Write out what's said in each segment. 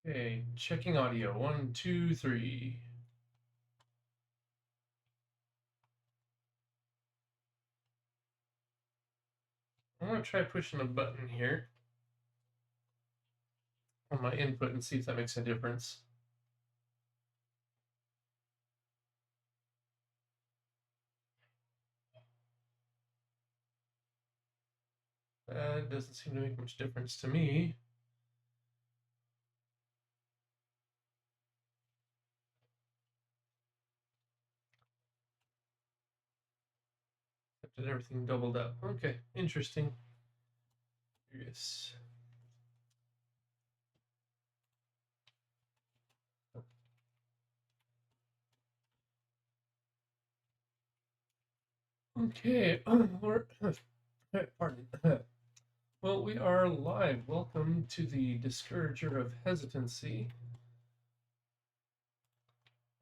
Okay, checking audio. 1, 2, 3. I'm gonna try pushing a button here on my input and see if that makes a difference. That doesn't seem to make much difference to me. Did everything doubled up? Okay, interesting. Curious. Okay, pardon. Well, we are live. Welcome to the Discourager of Hesitancy.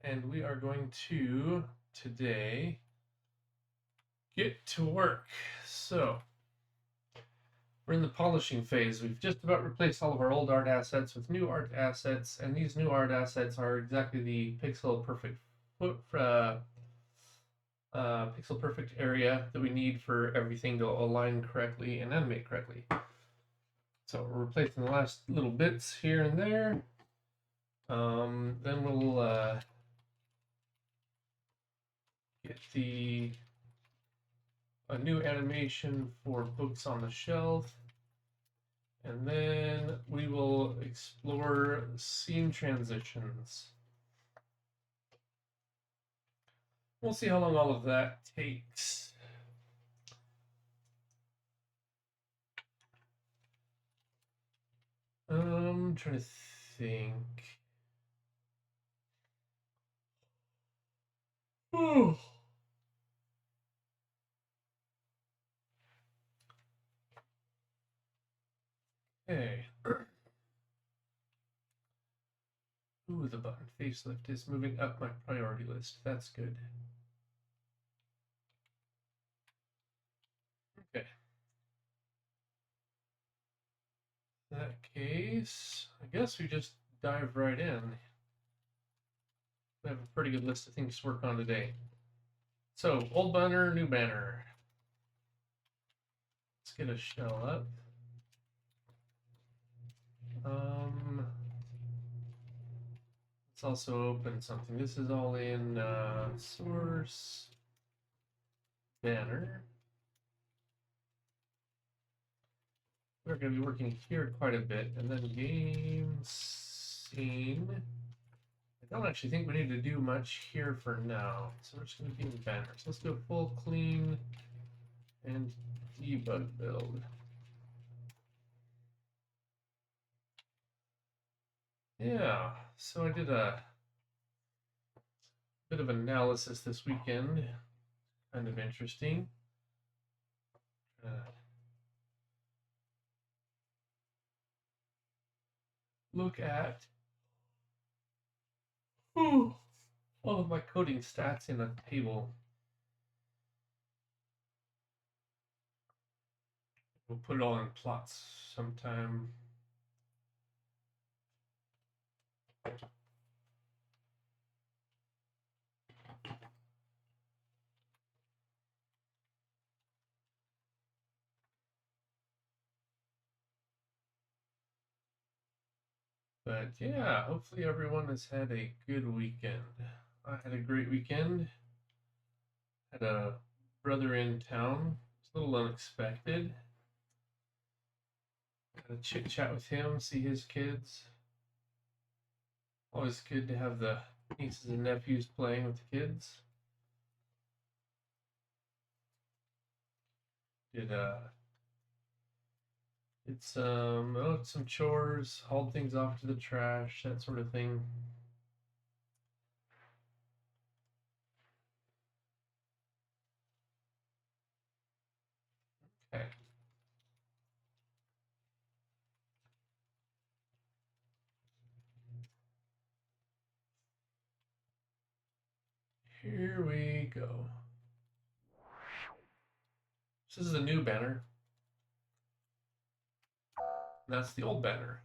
And we are going to, today, get to work. So, we're in the polishing phase. We've just about replaced all of our old art assets with new art assets, and these new art assets are exactly the pixel perfect area that we need for everything to align correctly and animate correctly. So we're replacing the last little bits here and there. Then we'll get a new animation for books on the shelf. And then we will explore scene transitions. We'll see how long all of that takes. I'm trying to think. Oh. Okay. Ooh, the button facelift is moving up my priority list. That's good. Okay. In that case, I guess we just dive right in. We have a pretty good list of things to work on today. So, old banner, new banner. Let's get a shell up. Let's also open something. This is all in source banner. We're going to be working here quite a bit, and then GameScene. I don't actually think we need to do much here for now, so we're just going to be in banners. Let's do a full clean and debug build. Yeah, so I did a bit of analysis this weekend, kind of interesting. Look at all of my coding stats in a table. We'll put it all in plots sometime. But yeah, hopefully everyone has had a good weekend. I had a great weekend. Had a brother in town. It's a little unexpected. Had a chit chat with him, see his kids. Always good to have the nieces and nephews playing with the kids. Did some chores, hauled things off to the trash, that sort of thing. Okay. Here we go. This is a new banner. That's the old banner.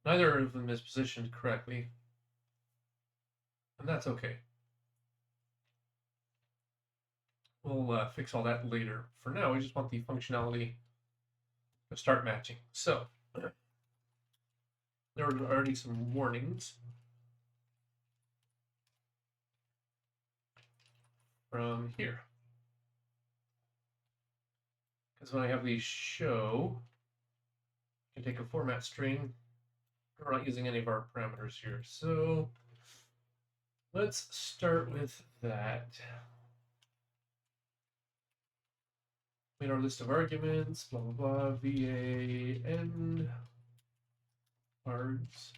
Neither of them is positioned correctly, and that's okay. We'll fix all that later. For now, we just want the functionality to start matching. So there are already some warnings from here. Because when I have these show, I can take a format string. We're not using any of our parameters here. So let's start with that. In our list of arguments, blah, blah, blah, VA end args.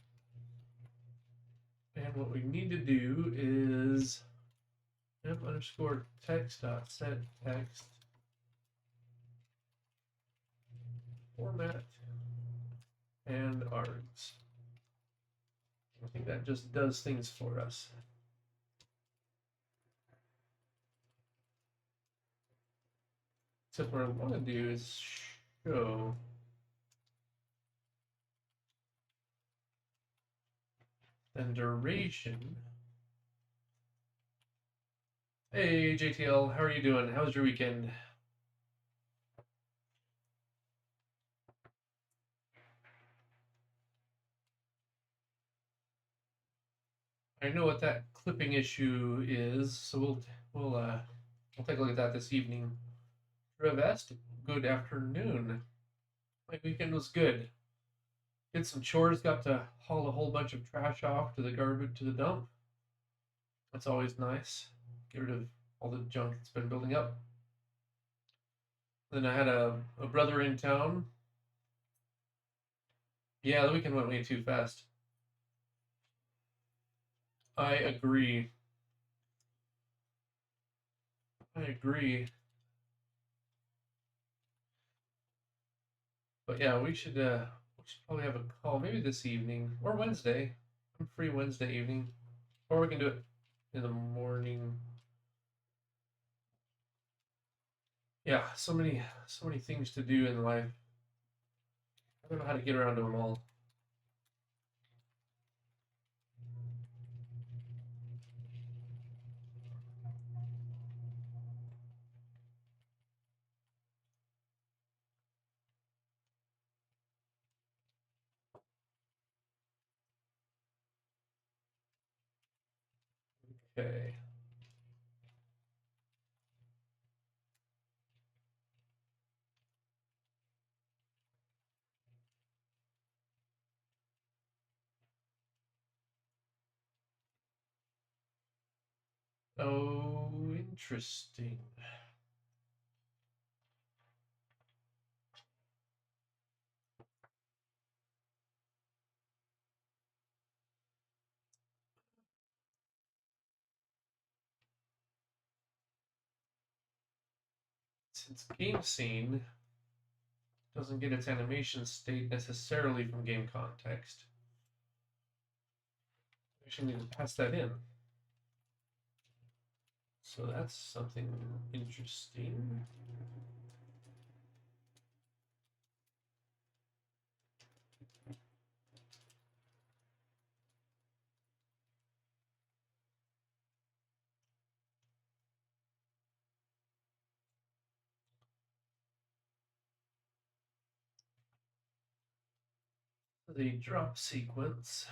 And what we need to do is m underscore text dot set text format and args. I think that just does things for us. Except what I want to do is show then duration. Hey JTL, how are you doing? How was your weekend? I know what that clipping issue is, so we'll take a look at that this evening. Revest, good afternoon. My weekend was good. Did some chores, got to haul a whole bunch of trash off to the garbage to the dump. That's always nice. Get rid of all the junk that's been building up. Then I had a brother in town. Yeah, the weekend went way too fast. I agree. I agree. But yeah, we should probably have a call maybe this evening or Wednesday. I'm free Wednesday evening, or we can do it in the morning. Yeah, so many things to do in life. I don't know how to get around to them all. Okay. Oh, interesting. Since GameScene doesn't get its animation state necessarily from game context, we actually need to pass that in. So that's something interesting. The drop sequence.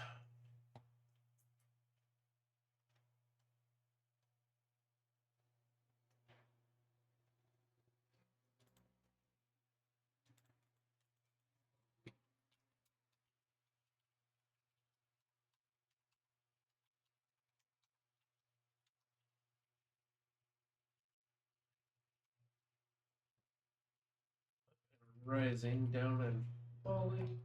Rising, down, and falling.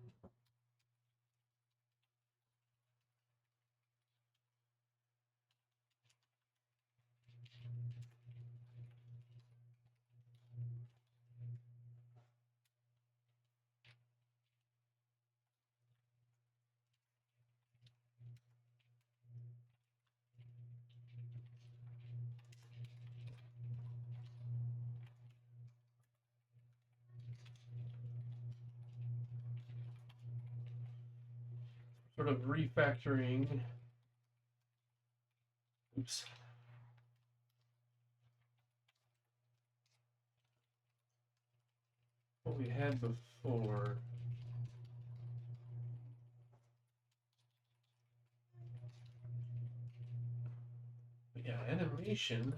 sort of refactoring. Oops. What we had before. But yeah, animation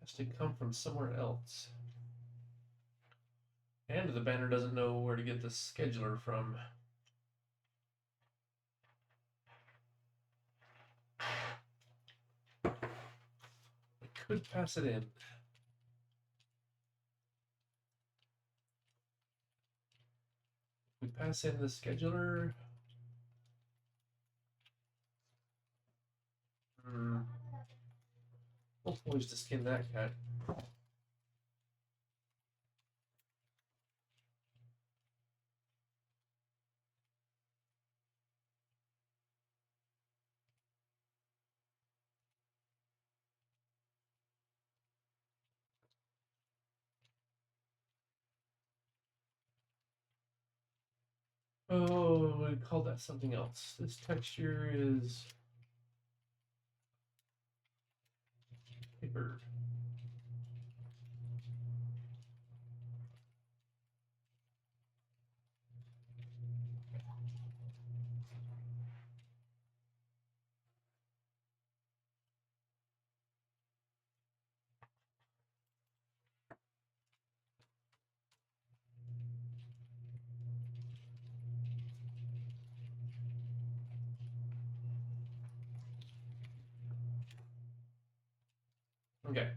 has to come from somewhere else. And the banner doesn't know where to get the scheduler from. We could pass it in. We pass in the scheduler. We'll always to skin that cat. Oh, we call that something else. This texture is paper. Okay.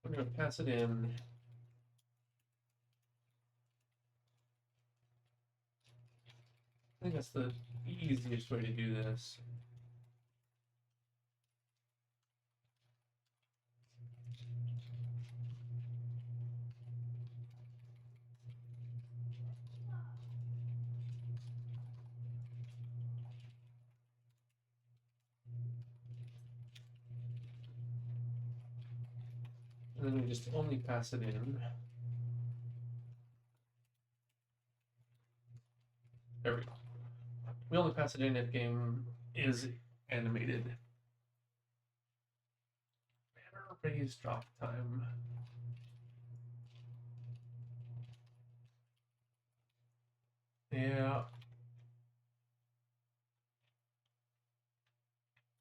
We're going to pass it in. I think that's the easiest way to do this. And then we just only pass it in. There we go. We only pass it in if game is animated. Banner raise drop time. Yeah.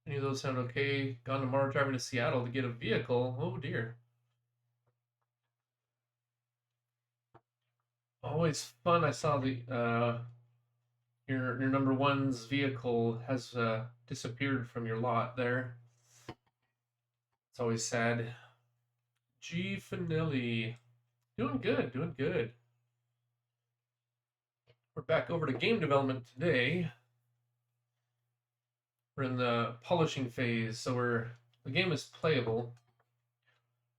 Any of those sound okay? Gone tomorrow driving to Seattle to get a vehicle. Oh dear. Always fun. I saw the your number one's vehicle has disappeared from your lot there. It's always sad. G Finelli. Doing good, doing good. We're back over to game development today. We're in the polishing phase, so the game is playable.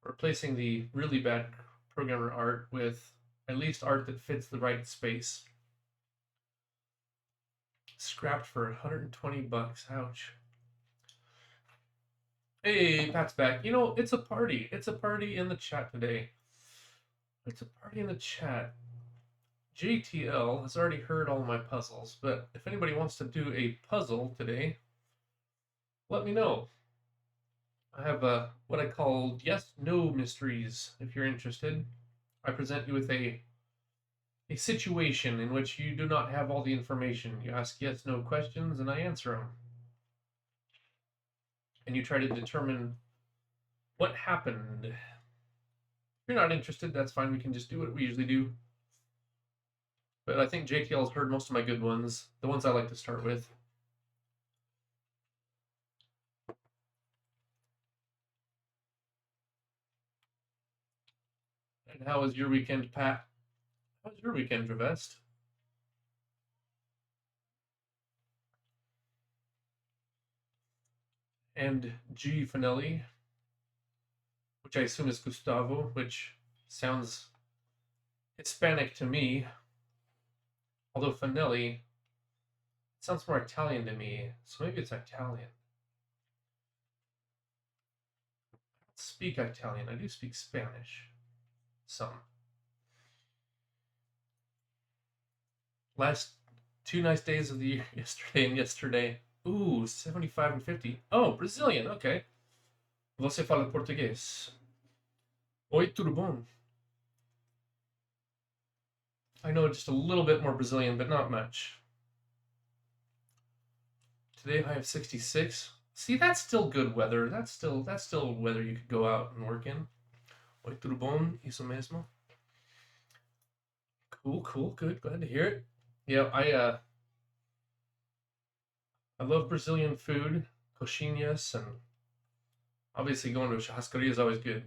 We're replacing the really bad programmer art with at least art that fits the right space. Scrapped for 120 bucks. Ouch. Hey, Pat's back. You know, it's a party. It's a party in the chat today. It's a party in the chat. JTL has already heard all my puzzles, but if anybody wants to do a puzzle today, let me know. I have what I call yes-no mysteries, if you're interested. I present you with a situation in which you do not have all the information. You ask yes-no questions, and I answer them. And you try to determine what happened. If you're not interested, that's fine. We can just do what we usually do. But I think JTL's heard most of my good ones, the ones I like to start with. And how was your weekend, Pat? How was your weekend, Dravest? And G Finelli, which I assume is Gustavo, which sounds Hispanic to me, although Fanelli sounds more Italian to me, so maybe it's Italian. I don't speak Italian. I do speak Spanish. Some. Last 2 nice days of the year, yesterday and yesterday. Ooh, 75 and 50. Oh, Brazilian. Okay. Você fala português? Oi, tudo bom? I know just a little bit more Brazilian, but not much. Today high of 66. See, that's still good weather. That's still weather you could go out and work in. Oi, tudo bom? Isso mesmo. Cool, cool, good. Glad to hear it. Yeah, I love Brazilian food, coxinhas, and obviously going to a churrascaria is always good.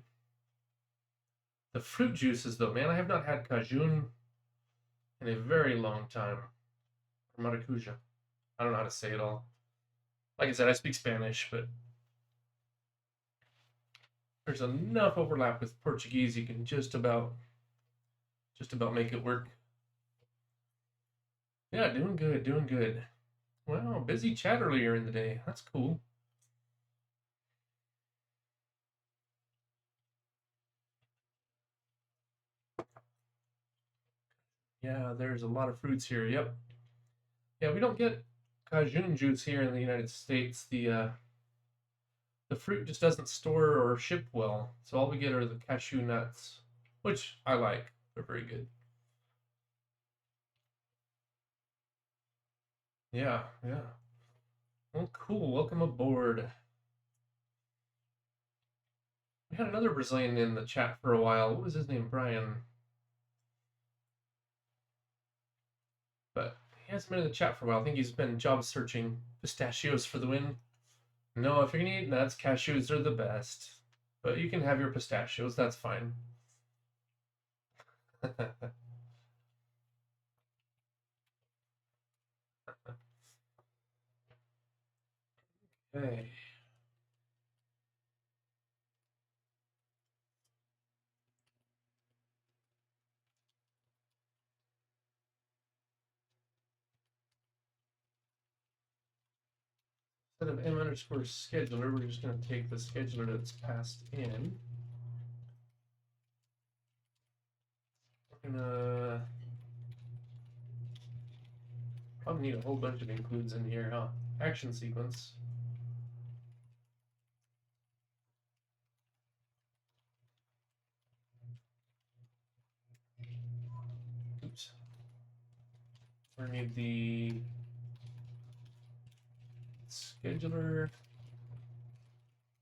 The fruit juices, though, man, I have not had cajun in a very long time. Or maracuja. I don't know how to say it all. Like I said, I speak Spanish, but there's enough overlap with Portuguese you can just about make it work. Yeah, doing good, doing good. Wow, busy chat earlier in the day. That's cool. Yeah, there's a lot of fruits here. Yep. Yeah, we don't get cajun juice here in the United States. The fruit just doesn't store or ship well, so all we get are the cashew nuts, which I like. They're very good. Yeah, yeah. Well, cool. Welcome aboard. We had another Brazilian in the chat for a while. What was his name? Brian. But he hasn't been in the chat for a while. I think he's been job searching. Pistachios for the win. No, if you're gonna eat nuts, cashews are the best. But you can have your pistachios. That's fine. Okay. Instead of m underscore scheduler, we're just going to take the scheduler that's passed in. We're going to probably need a whole bunch of includes in here, huh? Action sequence. Oops. We're going to need the scheduler.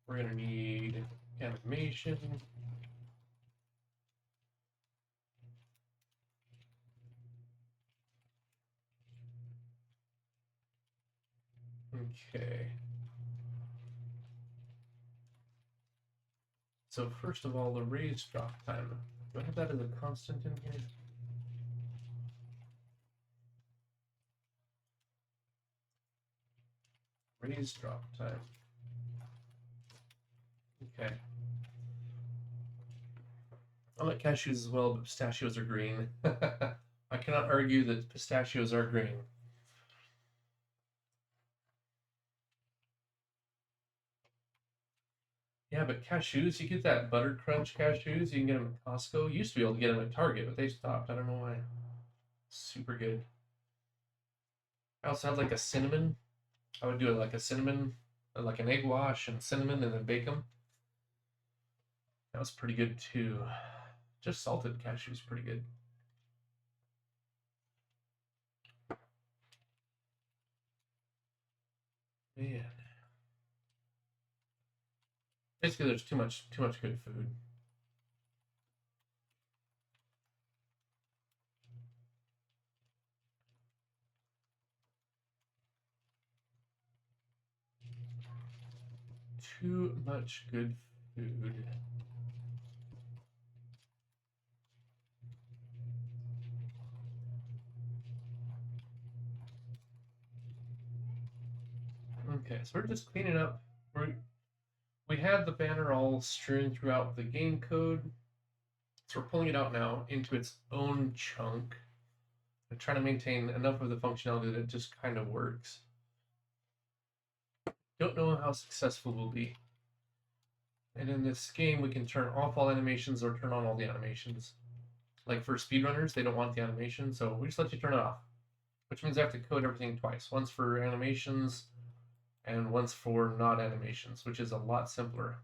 We're going to need animation. Okay. So first of all, the raise drop time. Do I have that as a constant in here? Raise drop time. Okay. I like cashews as well, but pistachios are green. I cannot argue that pistachios are green. Yeah, but cashews, you get that butter crunch cashews, you can get them at Costco. You used to be able to get them at Target, but they stopped. I don't know why. Super good. I also had like a cinnamon. I would do it like a cinnamon, like an egg wash and cinnamon, and then bake them. That was pretty good too. Just salted cashews, pretty good. Man, basically, there's too much good food. Too much good food. Okay, so we're just cleaning up. We had the banner all strewn throughout the game code. So we're pulling it out now into its own chunk and trying to maintain enough of the functionality that it just kind of works. Don't know how successful we'll be. And in this game, we can turn off all animations or turn on all the animations. Like for speedrunners, they don't want the animation, so we just let you turn it off. Which means I have to code everything twice. Once for animations and once for not animations, which is a lot simpler.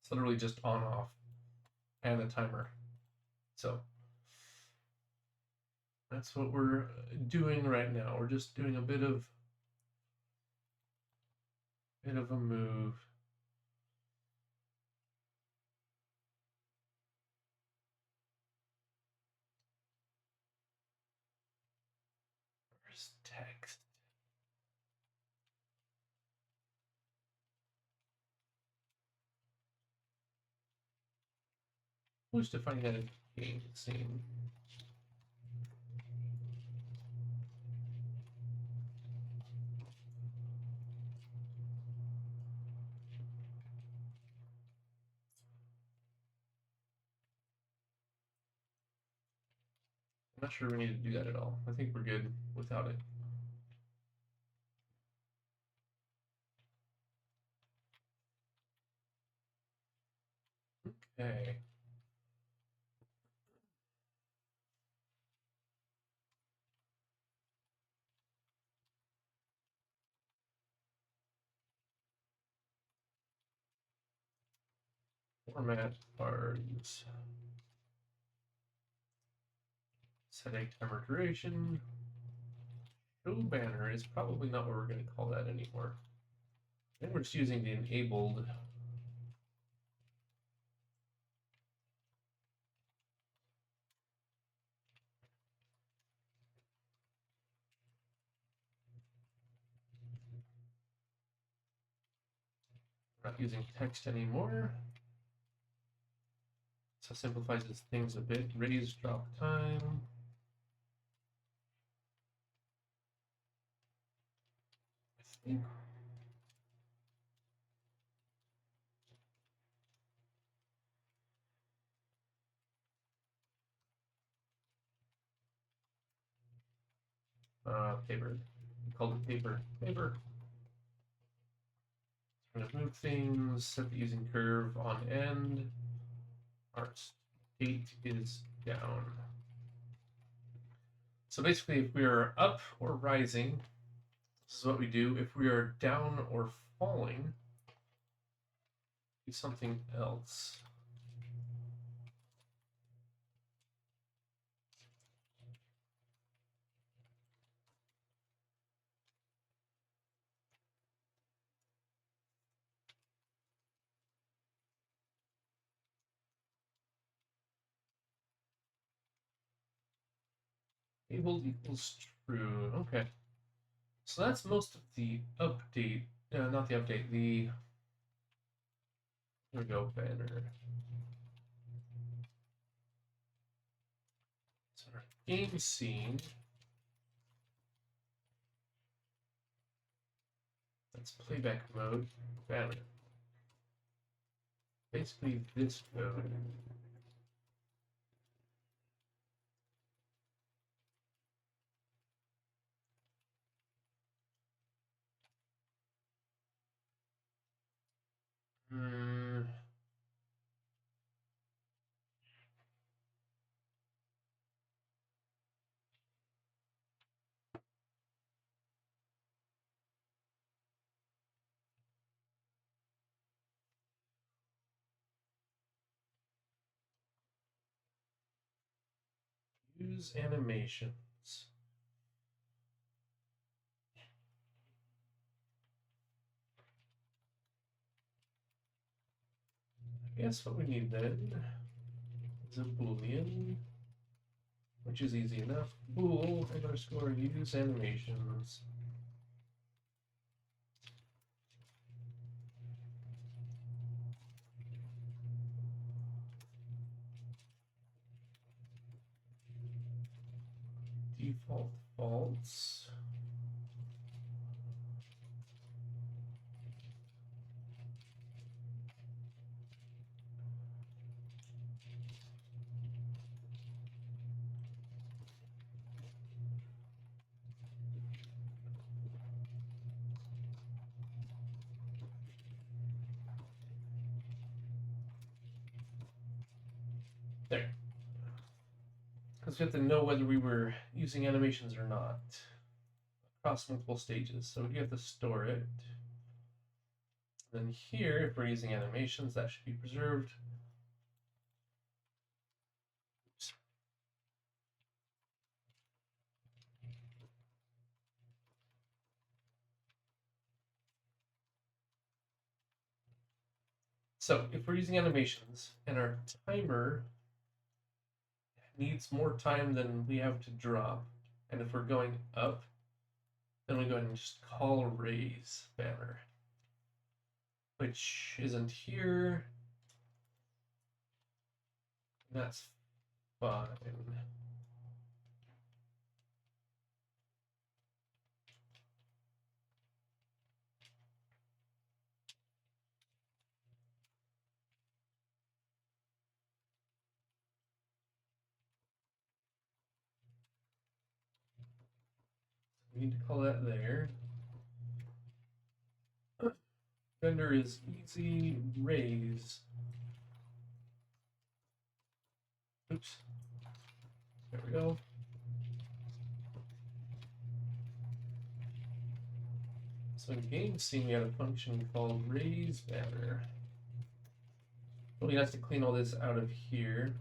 It's literally just on off and a timer. So that's what we're doing right now. We're just doing a bit of a move. Where's text? Who's defining that in GameScene? I'm not sure we need to do that at all. I think we're good without it. Okay. Format bars. Set a timer duration. Show banner is probably not what we're going to call that anymore. I think we're just using the enabled. We're not using text anymore. So simplifies things a bit. Raise drop time. I think paper. We called it paper. Paper. We're going to move things, set the using curve on end. Our state is down. So basically, if we are up or rising, this is what we do. If we are down or falling, do something else. Enabled equals true. Okay. So that's most of the update. Not the update. Here we go, banner. So our game scene. That's playback mode. Banner. Basically this code. Use animations. I guess what we need then is a boolean, which is easy enough. Bool underscore use animations. Default false. There. Because we have to know whether we were using animations or not across multiple stages. So we have to store it. Then here, if we're using animations, that should be preserved. Oops. So if we're using animations and our timer needs more time than we have to drop, and if we're going up, then we go ahead and just call raise banner, which isn't here. That's fine. We need to call that there. Render is easy raise. Oops. There we go. So in GameScene, we had a function called raise banner. We have to clean all this out of here.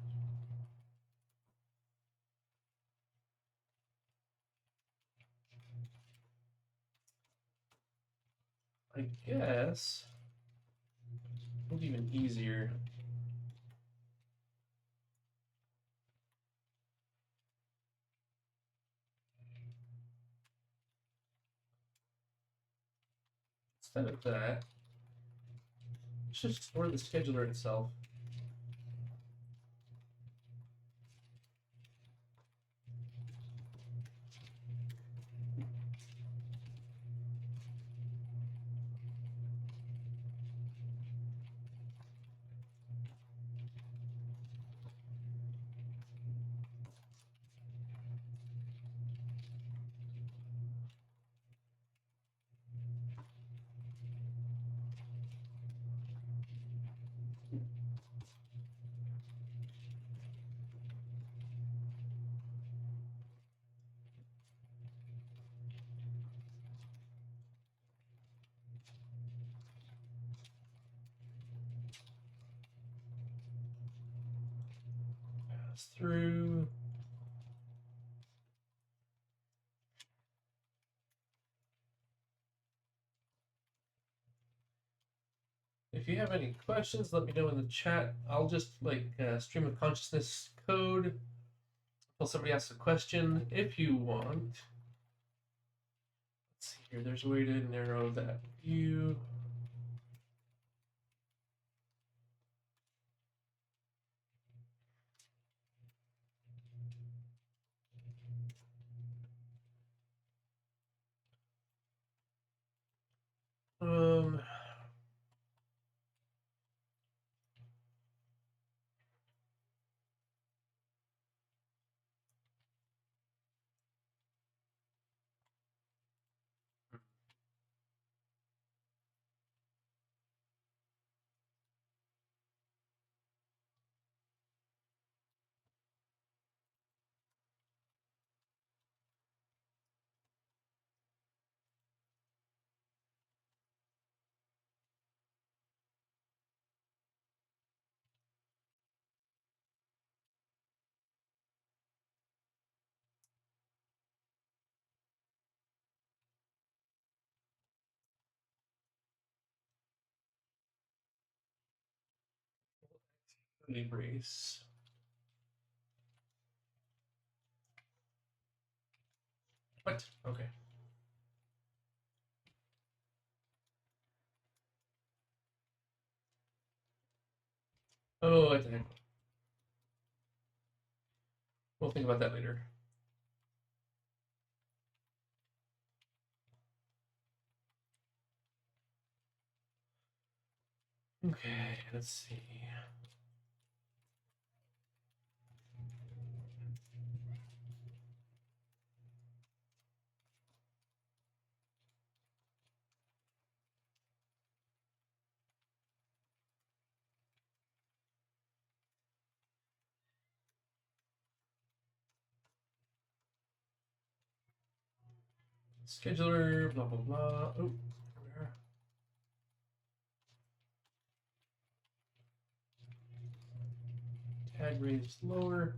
I guess it'll be even easier. Instead of that, let's just store the scheduler itself. Pass through. If you have any questions, let me know in the chat. I'll just stream of consciousness code until somebody asks a question. If you want, let's see here. There's a way to narrow that view. Um, erase. What? Okay. Oh, what the heck. We'll think about that later. Okay, let's see. Scheduler, blah, blah, blah. Oh, tag range lower.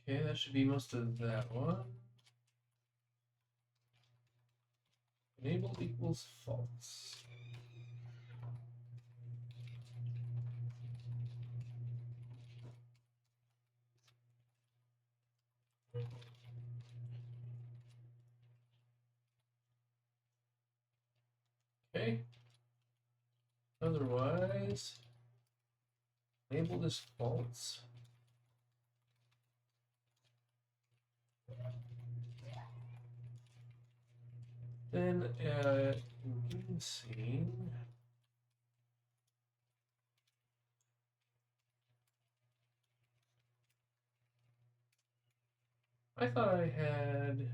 Okay, that should be most of that one. Enable equals false. Okay. Otherwise, enable this false. Then GameScene. I thought I had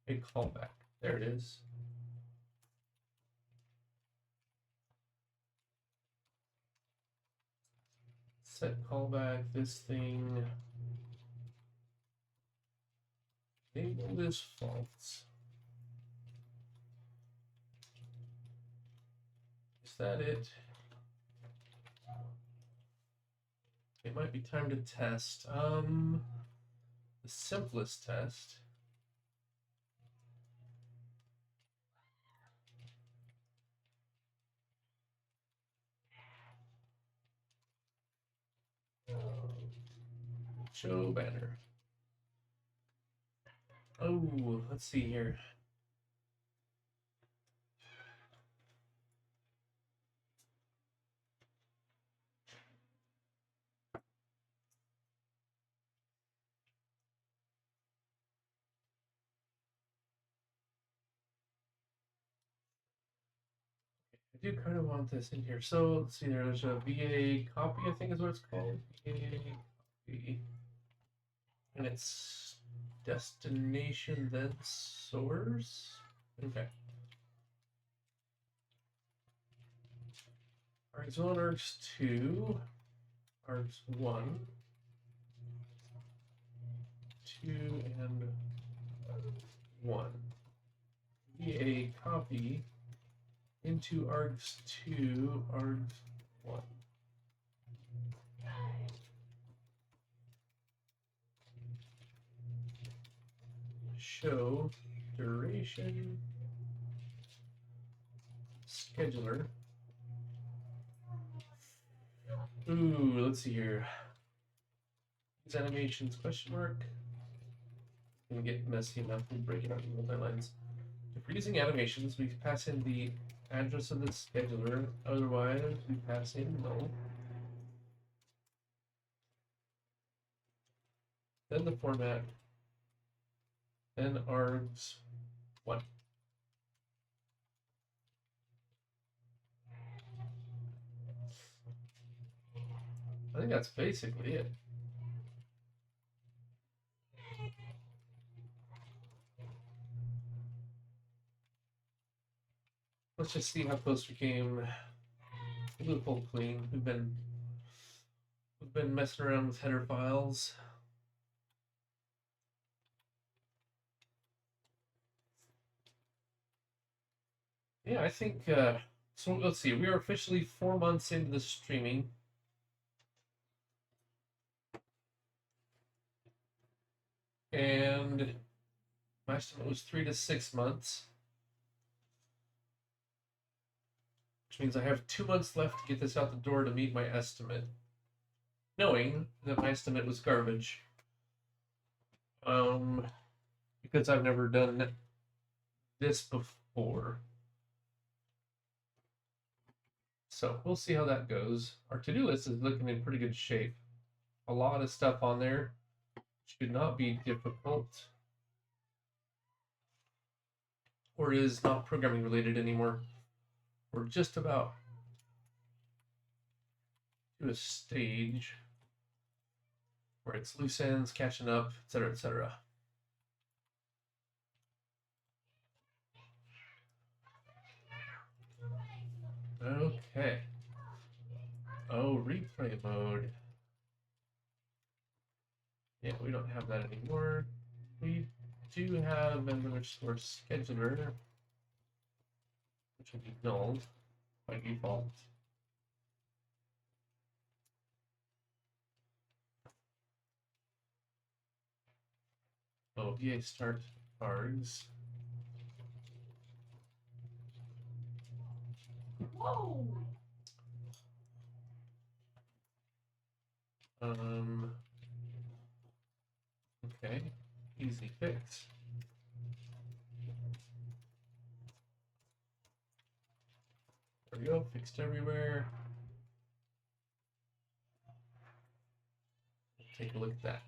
a callback. There it is. Set callback, this thing. Enable this false. Is that it? It might be time to test. The simplest test. Show banner. Oh, let's see here. I do kind of want this in here. So let's see, there's a VA copy, I think is what it's called. VA copy. And it's destination, then source. Okay. args1, args2, args1, 2, and 1. VA copy into args2, args1. Show duration scheduler. Ooh, let's see here. These animations question mark. It's gonna get messy enough. We'll break it out into multi-lines. If we're using animations, we pass in the address of the scheduler. Otherwise, we pass in null. Then the format. Then args1. I think that's basically it. Let's just see how close we came. We'll do a full clean. We've been messing around with header files. Yeah, I think so. Let's see. We are officially 4 months into the streaming. And my estimate was 3 to 6 months. Which means I have 2 months left to get this out the door to meet my estimate. Knowing that my estimate was garbage. Because I've never done this before. So we'll see how that goes. Our to-do list is looking in pretty good shape. A lot of stuff on there. Should not be difficult. Or is not programming related anymore. We're just about do a stage where it's loose ends catching up, etc., etc. Okay. Oh, replay mode. Yeah, we don't have that anymore. We do have an underscore scheduler, which will be null by default. Oh, VA start args. Whoa! Okay, easy fix. There we go, fixed everywhere. Take a look at that.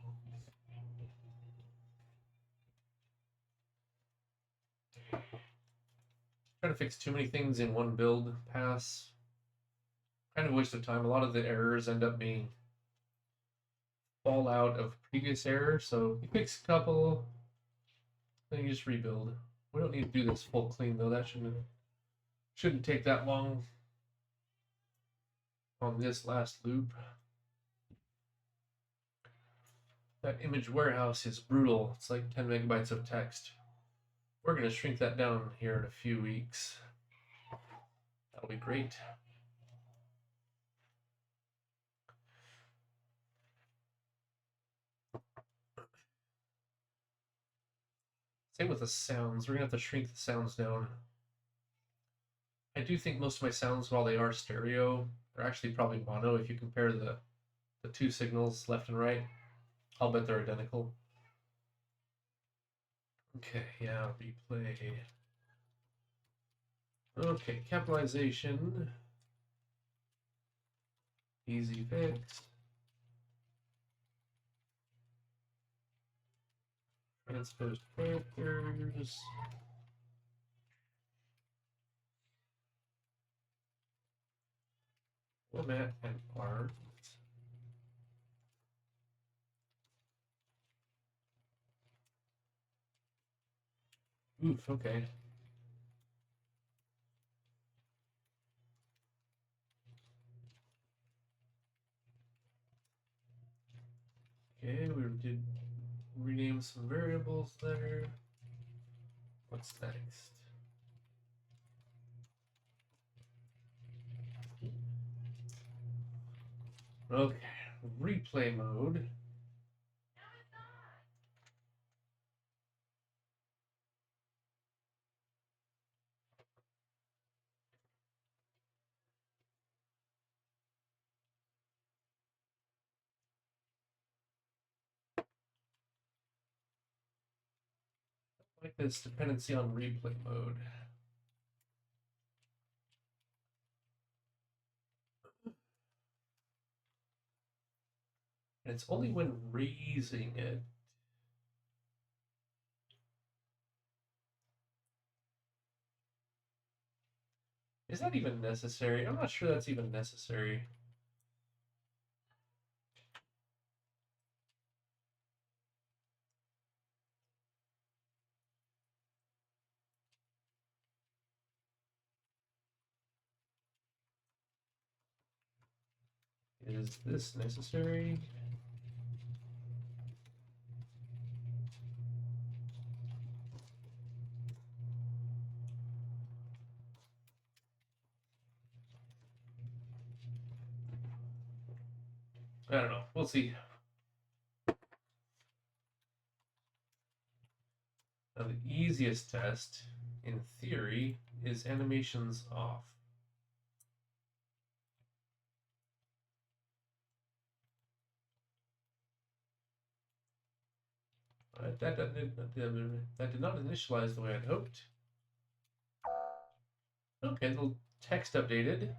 Trying to fix too many things in one build pass. Kind of a waste of time. A lot of the errors end up being fallout of previous errors. So you fix a couple, then you just rebuild. We don't need to do this full clean though. That shouldn't take that long on this last loop. That image warehouse is brutal. It's like 10 megabytes of text. We're going to shrink that down here in a few weeks. That'll be great. Same with the sounds. We're going to have to shrink the sounds down. I do think most of my sounds, while they are stereo, are actually probably mono if you compare the two signals left and right. I'll bet they're identical. Okay, yeah, replay. Okay, capitalization. Easy fix. Transposed characters. Format and art. Oof, okay. Okay, we did rename some variables there. What's next? Okay, replay mode. Like this dependency on replay mode. And it's only when raising it. Is that even necessary? I'm not sure that's even necessary. Is this necessary? I don't know. We'll see. Now, the easiest test, in theory, is animations off. That did not initialize the way I'd hoped. Okay, the text updated,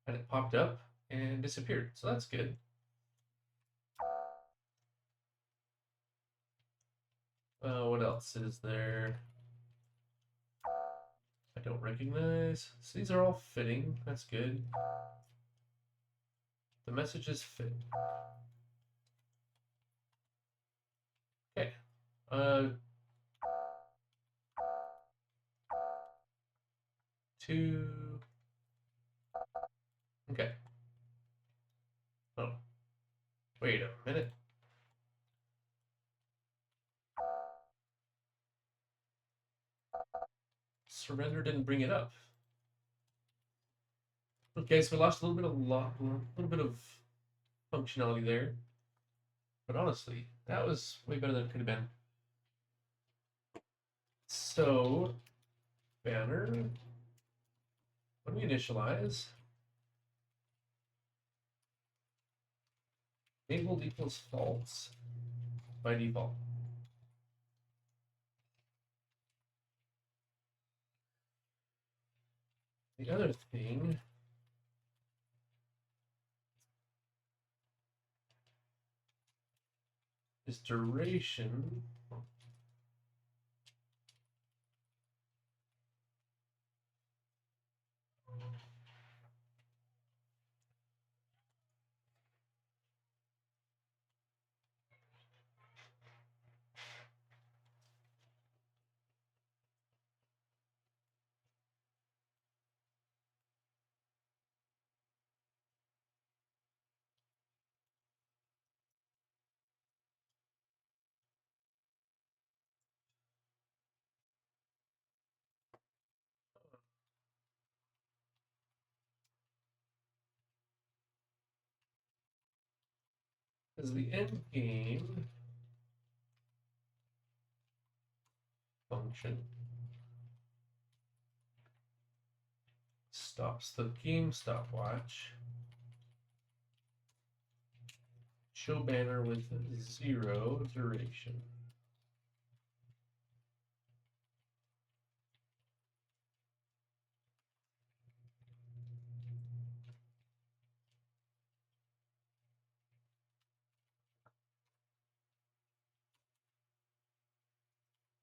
and it popped up and disappeared, so that's good. What else is there? I don't recognize. So these are all fitting. That's good. messages fit. Okay. Two. Okay. Oh. Wait a minute. Surrender didn't bring it up. Okay, so we lost a little bit of functionality there. But honestly, that was way better than it could have been. So, banner, when we initialize, enabled equals false by default. The other thing is duration. Is the end game function stops the game stopwatch. Show banner with 0 duration.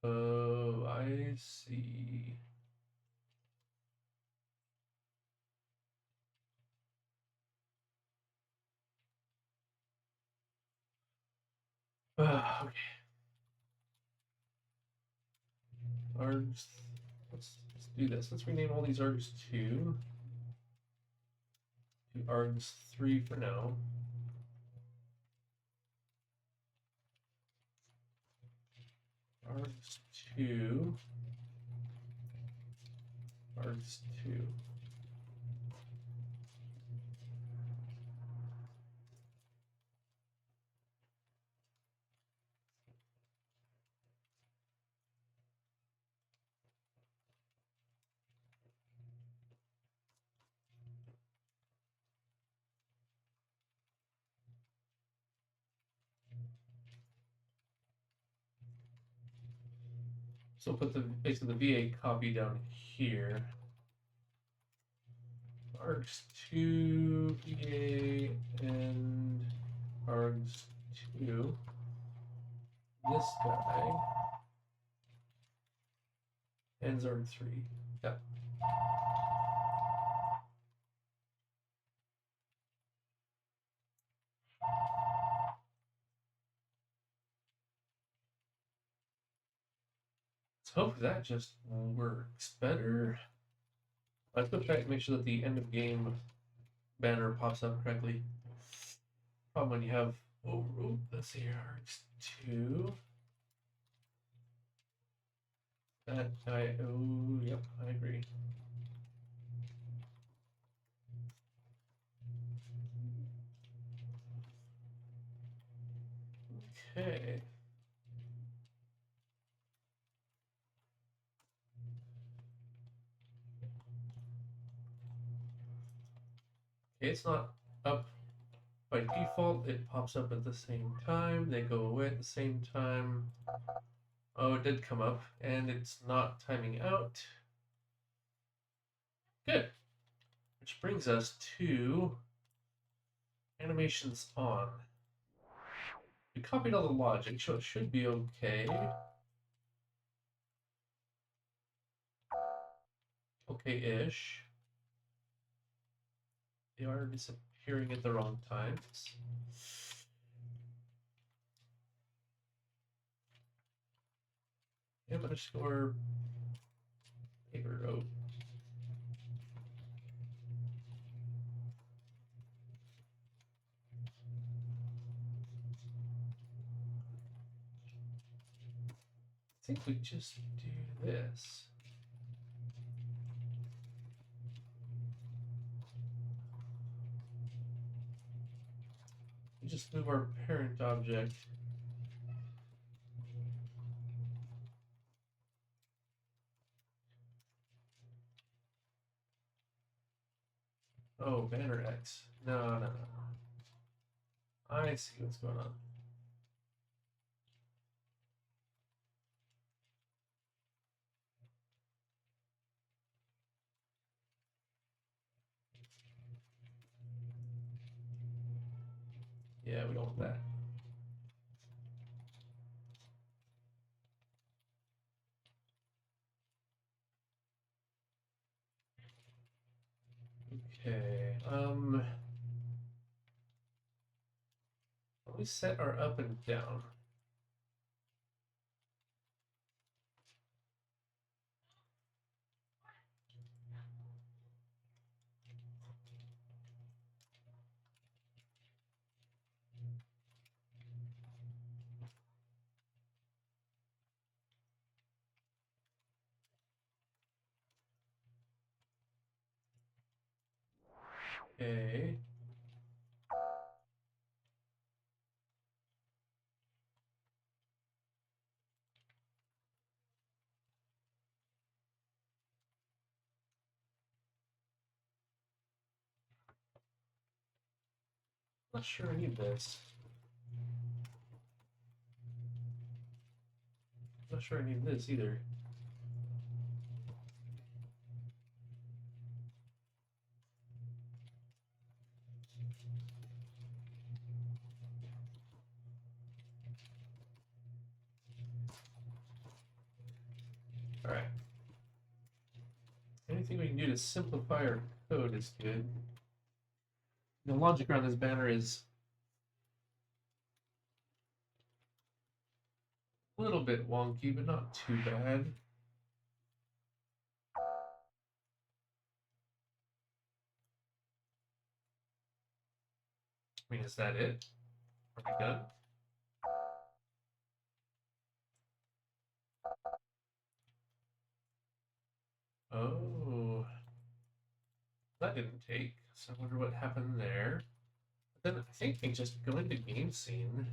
Oh, I see. Okay. Args. Let's do this. Let's rename all these args to args 3 for now. Args 2. Args 2. So put the basically the VA copy down here. Args 2 VA and args 2. This guy ends arg 3. Yeah. Let's hope that just works better. Let's go check, make sure that the end of game banner pops up correctly. Problem when you have, let's see here, args 2. That guy, oh, yep, I agree. Okay. It's not up by default. It pops up at the same time. They go away at the same time. Oh, it did come up, and it's not timing out. Good. Which brings us to animations on. We copied all the logic, so it should be okay. Okay-ish. They are disappearing. appearing at the wrong times. M underscore paper. Oh. I think we just do this. We just move our parent object. Oh, banner X. No. I see what's going on. Yeah, we don't want that. Okay. Let me set our up and down. Okay. Not sure I need this. Not sure I need this either. All right. Anything we can do to simplify our code is good. The logic around this banner is a little bit wonky, but not too bad. I mean, is that it? Are we done? Oh, that didn't take. So I wonder what happened there. But then I think we just go into GameScene.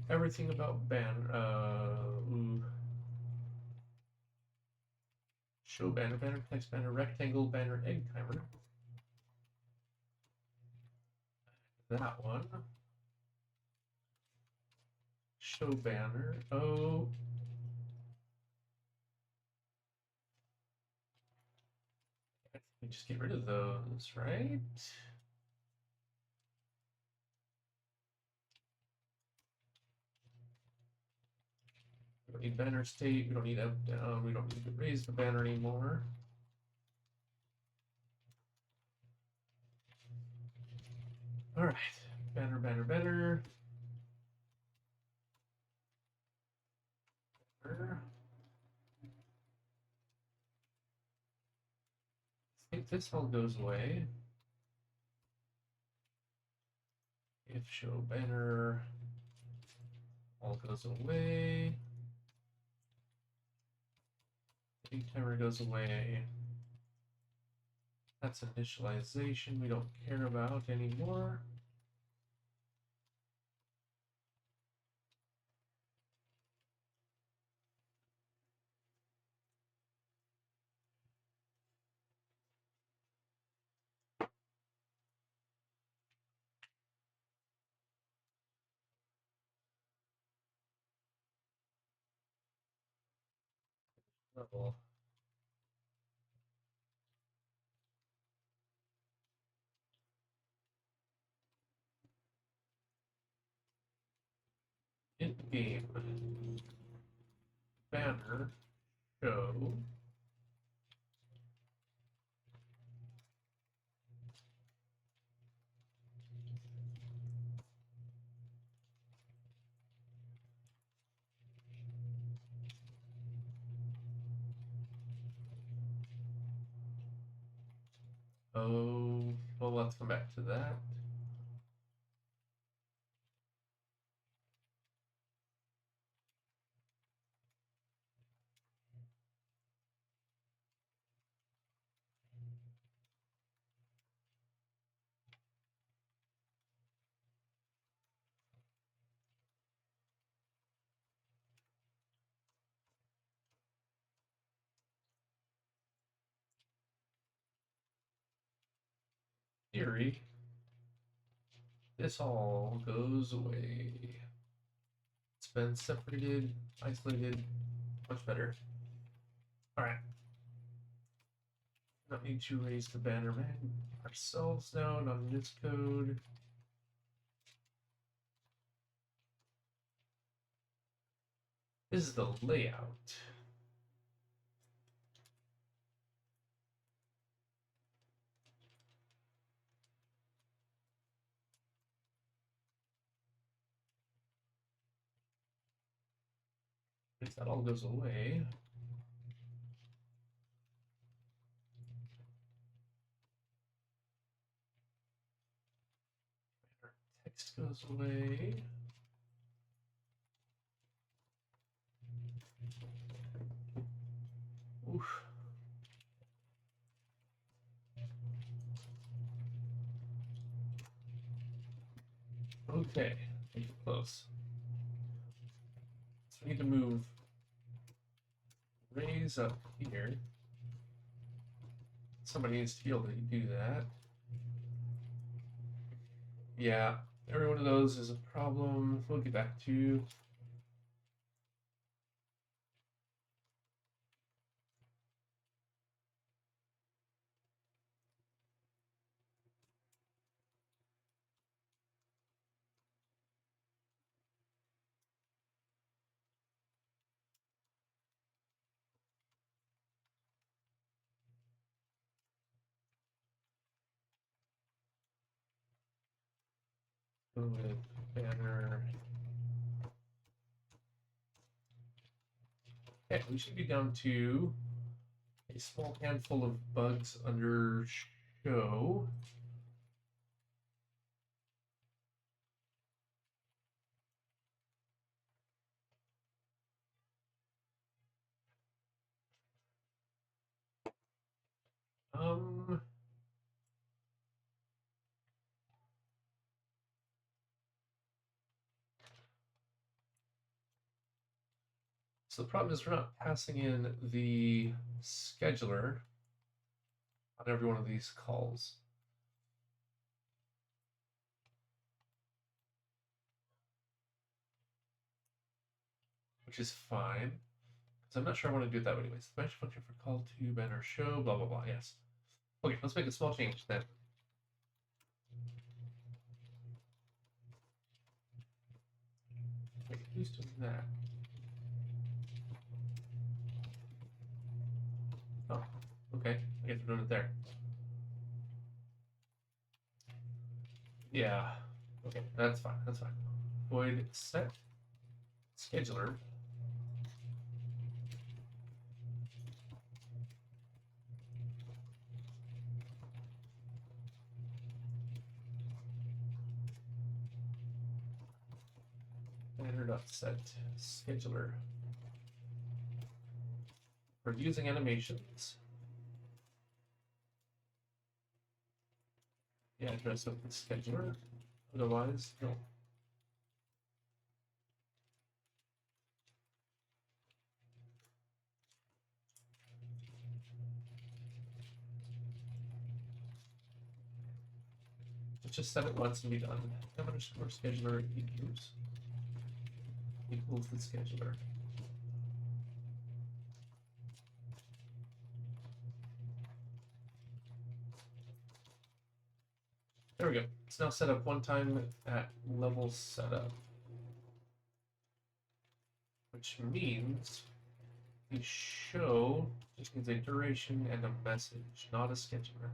Everything about show banner, banner, text banner, rectangle, banner, egg timer. That one. Show banner. Oh. I think we just get rid of those, right? We don't need banner state. We don't need up, down. We don't need to raise the banner anymore. All right. Banner, banner, banner. Banner. I think this all goes away. If show banner all goes away. Egg timer goes away. That's initialization we don't care about anymore. Level. In game. banner show. Oh, well, let's come back to that. Theory. This all goes away. It's been separated, isolated, much better. Alright. Don't need to raise the banner man ourselves now, not in this code. This is the layout. If that all goes away. Text goes away. Oof. Okay, close. So we need to move raise up here. Somebody needs to be able to do that. Yeah, every one of those is a problem. We'll get back to. With banner. Okay, we should be down to a small handful of bugs under show. Um, so the problem is we're not passing in the scheduler on every one of these calls. Which is fine. Because I'm not sure I want to do it that way anyways. The match function for call to banner show, blah, blah, blah. Yes. Okay, let's make a small change then. Wait, who's doing that? Oh, okay. I guess we're doing it there. Yeah. Okay, that's fine. That's fine. Void set scheduler. Banner.set scheduler. For using animations. The address of the scheduler. Otherwise, no. Just set it once and be done. M_scheduler equals the scheduler. There we go. It's now set up one time at level setup. Which means The show just needs a duration and a message, not a sketch event.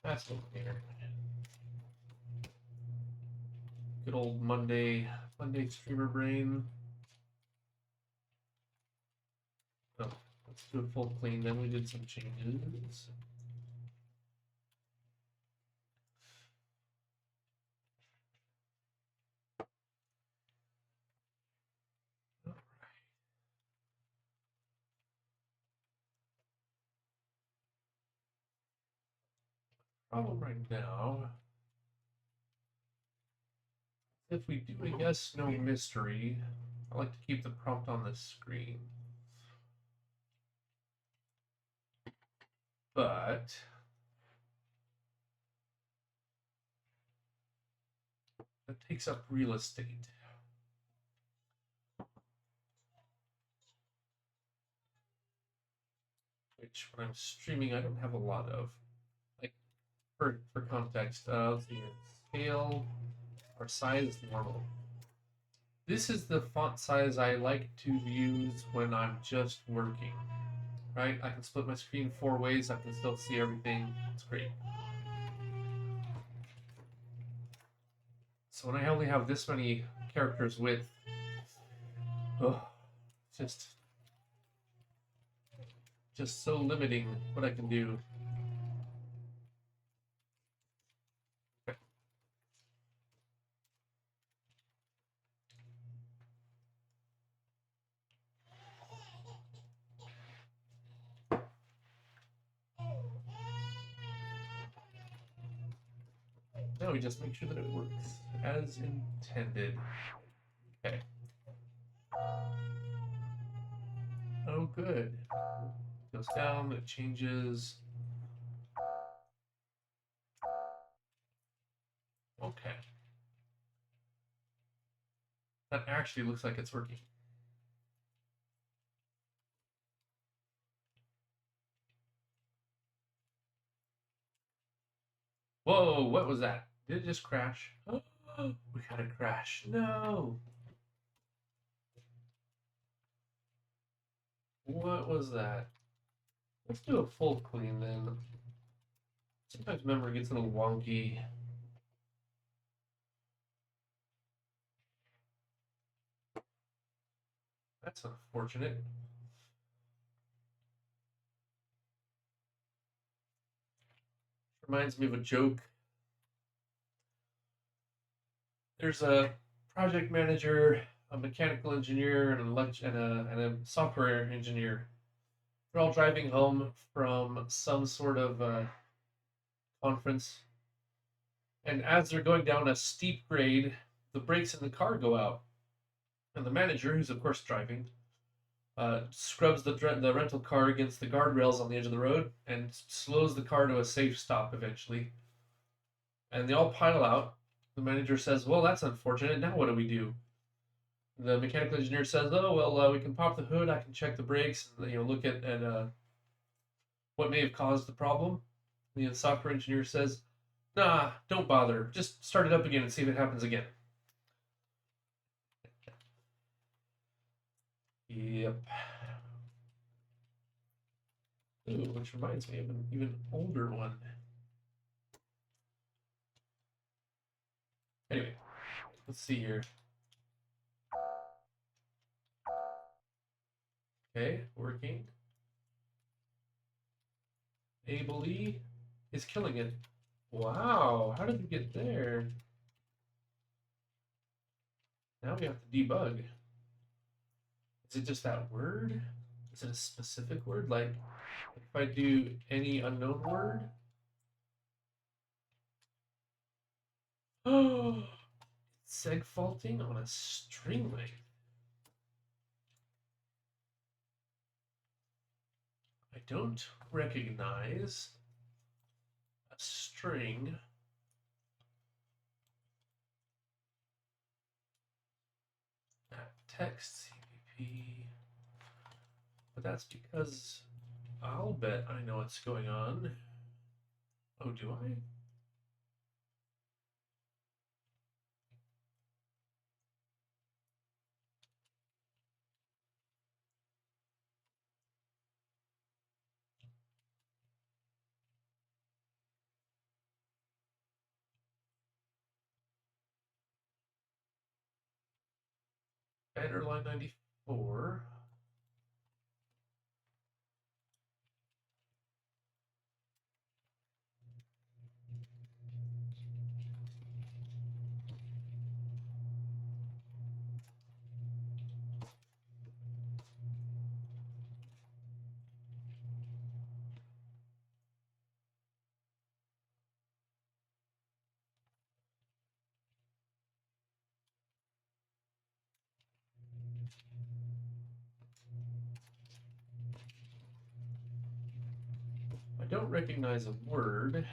That's what we're here. Good old Monday streamer brain. Oh, let's do a full clean. Then we did some changes. Problem right now, if we do a yes no mystery, I like to keep the prompt on the screen. But that takes up real estate. Which when I'm streaming I don't have a lot of. Like for context, let's see here. Scale or size normal. This is the font size I like to use when I'm just working. Right? I can split my screen 4 ways, I can still see everything. It's great. So when I only have this many characters width, oh, just so limiting what I can do. Okay. Now we just make sure that it works as intended. Okay. Oh, good. It goes down, it changes. Okay. That actually looks like it's working. Whoa, what was that? Did it just crash? Oh, we got a crash. No. What was that? Let's do a full clean then. Sometimes memory gets a little wonky. That's unfortunate. Reminds me of a joke. There's a project manager, a mechanical engineer, and a software engineer. They're all driving home from some sort of conference, and as they're going down a steep grade, the brakes in the car go out, and the manager, who's of course driving, scrubs the rental car against the guardrails on the edge of the road and slows the car to a safe stop eventually. And they all pile out. The manager says, "Well, that's unfortunate. Now what do we do?" The mechanical engineer says, "Oh well, we can pop the hood. I can check the brakes. And, look at what may have caused the problem." The software engineer says, "Nah, don't bother. Just start it up again and see if it happens again." Yep. Ooh, which reminds me of an even older one. Anyway, let's see here. Okay, working. Ably is killing it. Wow, how did we get there? Now we have to debug. Is it just that word? Is it a specific word? Like, if I do any unknown word? Oh, seg faulting on a string length. I don't recognize a string at text CPP, but that's because I'll bet I know what's going on. Oh, do I? Banner line 94. I don't recognize a word.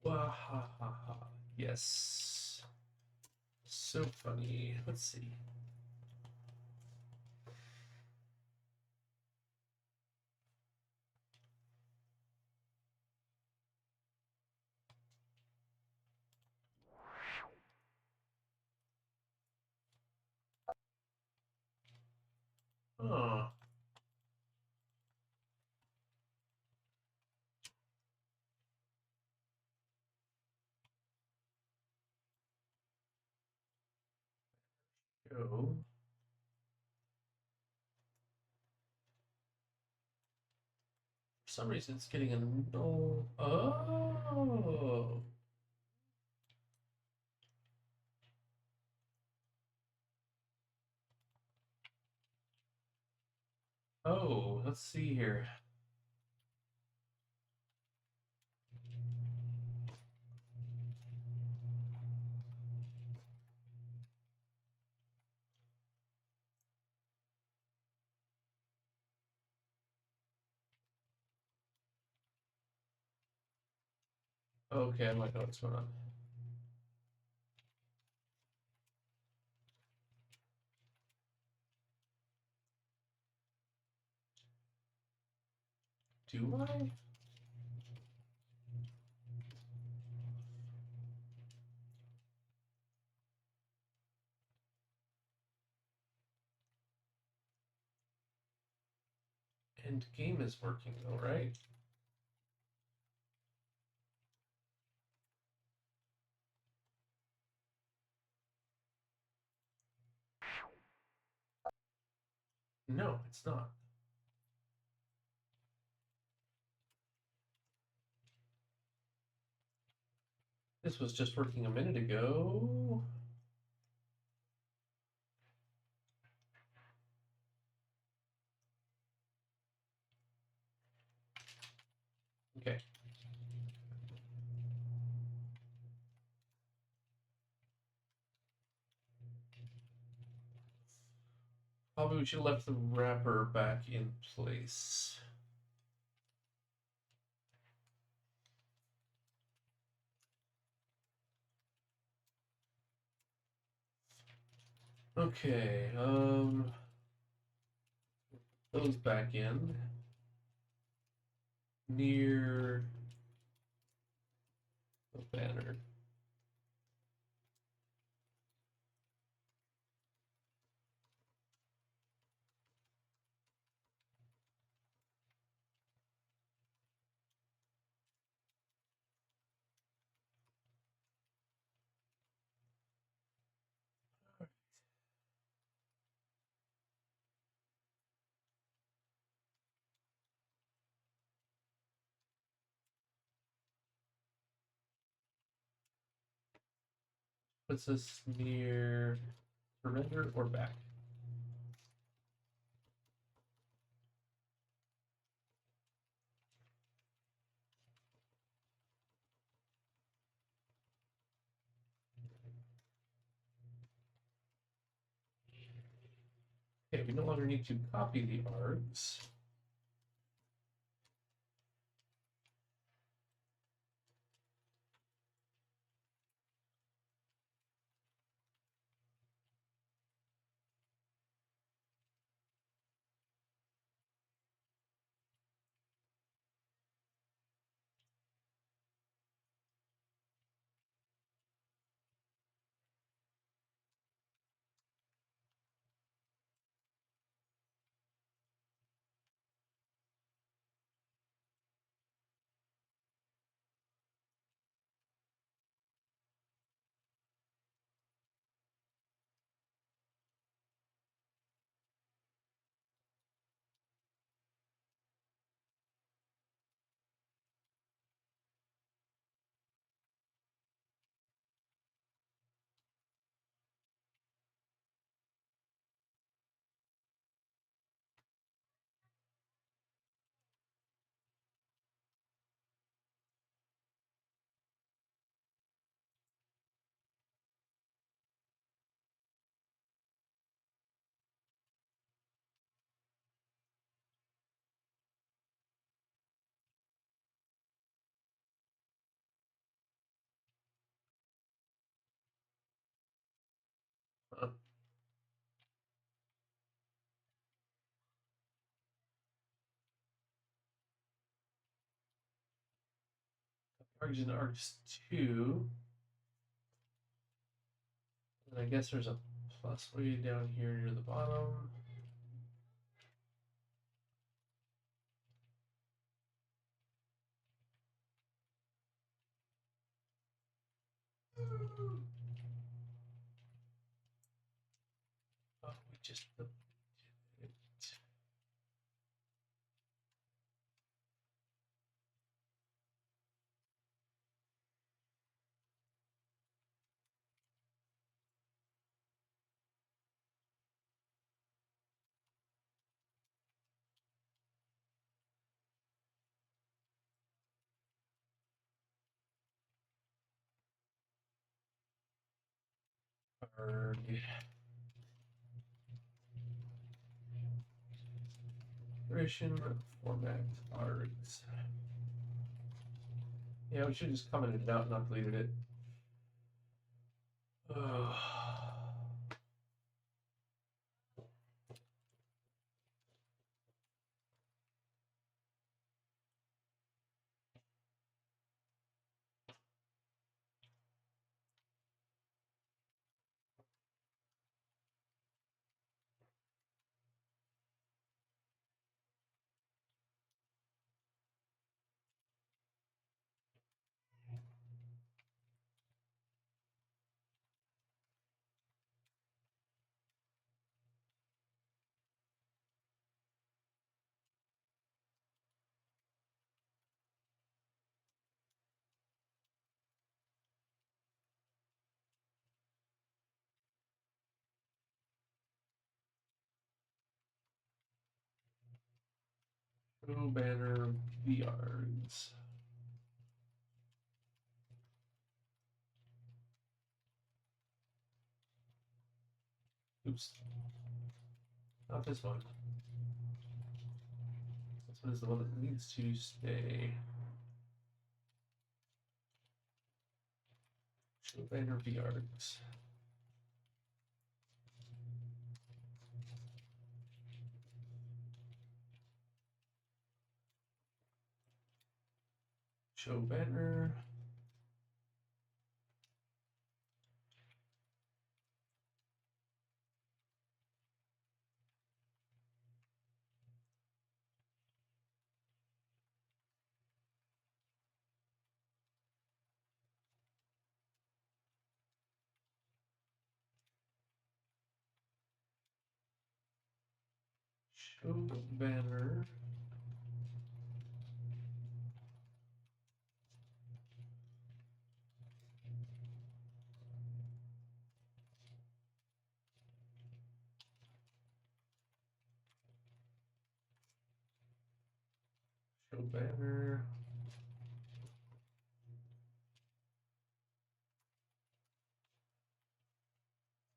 Wahahaha. Yes. So funny. Let's see. Oh. Go. For some reason, it's getting a no. Oh. Oh, let's see here. Okay, I might know what's going on. Do I? And game is working though, right? No, it's not. This was just working a minute ago. Okay. Probably we should have left the wrapper back in place. Okay, those back in near the banner. Puts us near surrender or back. Okay, we no longer need to copy the args. args and args2. And I guess there's a plus way down here near the bottom. Oh, we just deleted it. Arg. Iteration format args. Yeah, we should have just commented it out, not deleted it. Show banner VRs. Oops. Not this one. This one is the one that needs to stay. Show banner VRs. Show banner. Show banner. Show banner.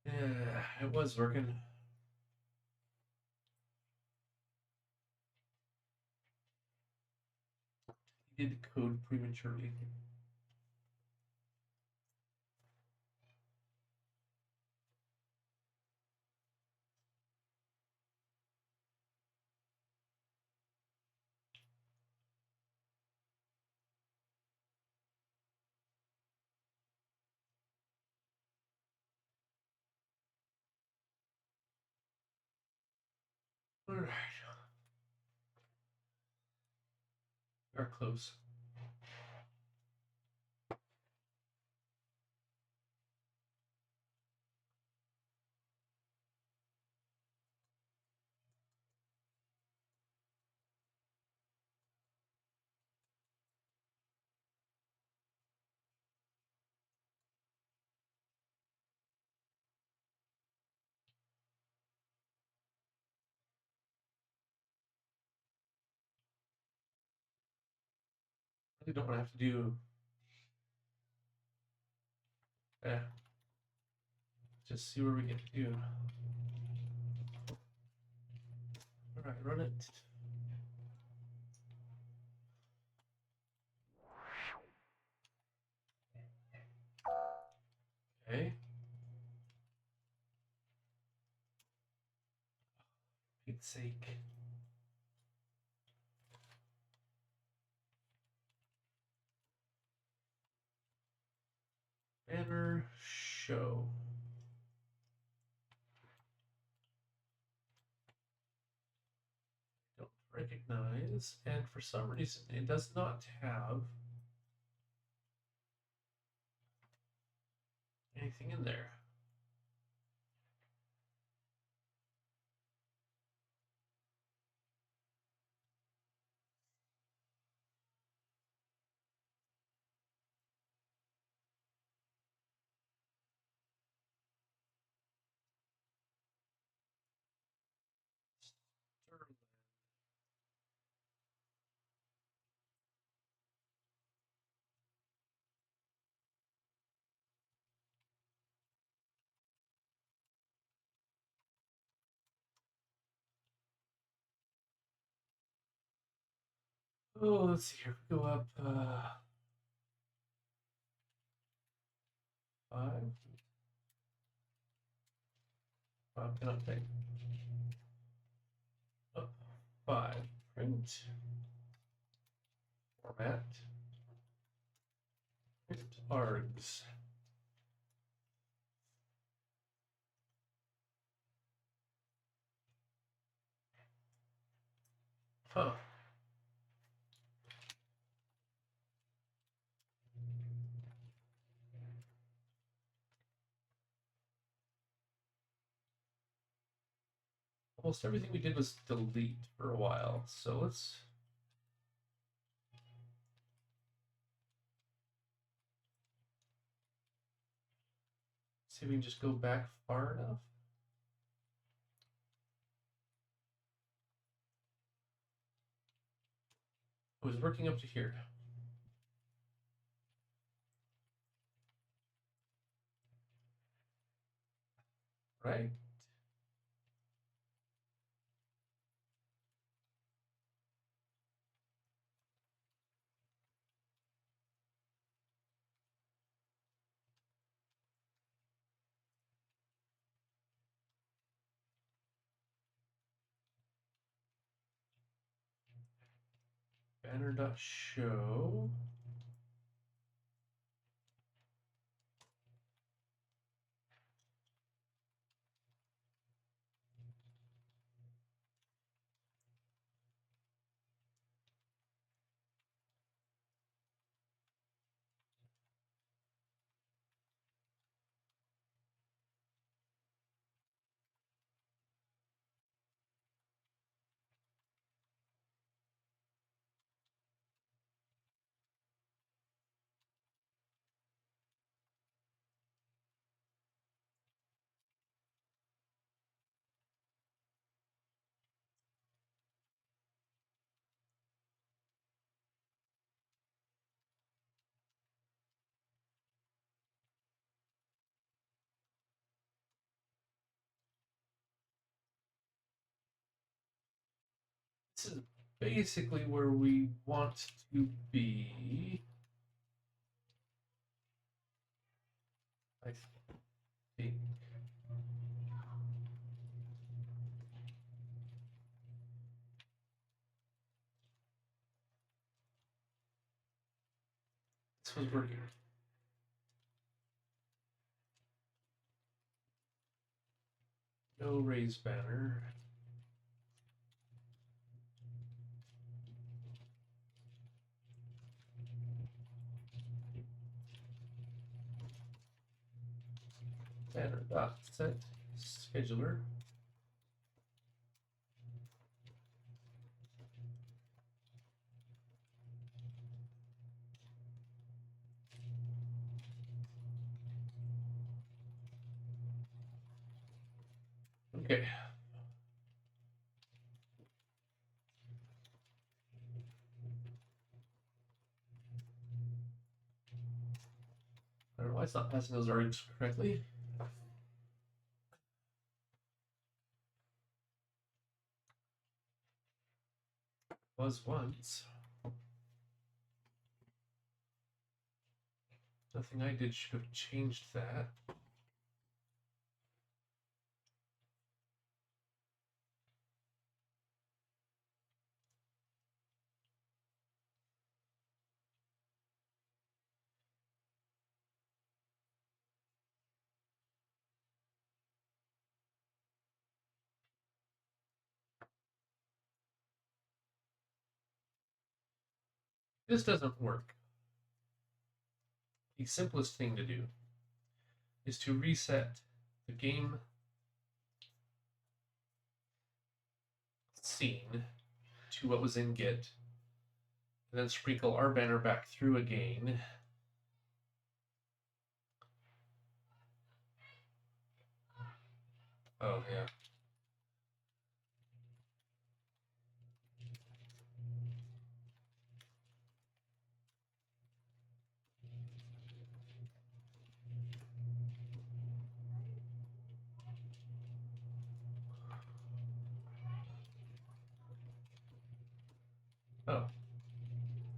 Yeah, it was working. He did code prematurely. All right. We're close. Really don't want to have to do. Yeah. Just see where we get to. All right, run it. Okay. For Pete's sake. show. Don't recognize, and for some reason it does not have anything in there. Oh, let's see here. Go up 5. Cannot type. Up 5. Print. Format. Print args. Huh. Almost everything we did was delete for a while, so let's see if we can just go back far enough. It was working up to here. Right? Banner.show. This is basically where we want to be. I think. This was working. No raise banner. Banner dot set scheduler. Okay. I don't know why it's not passing those args correctly. Was once. Nothing I did should have changed that. This doesn't work. The simplest thing to do is to reset the game scene to what was in Git, and then sprinkle our banner back through again. Oh, yeah. Oh,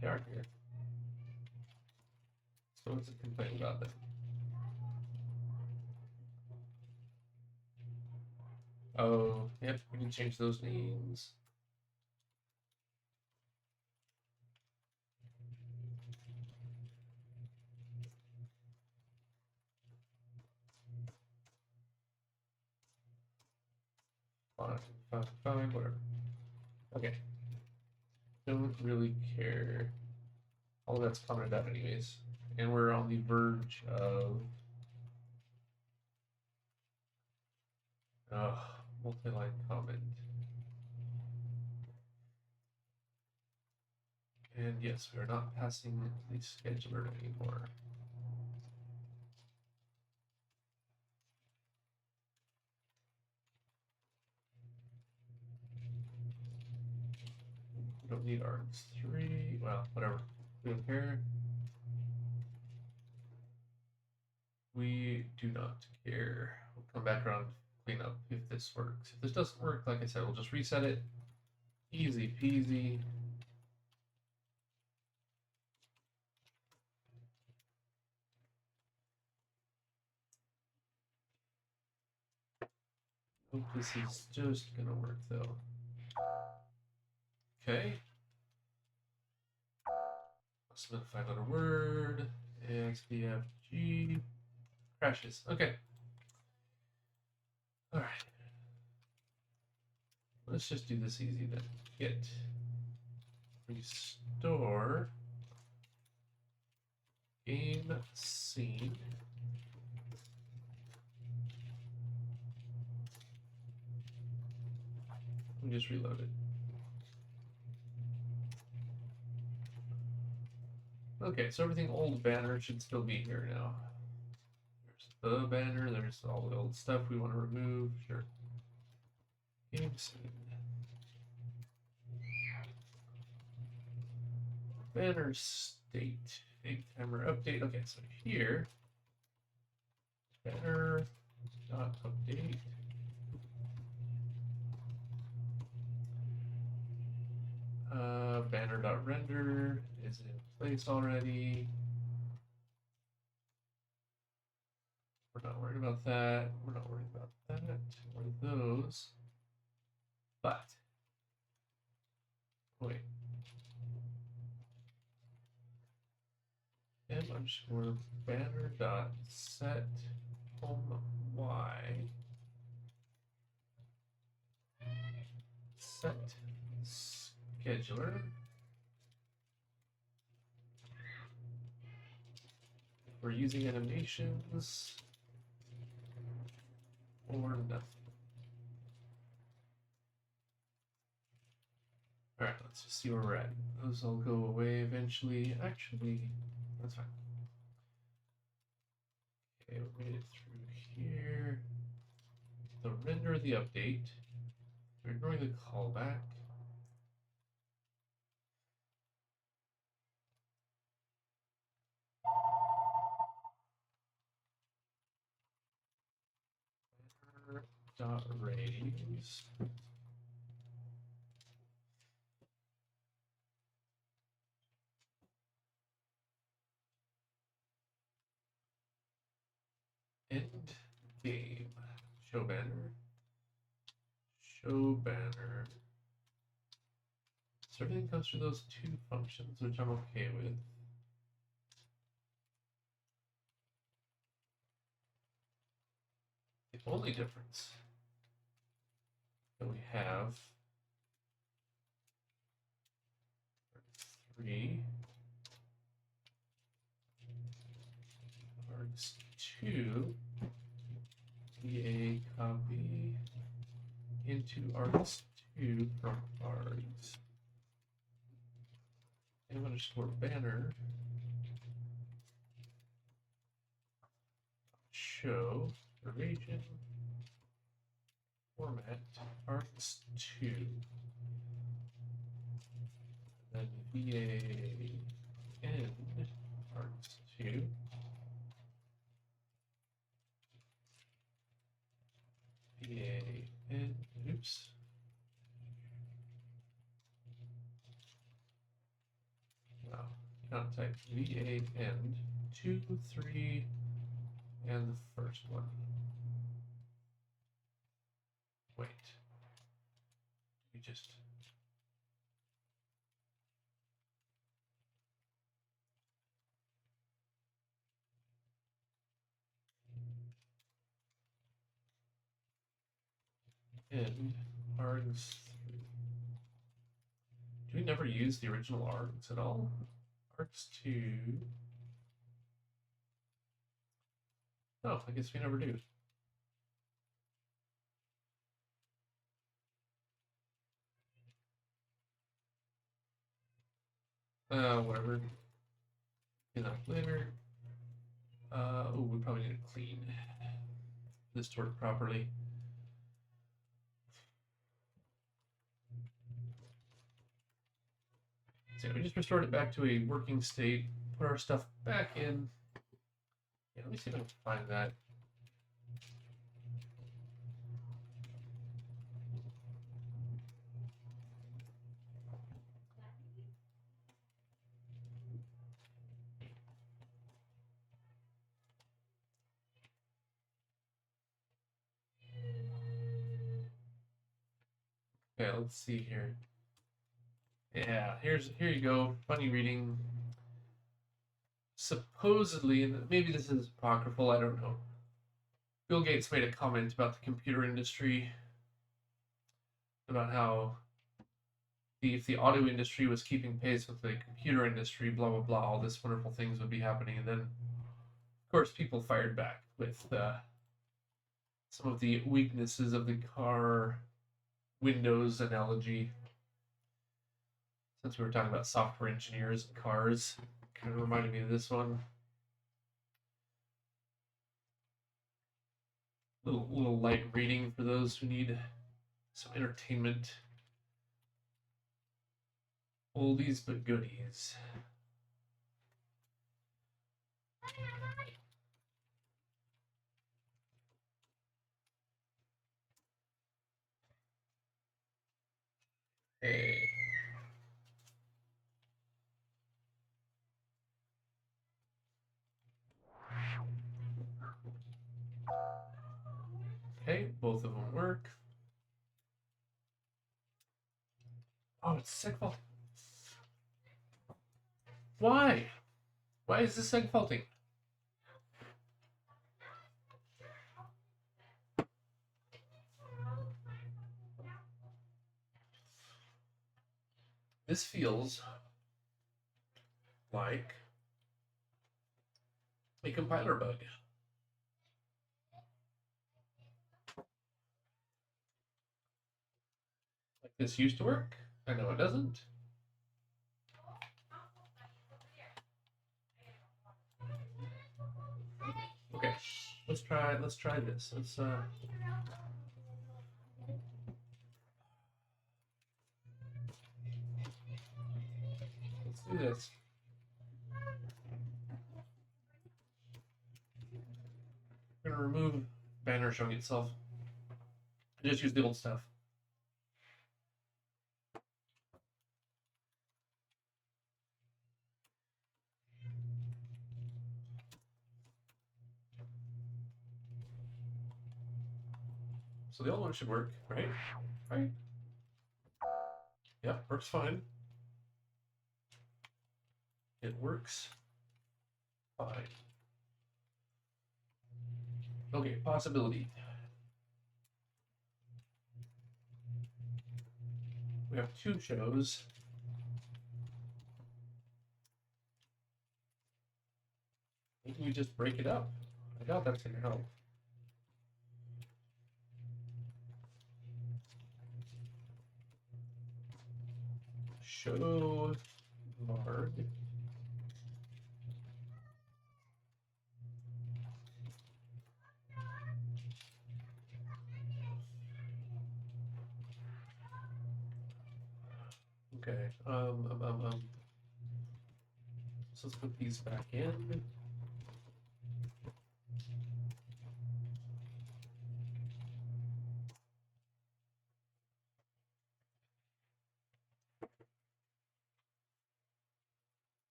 they are here. So what's it complaining about then? Oh, yep, we can change those names. Fine, whatever. Okay. Don't really care. All of that's commented out anyways. And we're on the verge of multi-line comment. And yes, we are not passing the scheduler anymore. We don't need args3. Well, whatever. We don't care. We do not care. We'll come back around, clean up if this works. If this doesn't work, like I said, we'll just reset it. Easy peasy. Hope this is just gonna work though. Okay. Specify another word. XBFG. Crashes. Okay. Alright. Let's just do this easy then. Git restore game scene. We just reload it. Okay, so everything old banner should still be here now. There's the banner, there's all the old stuff we want to remove, sure. Game scene. Banner state. Egg timer update. Okay, so here, banner dot update. Banner dot render is in place already. We're not worried about that. We're not worried about that or those. But wait. M underscore banner dot set home y set scheduler. We're using animations or nothing. All right, let's just see where we're at. Those will go away eventually. Actually, that's fine. Okay, we made it through here. The render, the update. We're ignoring the callback. Dot raise. End game. Show banner. Show banner. So everything comes through those two functions, which I'm okay with. The only difference that we have 3 to VA copy into args2 from args m_banner show duration format args2, and then VA end args2 VA end, oops. Wow, cannot type VA end 2, 3, and the first one. Wait. We just end args. Do we never use the original args at all? Args2. Oh, I guess we never do. Whatever. Get that later. Oh, we probably need to clean this to work properly. So we just restored it back to a working state, put our stuff back in. Yeah, let me see if I can find that. Okay, let's see here. Yeah, here you go. Funny reading. Supposedly, and maybe this is apocryphal, I don't know. Bill Gates made a comment about the computer industry, about how if the auto industry was keeping pace with the computer industry, blah blah blah, all this wonderful things would be happening. And then, of course, people fired back with some of the weaknesses of the car windows analogy. Since we were talking about software engineers and cars, kind of reminded me of this one. Little light reading for those who need some entertainment. Oldies but goodies. Hey. Okay, both of them work. Oh, it's segfault. Why? Why is this segfaulting? This feels like a compiler bug. Like this used to work. I know it doesn't. Okay, let's try this. Let's do this. We're gonna remove banner showing itself. Just use the old stuff. So the old one should work, right? Right? Yep, works fine. It works fine. Okay, possibility. We have two shows. Maybe we just break it up. I doubt that's gonna help. Show mark. Okay. So let's put these back in.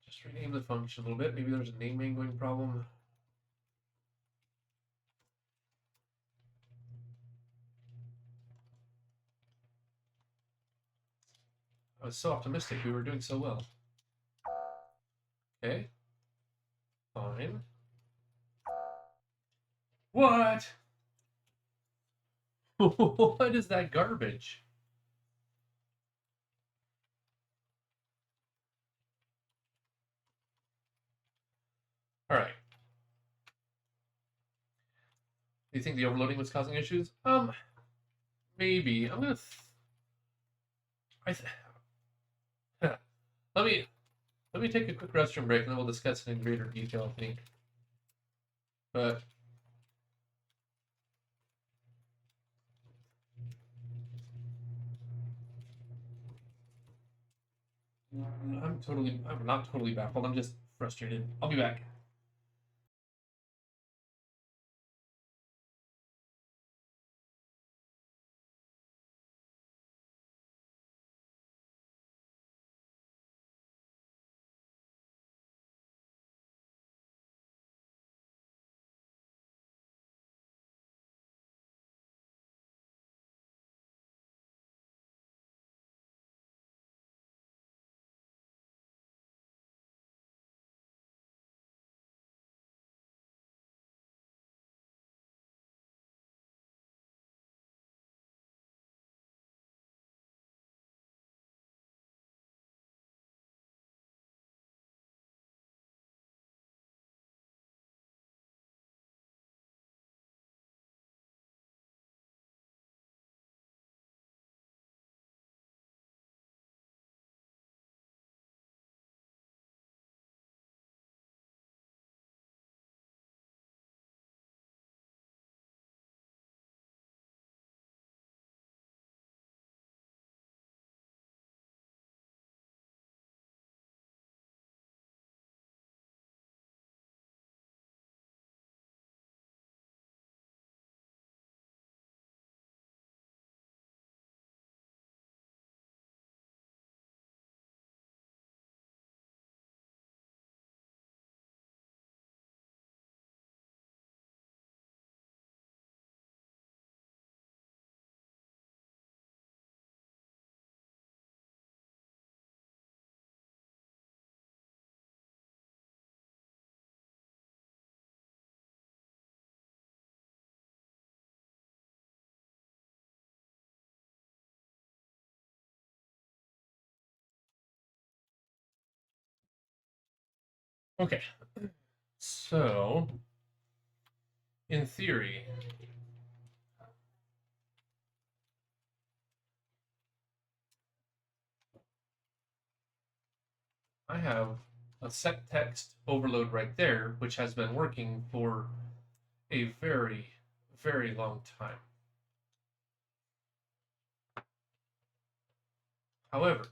Just rename the function a little bit. Maybe there's a name angling problem. I was so optimistic. We were doing so well. Okay. Fine. What? What is that garbage? All right. Do you think the overloading was causing issues? Maybe. I'm gonna. Let me take a quick restroom break, and then we'll discuss it in greater detail, I think. But I'm not totally baffled. I'm just frustrated. I'll be back. Okay. So, in theory, I have a set text overload right there, which has been working for a very, very long time. However,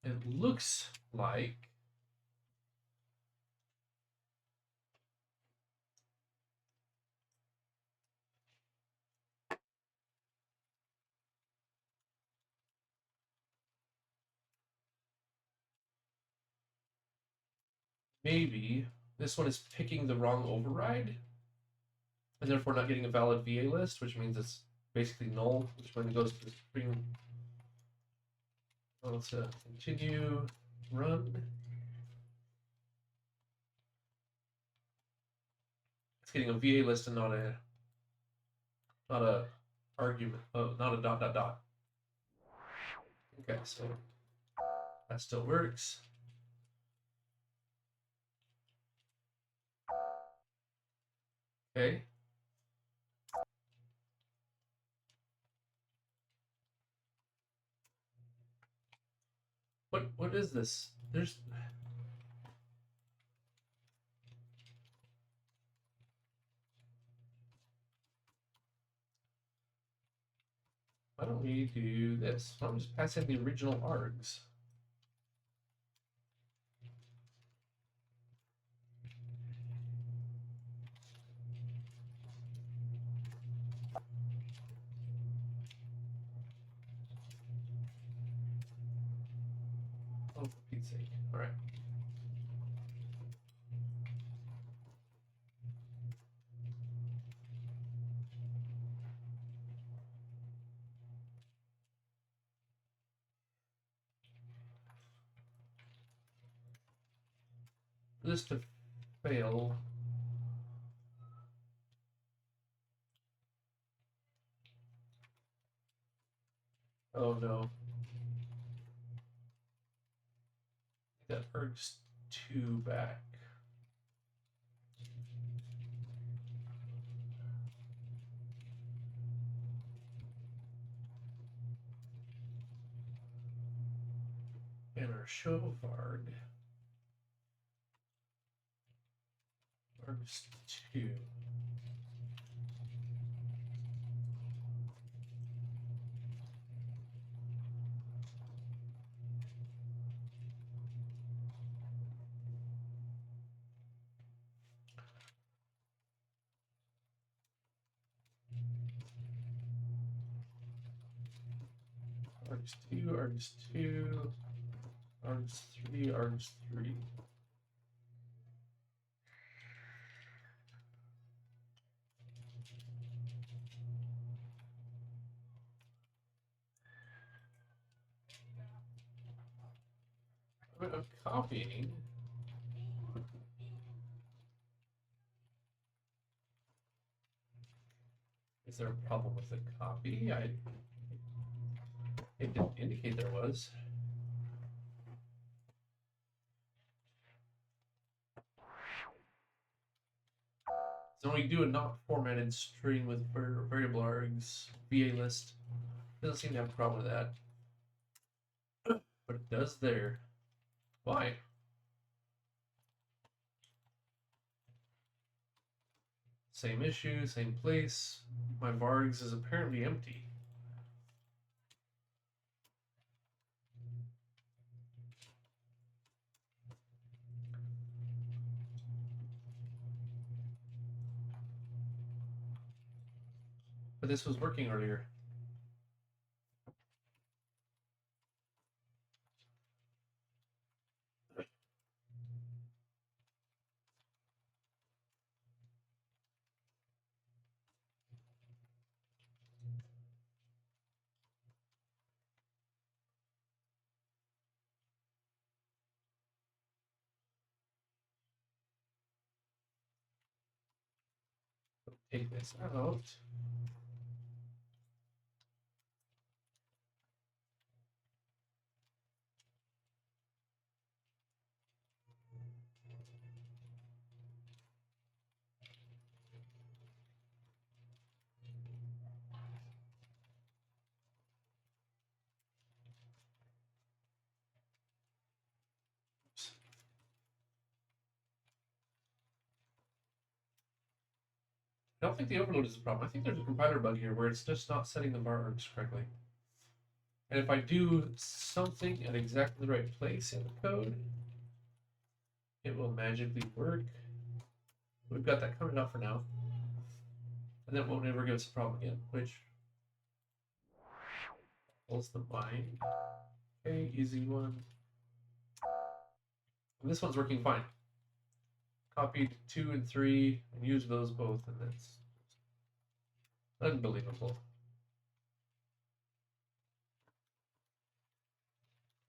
it looks like maybe this one is picking the wrong override, and therefore not getting a valid VA list, which means it's basically null, which when it goes to the string. Let's continue, run. It's getting a VA list and not a argument. Oh, not a dot dot dot. Okay, so that still works. Okay. What is this? There's why don't we do this? Why don't we just pass in the original args? Oh, for Pete's sake. All right. For this to fail. Oh no. That args 2 back. And our show varg. Args 2. Args 2, args 2, args 3, args 3. I'm copying. Is there a problem with the copy? It didn't indicate there was. So when we do a not formatted string with variable args VA list, doesn't seem to have a problem with that. But it does there. Why? Same issue, same place. My vargs is apparently empty. But this was working earlier. Take this out. I don't think the overload is the problem. I think there's a compiler bug here where it's just not setting the vargs correctly. And if I do something at exactly the right place in the code, it will magically work. We've got that coming up for now. And then it won't ever give us a problem again, which pulls the bind. Okay, easy one. And this one's working fine. Copied 2 and 3 and used those both, and that's unbelievable.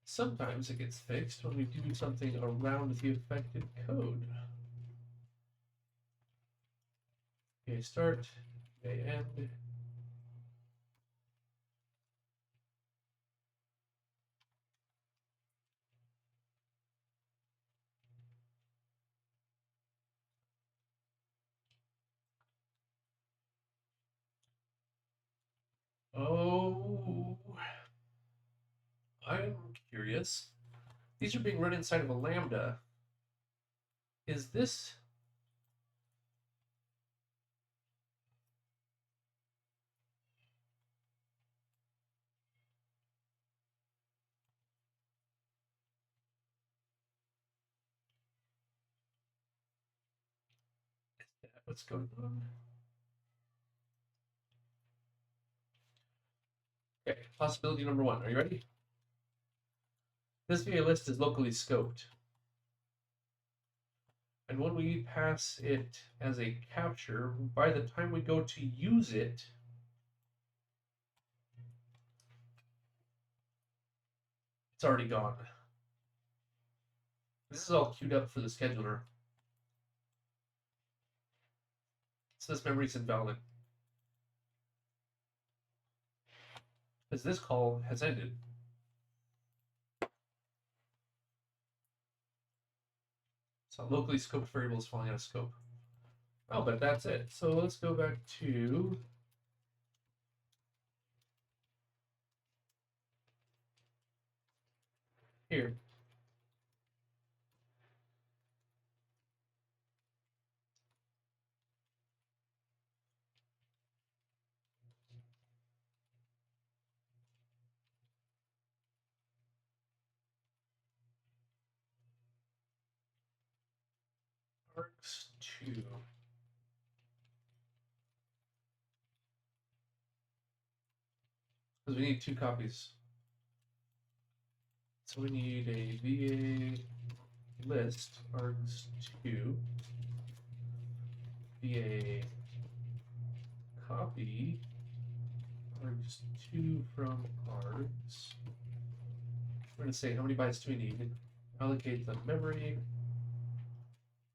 Sometimes it gets fixed when we do something around the affected code. Okay, start, okay, end. Oh, I'm curious. These are being run inside of a Lambda. Is this... What's going on? Okay, possibility number one. Are you ready? This VA list is locally scoped. And when we pass it as a capture, by the time we go to use it, it's already gone. This is all queued up for the scheduler. So this memory is invalid. Because this call has ended. So locally scoped variable is falling out of scope. Oh, but that's it. So let's go back to here. args2. Because we need 2 copies. So we need a VA list args2, VA copy args2 from args. We're going to say how many bytes do we need, allocate the memory,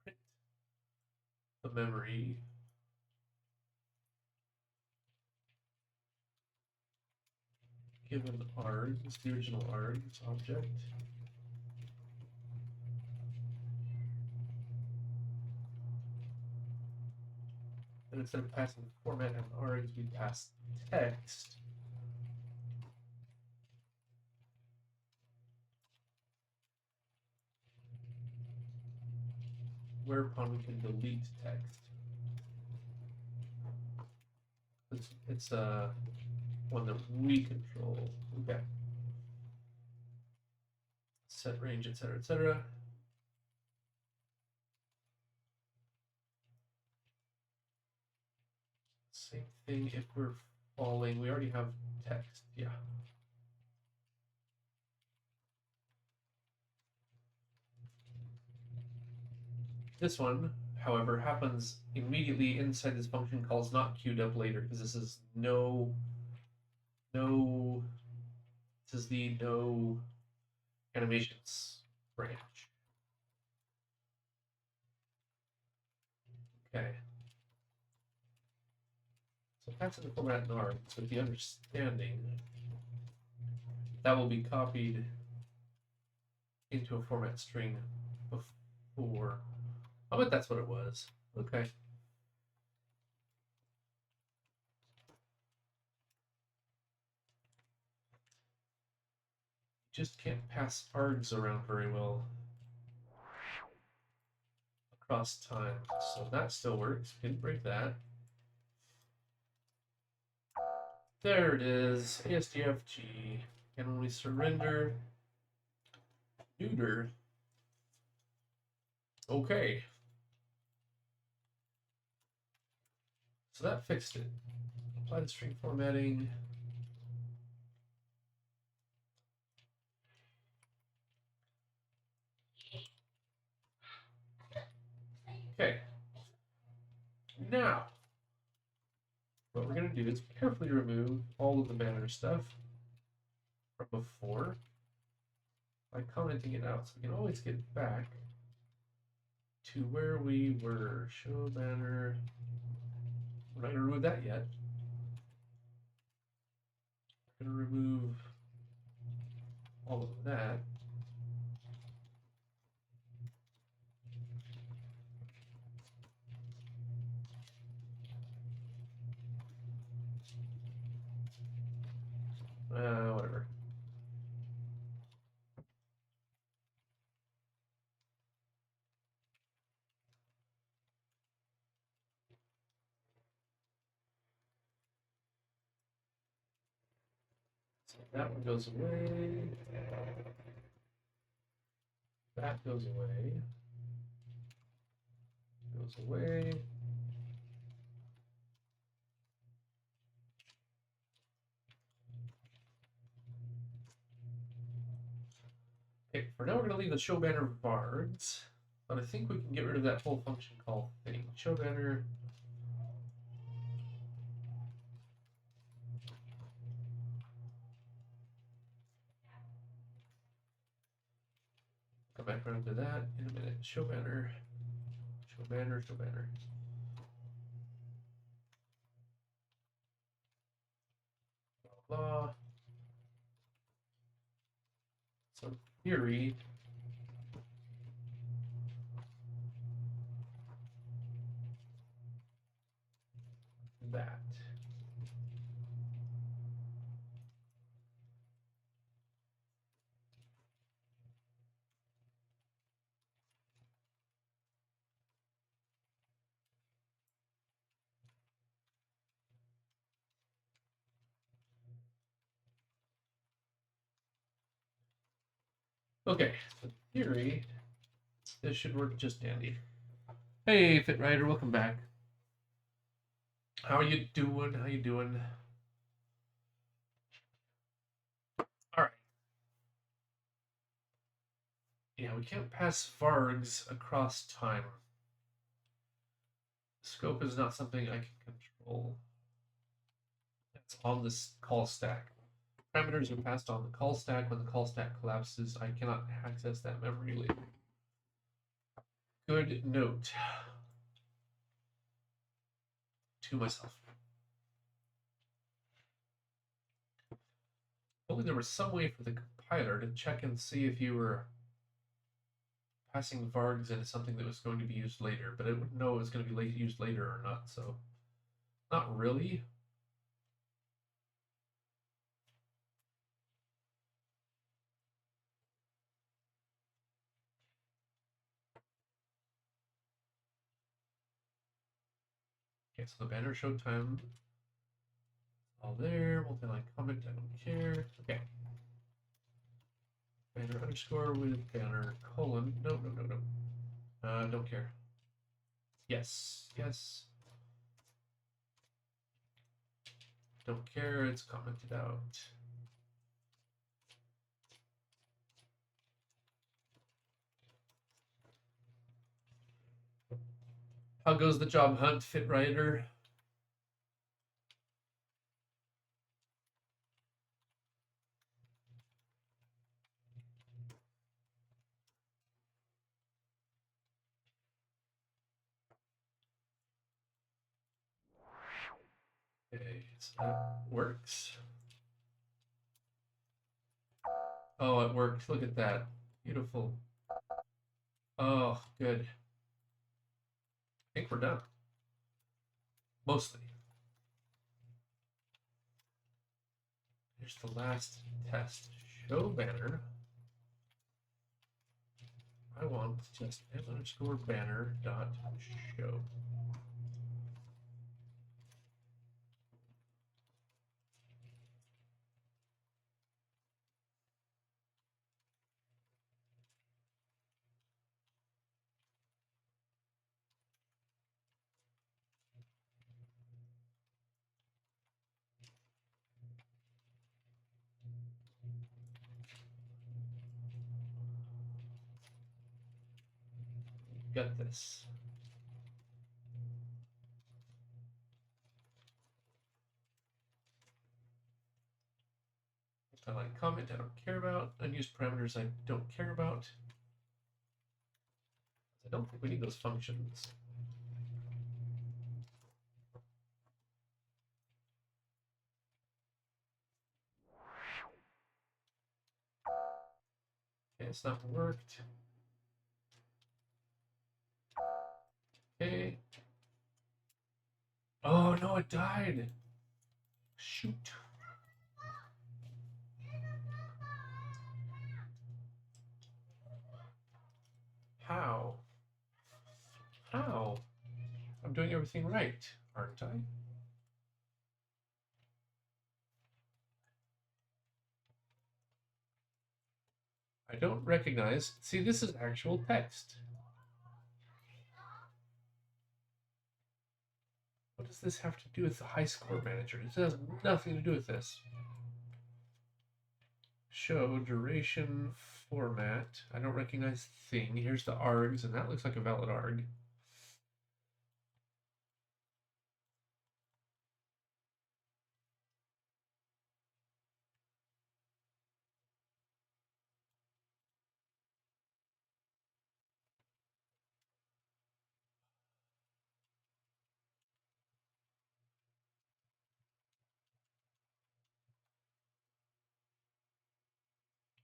print the memory, given args, the original args object. And instead of passing format and args, we pass text. Whereupon we can delete text. It's one that we control. Okay. Set range, etc., etc. Same thing if we're falling. We already have text. Yeah. This one, however, happens immediately inside this function call is not queued up later because this is no animations branch. Okay. So that's in the format in args with the understanding that will be copied into a format string before. I bet that's what it was. Okay. Just can't pass args around very well across time. So that still works. Didn't break that. There it is. ASDFG. And when we surrender neuter, okay. So that fixed it. Apply the string formatting. Okay. Now, what we're going to do is carefully remove all of the banner stuff from before by commenting it out so we can always get back to where we were. Show banner. We're not going to remove that yet. We're going to remove all of that. Whatever. So that one goes away. That goes away. Goes away. Okay, for now we're going to leave the show banner vargs, but I think we can get rid of that whole function call thing. Show banner. Come back around to that in a minute. Show banner. Show banner. Show banner. Blah, blah. So in theory, that. Okay, so in theory, this should work just dandy. Hey, Fit Rider, welcome back. How are you doing? How you doing? All right. Yeah, we can't pass vargs across time. Scope is not something I can control. It's on this call stack. Parameters are passed on the call stack. When the call stack collapses, I cannot access that memory later. Good note to myself. If only there was some way for the compiler to check and see if you were passing vargs into something that was going to be used later, but it would know it was going to be used later or not, so not really. Okay, so the banner show time all there, multi-line comment, I don't care. Okay. Banner underscore with banner colon. No. Don't care. Yes. Don't care, it's commented out. How goes the job hunt, Fit Rider? Okay, so that works. Oh, it worked. Look at that. Beautiful. Oh, good. I think we're done. Mostly. Here's the last test. Show banner. I want just underscore banner dot show. Got this. I like comment I don't care about. Unused parameters I don't care about. I don't think we need those functions. Okay, it's not worked. Okay. Oh no, it died. Shoot. Ow. I'm doing everything right, aren't I? I don't recognize. See, this is actual text. What does this have to do with the high score manager? This has nothing to do with this. Show duration format. I don't recognize thing. Here's the args, and that looks like a valid arg.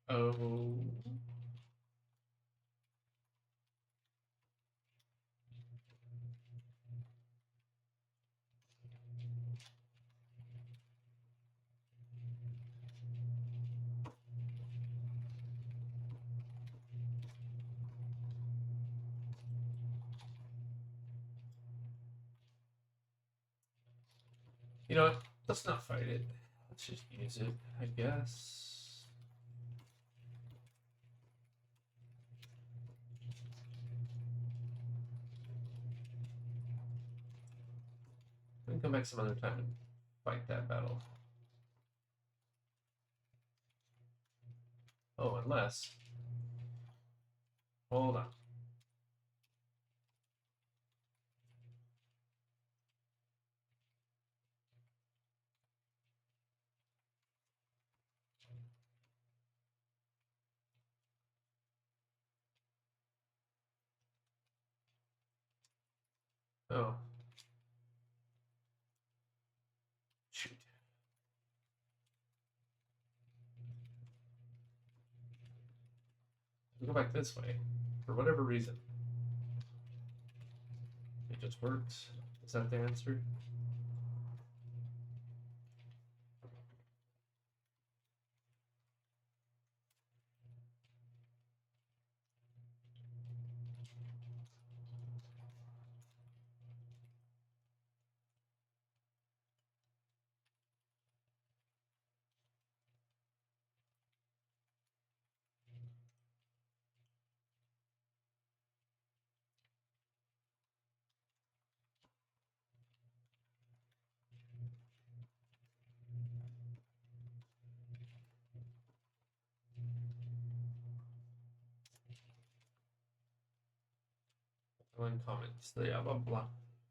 Oh. You know what? Let's not fight it. Let's just use it, I guess. We can come back some other time and fight that battle. Oh, unless. Hold on. Oh. Shoot. We go back this way. For whatever reason. It just works. Is that the answer? Line comments. Yeah, blah, blah.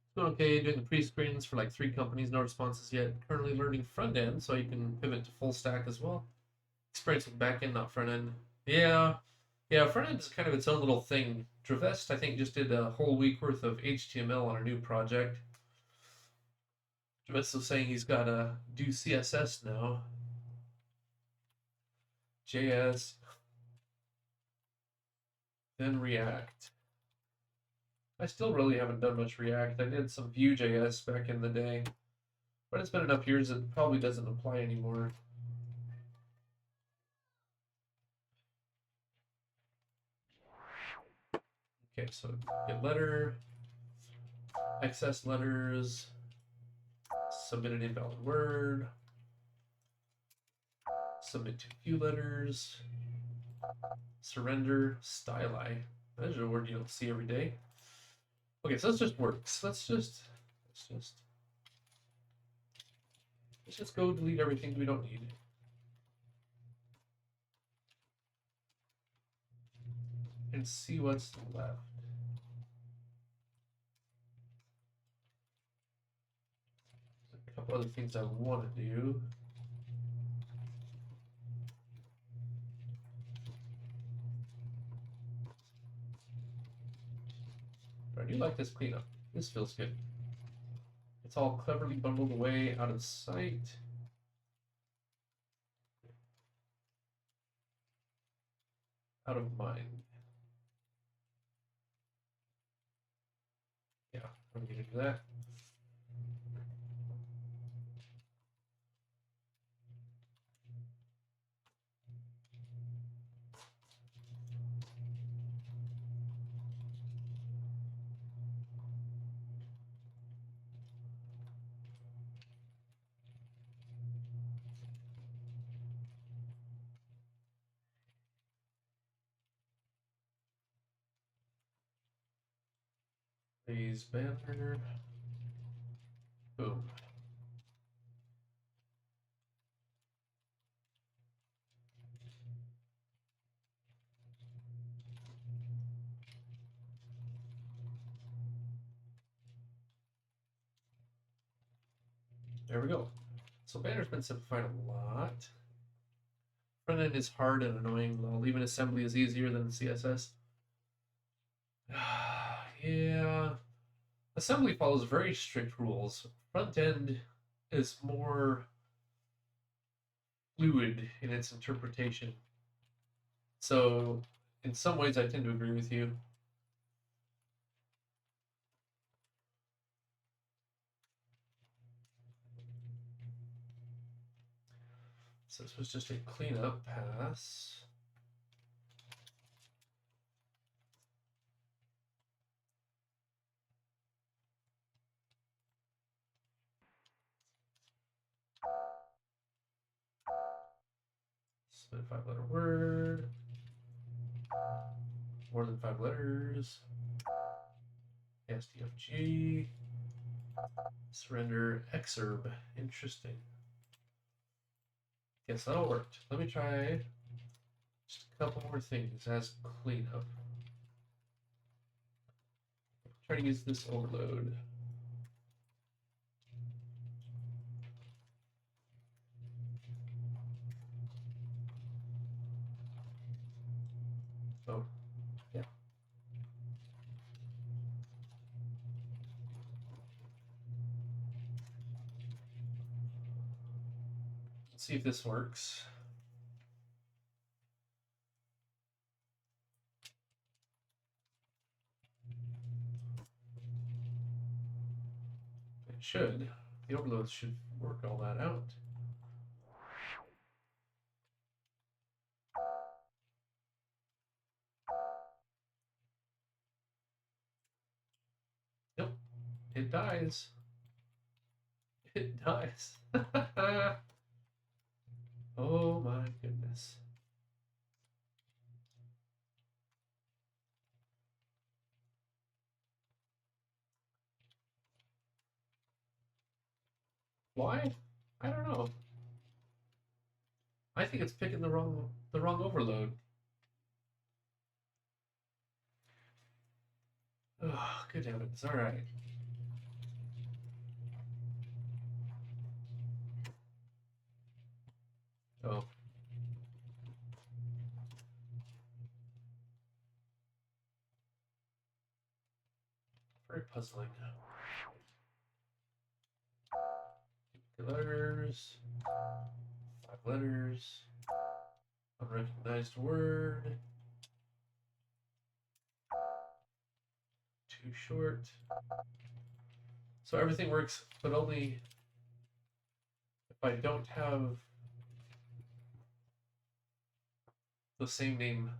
It's going okay, doing the pre-screens for like 3 companies, no responses yet. Currently learning front end, so you can pivot to full stack as well. Experience with back end, not front end. Yeah. Yeah, front end is kind of its own little thing. Travest, I think, just did a whole week worth of HTML on a new project. Travest was saying he's got to do CSS now. JS, then React. I still really haven't done much React. I did some Vue.js back in the day, but it's been enough years it probably doesn't apply anymore. Okay, so get letter, excess letters, submit an invalid word, submit too few letters, surrender, styli. That's a word you don't see every day. Okay, so this just works. Let's just go delete everything we don't need. And see what's left. There's a couple other things I want to do. But I do like this cleanup. This feels good. It's all cleverly bundled away out of sight. Out of mind. Yeah, I'm gonna do that. Raise banner. Boom. There we go. So banner's been simplified a lot. Front end is hard and annoying. Well, even assembly is easier than CSS. Yeah. Assembly follows very strict rules. Front end is more fluid in its interpretation. So, in some ways, I tend to agree with you. So this was just a cleanup pass. Split 5-letter word. More than 5 letters. STFG. Surrender exurb. Interesting. Yes, that all worked. Let me try just a couple more things as cleanup. Try to use this overload. Oh, yeah. Let's see if this works. It should. The overload should work all that out. Nope. It dies. It dies. Oh my goodness. Why? I don't know. I think it's picking the wrong overload. Oh, good heavens. All right. Oh. Very puzzling. Letters. 5 letters. Unrecognized word. Too short. So everything works, but only if I don't have the same name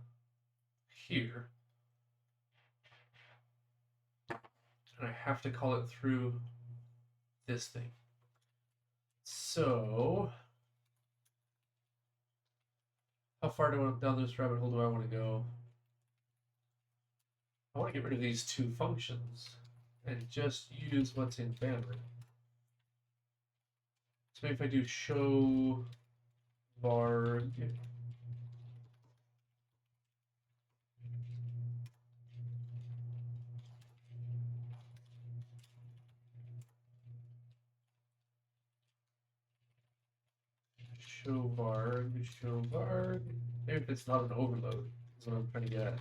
here. And I have to call it through this thing. So, how far down this rabbit hole do I want to go? I want to get rid of these two functions and just use what's in banner. So maybe if I do show varg show varg. Maybe if it's not an overload, is what I'm trying to get at.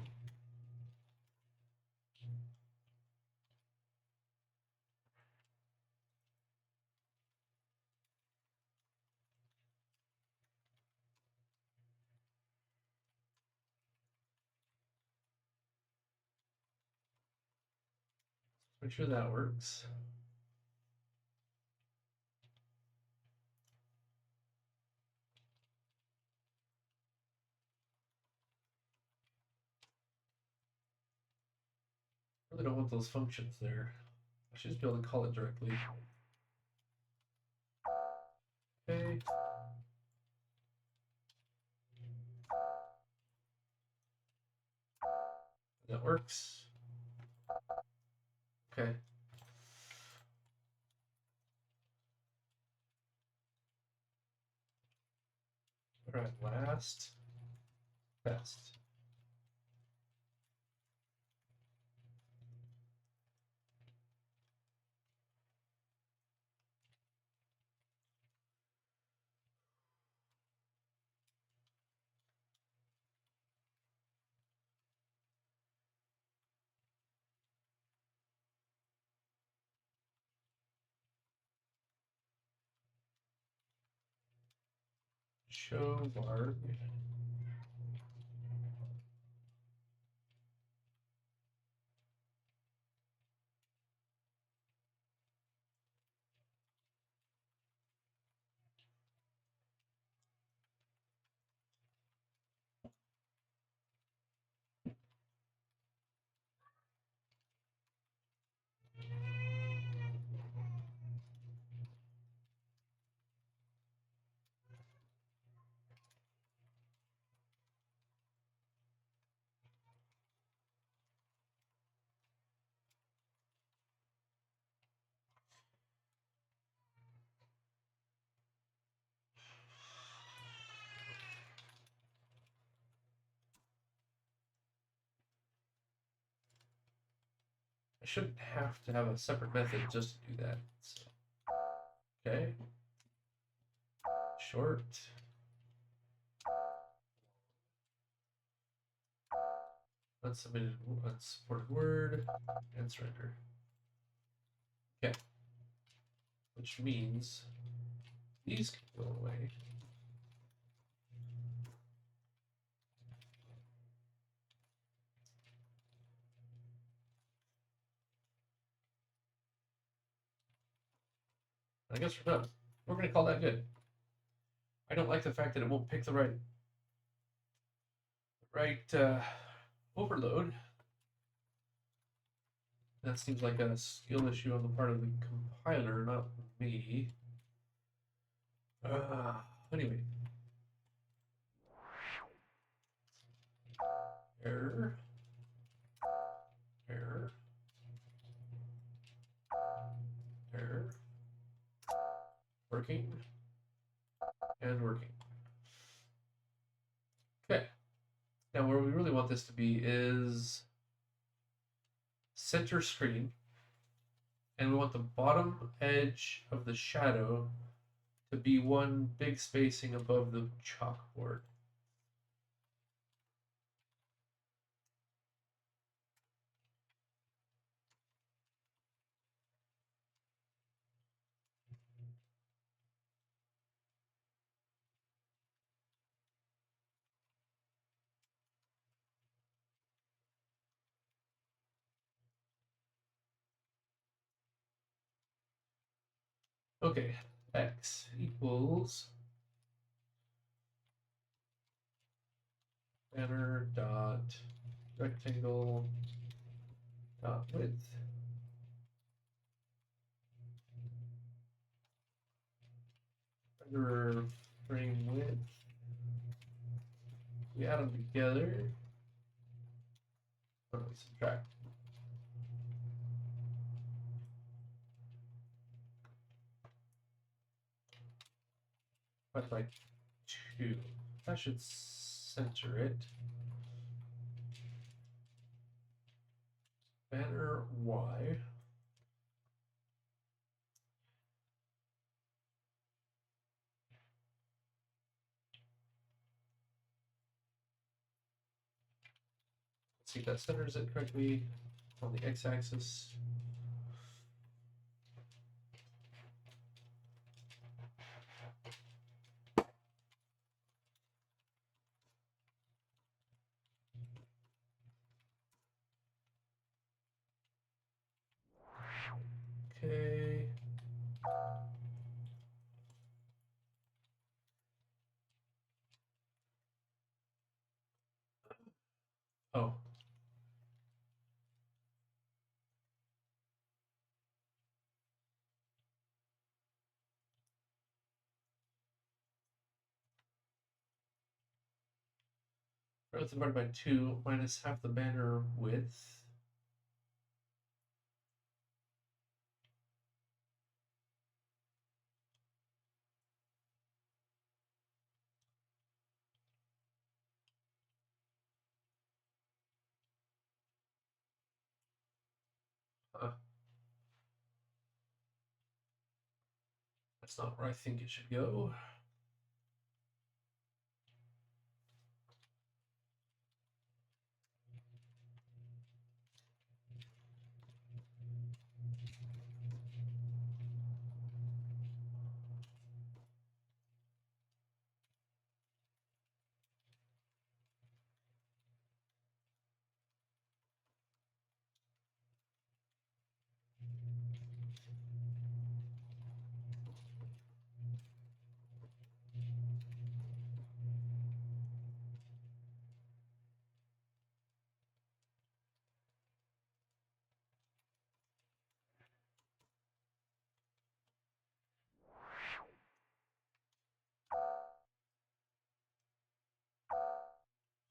Make sure that works. Really don't want those functions there. I should just be able to call it directly. Okay. That works. Okay. All right, last, best. Show varg. I shouldn't have to have a separate method just to do that. So, okay. Short. Unsubmitted, unsupported word, and surrender. Okay. Which means these can go away. I guess we're done. We're going to call that good. I don't like the fact that it won't pick the right overload. That seems like a skill issue on the part of the compiler, not me. Anyway. Error. Error. Error. Working. And working. Okay. Now where we really want this to be is center screen. And we want the bottom edge of the shadow to be one big spacing above the chalkboard. Okay, x equals banner dot rectangle dot width. Renderer frame width. We add them together. What do we subtract? That's like 2. That should center it. Banner Y. Let's see if that centers it correctly on the x-axis. Okay. Oh. Growth divided by 2 minus half the banner width. That's not where I think it should go.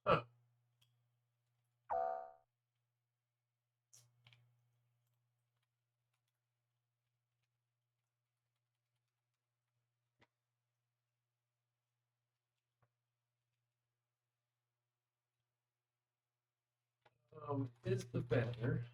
Huh. Is the banner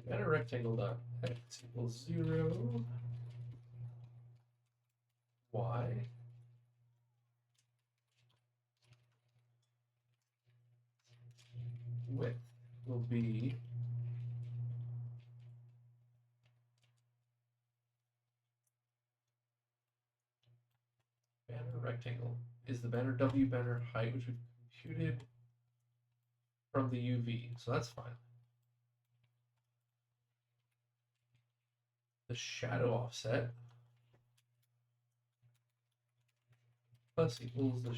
banner rectangle dot x equals 0, y width will be banner rectangle is the banner W banner height, which we've computed from the UV, so that's fine. The shadow offset plus equals the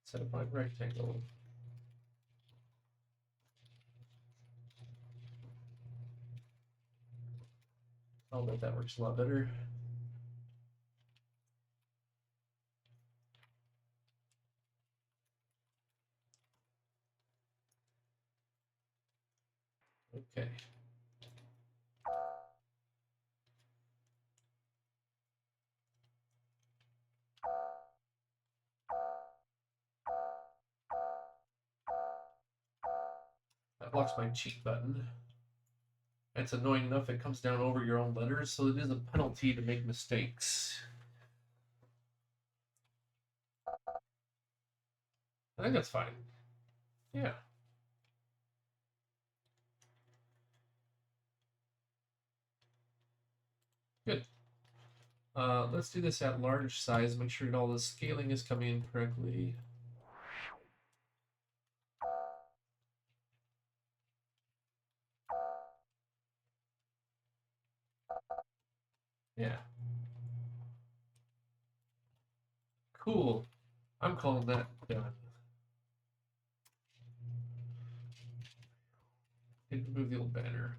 set apart rectangle. I'll bet that works a lot better. Okay. That blocks my cheat button. It's annoying enough it comes down over your own letters, so it is a penalty to make mistakes. I think that's fine. Yeah. Good. Let's do this at large size. Make sure that all the scaling is coming in correctly. Yeah. Cool. I'm calling that done. Remove the old banner.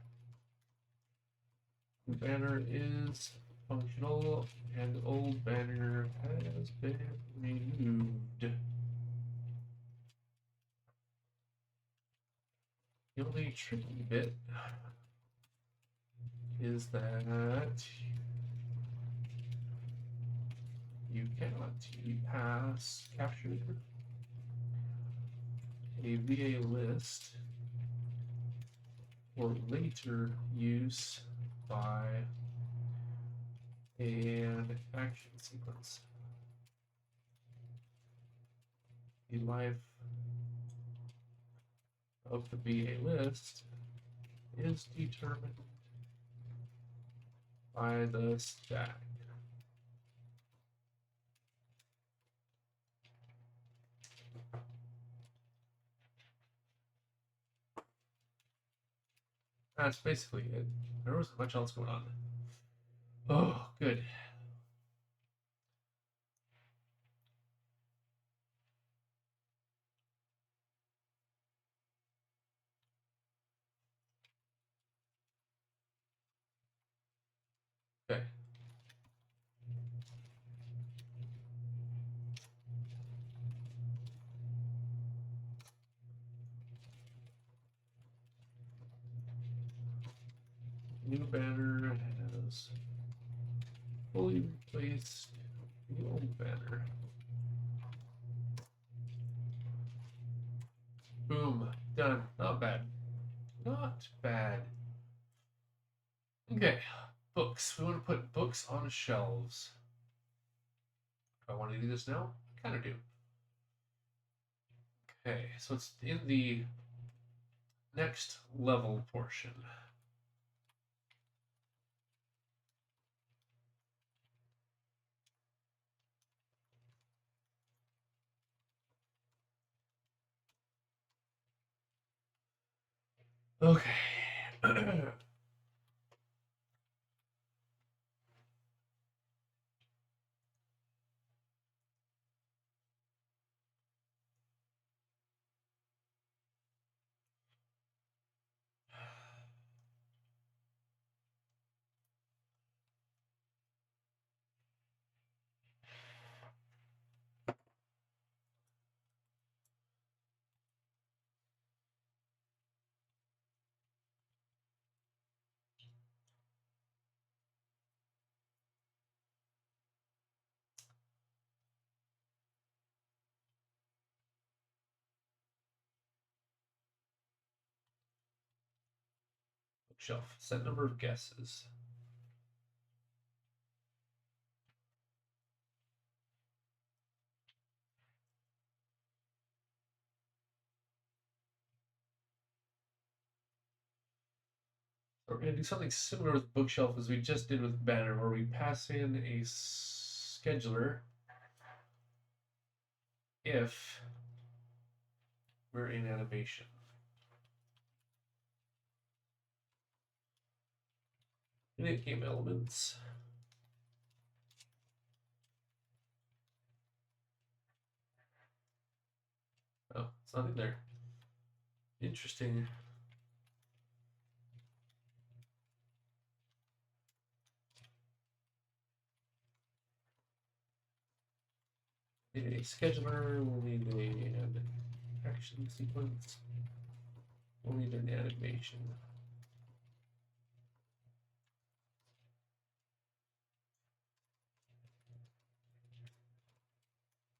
The banner is functional, and the old banner has been removed. The only tricky bit is that you cannot capture a VA list for later use by an action sequence. The life of the VA list is determined by the stack. That's basically it. There wasn't much else going on. Oh, good. Okay. New banner has fully replaced the old banner. Boom. Done. Not bad. Not bad. Okay. Books. We want to put books on shelves. Do I want to do this now? I kind of do. Okay, so it's in the next level portion. Okay. Bookshelf. Set number of guesses. So we're going to do something similar with bookshelf as we just did with banner, where we pass in a scheduler if we're in animation. Init game elements. Oh, it's not in there. Interesting. A scheduler, we'll need an action sequence, we'll need an animation.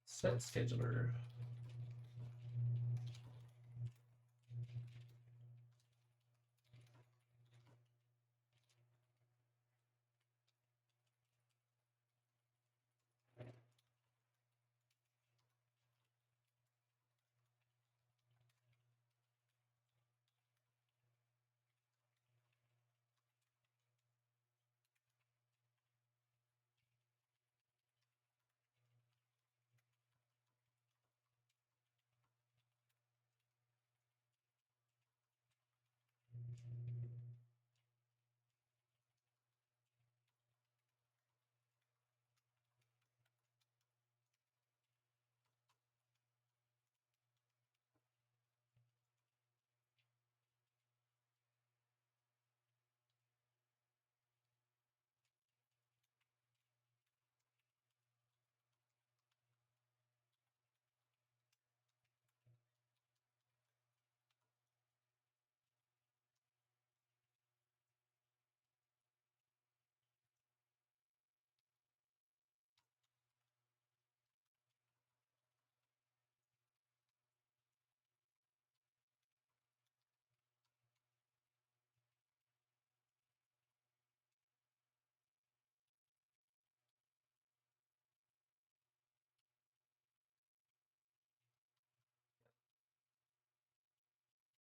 Set scheduler.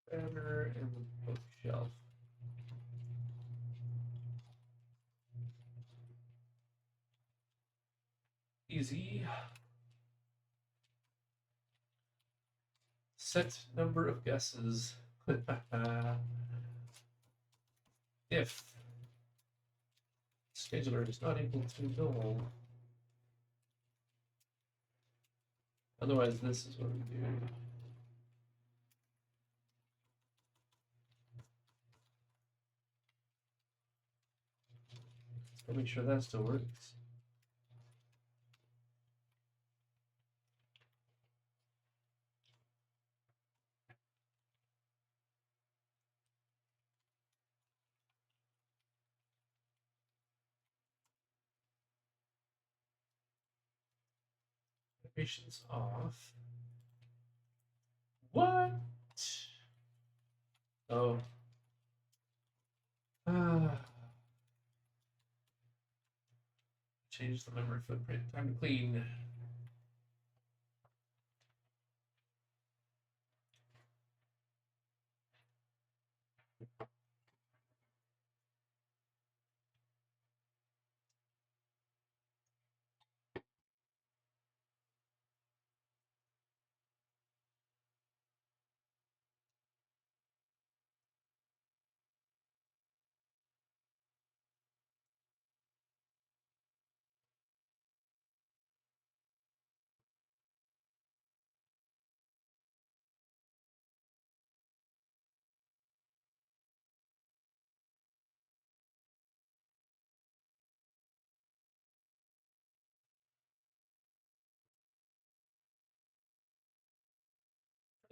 Banner and the bookshelf. Easy. Set number of guesses. if scheduler is not able to null. Otherwise, this is what we do. Let's make sure that still works. Animations off. What? Oh. Change the memory footprint. Time to clean.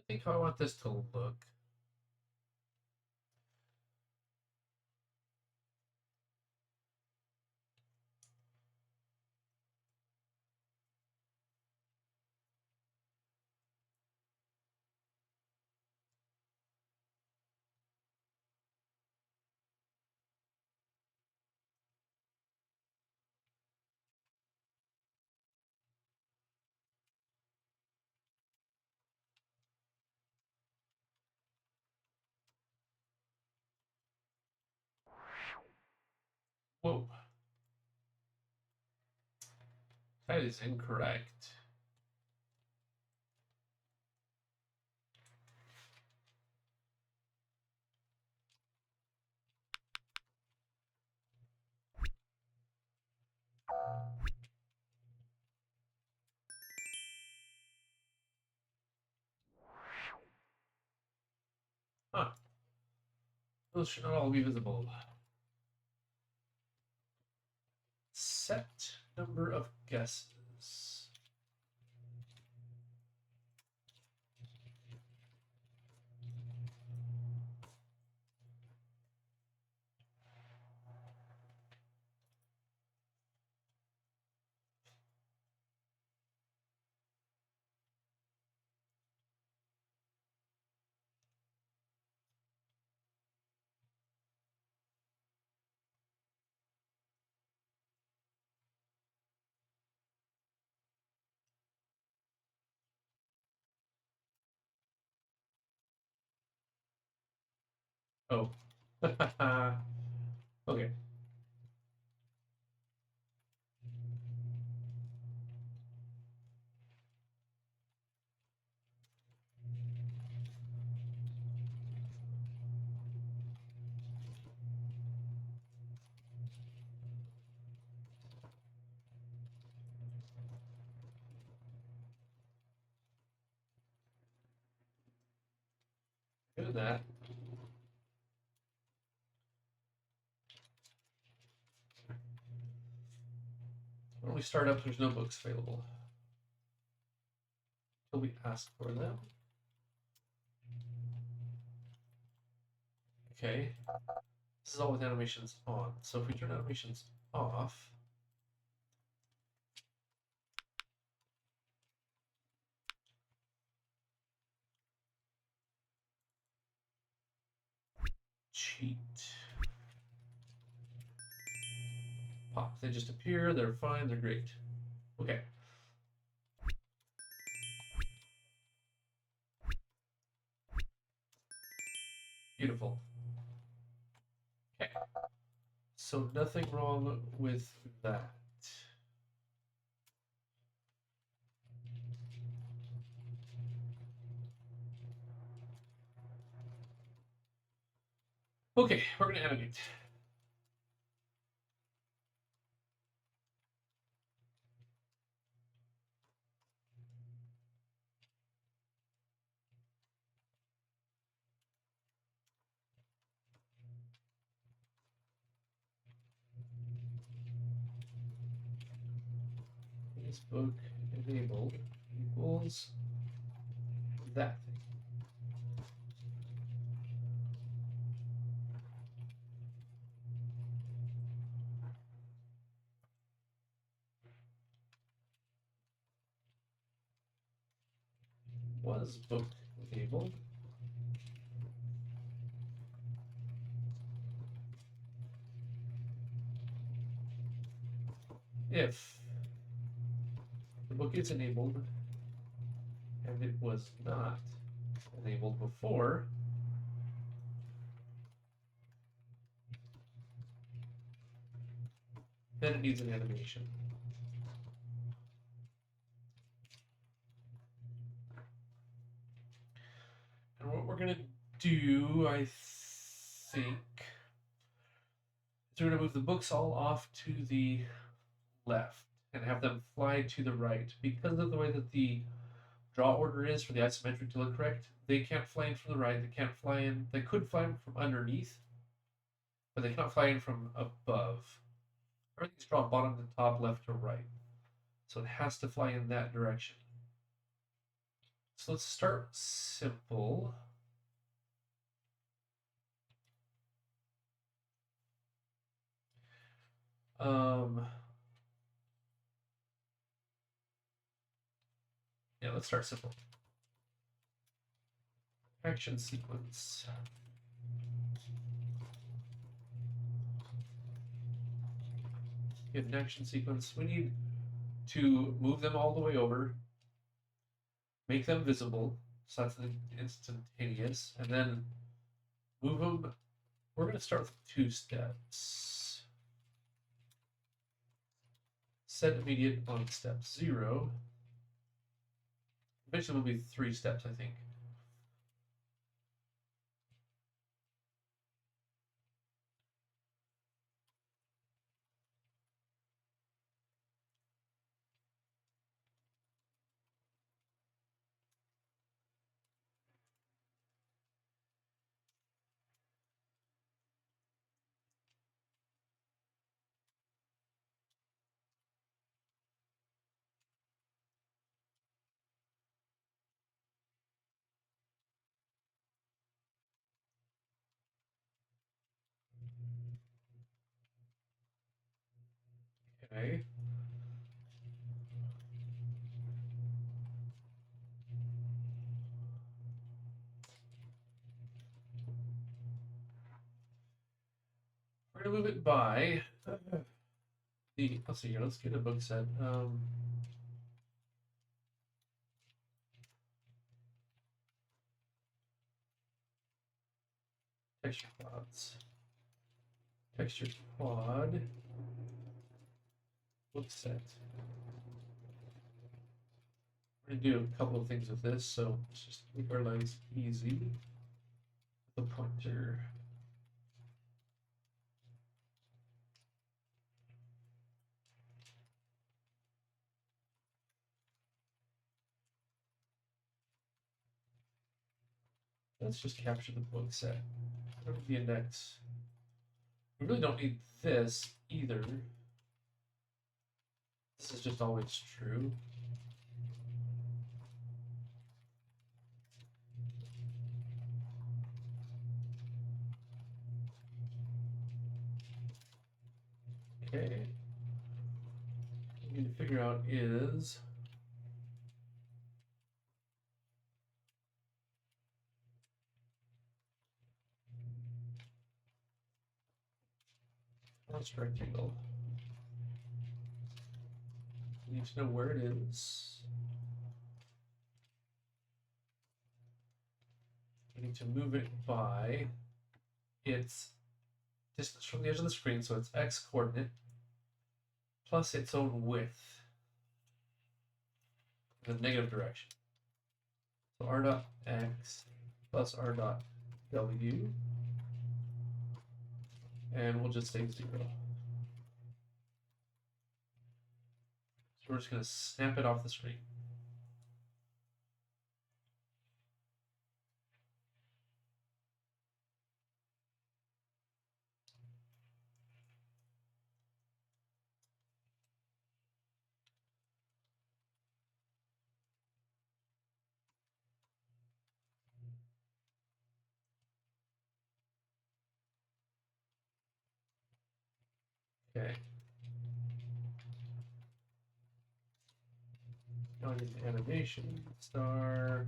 I think how I want this to look. Whoa. That is incorrect. Huh. Those should not all be visible. Set number of guesses. Oh. Okay. Do that. When we start up, there's no books available until we ask for them. Okay. This is all with animations on. So if we turn animations off, cheat. Pop. They just appear. They're fine. They're great. Okay. Beautiful. Okay. So nothing wrong with that. Okay, we're going to animate. This book enabled equals that thing. Was book enabled if the book is enabled and it was not enabled before, then it needs an animation. And what we're going to do, I think, is we're going to move the books all off to the left and have them fly to the right. Because of the way that the draw order is for the isometric to look correct, they can't fly in from the right, they can't fly in, they could fly in from underneath, but they cannot fly in from above. Everything's drawn bottom to top, left to right. So it has to fly in that direction. So let's start simple. Yeah, let's start simple. Action sequence. Get an action sequence. We need to move them all the way over, make them visible, so that's instantaneous, and then move them. We're going to start with 2 steps. Set immediate on step 0. Eventually will be 3 steps, I think. Okay. We're going to move it by the, let's see here, let's get a book set. Texture quads. Texture quad. Book set. We're going to do a couple of things with this, so let's just make our lines easy. The pointer. Let's just capture the book set. The index. We really don't need this either. This is just always true. Okay. What we need to figure out is what's rectangle. We need to know where it is. We need to move it by its distance from the edge of the screen, so it's x coordinate plus its own width in the negative direction. So r dot x plus r dot w, and we'll just say 0. So we're just going to snap it off the screen. Okay. Going into animation, star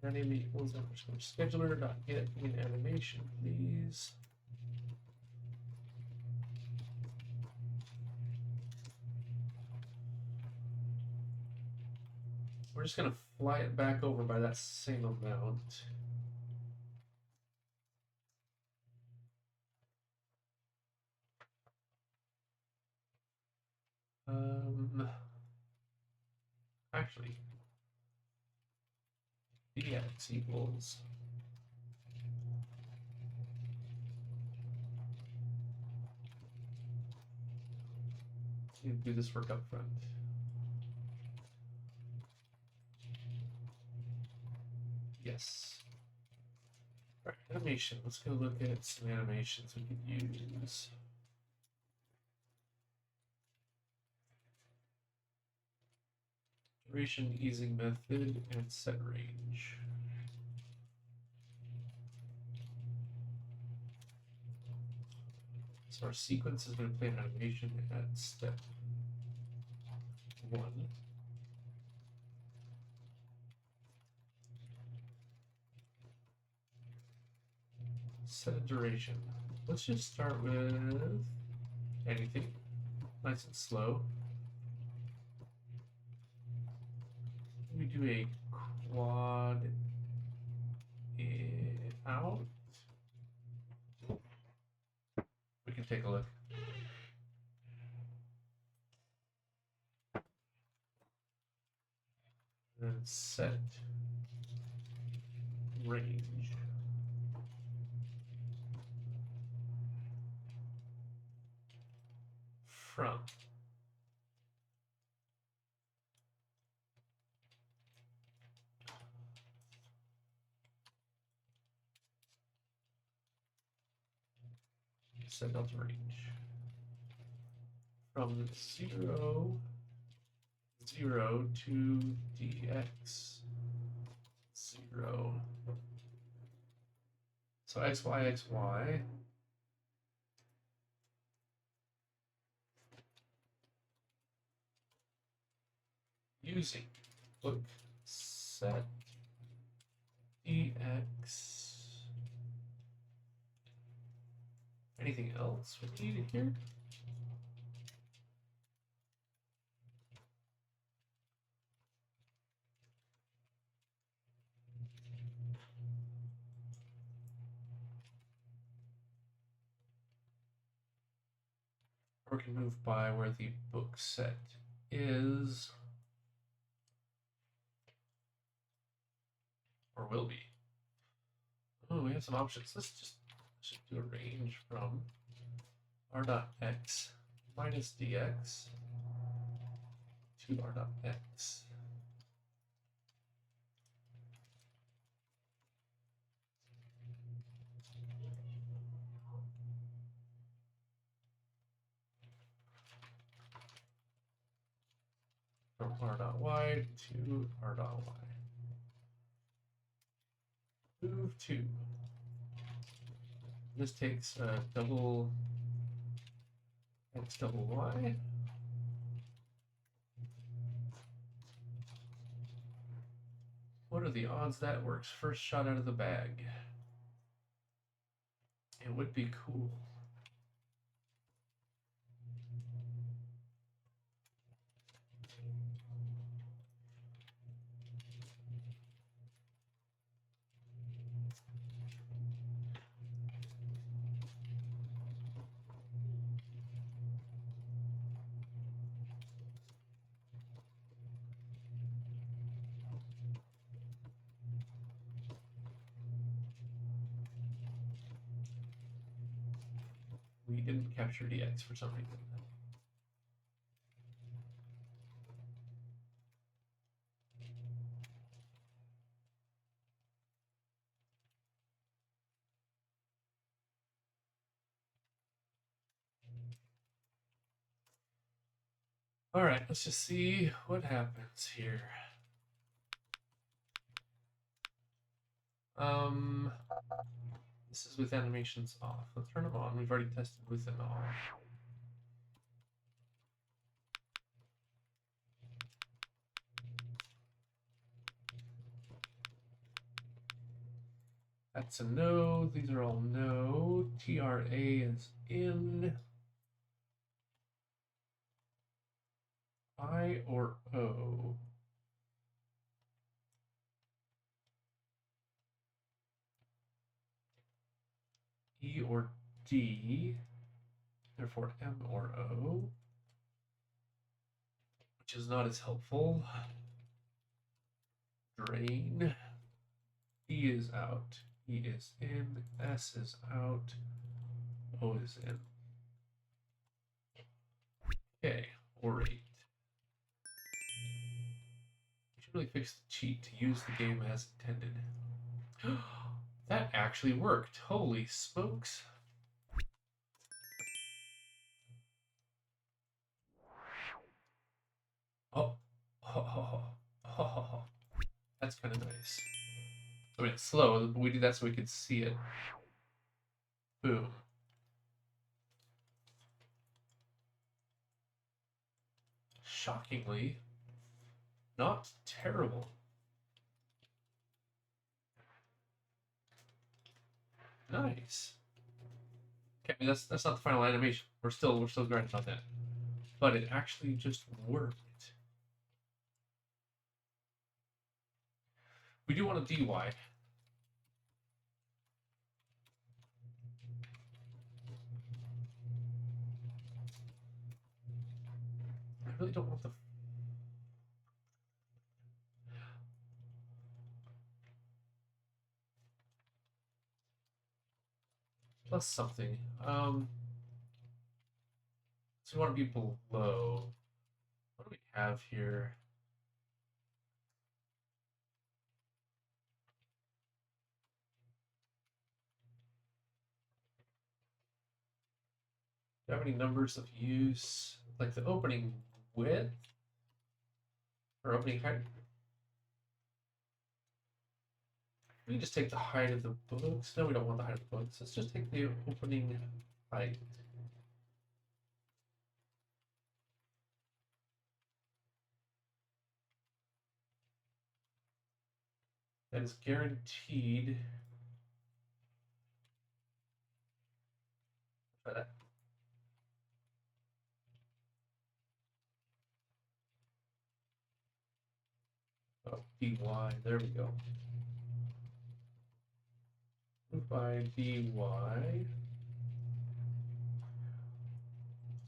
animate equals underscore scheduler dot get in animation, please. We're just gonna fly it back over by that same amount. Actually, dx equals do this work up front. Yes. All right, animation. Let's go look at some animations we could use. Duration, easing method, and set range. So our sequence is going to play an animation at step 1. Set a duration. Let's just start with anything nice and slow. We do a quad out. We can take a look. And set range. From. Set delta range. From 0, 0 to dx 0. So x, y, x, y. Using look set dx. Anything else we need here? Or we can move by where the book set is or will be. Oh, we have some options. Let's just do a range from r dot x minus dx to r dot x. From r dot y to r dot y. Move to. This takes a double x double y. What are the odds that works first shot out of the bag? It would be cool. We didn't capture dx for some reason. All right, let's just see what happens here. This is with animations off. Let's turn them on. We've already tested with them off. That's a no. These are all no. TRA is in. I or O? E or D? Therefore M or O, which is not as helpful. Drain. E is out. E is in. S is out. O is in. Okay, orate. You should really fix the cheat to use the game as intended. That actually worked. Holy smokes. Oh, that's kind of nice. I mean, it's slow, but we did that so we could see it. Boom. Shockingly, not terrible. Nice. Okay, I mean, that's not the final animation. We're still grinding on that, but it actually just worked. We do want a DY. I really don't want the plus something. So we want to be below. What do we have here? Do you have any numbers of use? Like the opening width? Or opening height? We can just take the height of the books. No, we don't want the height of the books. Let's just take the opening height. That is guaranteed. Try that. Oh, dy. There we go. Move by dy.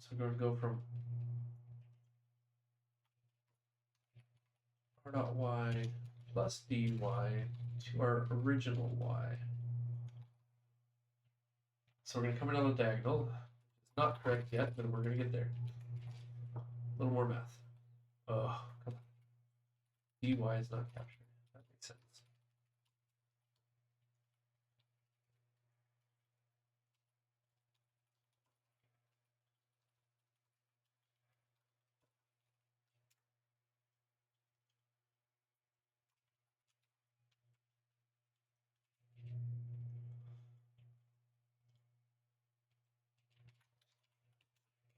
So we're going to go from r dot y plus dy to our original y. So we're going to come in on the diagonal. It's not correct yet, but we're going to get there. A little more math. Oh, come on. Dy is not captured. That makes sense.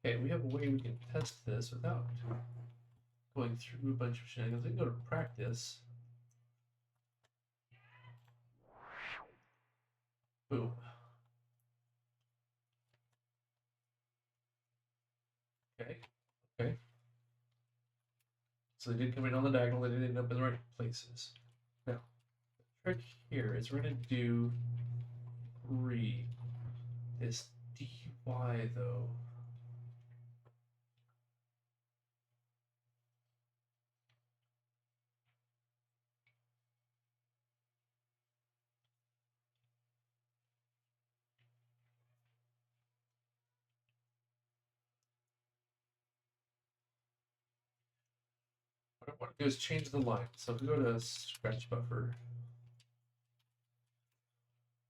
Okay, we have a way we can test this without going through a bunch of shenanigans. We can go to practice. Boom. Okay. Okay. So they did come in on the diagonal. They did end up in the right places. Now, the trick here is we're going to do this dy though. What I want to do is change the line. So if we go to scratch buffer,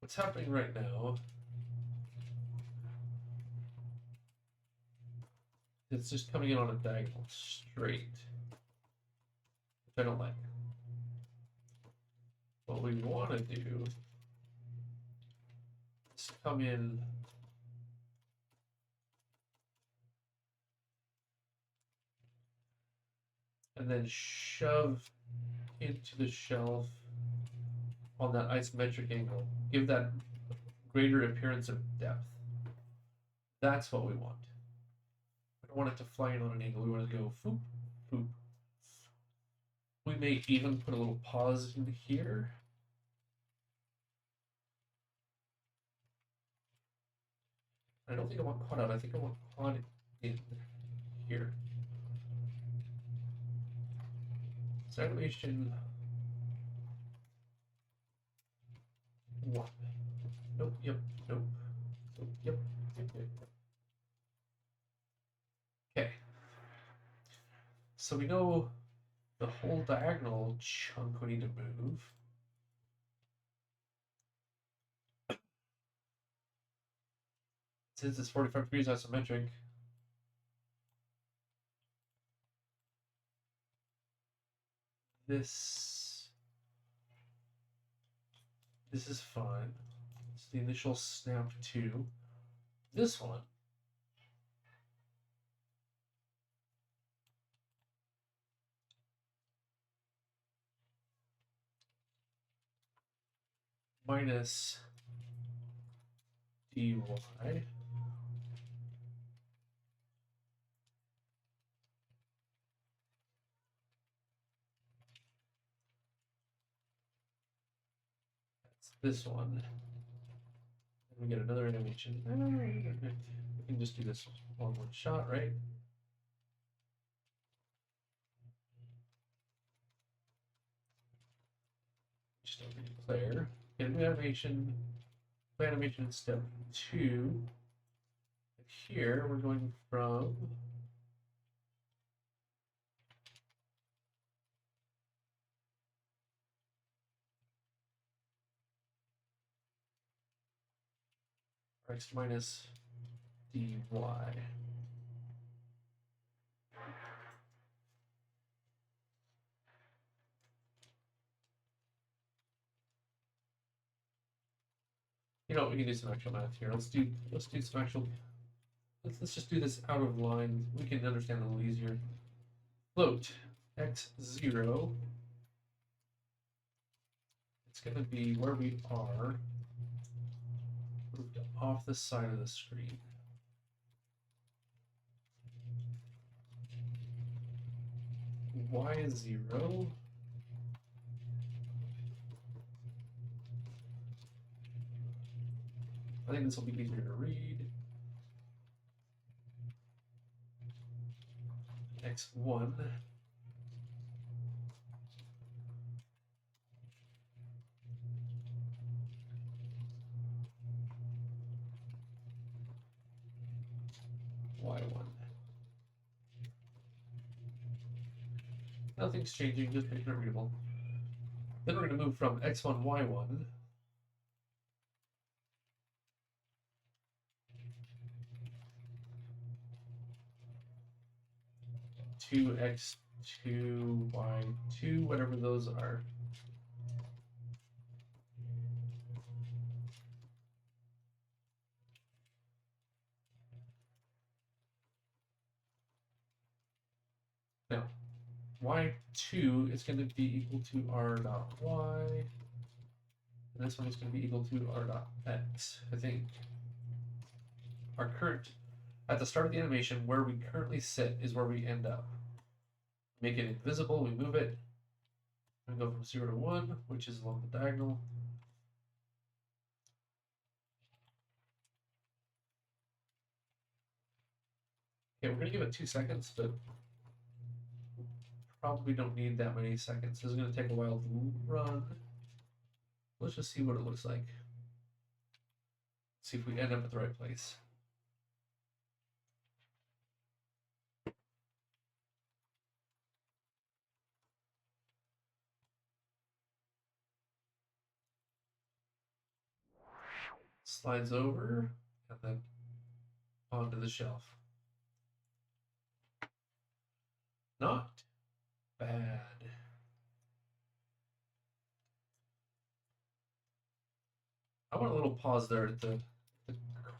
what's happening right now, it's just coming in on a diagonal straight, which I don't like. What we want to do is come in and then shove into the shelf on that isometric angle. Give that greater appearance of depth. That's what we want. We don't want it to fly in on an angle. We want it to go foop, foop. We may even put a little pause in here. I don't think I want quad out. I think I want quad in here. So animation 1. Nope, yep, nope. Yep, yep, yep. Okay. So we know the whole diagonal chunk we need to move. Since it's 45 degrees isometric, this is fine. It's the initial snap 2. This one minus dy. That's this one. And we get another animation. We can just do this all in one shot, right? Just over declare. Get a new animation. Play animation step 2. Here we're going from x minus dy. You know, we can do some actual math here. Let's do some actual. Let's just do this out of line. We can understand a little easier. Float x0. It's going to be where we are, moved off the side of the screen. Y0. I think this will be easier to read. X1. Y1. Nothing's changing, just making it readable. Then we're going to move from X1, Y1 to X2, Y2, whatever those are. Now, y2 is going to be equal to r dot y, and this one is going to be equal to r dot x. I think our current, at the start of the animation, where we currently sit is where we end up. Make it invisible, we move it, we go from 0 to 1, which is along the diagonal. Okay, we're going to give it 2 seconds, but probably don't need that many seconds. This is going to take a while to run. Let's just see what it looks like. See if we end up at the right place. Slides over and then onto the shelf. Not bad. I want a little pause there at the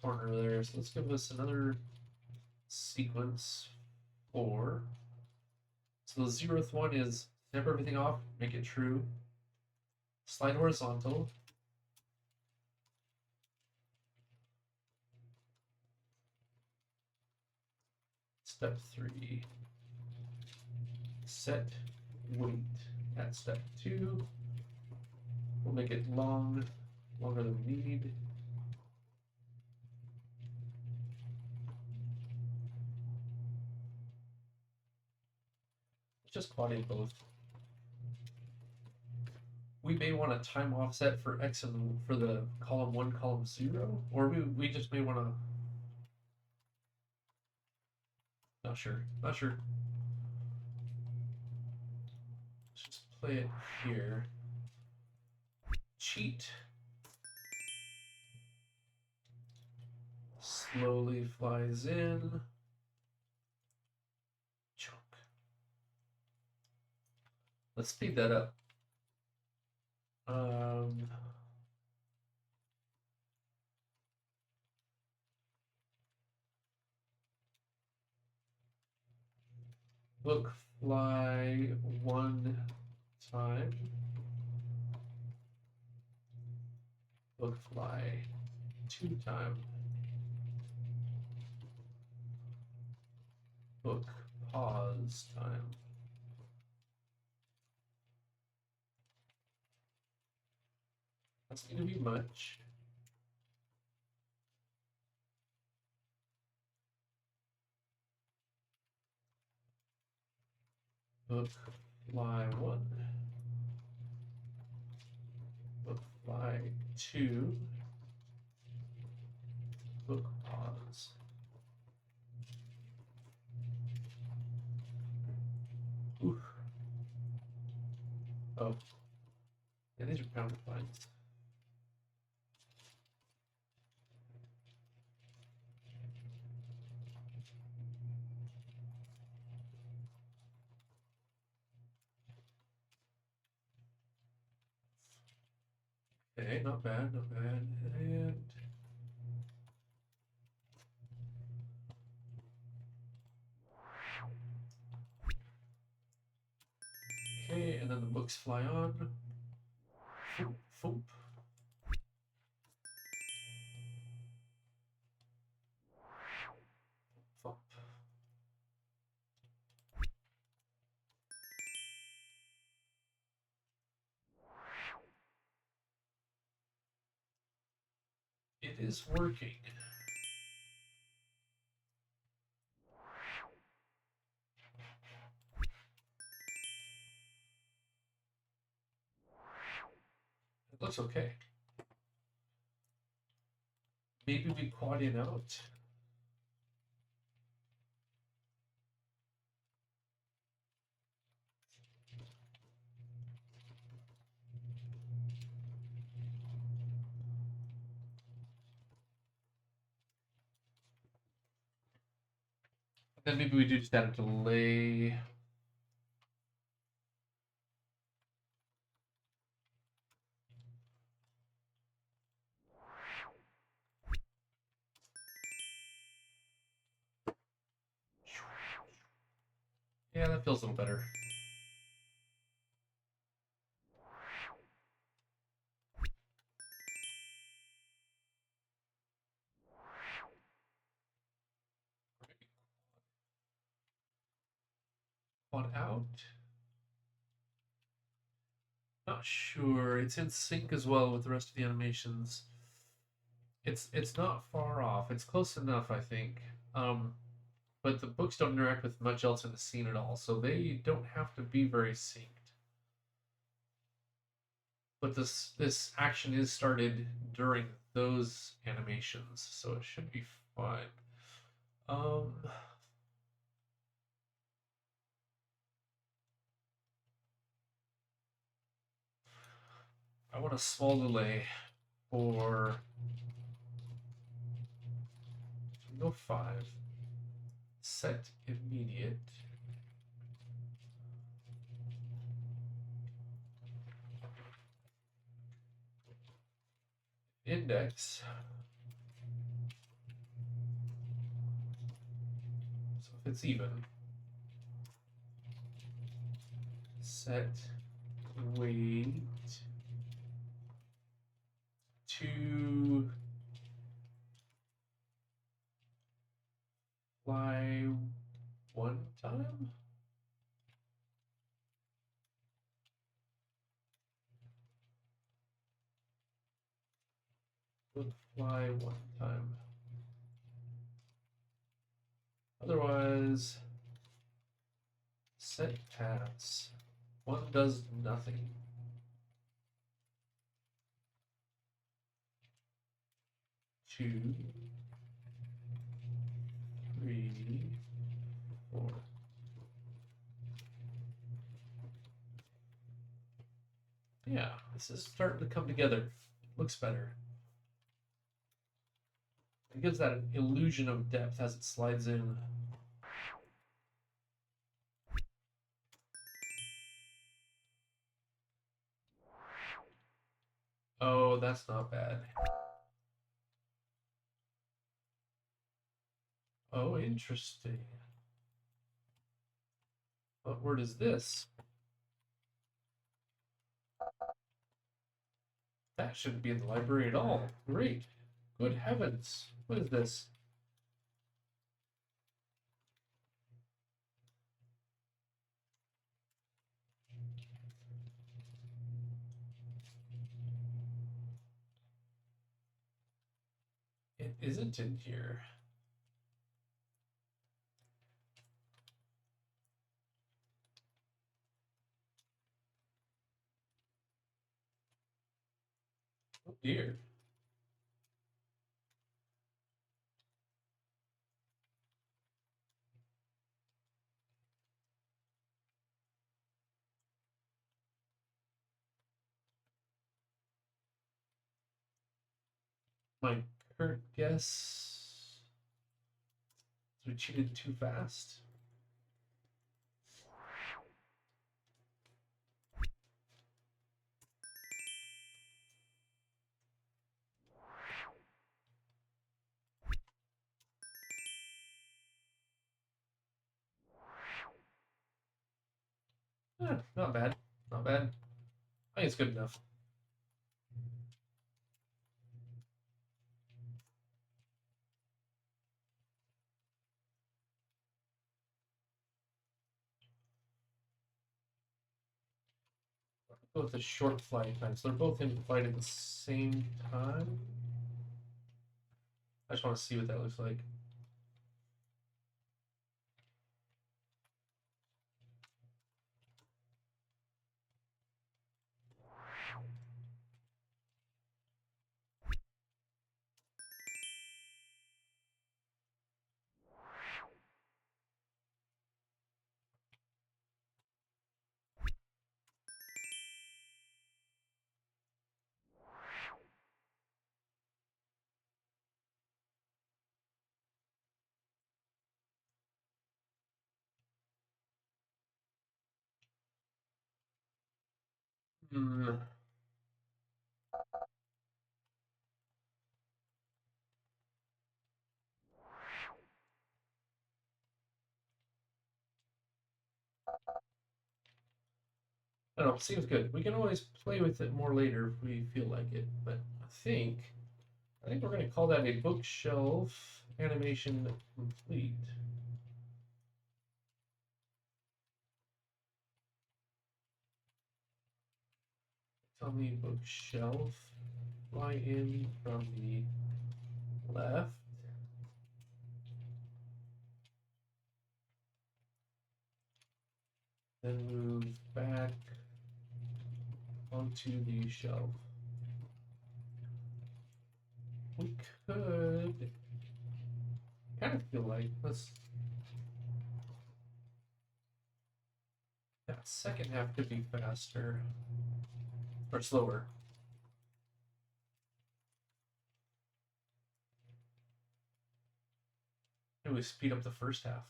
corner there. So let's give this another sequence 4. So the 0th one is snap everything off, make it true. Slide horizontal. Step 3. Set weight at step 2. We'll make it longer than we need. Just quadding both. We may want a time offset for X and for the column 1, column 0, or we just may want to. Not sure. Let's just play it here. Cheat. Slowly flies in. Chunk. Let's speed that up. Look, fly 1 time. Look, fly 2 time. Look, pause time. That's going to be much. Look, fly 1. Look, fly 2. Look, pause. Oof. Oh. Yeah, these are pound lines. Okay, not bad, not bad. And okay, and then the books fly on. Foop, foop. Foop. It is working. It looks okay. Maybe we quad in out. Then maybe we do just add a delay. Yeah, that feels a little better. Quad out. Not sure. It's in sync as well with the rest of the animations. It's not far off. It's close enough, I think. But the books don't interact with much else in the scene at all, so they don't have to be very synced. But this action is started during those animations, so it should be fine. I want a small delay for no 5. Set immediate. Index. So if it's even, set weight Don't fly one time. Otherwise, set paths. One does nothing. Two, three, four. Yeah, this is starting to come together. Looks better. It gives that illusion of depth as it slides in. Oh, that's not bad. Oh, interesting. What word is this? That shouldn't be in the library at all. Great. Good heavens. What is this? It isn't in here. Oh dear. My current guess is we cheated too fast. Not bad. Not bad. I think it's good enough. Go with the short flight time. So they're both in flight at the same time. I just want to see what that looks like. Hmm. I don't know, seems good. We can always play with it more later if we feel like it, but I think we're gonna call that a bookshelf animation complete. It's on the bookshelf. Fly in from the left. Then move back onto the shelf. We could kind of feel like that second half could be faster or slower. Maybe we speed up the first half.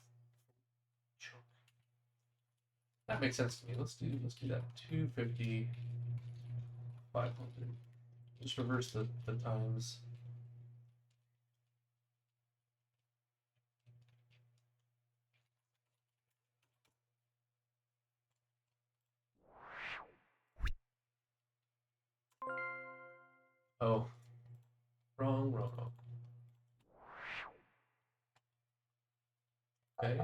That makes sense to me. Let's do that. 250, 500. Just reverse the times. Oh, wrong. Okay.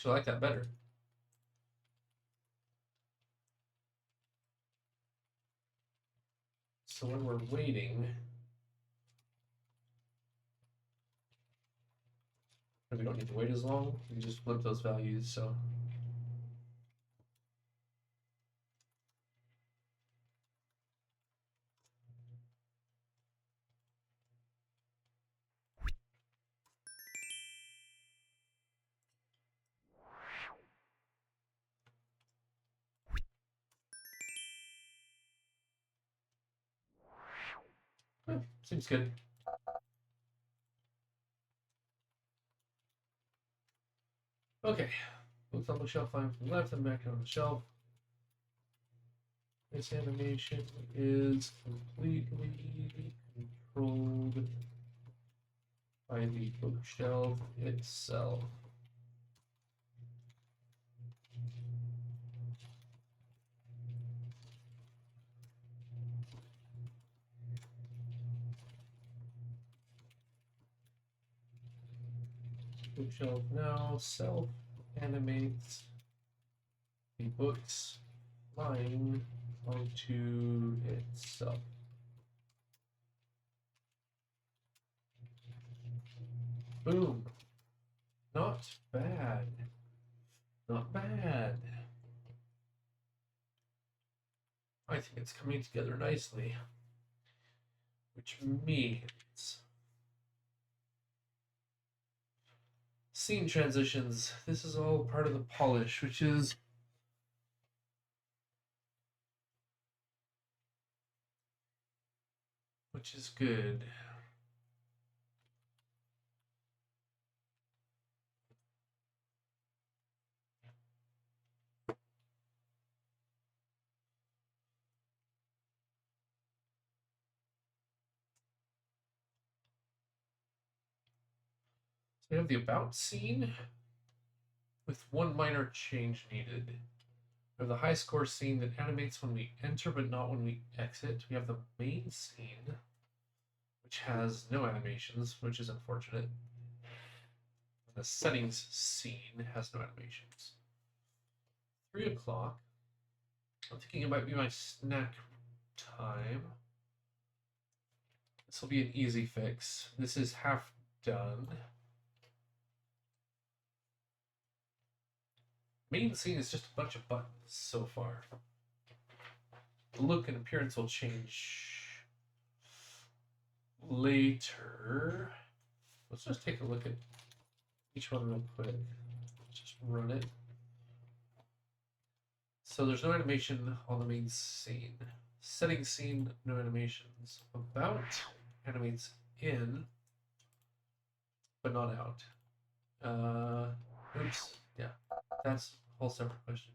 Actually, I like that better. So when we're waiting, we don't need to wait as long. We can just flip those values. So seems good. Okay, books on bookshelf line from the left and back on the shelf. This animation is completely controlled by the bookshelf itself. Bookshelf now self animates the books line onto itself. Boom. Not bad. Not bad. I think it's coming together nicely. Which means scene transitions. This is all part of the polish, which is good. So we have the about scene with one minor change needed. We have the high score scene that animates when we enter but not when we exit. We have the main scene, which has no animations, which is unfortunate. And the settings scene has no animations. 3 o'clock. I'm thinking it might be my snack time. This will be an easy fix. This is half done. Main scene is just a bunch of buttons so far. The look and appearance will change later. Let's just take a look at each one real quick. Just run it. So there's no animation on the main scene. Setting scene, no animations. About animates in, but not out. Oops. Yeah, that's a whole separate question.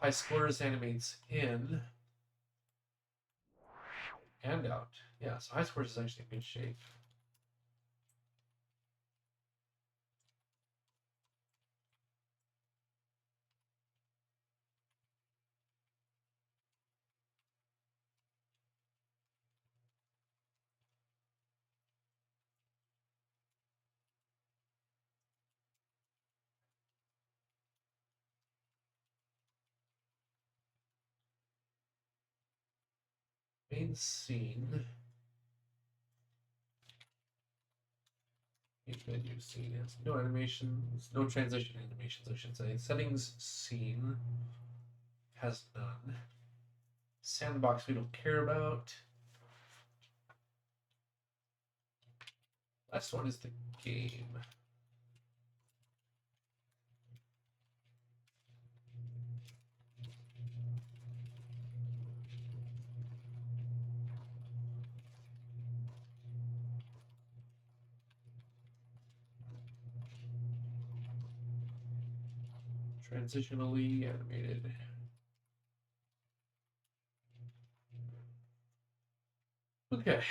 High scores animates in and out. Yeah, so high scores is actually in good shape. Main scene. Main menu scene has no animations, no transition animations, I should say. Settings scene has none. Sandbox we don't care about. Last one is the game. Transitionally animated. Okay.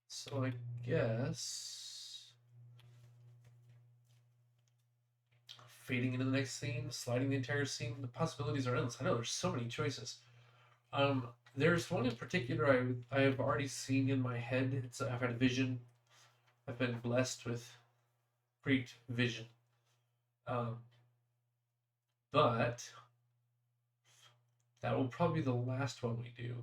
So I guess fading into the next scene, sliding the entire scene, the possibilities are endless. I know there's so many choices. There's one in particular I have already seen in my head. I've had a vision I've been blessed with great vision. Um, but that will probably be the last one we do.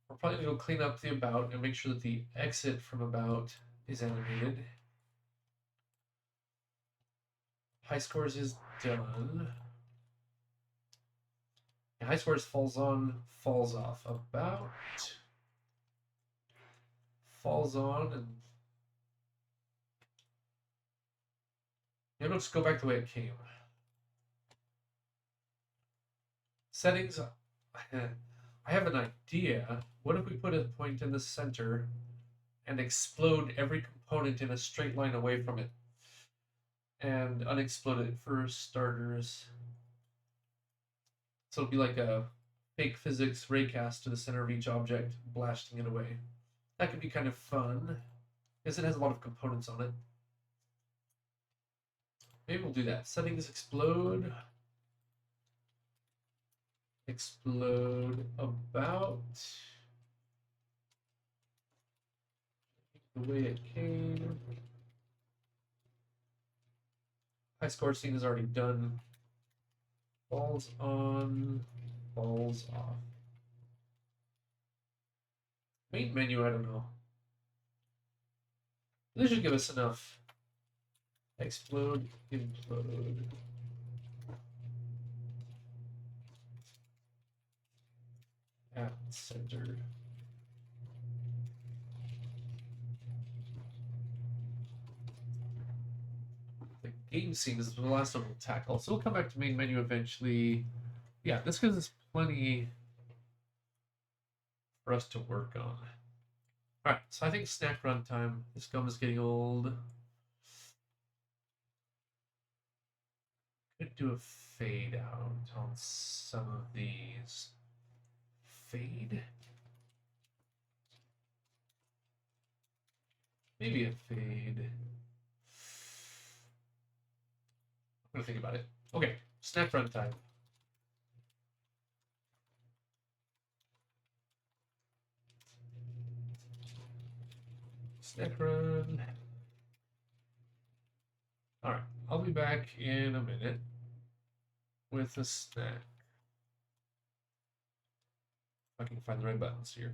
We're probably going to go clean up the about and make sure that the exit from about is animated. High scores is done. High scores falls on, falls off. About falls on, and maybe let's go back the way it came. Settings. I have an idea. What if we put a point in the center and explode every component in a straight line away from it? And unexplode it for starters. So it'll be like a fake physics raycast to the center of each object, blasting it away. That could be kind of fun, because it has a lot of components on it. Maybe we'll do that. Settings explode. Explode about the way it came. High score scene is already done. Falls on, falls off. Main menu, I don't know. This should give us enough. Explode, implode. At center. The game scene is the last one we'll tackle. So we'll come back to main menu eventually. Yeah, this gives us plenty for us to work on. Alright, so I think snack runtime. This gum is getting old. Could do a fade out on some of these. Fade? Maybe a fade. I'm gonna think about it. Okay, snack runtime. Snack run. Alright, I'll be back in a minute with a snack. If I can find the right buttons here.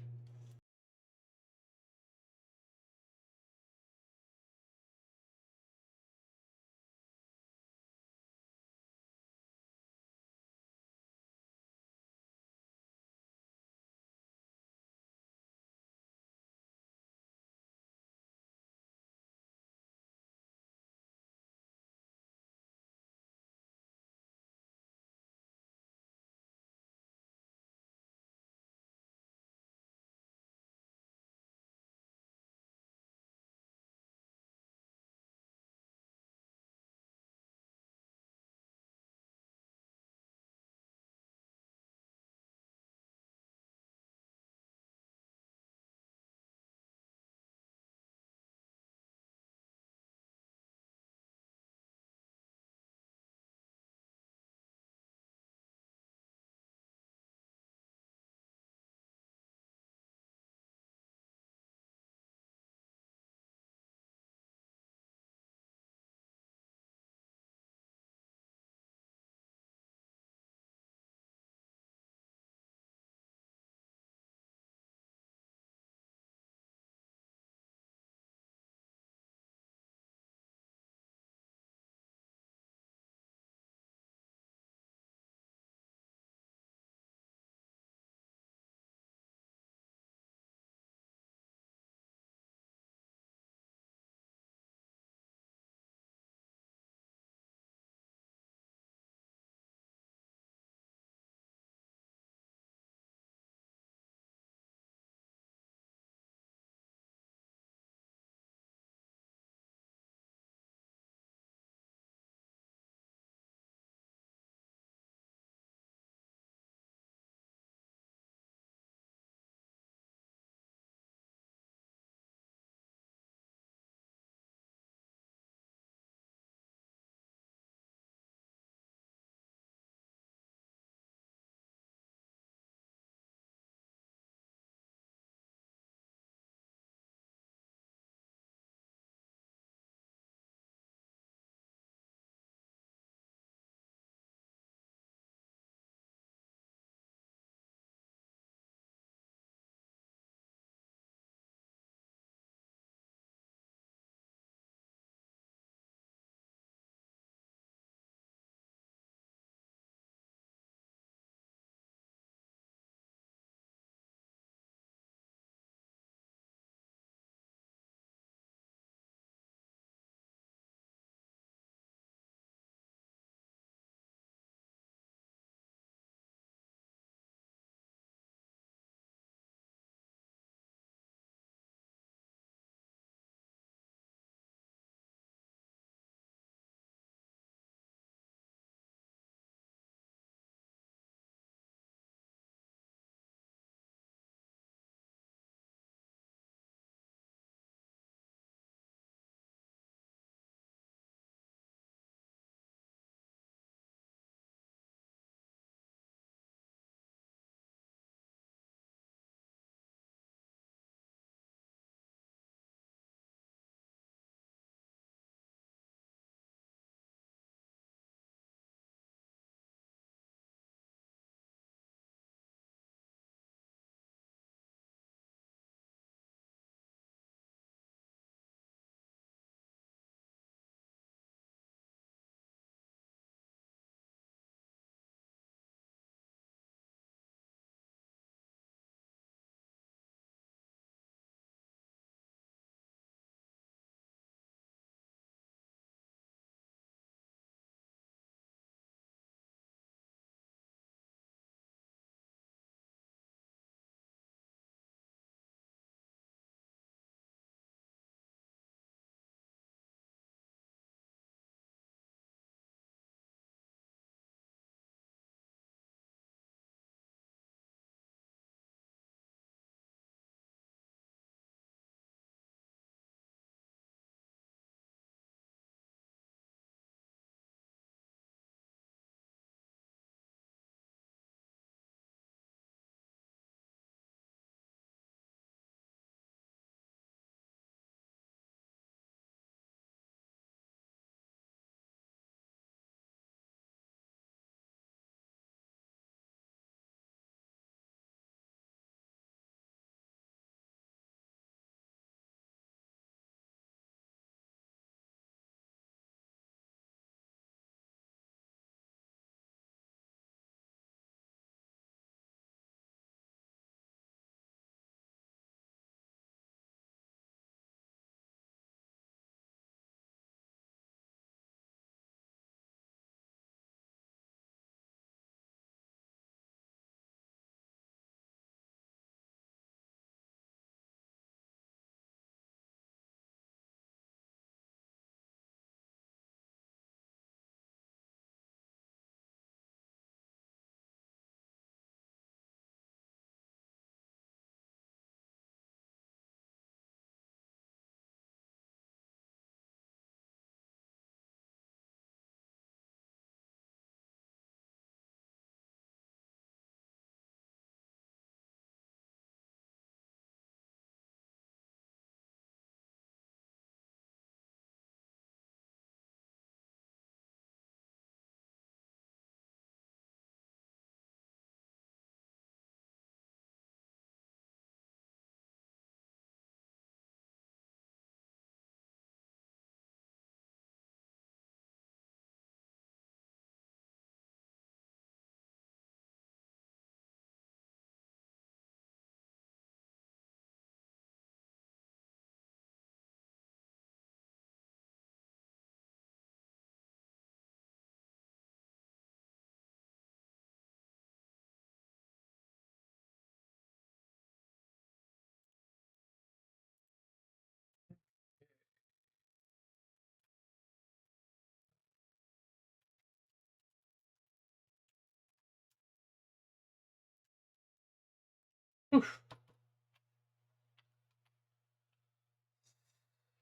Oof.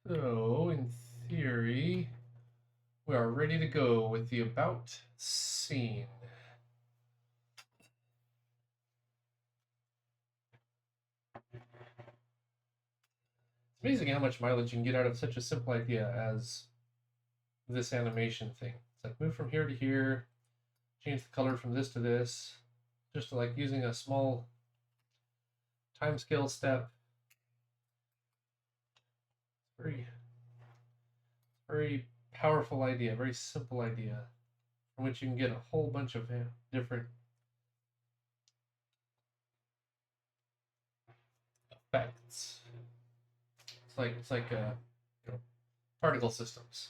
So, in theory, we are ready to go with the about scene. It's amazing how much mileage you can get out of such a simple idea as this animation thing. It's like move from here to here, change the color from this to this, just like using a small time scale step. Very, very powerful idea, very simple idea, from which you can get a whole bunch of different effects. It's like particle systems.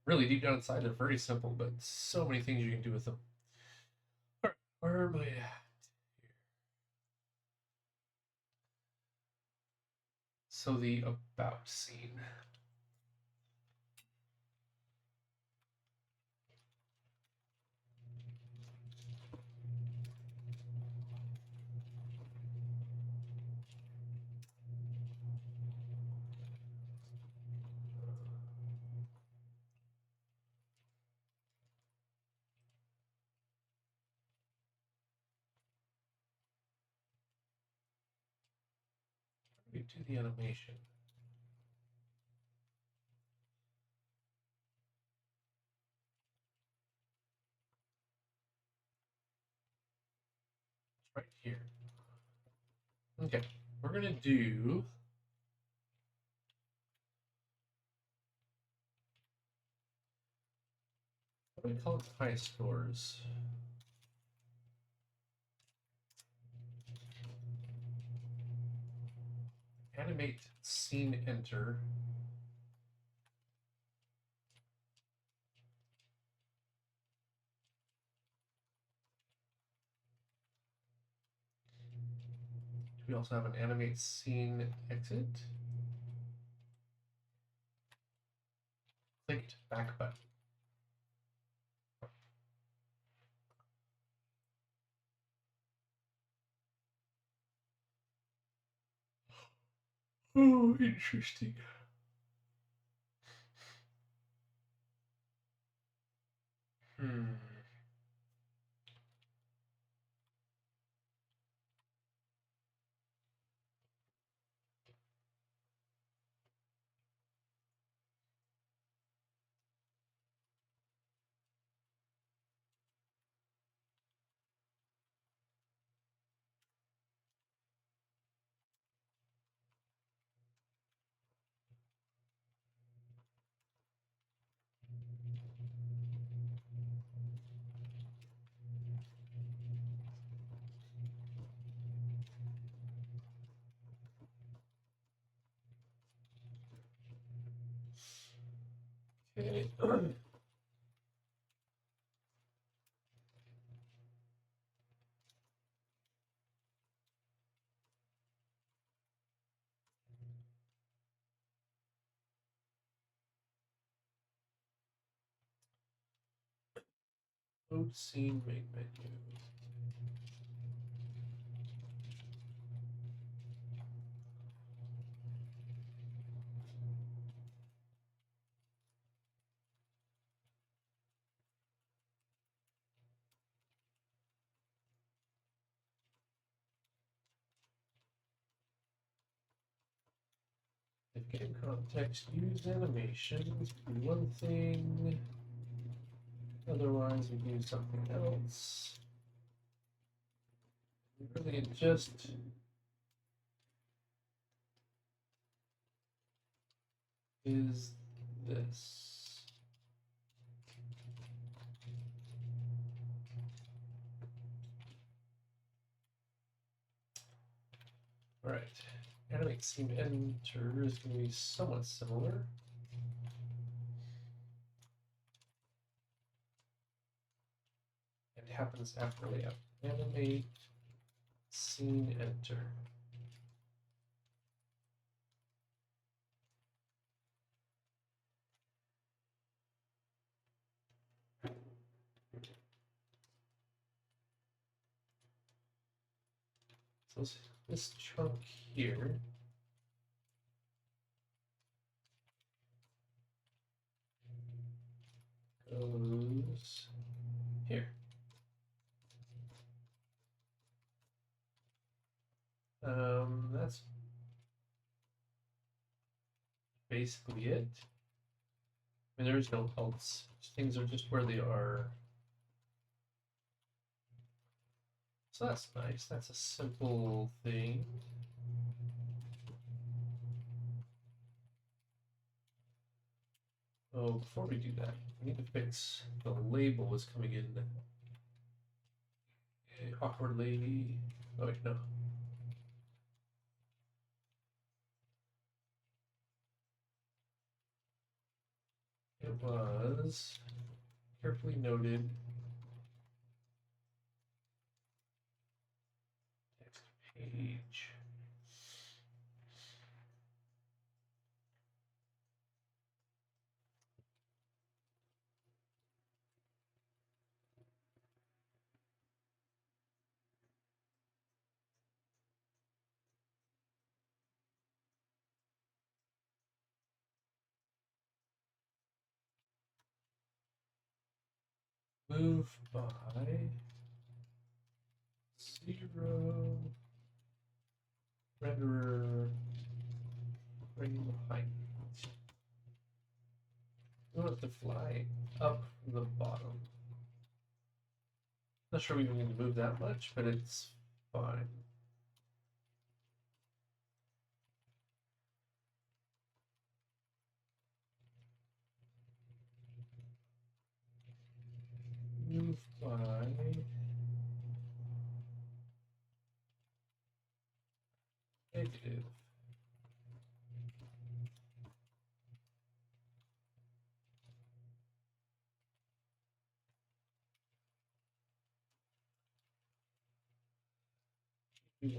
Really deep down inside, they're very simple, but so many things you can do with them. Where am I at? So the about scene. We do the animation. It's right here. Okay, we're gonna do. What do we call it? High scores. Animate scene enter. We also have an animate scene exit. Clicked back button. Oh, interesting. Hmm. Okay. Load scene main menu. If game context, use animations, do one thing. Otherwise, we do something else. Really, it just is this. All right, animate scene enter is going to be somewhat similar. It happens after layout. Animate scene enter. So this chunk here goes here. That's basically it. I mean, there's no else. Things are just where they are. So that's nice. That's a simple thing. Oh, before we do that, we need to fix the label is coming in awkwardly. Oh wait, no. It was carefully noted. Text page. Move by 0. Renderer frame height. We want it to fly up the bottom. Not sure we even need to move that much, but it's fine. Move by negative. UI.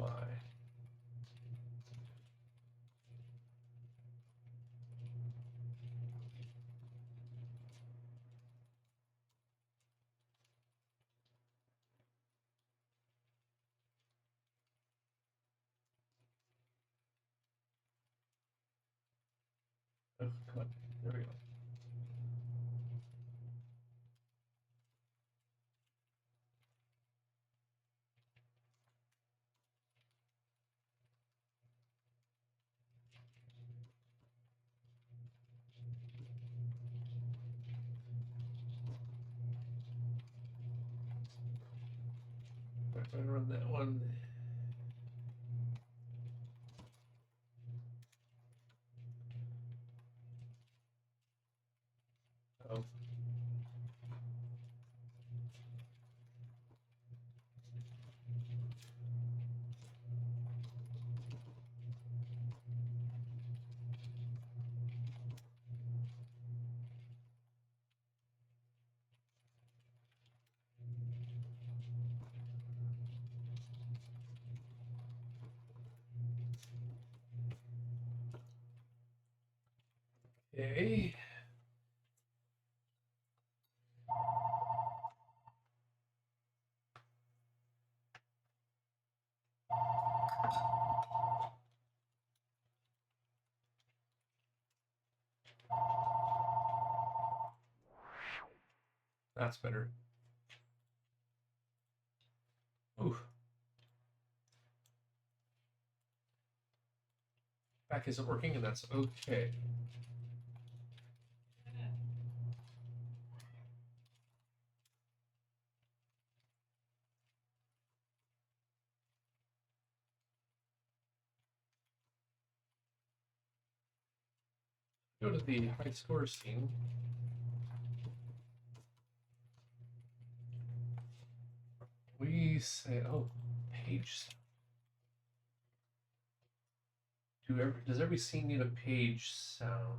Oh, come on. There we go. I'm going to run that one. Oh. Okay. That's better. Ooh. Back isn't working, and that's okay. Go to the high score scene. We say, oh, page. Does every scene need a page sound?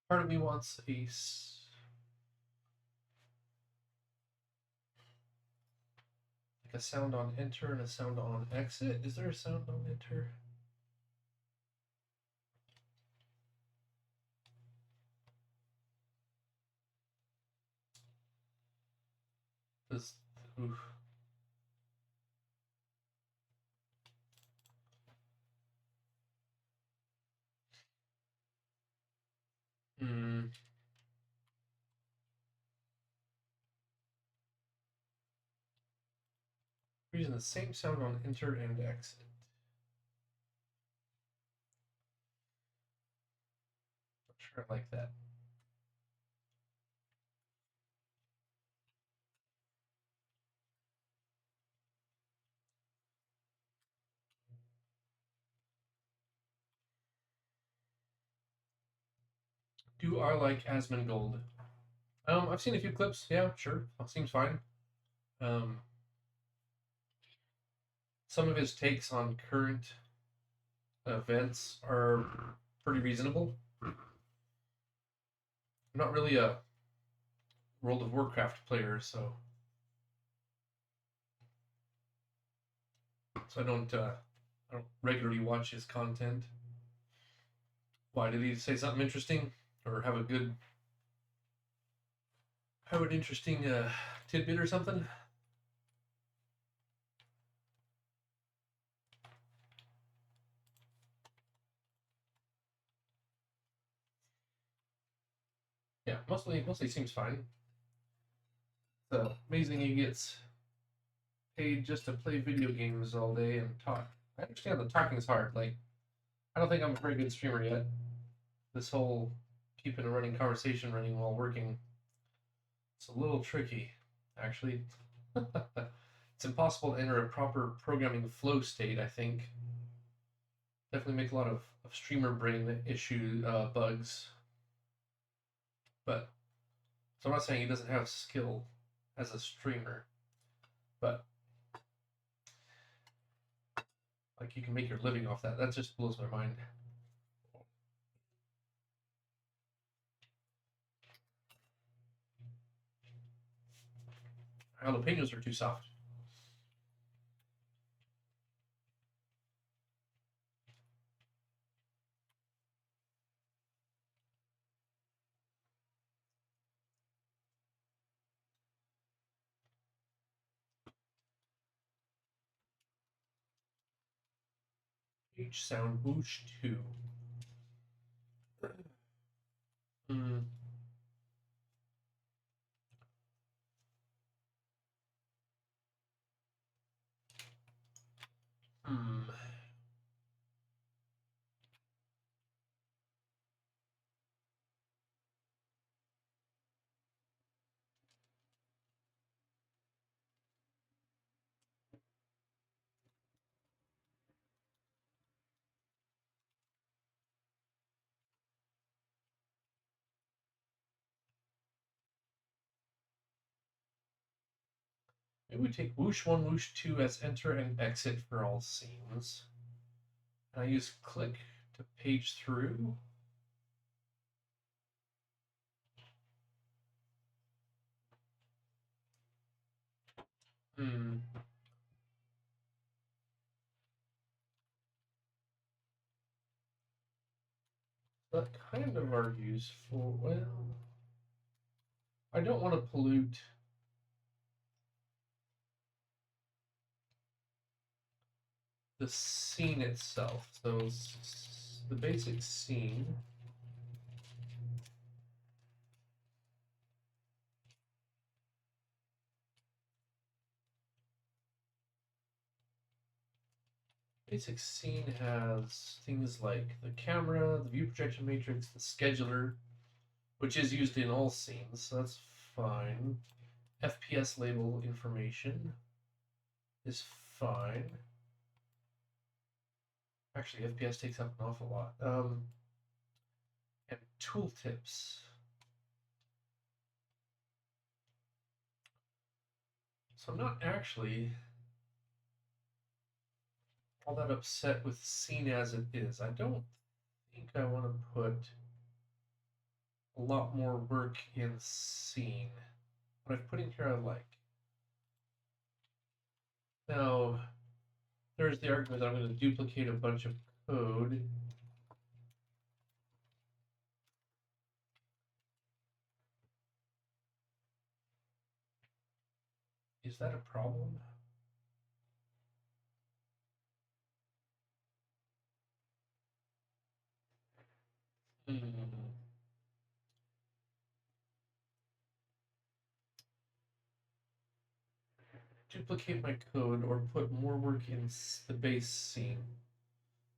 Part of me wants like a sound on enter and a sound on exit. Is there a sound on enter? This, oof. Hmm. Using the same sound on enter and exit. Not sure I like that. Do I like Asmongold? I've seen a few clips. Yeah, sure. Seems fine. Some of his takes on current events are pretty reasonable. I'm not really a World of Warcraft player, so I don't regularly watch his content. Why did he say something interesting or have an interesting tidbit or something? Yeah, mostly seems fine. It's amazing he gets paid just to play video games all day and talk. I understand the talking's hard. Like, I don't think I'm a very good streamer yet. This whole keeping a running conversation running while working, it's a little tricky, actually. It's impossible to enter a proper programming flow state, I think. Definitely make a lot of streamer brain issue bugs. But so I'm not saying he doesn't have skill as a streamer, but like you can make your living off that. That just blows my mind. Jalapenos are too soft. H sound whoosh 2. Mm, hmm. Maybe we take whoosh 1, whoosh 2 as enter and exit for all scenes. And I use click to page through. Hmm. That kind of argues for, well, I don't want to pollute the scene itself. So the basic scene. Basic scene has things like the camera, the view projection matrix, the scheduler, which is used in all scenes, so that's fine. FPS label information is fine. Actually, FPS takes up an awful lot. And tooltips. So I'm not actually all that upset with scene as it is. I don't think I want to put a lot more work in scene. What I've put in here I like. Now, there's the argument that I'm going to duplicate a bunch of code. Is that a problem? Duplicate my code or put more work in the base scene.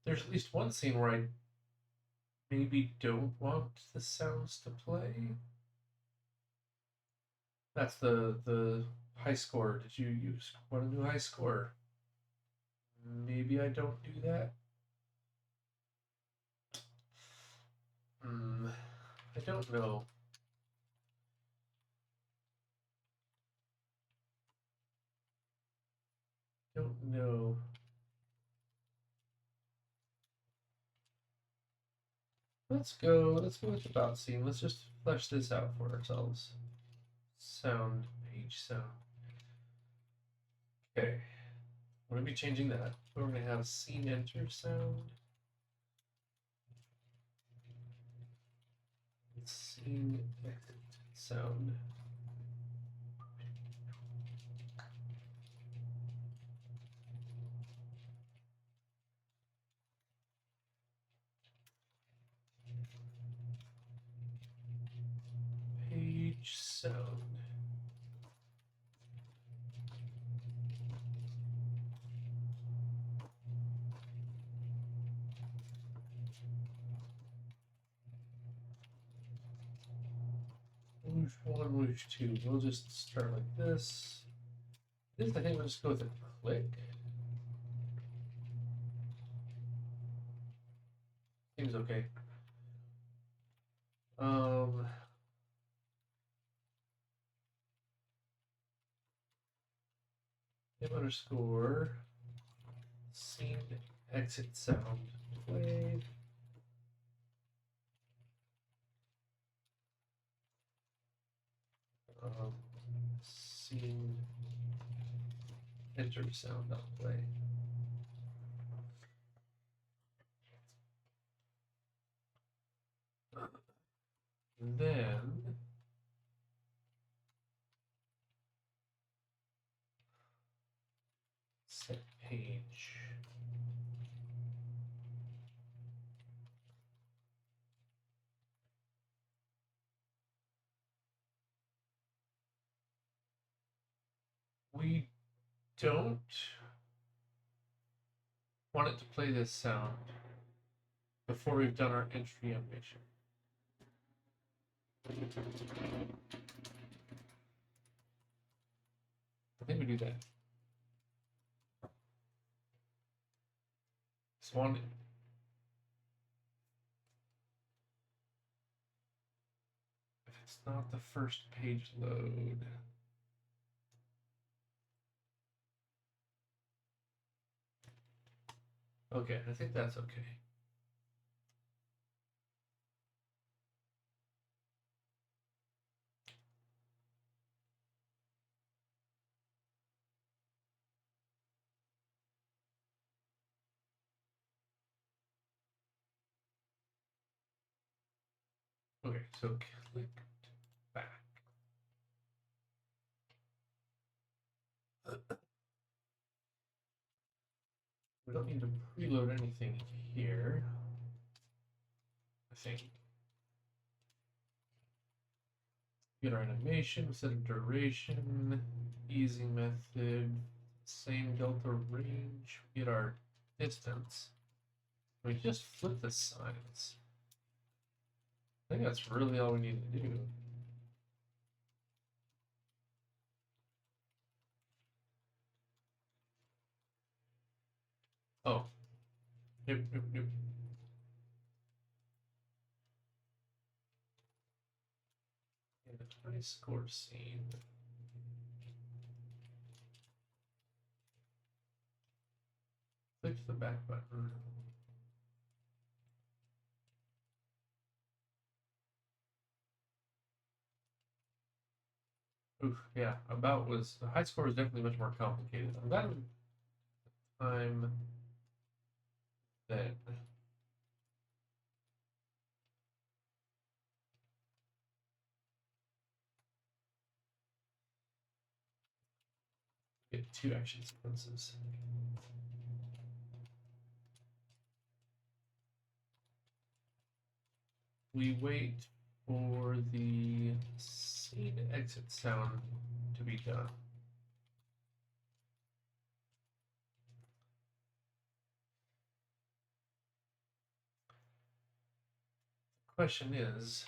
There's at least one scene where I maybe don't want the sounds to play. That's the high score. Did you want to do high score? Maybe I don't do that. I don't know. Don't know. Let's go with the about scene. Let's just flesh this out for ourselves. Sound, page sound. Okay. We're going to be changing that. We're going to have scene enter sound. Scene exit sound. Page sound. Whoosh 1, whoosh 2. We'll just start like this. This, I think we'll just go with a click. Seems okay. Him underscore scene exit sound play. Scene enter sound not play. And then set page. We don't want it to play this sound before we've done our entry animation. I think we do that. Swan. If it's not the first page load. Okay, I think that's okay. Okay, so click back. We don't need to preload anything here, I think. Get our animation, set a duration, easy method, same delta range, get our distance. We just flip the signs. I think that's really all we need to do. Oh. Nope, nope, nope. In the high score scene. Click the back button. Oof, yeah, about was the high score is definitely much more complicated. I'm glad I'm then. Get two action sequences. We wait for the scene exit sound to be done. The question is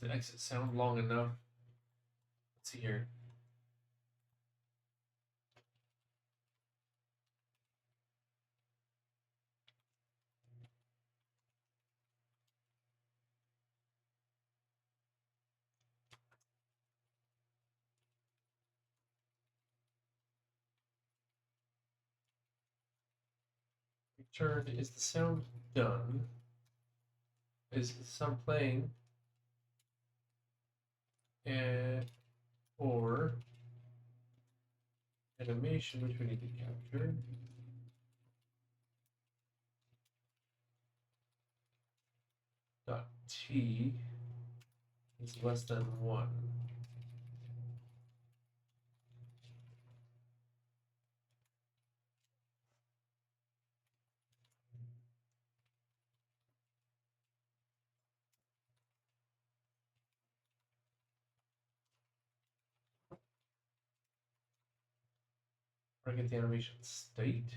the exit sound long enough? Let's see here. Return, is the sound done? Is the sound playing? And or animation, which we need to capture. Dot T is less than 1. Or get the animation state.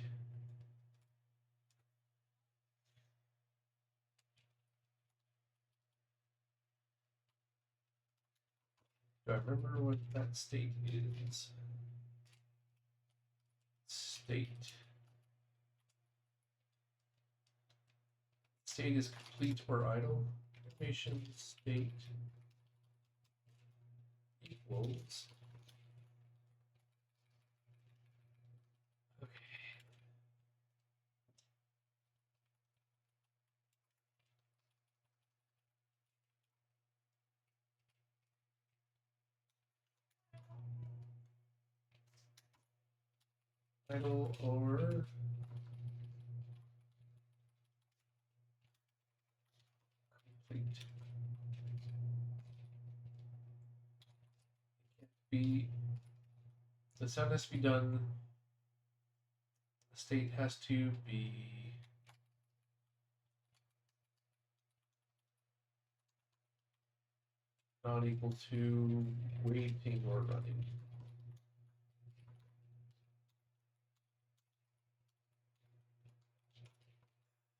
Do I remember what that state is? State. State is complete or idle. Animation state equals. Okay. Idle or complete. Be the sound has to be done. The state has to be not equal to waiting or running.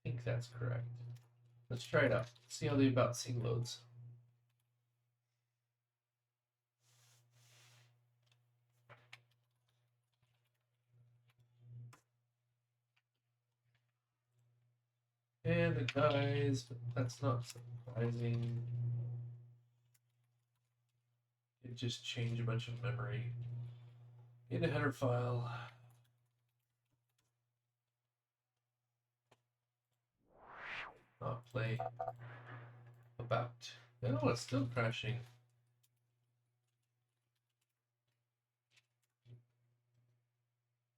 I think that's correct. Let's try it out. See how the about scene loads. And it dies, but that's not surprising. It just changed a bunch of memory in a header file. Not play about. No, it's still crashing.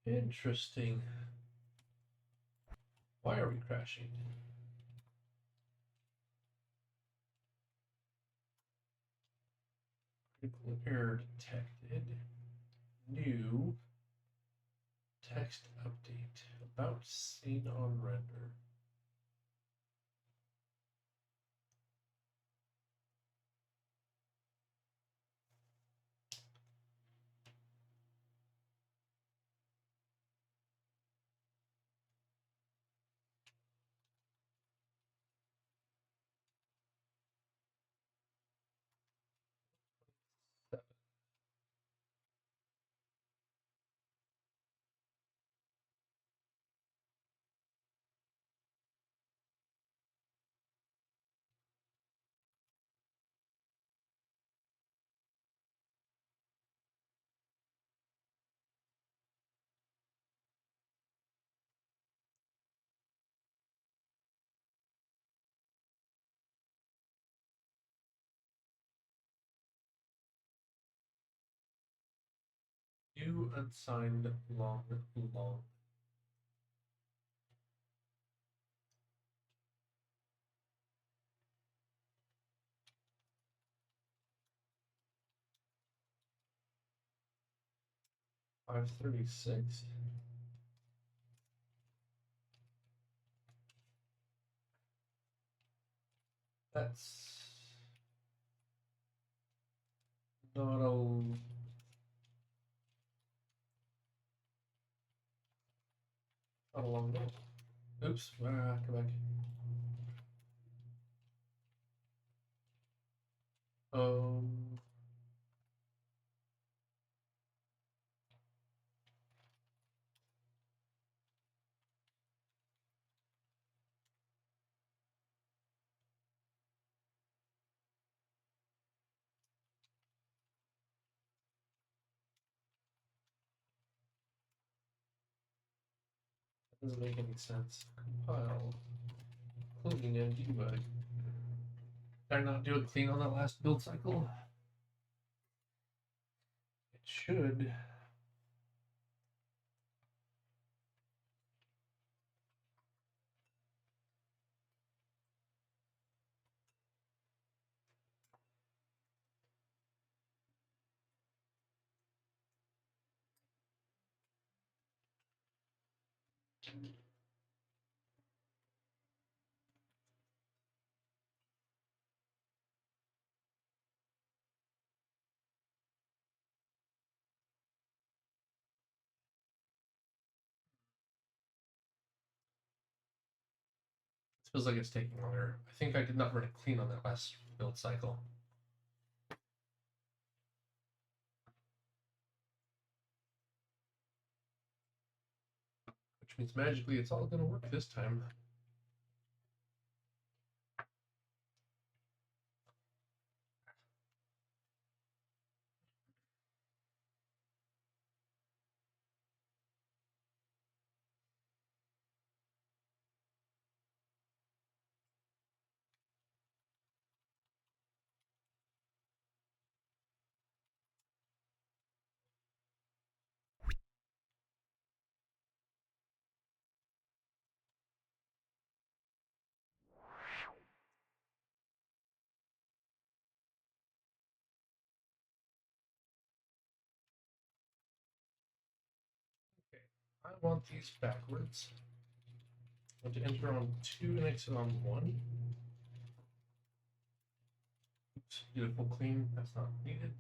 Interesting. Why are we crashing? Critical error detected. New text update. About scene on render. 2 unsigned long. 536. That's not a long note. Oops, go back. Um, that doesn't make any sense. Compile, clean, and debug. Did I not do it clean on that last build cycle? It should. It feels like it's taking longer. I think I did not run it clean on that last build cycle. Which means magically it's all going to work this time. Okay, I want these backwards. I want to enter on 2 and exit on 1. Oops, beautiful clean. That's not needed.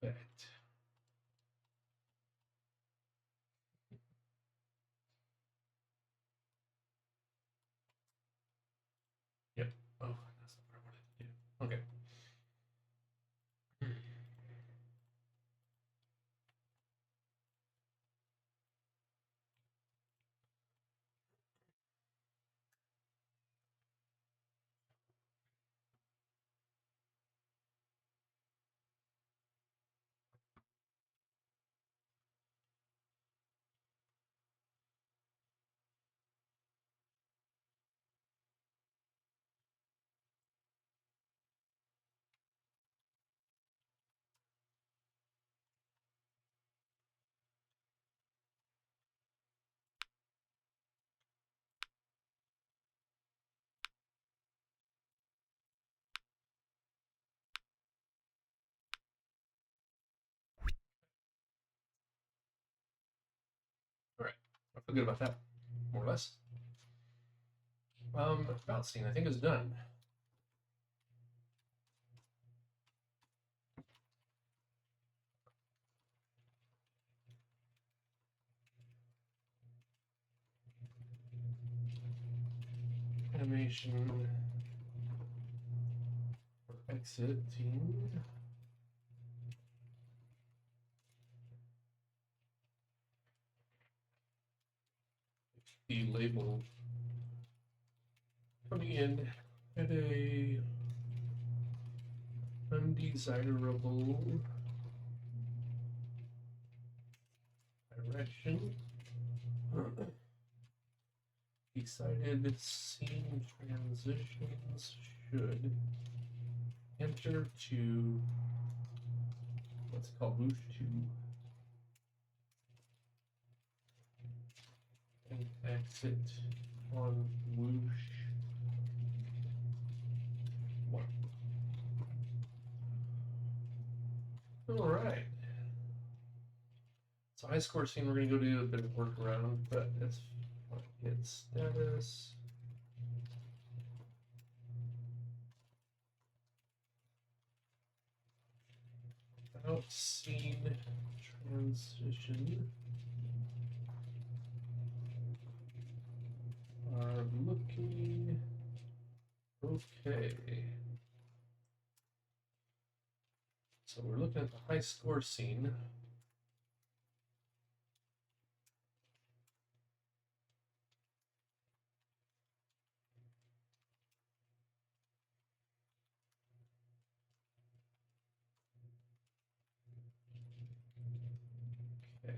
Bet. Yep. Oh, that's not what I wanted to do. Okay. All right. I feel good about that, more or less. About scene, I think is done. Animation for exiting. the label coming in at a undesirable direction. Decided scene transitions should enter to what's called whoosh 2 and exit on whoosh 1. All right. So high score scene, we're going to go do a bit of workaround, but it's hit status. Without scene transition are looking okay. So we're looking at the high score scene. Okay.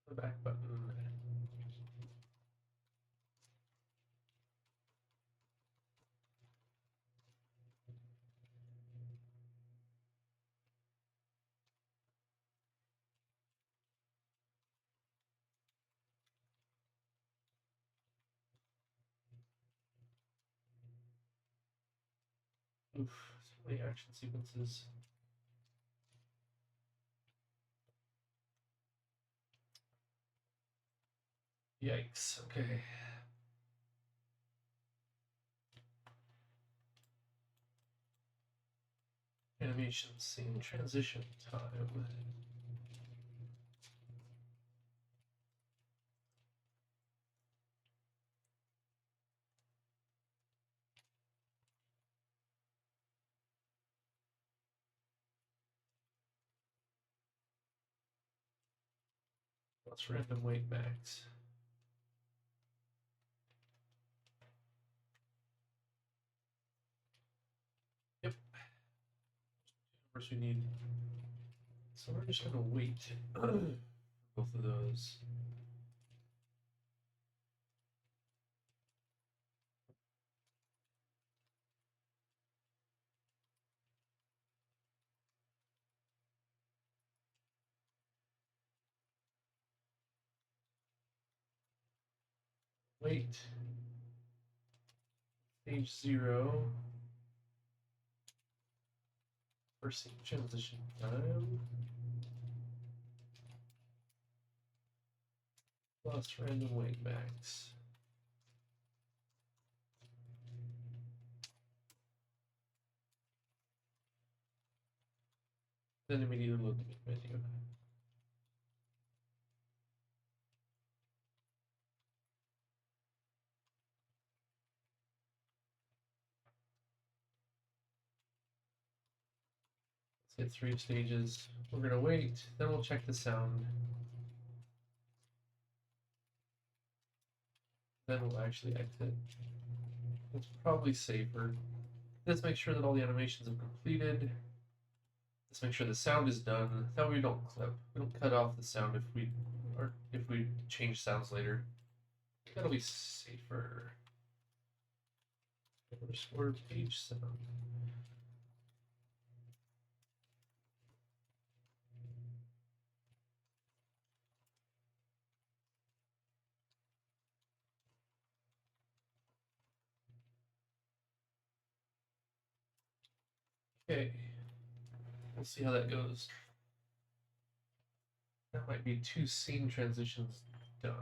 The back button. Oof, so many action sequences. Yikes, okay. Animation scene transition time. Plus random weight max. Yep. First we need. So we're just gonna wait for both of those. Wait. Stage 0. For scene transition time. Plus random weight max. Then immediately load the menu. Let's hit 3 stages. We're gonna wait, then we'll check the sound. Then we'll actually exit. It's probably safer. Let's make sure that all the animations are completed. Let's make sure the sound is done. That way we don't clip. We don't cut off the sound if we change sounds later. That'll be safer. Underscore page sound. Okay, we'll see how that goes. That might be 2 scene transitions done.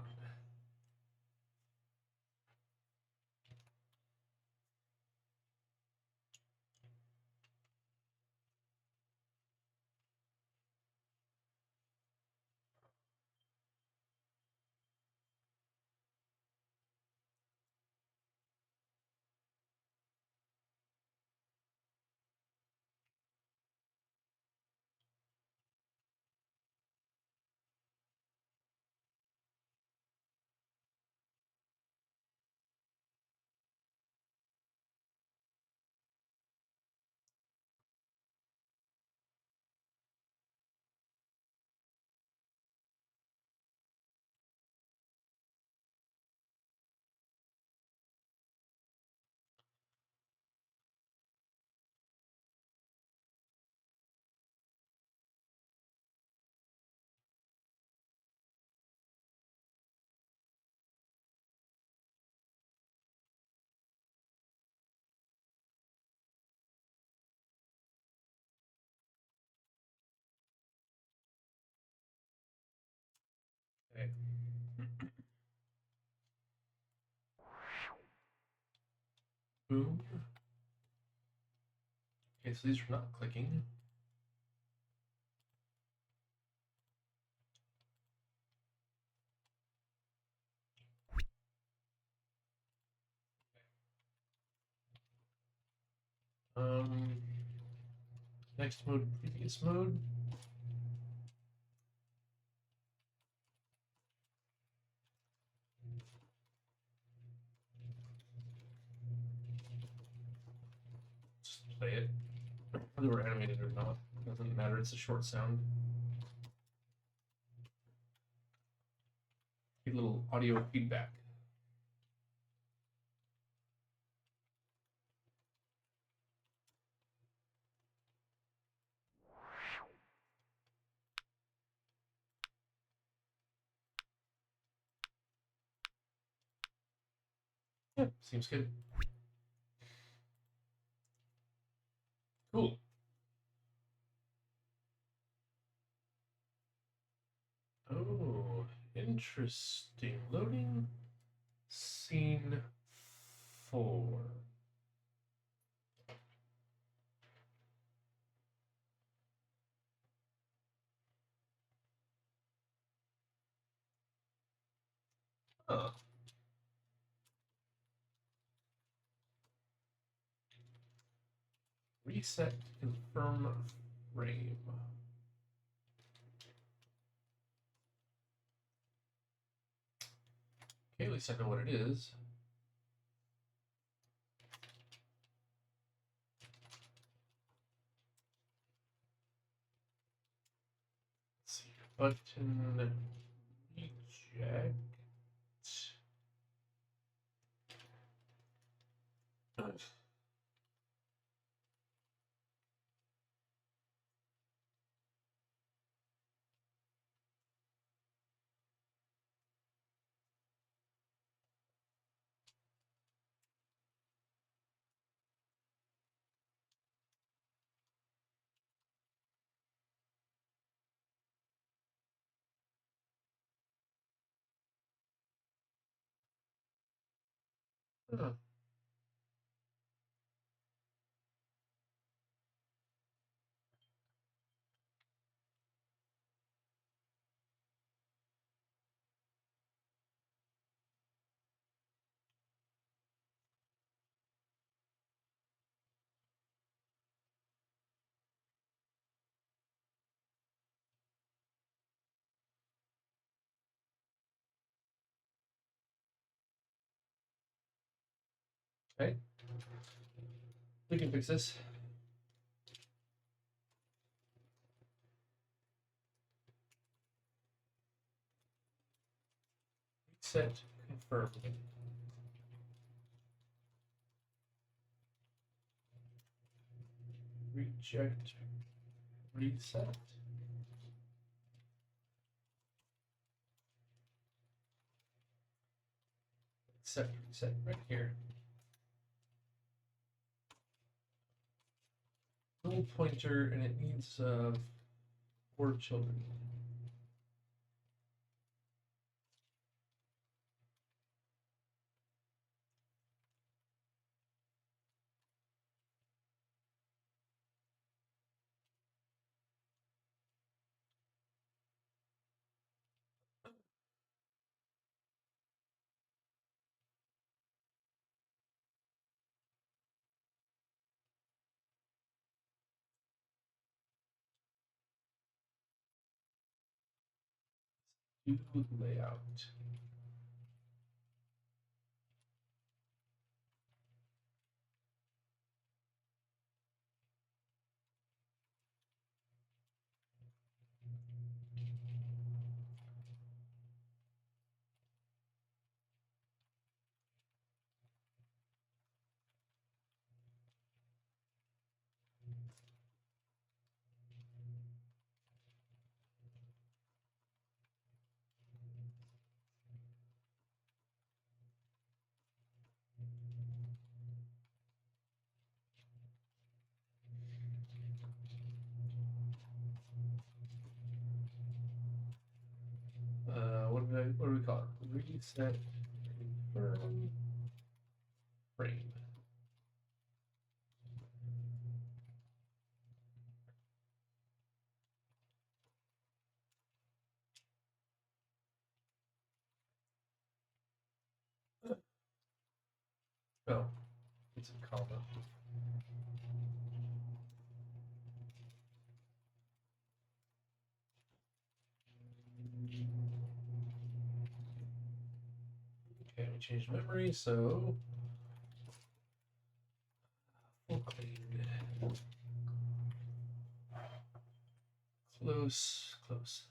Okay. Boom. Okay, so these are not clicking. Next mode, previous mode. Just play it. Whether we're animated or not, doesn't matter. It's a short sound. A little audio feedback. Yeah, seems good. Cool. Oh, interesting. Loading scene 4. Huh. Reset, confirm frame. Okay, at least I know what it is. Let's see. Button reject. Huh. Okay. We can fix this. Reset, confirm. Reject, reset. Accept, reset right here. Oh, little pointer, and it needs 4 children. Do layout. What do we call it? Reset confirm frame. Oh, it's a comma. Okay, we changed memory, so full clean. Close, close.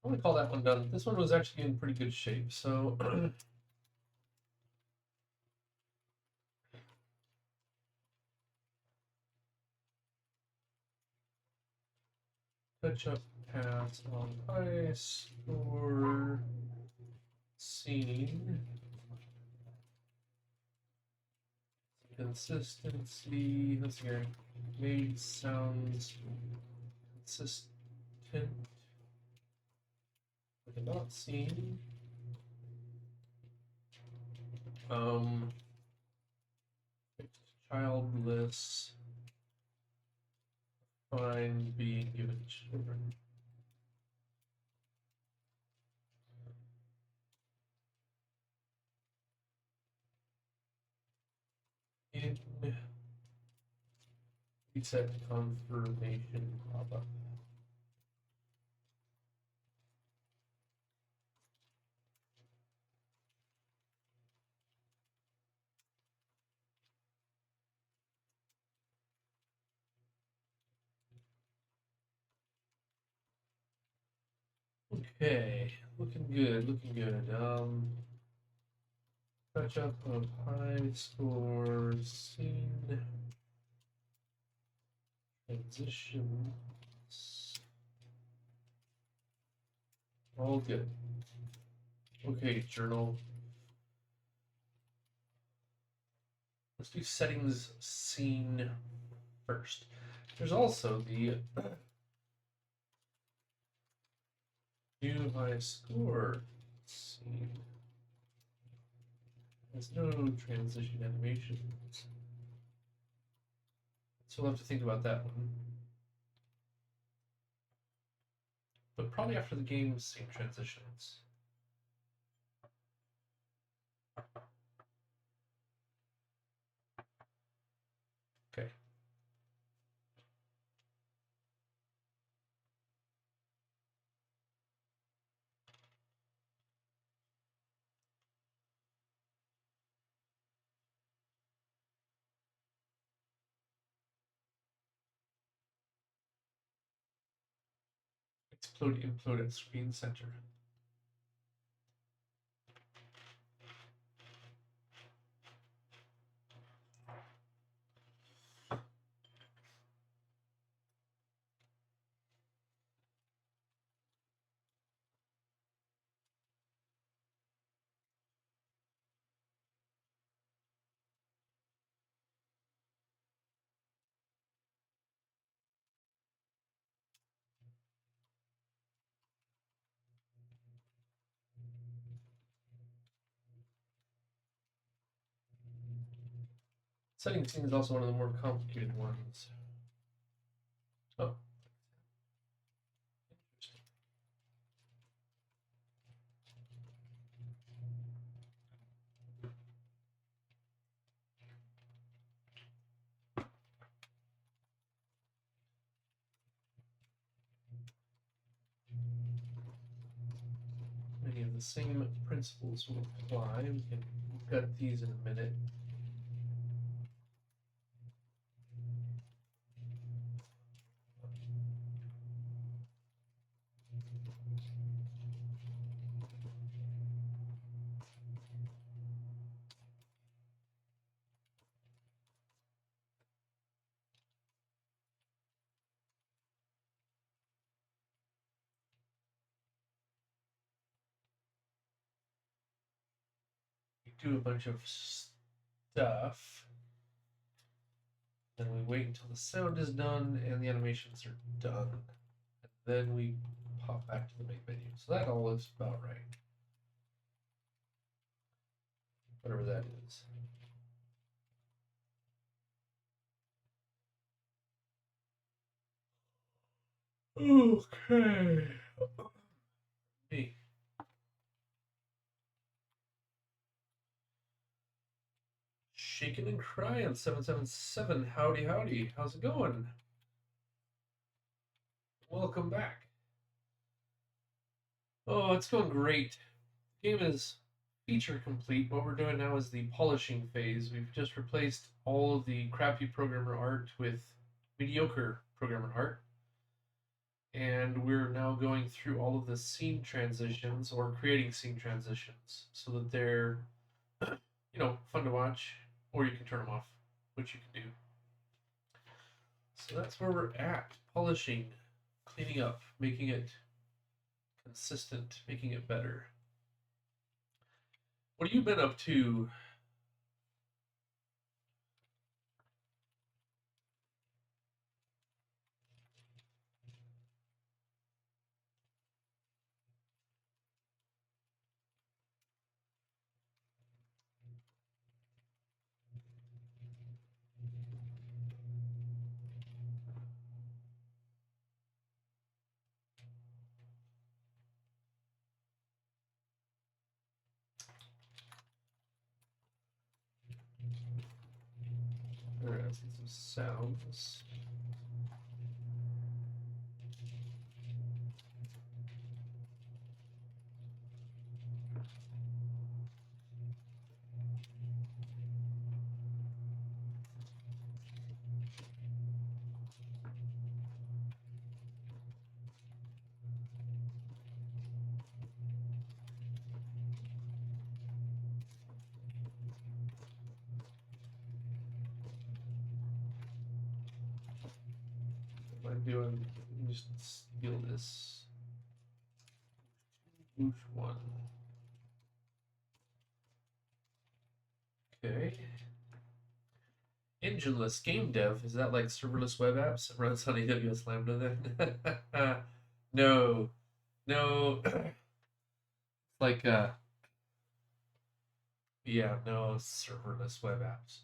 I'm gonna call that one done. This one was actually in pretty good shape, so touch up paths on ice or scene. Consistency. Let's see here. Made sounds consistent. But not seen. Childless. Fine being given children. In reset confirmation pop-up. Okay, looking good, looking good. Touch up of high score scene. transitions. All good. Okay, journal. Let's do settings scene first. There's also the view high score scene. There's no transition animations. So we'll have to think about that one. But probably after the GameScene transitions. Okay. Explode, implode at screen center. Setting scene is also one of the more complicated ones. Oh. Many of the same principles will apply. We can gut these in a minute. We do a bunch of stuff. Then we wait until the sound is done and the animations are done. And then we pop back to the main menu. So that all looks about right. Whatever that is. Okay. Hey. Shaking and crying 777. Howdy, howdy. How's it going? Welcome back. Oh, it's going great. The game is feature complete. What we're doing now is the polishing phase. We've just replaced all of the crappy programmer art with mediocre programmer art. And we're now going through all of the scene transitions or creating scene transitions so that they're, fun to watch, or you can turn them off, which you can do. So that's where we're at. Polishing, cleaning up, making it consistent, making it better. What have you been up to? All right, let's get some sounds. What am I doing? Let me just steal this. Which one? Okay. Engineless game dev. Is that like serverless web apps? It runs on AWS Lambda then? No. No. Like yeah, no serverless web apps.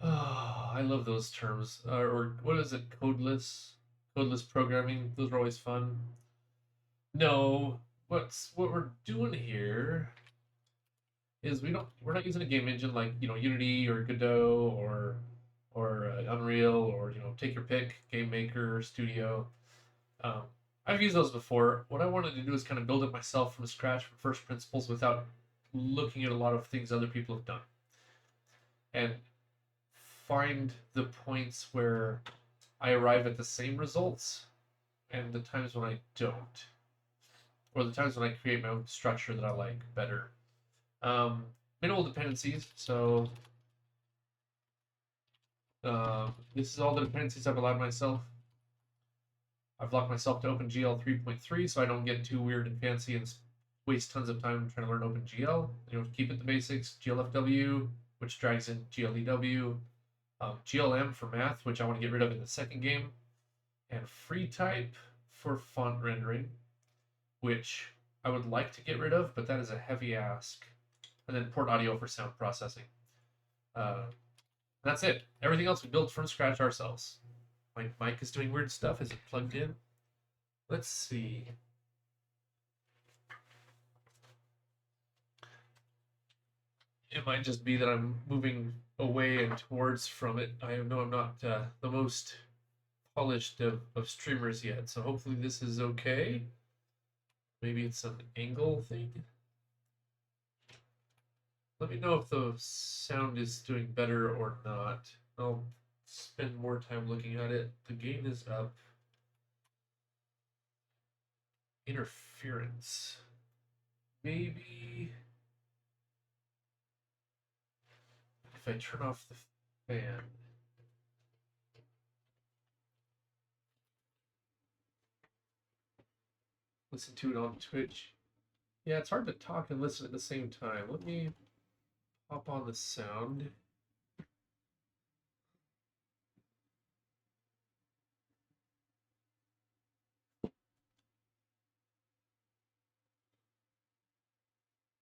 Oh, I love those terms. Or what is it? Codeless? Codeless programming. Those are always fun. No. What we're doing here is we're not using a game engine like Unity or Godot or Unreal or take your pick, Game Maker, Studio. Um, I've used those before. What I wanted to do is kind of build it myself from scratch, from first principles, without looking at a lot of things other people have done, and find the points where I arrive at the same results, and the times when I don't, or the times when I create my own structure that I like better. Minimal dependencies. So this is all the dependencies I've allowed myself. I've locked myself to OpenGL 3.3 so I don't get too weird and fancy and waste tons of time trying to learn OpenGL. Keep it the basics. GLFW, which drags in GLEW. GLM for math, which I want to get rid of in the second game. And FreeType for font rendering, which I would like to get rid of, but that is a heavy ask. And then port audio for sound processing. That's it. Everything else we built from scratch ourselves. My mic is doing weird stuff. Is it plugged in? Let's see. It might just be that I'm moving away and towards from it. I know I'm not the most polished of streamers yet, so hopefully this is okay. Maybe it's an angle thing. Let me know if the sound is doing better or not. I'll spend more time looking at it. The gain is up. Interference. Maybe if I turn off the fan. Listen to it on Twitch. Yeah, it's hard to talk and listen at the same time. Let me pop on the sound.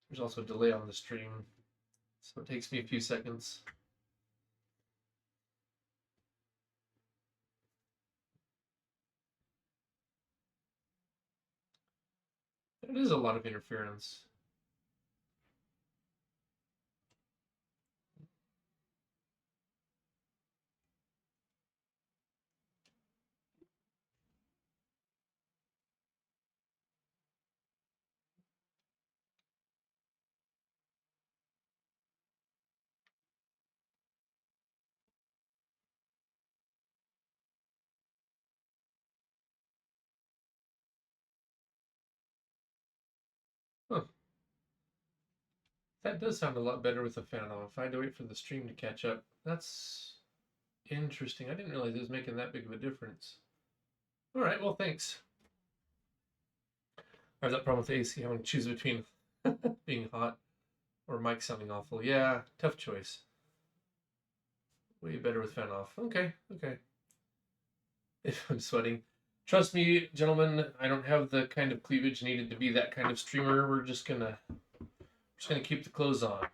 There's also a delay on the stream, so it takes me a few seconds. It is a lot of interference. Huh. That does sound a lot better with the fan off. I had to wait for the stream to catch up. That's interesting. I didn't realize it was making that big of a difference. All right, well, thanks. I have that problem with AC, having to choose between being hot or mic sounding awful. Yeah, tough choice. Way better with fan off. Okay, okay. If I'm sweating. Trust me, gentlemen, I don't have the kind of cleavage needed to be that kind of streamer. We're just gonna keep the clothes on.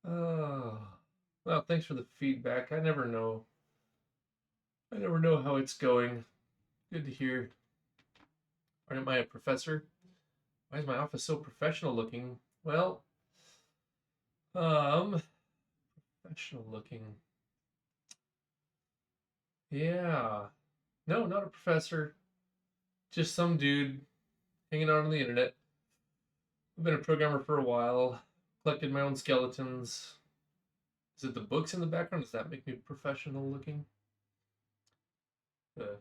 Oh, well, thanks for the feedback. I never know how it's going. Good to hear. Am I a professor? Why is my office so professional looking? Well, professional looking. Yeah. No, not a professor. Just some dude hanging out on the internet. I've been a programmer for a while, collected my own skeletons. Is it the books in the background? Does that make me professional looking? The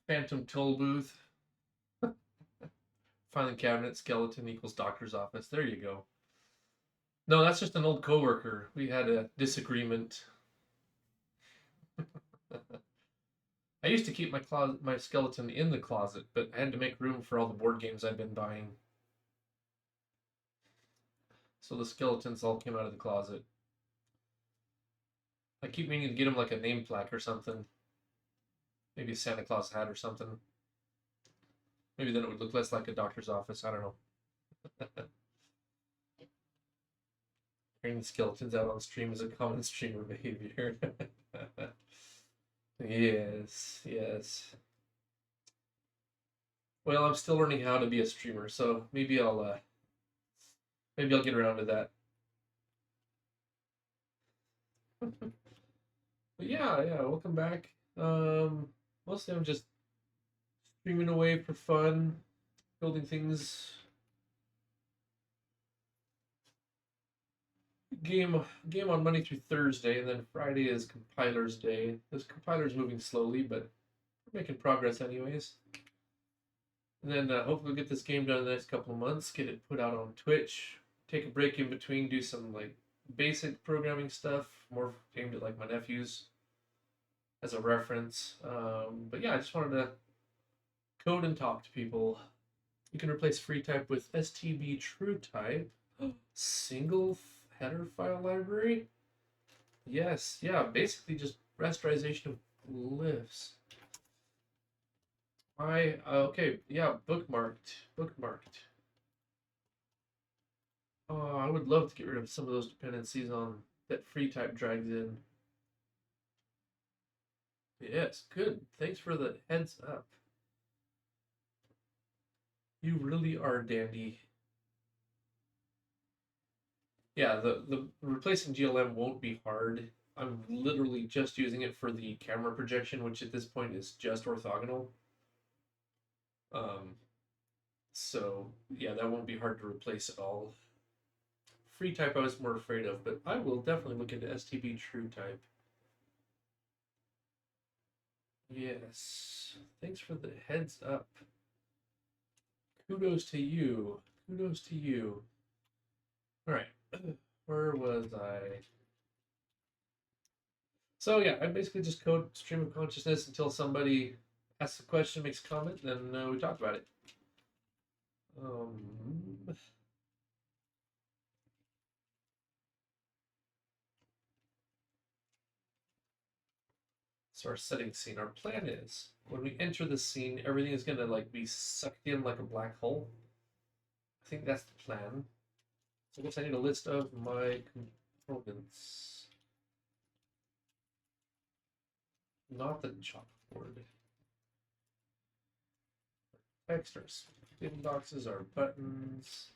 Phantom Toll Booth. filing cabinet, skeleton equals doctor's office. There you go. No, that's just an old coworker. We had a disagreement. I used to keep my skeleton in the closet, but I had to make room for all the board games I've been buying. So the skeletons all came out of the closet. I keep meaning to get him like a name plaque or something. Maybe a Santa Claus hat or something. Maybe then it would look less like a doctor's office. I don't know. Bringing skeletons out on stream is a common streamer behavior. Yes, yes. Well, I'm still learning how to be a streamer, so maybe I'll get around to that. But yeah, welcome back. Mostly I'm just streaming away for fun, building things. Game on Monday through Thursday, and then Friday is compilers day. This compiler's moving slowly, but we're making progress anyways. And then hopefully we'll get this game done in the next couple of months, get it put out on Twitch, take a break in between, do some like basic programming stuff, more aimed at like my nephews as a reference. But yeah, I just wanted to code and talk to people. You can replace free type with stb true type. Single header file library? Yes, yeah, basically just rasterization of glyphs. Okay, yeah, bookmarked. Oh, I would love to get rid of some of those dependencies on that free type drags in. Yes, good. Thanks for the heads up. You really are dandy. Yeah, the replacing GLM won't be hard. I'm literally just using it for the camera projection, which at this point is just orthogonal. So yeah, that won't be hard to replace at all. Free type I was more afraid of, but I will definitely look into STB true type. Yes, thanks for the heads up. Kudos to you. Kudos to you. All right, where was I? So yeah, I basically just code stream of consciousness until somebody asks a question, makes a comment, then we talk about it. So our setting scene, our plan is when we enter the scene, everything is gonna like be sucked in like a black hole. I think that's the plan. So I guess I need a list of my components. Not the chalkboard. Text our spin boxes, our buttons.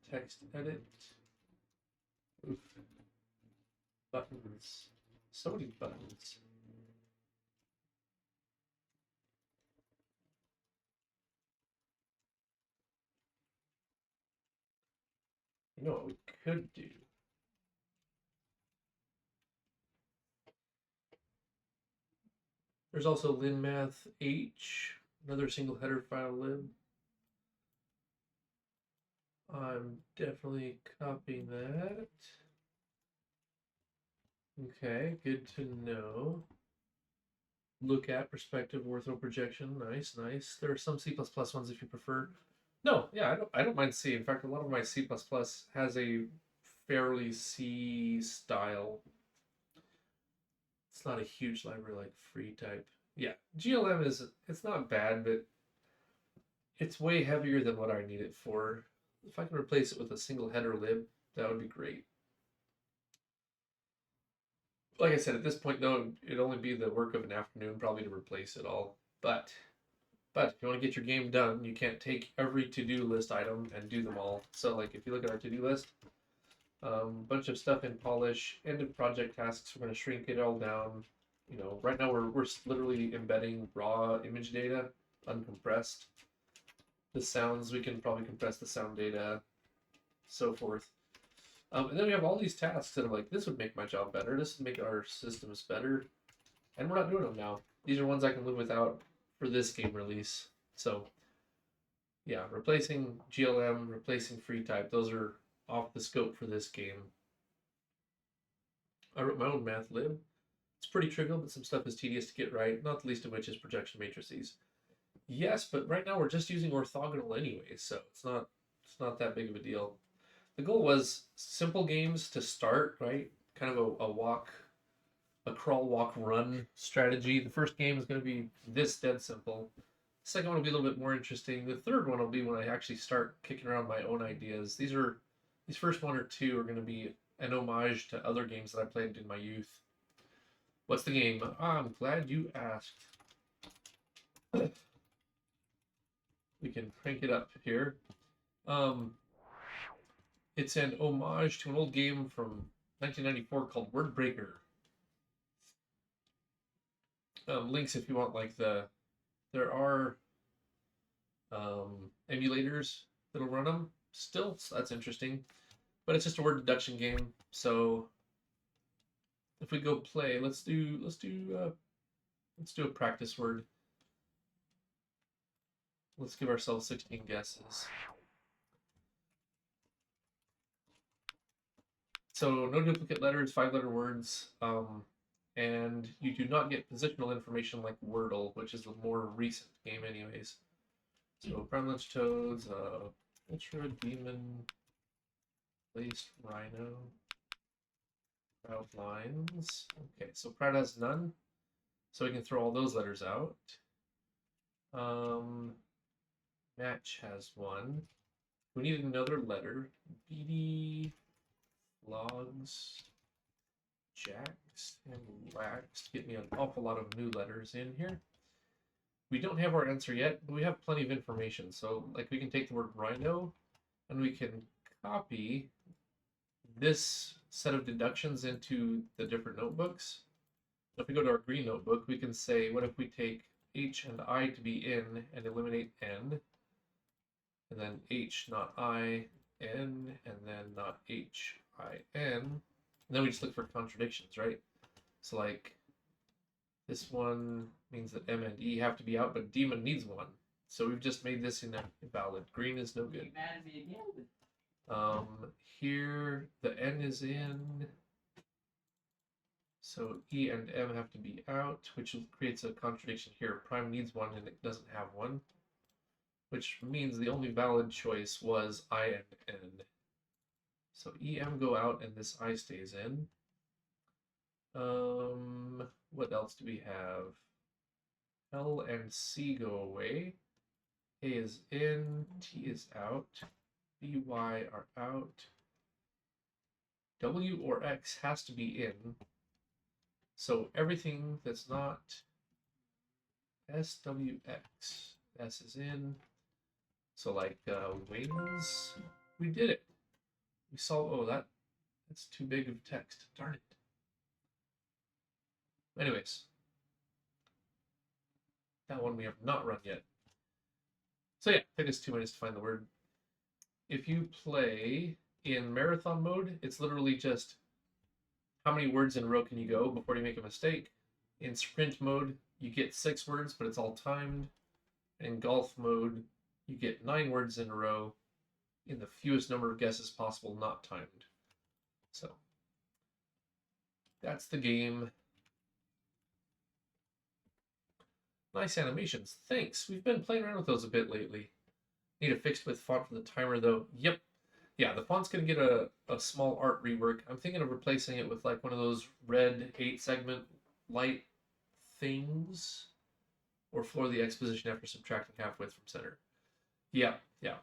Text edit. Oof. Buttons. So many buttons. You know what we could do? There's also linmath h, another single header file lib. I'm definitely copying that. Okay, good to know. Look at perspective ortho projection. Nice, nice. There are some C++ ones if you prefer. No, yeah, I don't mind C. In fact, a lot of my C++ has a fairly C style. It's not a huge library like free type. Yeah, GLM it's not bad, but it's way heavier than what I need it for. If I can replace it with a single header lib, that would be great. Like I said, at this point though, it'd only be the work of an afternoon probably to replace it all. But if you want to get your game done, you can't take every to-do list item and do them all. So like if you look at our to-do list, bunch of stuff in polish, end of project tasks, we're going to shrink it all down. You know, right now we're literally embedding raw image data, uncompressed. The sounds, we can probably compress the sound data, so forth. And then we have all these tasks that are like, this would make my job better. This would make our systems better. And we're not doing them now. These are ones I can live without for this game release. So, yeah, replacing GLM, replacing free type, those are off the scope for this game. I wrote my own math lib. It's pretty trivial, but some stuff is tedious to get right, not the least of which is projection matrices. Yes, but right now we're just using orthogonal anyway, so it's not that big of a deal. The goal was simple games to start, right? Kind of a crawl, walk, run strategy. The first game is going to be this dead simple. The second one will be a little bit more interesting. The third one will be when I actually start kicking around my own ideas. These first one or two are going to be an homage to other games that I played in my youth. What's the game? I'm glad you asked. We can crank it up here. It's an homage to an old game from 1994 called Word Breaker. Links if you want, like there are emulators that'll run them still, so that's interesting. But it's just a word deduction game. So if we go play, let's do a practice word. Let's give ourselves 16 guesses. So no duplicate letters, 5-letter words, and you do not get positional information like Wordle, which is the more recent game anyways. So Gremlins, Toads, Ultra Demon, Placed Rhino, Proud Lines. Okay, so Proud has none, so we can throw all those letters out. Match has one. We need another letter. BD, Logs, Jacks, and Waxed. Get me an awful lot of new letters in here. We don't have our answer yet, but we have plenty of information. So, like, we can take the word rhino, and we can copy this set of deductions into the different notebooks. If we go to our green notebook, we can say, what if we take H and I to be in and eliminate N, and then H, not I, N, and then not H, I, N. And then we just look for contradictions, right? So like, this one means that M and E have to be out, but Demon needs one. So we've just made this invalid. Green is no good. Mad at me again. Here, the N is in. So E and M have to be out, which creates a contradiction here. Prime needs one and it doesn't have one, which means the only valid choice was I and N. So EM go out and this I stays in. What else do we have? L and C go away. A is in, T is out, BY are out. W or X has to be in. So everything that's not SWX, S is in. So like wings, we did it. We saw, oh, that's too big of text. Darn it. Anyways, that one we have not run yet. So yeah, took us 2 minutes to find the word. If you play in marathon mode, it's literally just how many words in a row can you go before you make a mistake. In sprint mode, you get 6 words, but it's all timed. In golf mode, you get 9 words in a row in the fewest number of guesses possible, not timed. So that's the game. Nice animations. Thanks. We've been playing around with those a bit lately. Need a fixed width font for the timer though. Yep. Yeah, the font's going to get a small art rework. I'm thinking of replacing it with like one of those red 8-segment light things. Or floor the exposition after subtracting half width from center. Yeah, yeah.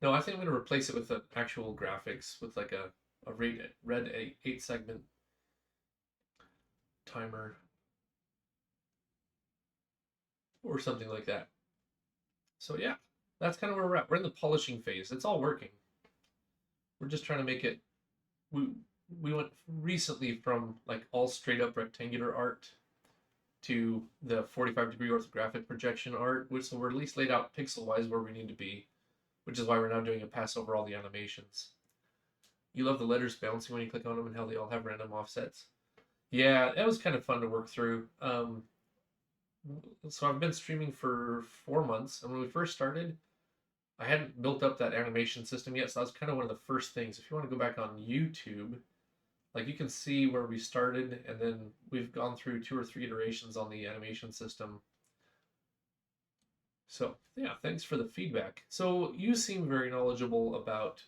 No, I think I'm going to replace it with an actual graphics with like a red 8-segment timer. Or something like that. So yeah, that's kind of where we're at. We're in the polishing phase. It's all working. We're just trying to make it. We went recently from like all straight up rectangular art to the 45-degree orthographic projection art, which so we're at least laid out pixel wise where we need to be, which is why we're now doing a pass over all the animations. You love the letters bouncing when you click on them and how they all have random offsets. Yeah, that was kind of fun to work through. So I've been streaming for 4 months, and when we first started, I hadn't built up that animation system yet, so that was kind of one of the first things. If you want to go back on YouTube, like you can see where we started, and then we've gone through 2 or 3 iterations on the animation system. So yeah, thanks for the feedback. So you seem very knowledgeable about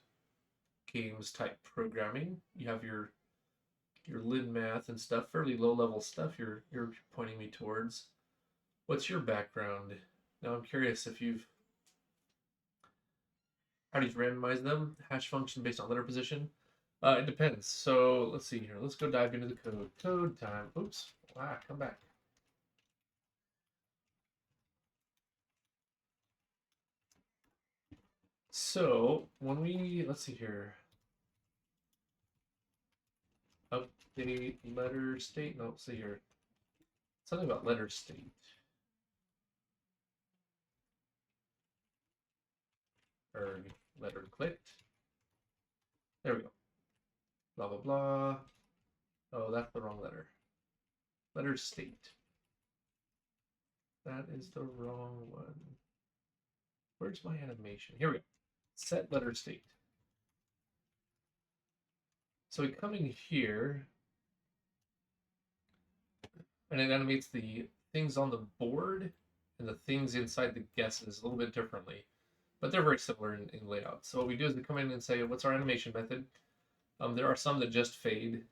games type programming. You have your lid math and stuff, fairly low level stuff you're pointing me towards. What's your background? Now I'm curious if you've how do you randomize them? Hash function based on letter position? It depends. So let's see here. Let's go dive into the code. Code time. Oops. Ah, come back. So when let's see here. Update letter state. No, see here. Something about letter state. Or letter clicked. There we go. Blah, blah, blah. Oh, that's the wrong letter. Letter state. That is the wrong one. Where's my animation? Here we go. Set letter state. So we come in here, and it animates the things on the board and the things inside the guesses a little bit differently, but they're very similar in layout. So what we do is we come in and say, what's our animation method? There are some that just fade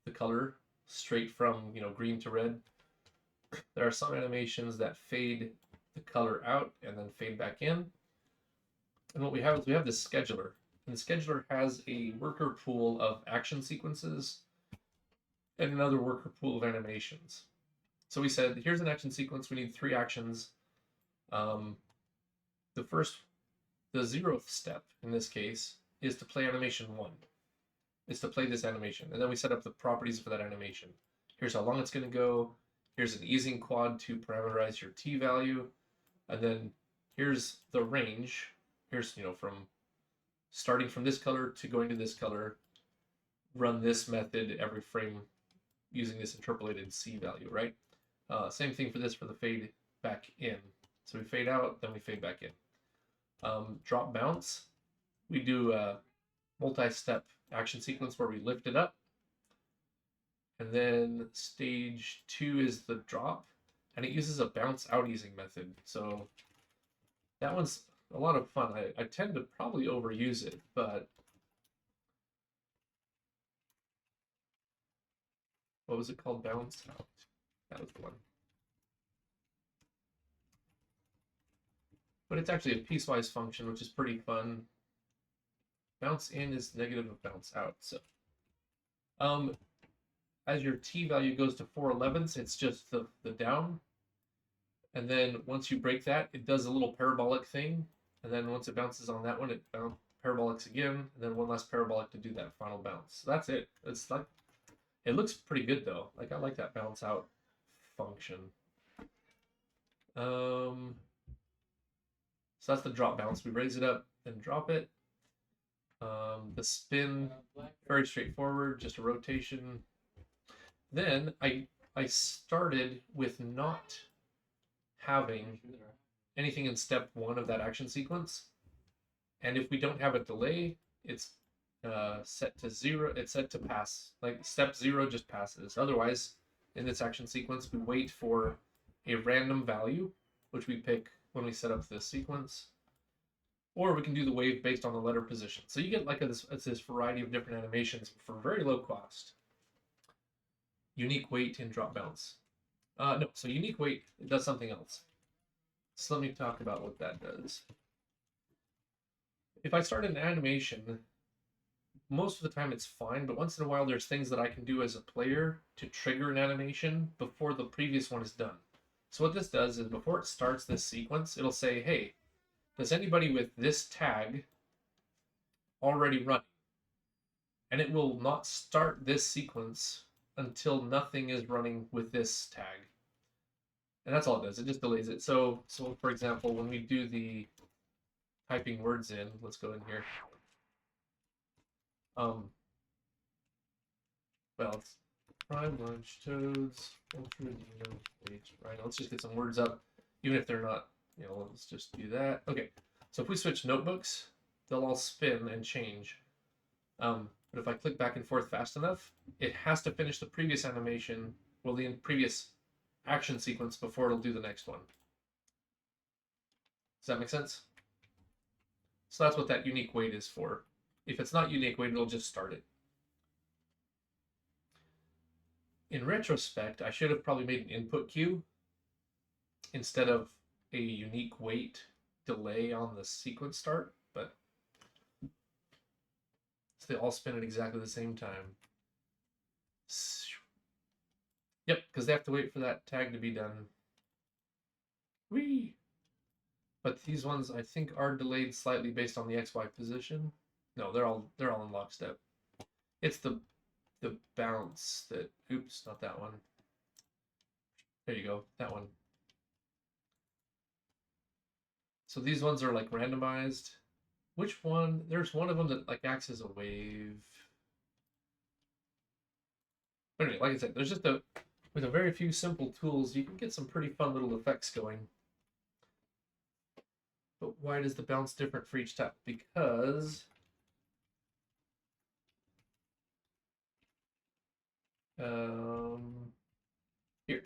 the color straight from green to red. There are some animations that fade the color out and then fade back in. And what we have is we have this scheduler. And the scheduler has a worker pool of action sequences and another worker pool of animations. So we said, here's an action sequence. We need 3 actions. The 0th step in this case is to play animation 1. Is to play this animation. And then we set up the properties for that animation. Here's how long it's going to go. Here's an easing quad to parameterize your t value. And then here's the range. Here's, from starting from this color to going to this color. Run this method every frame using this interpolated c value, right? Same thing for this for the fade back in. So we fade out, then we fade back in. Drop bounce. We do a multi-step action sequence where we lift it up. And then stage 2 is the drop. And it uses a bounce out easing method. So that one's a lot of fun. I tend to probably overuse it, but what was it called? Bounce out. That was the one. But it's actually a piecewise function, which is pretty fun. Bounce in is negative of bounce out. So as your t value goes to 4/11, it's just the down. And then once you break that, it does a little parabolic thing. And then once it bounces on that one, it parabolics again. And then one last parabolic to do that final bounce. So that's it. It's like, it looks pretty good though. Like I like that bounce out function. So that's the drop bounce. We raise it up and drop it. The spin, very straightforward, just a rotation. Then I started with not having anything in step 1 of that action sequence. And if we don't have a delay, it's set to 0. It's set to pass. Like step 0 just passes. Otherwise, in this action sequence, we wait for a random value, which we pick when we set up this sequence. Or we can do the wave based on the letter position. So you get like this variety of different animations for very low cost. Unique wait and drop bounce. No, so unique wait, it does something else. So let me talk about what that does. If I start an animation, most of the time it's fine, but once in a while there's things that I can do as a player to trigger an animation before the previous one is done. So what this does is before it starts this sequence, it'll say, hey, does anybody with this tag already run? And it will not start this sequence until nothing is running with this tag. And that's all it does. It just delays it. So for example, when we do the typing words in, let's go in here. well, it's prime lunch toads, ultra Neo, right? Let's just get some words up, even if they're not, let's just do that. Okay, so if we switch notebooks, they'll all spin and change. But if I click back and forth fast enough, it has to finish the previous animation, well, the previous action sequence before it'll do the next one. Does that make sense? So that's what that unique wait is for. If it's not unique wait, it'll just start it. In retrospect, I should have probably made an input queue instead of a unique wait delay on the sequence start, but they all spin at exactly the same time. Yep, because they have to wait for that tag to be done. Whee! But these ones I think are delayed slightly based on the XY position. No, they're all in lockstep. It's the bounce that, oops, not that one. There you go, that one. So these ones are like randomized. Which one? There's one of them that like acts as a wave. But anyway, like I said, there's just with a very few simple tools, you can get some pretty fun little effects going. But why is the bounce different for each type? Because here.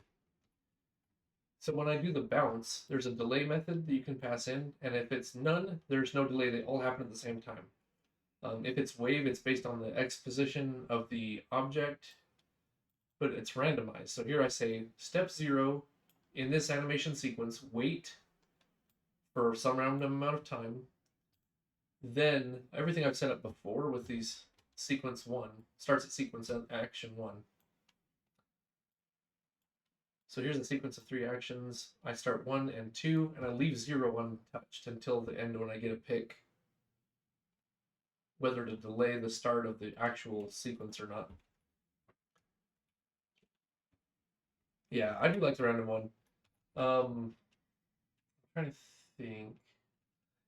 So when I do the bounce, there's a delay method that you can pass in, and if it's none, there's no delay. They all happen at the same time. If it's wave, it's based on the X position of the object, but it's randomized. So here I say step 0 in this animation sequence, wait for some random amount of time. Then everything I've set up before with these sequence 1 starts at sequence action 1. So here's the sequence of 3 actions. I start 1 and 2, and I leave 0 untouched until the end when I get a pick whether to delay the start of the actual sequence or not. Yeah, I do like the random one. I'm trying to think.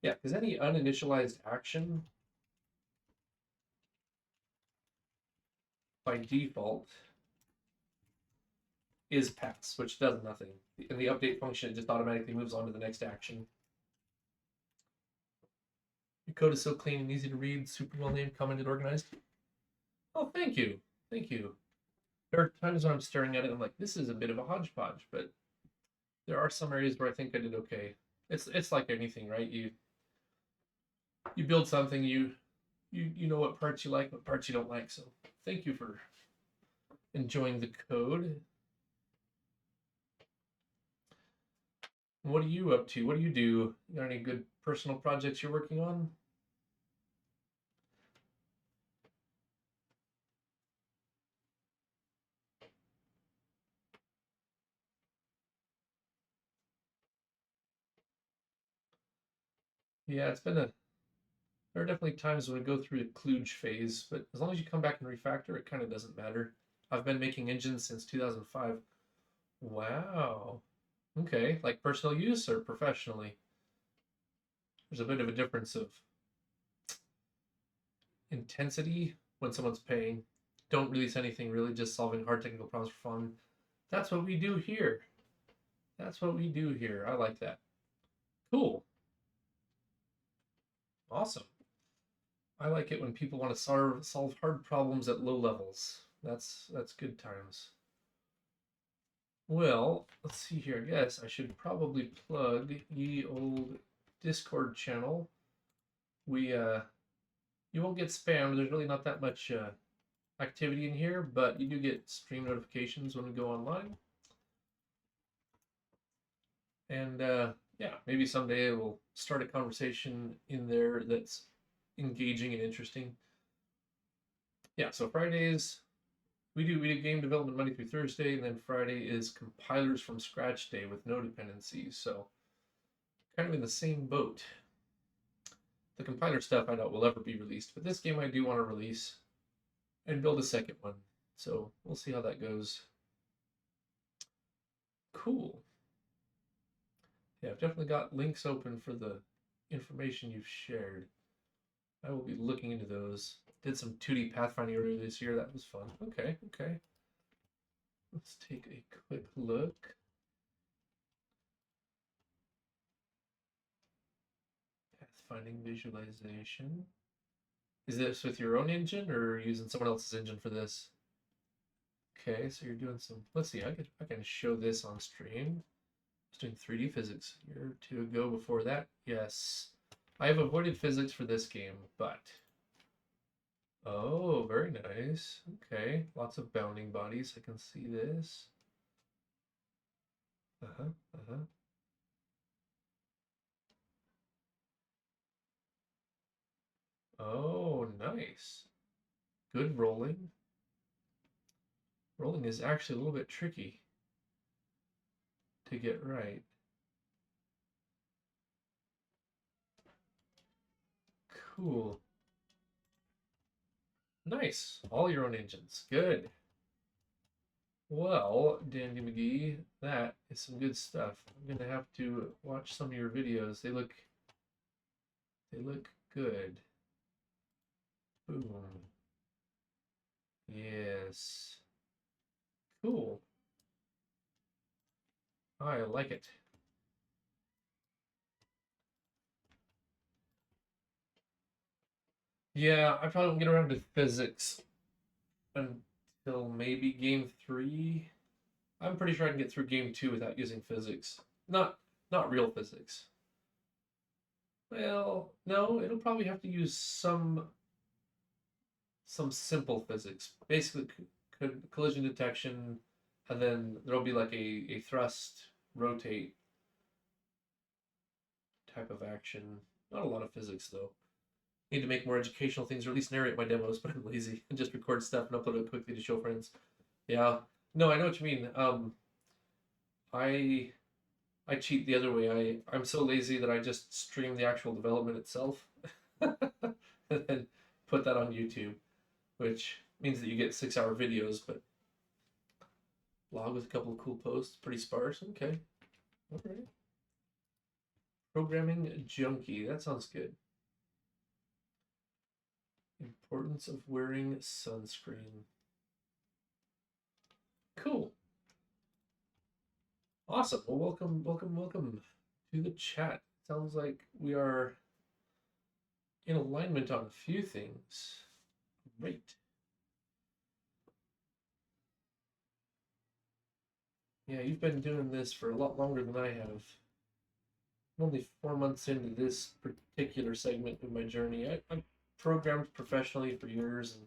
Yeah, because any uninitialized action by default is pass, which does nothing. In the update function, it just automatically moves on to the next action. Your code is so clean and easy to read, super well named, commented, organized. Oh, thank you. Thank you. There are times when I'm staring at it and I'm like, this is a bit of a hodgepodge, but there are some areas where I think I did okay. It's like anything, right? You build something, you know what parts you like, what parts you don't like. So thank you for enjoying the code. What are you up to? What do? You got any good personal projects you're working on? Yeah, there are definitely times when we go through the kludge phase, but as long as you come back and refactor, it kind of doesn't matter. I've been making engines since 2005. Wow. Okay, like personal use or professionally? There's a bit of a difference of intensity when someone's paying. Don't release anything really, just solving hard technical problems for fun. That's what we do here. That's what we do here. I like that. Cool. Awesome. I like it when people want to solve hard problems at low levels. That's good times. Well, let's see here. I guess I should probably plug ye old Discord channel. You won't get spammed. There's really not that much activity in here, but you do get stream notifications when we go online. And yeah, maybe someday we'll start a conversation in there that's engaging and interesting. Yeah, so Fridays we do game development Monday through Thursday, and then Friday is compilers from scratch day with no dependencies. So kind of in the same boat. The compiler stuff I doubt will ever be released, but this game I do want to release and build a second one. So we'll see how that goes. Cool. Yeah, I've definitely got links open for the information you've shared. I will be looking into those. did some 2D pathfinding earlier this year. That was fun. Okay, okay. Let's take a quick look. Pathfinding visualization. Is this with your own engine or using someone else's engine for this? Okay, so you're doing some. Let's see. I can show this on stream. I was doing 3D physics a year or two ago. Before that, yes, I have avoided physics for this game, but oh, very nice. Okay, lots of bounding bodies. I can see this. Uh-huh, uh-huh. Oh, nice. Good rolling. Rolling is actually a little bit tricky to get right. Cool. Nice. All your own engines. Good. Well, Dandy McGee, that is some good stuff. I'm gonna have to watch some of your videos. They look good. Boom. Yes. Cool. I like it. Yeah, I probably won't get around to physics until maybe game 3. I'm pretty sure I can get through game 2 without using physics. Not real physics. Well, no, it'll probably have to use some simple physics. Basically, collision detection, and then there'll be like a thrust, rotate type of action. Not a lot of physics though. Need to make more educational things, or at least narrate my demos, but I'm lazy and just record stuff and upload it quickly to show friends. Yeah, no, I know what you mean. I I cheat the other way. I'm so lazy that I just stream the actual development itself, and then put that on YouTube, which means that you get 6-hour videos, but log with a couple of cool posts, pretty sparse. Okay, all right. Programming junkie. That sounds good. Importance of wearing sunscreen. Cool. Awesome. Well, welcome to the chat. Sounds like we are in alignment on a few things. Great. Yeah, you've been doing this for a lot longer than I have. I'm only 4 months into this particular segment of my journey. I programmed professionally for years and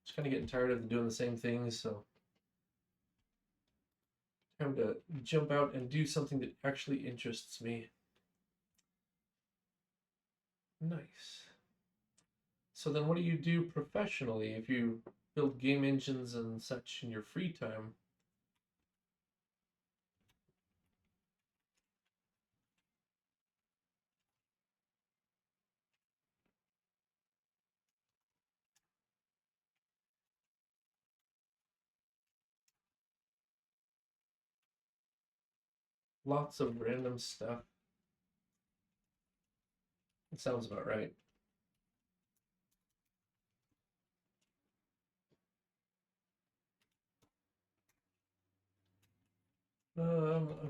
just kind of getting tired of doing the same things, so time to jump out and do something that actually interests me. Nice. So then what do you do professionally if you build game engines and such in your free time? Lots of random stuff. It sounds about right.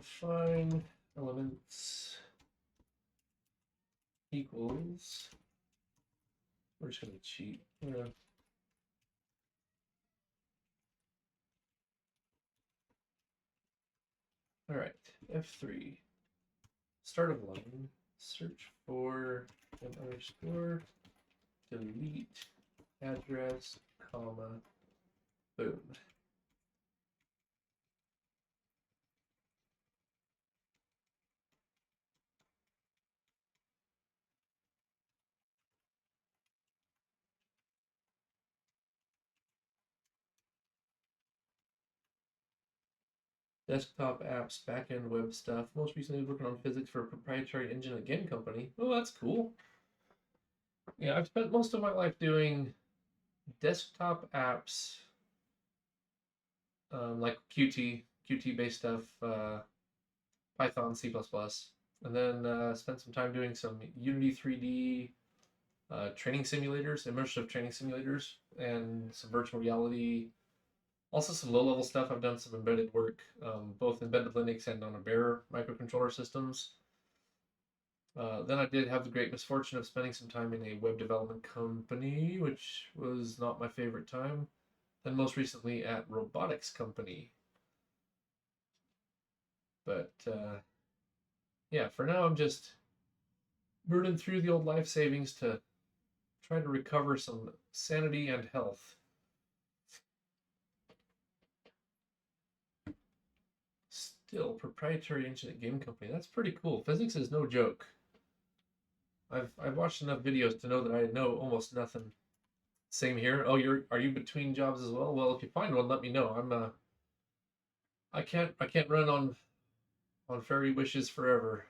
Fine elements equals. We're just gonna cheat. Yeah. All right, F3. Start of line. Search for an underscore. Delete address, comma, boom. Desktop apps, backend web stuff. Most recently working on physics for a proprietary engine at game company. Oh, that's cool. Yeah, I've spent most of my life doing desktop apps, like Qt based stuff, Python, C++, and then spent some time doing some Unity 3D, training simulators, immersive training simulators, and some virtual reality. Also, some low-level stuff. I've done some embedded work, both embedded Linux and on a bare microcontroller systems. Then I did have the great misfortune of spending some time in a web development company, which was not my favorite time. Then most recently at robotics company. But yeah, for now I'm just burning through the old life savings to try to recover some sanity and health. Still, proprietary ancient game company. That's pretty cool. Physics is no joke. I've watched enough videos to know that I know almost nothing. Same here. Oh, are you between jobs as well? Well, if you find one, let me know. I can't run on fairy wishes forever.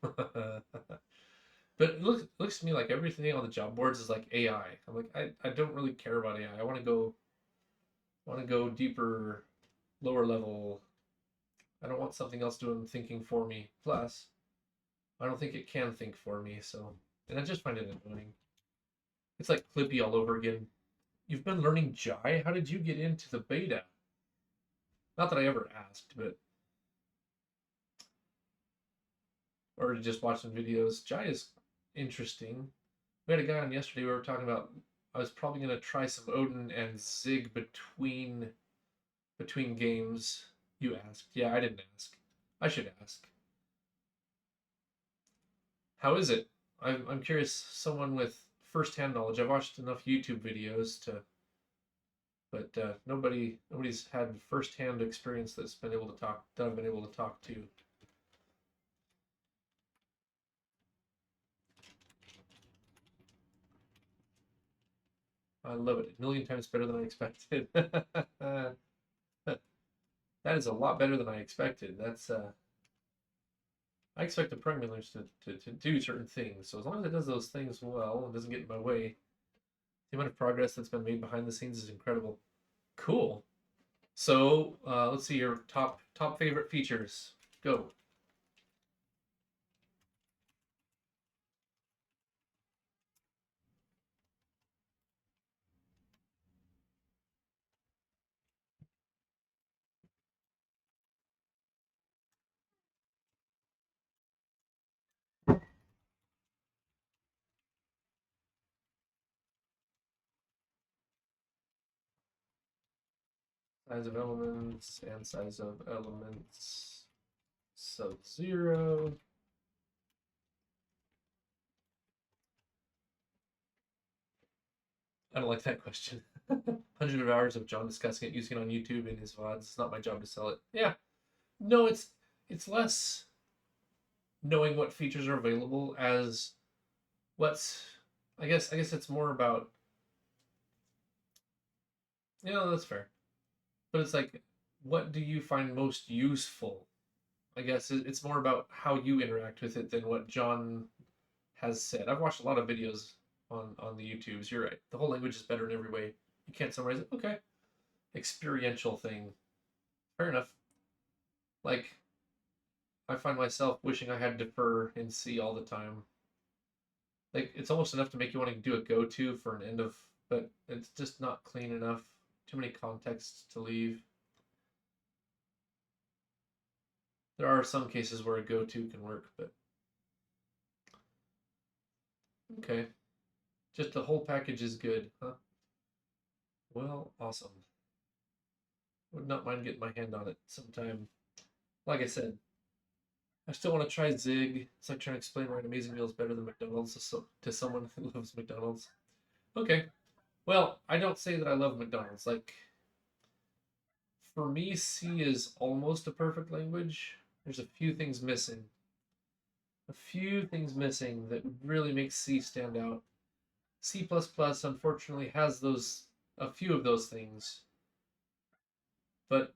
But it looks to me like everything on the job boards is like AI. I'm like I don't really care about AI. I want to go deeper, lower level. I don't want something else doing thinking for me. Plus, I don't think it can think for me, so and I just find it annoying. It's like Clippy all over again. You've been learning Jai? How did you get into the beta? Not that I ever asked, but or just watching videos. Jai is interesting. We had a guy on yesterday. We were talking about. I was probably gonna try some Odin and Zig between games. You asked. Yeah, I didn't ask. I should ask. How is it? I'm curious. Someone with first-hand knowledge. I've watched enough YouTube videos to, but nobody's had first-hand experience that's been able to talk that I've been able to talk to. I love it. A million times better than I expected. That is a lot better than I expected. That's I expect the programming language to do certain things. So as long as it does those things well and doesn't get in my way, the amount of progress that's been made behind the scenes is incredible. Cool. So let's see your top favorite features. Go. Size of elements and size of elements sub-zero. I don't like that question. 100 of hours of John discussing it, using it on YouTube in his VODs. It's not my job to sell it. Yeah. No, it's less knowing what features are available as what's I guess it's more about that's fair. But it's like what do you find most useful? I guess it's more about how you interact with it than what John has said. I've watched a lot of videos on the YouTubes. You're right. The whole language is better in every way. You can't summarize it. Okay. Experiential thing. Fair enough. Like I find myself wishing I had defer in C all the time. Like it's almost enough to make you want to do a go-to for an end of, but it's just not clean enough. Too many contexts to leave. There are some cases where a go-to can work, but okay. Just the whole package is good, huh? Well, awesome. Would not mind getting my hand on it sometime. Like I said, I still want to try Zig. It's like trying to explain why an amazing meal is better than McDonald's to someone who loves McDonald's. Okay. Well, I don't say that I love McDonald's. Like, for me, C is almost a perfect language. There's a few things missing. A few things missing that really make C stand out. C++ unfortunately has a few of those things, but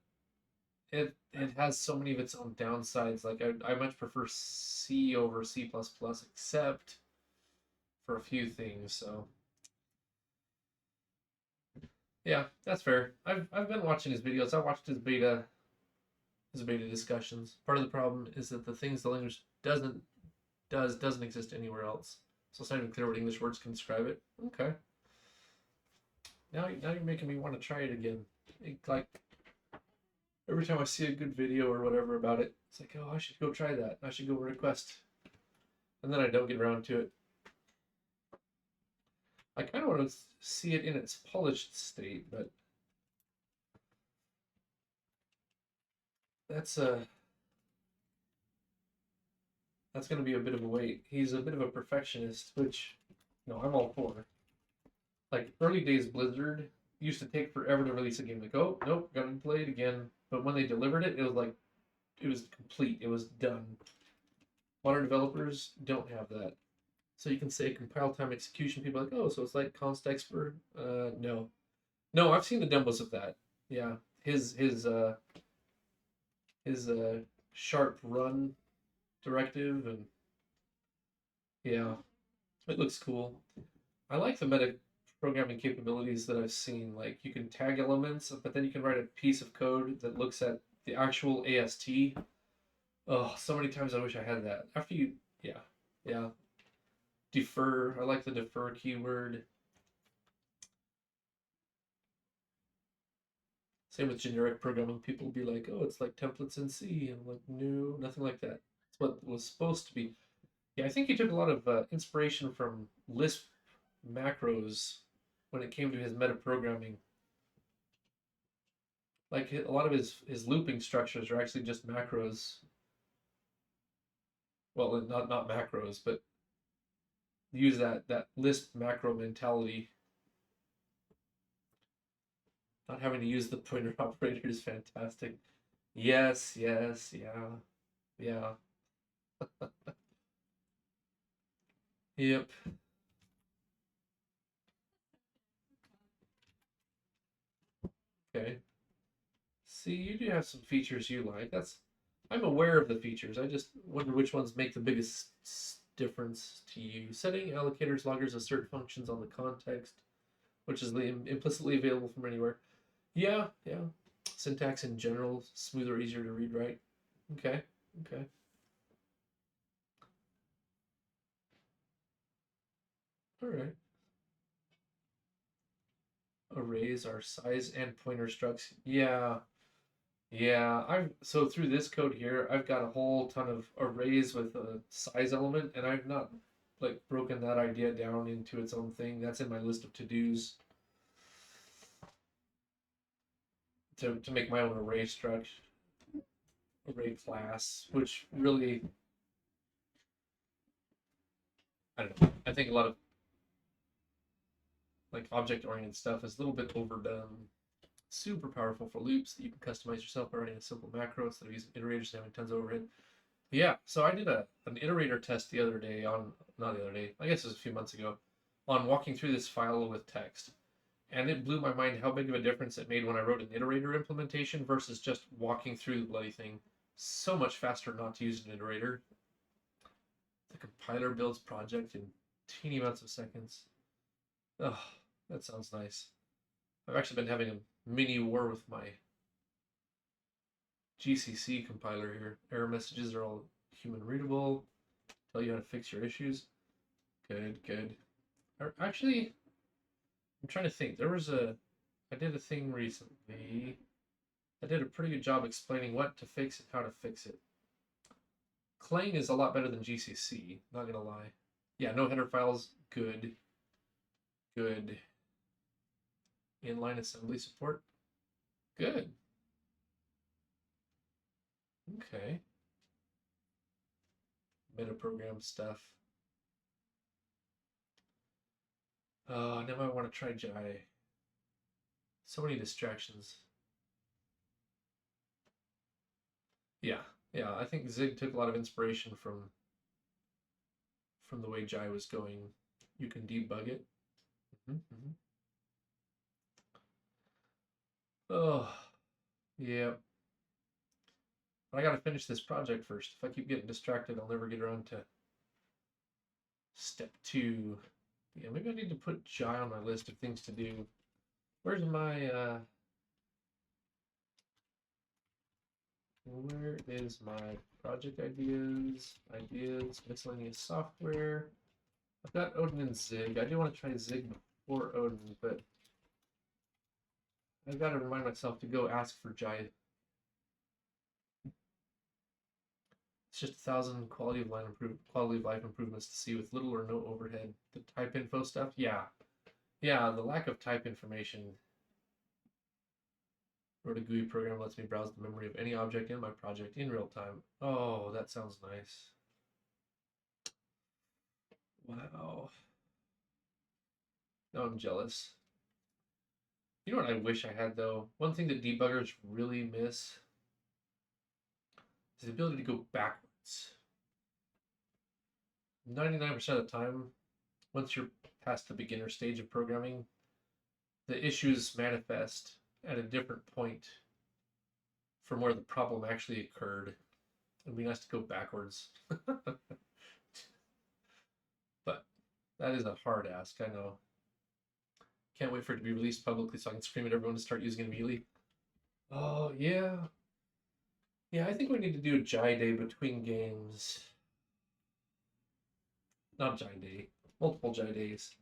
it has so many of its own downsides. Like I much prefer C over C++, except for a few things. So yeah, that's fair. I've been watching his videos. I watched his beta discussions. Part of the problem is that the things the language doesn't exist anywhere else. So it's not even clear what English words can describe it. Okay. Now you're making me want to try it again. Like every time I see a good video or whatever about it, it's like, oh, I should go try that. I should go request. And then I don't get around to it. I kind of want to see it in its polished state, but that's going to be a bit of a wait. He's a bit of a perfectionist, which, I'm all for. Like early days Blizzard used to take forever to release a game. Like, oh nope, gotta play it again. But when they delivered it, it was like it was complete. It was done. Modern developers don't have that. So you can say compile time execution. People are like, oh, so it's like Const Expert. No, no, I've seen the demos of that. Yeah, his sharp run directive, and yeah, it looks cool. I like the meta programming capabilities that I've seen. Like you can tag elements, but then you can write a piece of code that looks at the actual AST. Oh, so many times I wish I had that. After you, yeah. Defer. I like the defer keyword. Same with generic programming. People will be like, oh, it's like templates in C. And I'm like, no, nothing like that. It's what was supposed to be. Yeah, I think he took a lot of inspiration from Lisp macros when it came to his meta programming. Like a lot of his looping structures are actually just macros. Well, not macros, but use that Lisp macro mentality. Not having to use the pointer operator is fantastic. Yes, yeah, yeah. Yep. Okay. See, you do have some features you like. I'm aware of the features. I just wonder which ones make the biggest difference to you. Setting allocators, loggers, assert functions on the context, which is implicitly available from anywhere. Yeah. Syntax in general, smoother, easier to read, right? Okay. All right. Arrays are size and pointer structs. Yeah, so through this code here, I've got a whole ton of arrays with a size element, and I've not like broken that idea down into its own thing. That's in my list of to-dos to make my own array struct, array class, which really, I don't know. I think a lot of like object-oriented stuff is a little bit overdone. Super powerful for loops that you can customize yourself by writing a simple macro instead of using iterators and having tons of overhead. Yeah, so I did an iterator test the other day on, not the other day, I guess it was a few months ago, on walking through this file with text. And it blew my mind how big of a difference it made when I wrote an iterator implementation versus just walking through the bloody thing. So much faster not to use an iterator. The compiler builds project in teeny amounts of seconds. Oh, that sounds nice. I've actually been having a mini war with my GCC compiler here. Error messages are all human readable. Tell you how to fix your issues. Good. Actually, I'm trying to think. I did a thing recently. I did a pretty good job explaining what to fix and how to fix it. Clang is a lot better than GCC, not gonna lie. Yeah, no header files, good. Inline assembly support, good. Okay. Metaprogram stuff. Now I want to try Jai. So many distractions. Yeah, I think Zig took a lot of inspiration from the way Jai was going. You can debug it. Oh, yeah. But I gotta finish this project first. If I keep getting distracted, I'll never get around to step 2. Yeah, maybe I need to put Jai on my list of things to do. Where's my where is my project ideas, miscellaneous software, I've got Odin and Zig. I do want to try Zig before Odin, but I've got to remind myself to go ask for Jai. It's just 1,000 quality of life improvements to see with little or no overhead. The type info stuff, yeah, the lack of type information. Wrote a GUI program lets me browse the memory of any object in my project in real time. Oh, that sounds nice. Wow. Now I'm jealous. You know what I wish I had though? One thing that debuggers really miss is the ability to go backwards. 99% of the time, once you're past the beginner stage of programming, the issues manifest at a different point from where the problem actually occurred. It'd be nice to go backwards. But that is a hard ask, I know. Can't wait for it to be released publicly so I can scream at everyone to start using it immediately. Oh, yeah. Yeah, I think we need to do a Jai Day between games. Not Jai Day. Multiple Jai Days.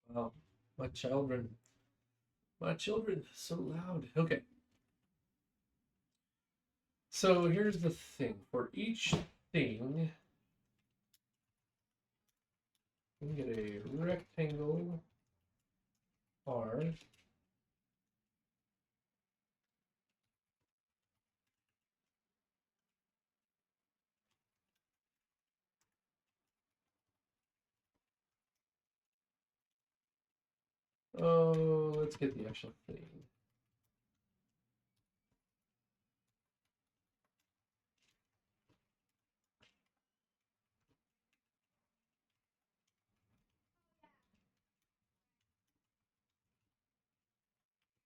Wow. My children. My children. So loud. Okay. So here's the thing. For each thing, we get a rectangle R. Oh, let's get the actual thing.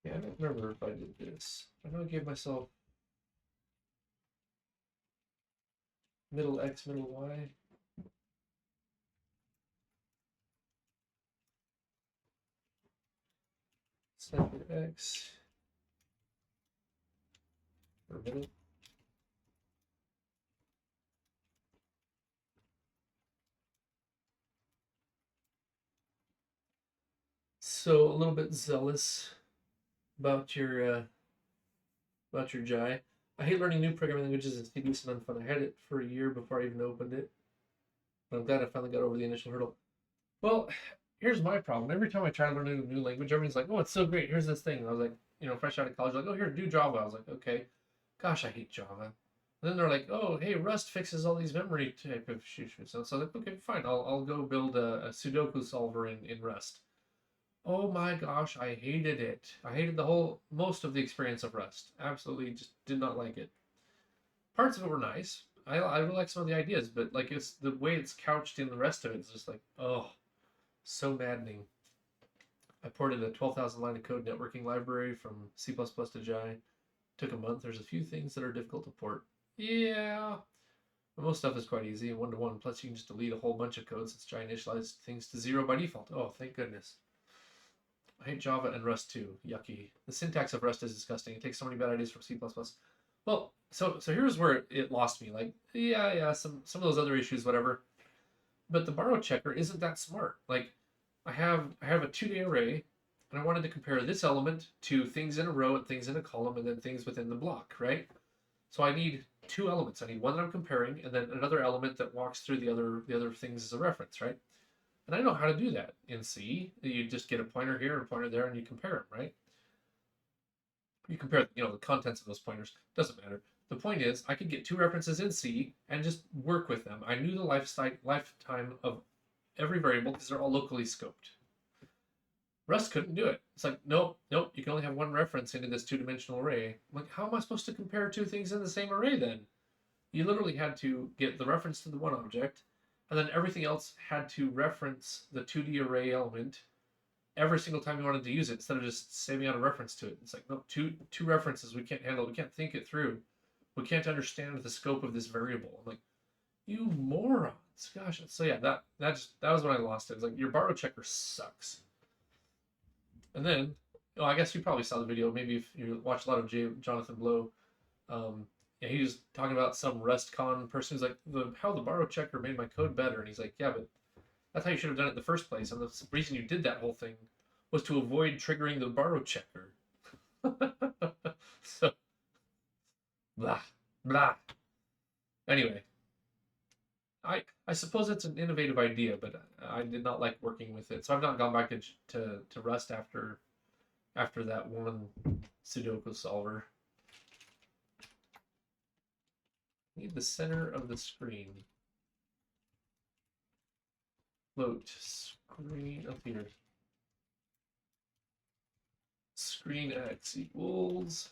Yeah, I don't remember if I did this. I know I gave myself middle X, middle Y. Center X. Or middle. So a little bit zealous about your Jai. I hate learning new programming languages. It's tedious and unfun. I had it for a year before I even opened it. But I'm glad I finally got over the initial hurdle. Well, here's my problem. Every time I try to learn a new language, everyone's like, "Oh, it's so great. Here's this thing." And I was like, fresh out of college, like, "Oh, here, do Java." I was like, "Okay." Gosh, I hate Java. And then they're like, "Oh, hey, Rust fixes all these memory type of issues." So I was like, "Okay, fine. I'll go build a Sudoku solver in Rust." Oh my gosh, I hated it. I hated most of the experience of Rust. Absolutely just did not like it. Parts of it were nice. I really like some of the ideas, but like it's the way it's couched in the rest of it is just like, oh, so maddening. I ported a 12,000 line of code networking library from C++ to Jai. Took a month. There's a few things that are difficult to port. Yeah, but most stuff is quite easy, one-to-one. Plus, you can just delete a whole bunch of code since Jai initialized things to 0 by default. Oh, thank goodness. I hate Java and Rust too. Yucky. The syntax of Rust is disgusting. It takes so many bad ideas from C++. Well, so here's where it lost me. Like, yeah, some of those other issues, whatever. But the borrow checker isn't that smart. Like, I have a 2-day array, and I wanted to compare this element to things in a row and things in a column and then things within the block, right? So I need two elements. I need one that I'm comparing, and then another element that walks through the other things as a reference, right? And I know how to do that in C. You just get a pointer here and a pointer there, and you compare them, right? You compare, the contents of those pointers. Doesn't matter. The point is, I could get two references in C and just work with them. I knew the lifetime of every variable because they're all locally scoped. Rust couldn't do it. It's like, nope, you can only have one reference into this two-dimensional array. I'm like, how am I supposed to compare two things in the same array then? You literally had to get the reference to the one object, and then everything else had to reference the 2D array element every single time you wanted to use it instead of just saving out a reference to it. It's like, no, two references we can't handle. We can't think it through. We can't understand the scope of this variable. I'm like, you morons. gosh, so yeah, that was when I lost it. It's like your borrow checker sucks. And then, oh, I guess you probably saw the video. Maybe if you watch a lot of Jonathan Blow, yeah, he was talking about some RustCon person who's like, how the borrow checker made my code better, and he's like, yeah, but that's how you should have done it in the first place. And the reason you did that whole thing was to avoid triggering the borrow checker. So, blah, blah. Anyway, I suppose it's an innovative idea, but I did not like working with it. So I've not gone back to Rust after that one Sudoku solver. Need the center of the screen. Float screen up here. Screen x equals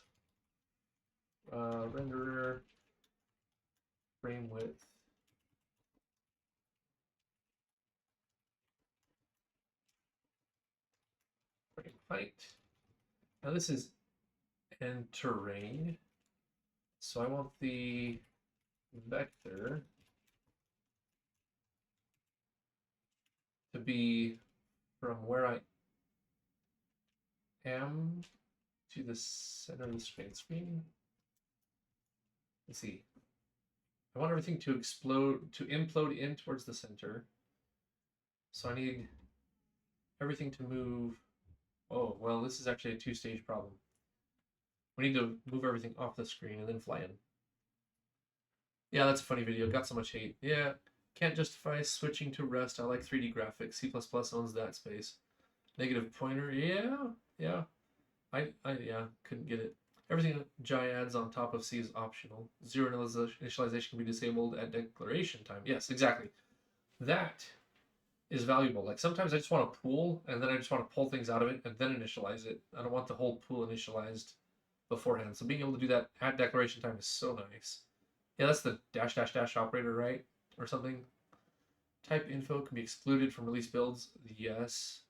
renderer frame width. Frame height. Now this is entering. So I want the vector to be from where I am to the center of the screen. Let's see. I want everything to implode in towards the center. So I need everything to move. Oh, well, this is actually a two-stage problem. We need to move everything off the screen and then fly in. Yeah, that's a funny video. Got so much hate. Yeah, can't justify switching to Rust. I like 3D graphics. C++ owns that space. Negative pointer. Yeah. I couldn't get it. Everything Jai adds on top of C is optional. Zero initialization can be disabled at declaration time. Yes, exactly. That is valuable. Like sometimes I just want to pool and then I just want to pull things out of it and then initialize it. I don't want the whole pool initialized beforehand. So being able to do that at declaration time is so nice. Yeah, that's the dash dash dash operator, right? Or something. Type info can be excluded from release builds. Yes.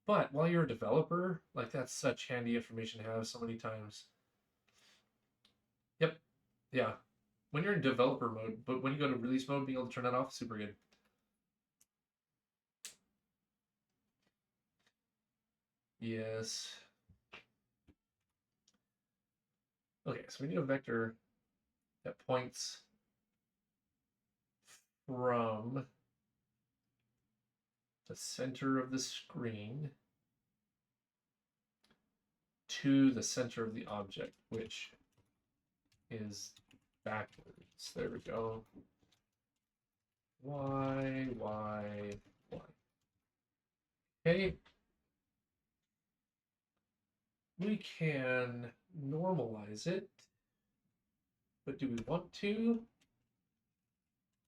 But while you're a developer, like that's such handy information to have so many times. Yep. Yeah. When you're in developer mode, but when you go to release mode, being able to turn that off, super good. Yes. Okay, so we need a vector that points from the center of the screen to the center of the object, which is backwards. There we go. Y. Okay. We can normalize it, but do we want to?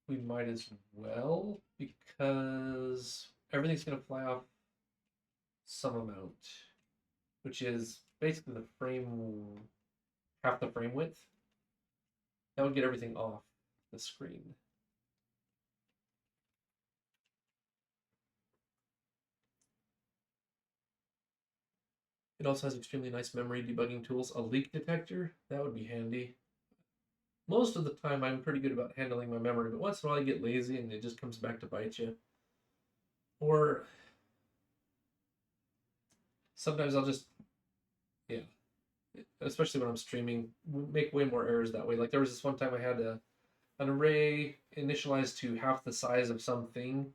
We might as well, because everything's going to fly off some amount, which is basically the frame, half the frame width. That would get everything off the screen. It also has extremely nice memory debugging tools. A leak detector, that would be handy. Most of the time I'm pretty good about handling my memory, but once in a while I get lazy and it just comes back to bite you. Or sometimes I'll just, yeah, especially when I'm streaming, make way more errors that way. Like there was this one time I had an array initialized to half the size of something,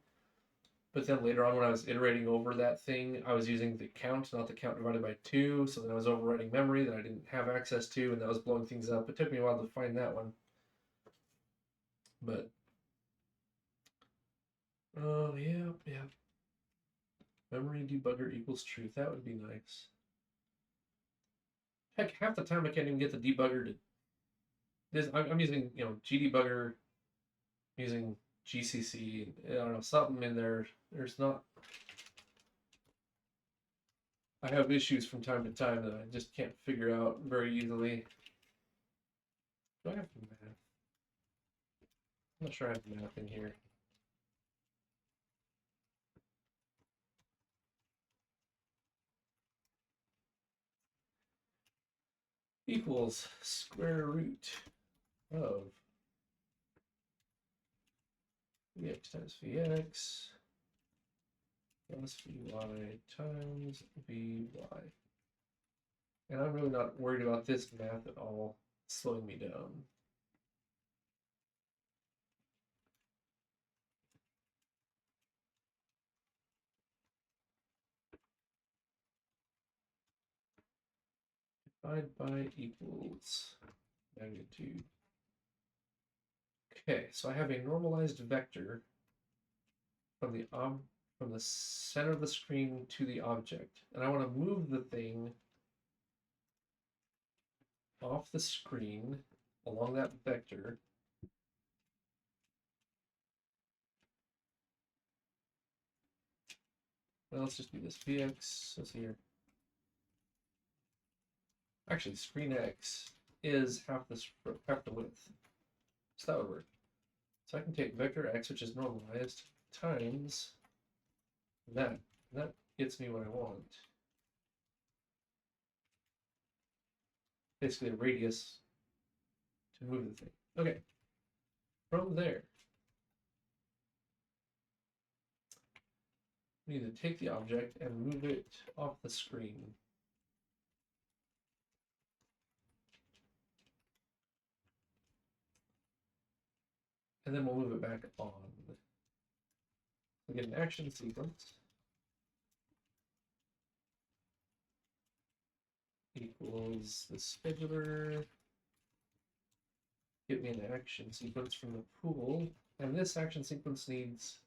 but then later on when I was iterating over that thing, I was using the count, not the count divided by 2, so then I was overwriting memory that I didn't have access to, and that was blowing things up. It took me a while to find that one. But, oh, yeah. Memory debugger equals truth. That would be nice. Heck, half the time I can't even get the debugger to... I'm using, GDebugger, using GCC, I don't know, something in there. There's not... I have issues from time to time that I just can't figure out very easily. Do I have math? I'm not sure I have math in here. Equals square root of Vx times Vx plus Vy times Vy. And I'm really not worried about this math at all slowing me down. Divide by equals magnitude. Okay, so I have a normalized vector from the center of the screen to the object, and I want to move the thing off the screen along that vector. Well, let's just do this. Vx, let's see here. Actually, screen x is half the width, so that would work. So I can take vector x, which is normalized, times that. And that gets me what I want. Basically a radius to move the thing. Okay. From there, we need to take the object and move it off the screen. And then we'll move it back on. We get an action sequence equals the scheduler. Get me an action sequence from the pool. And this action sequence needs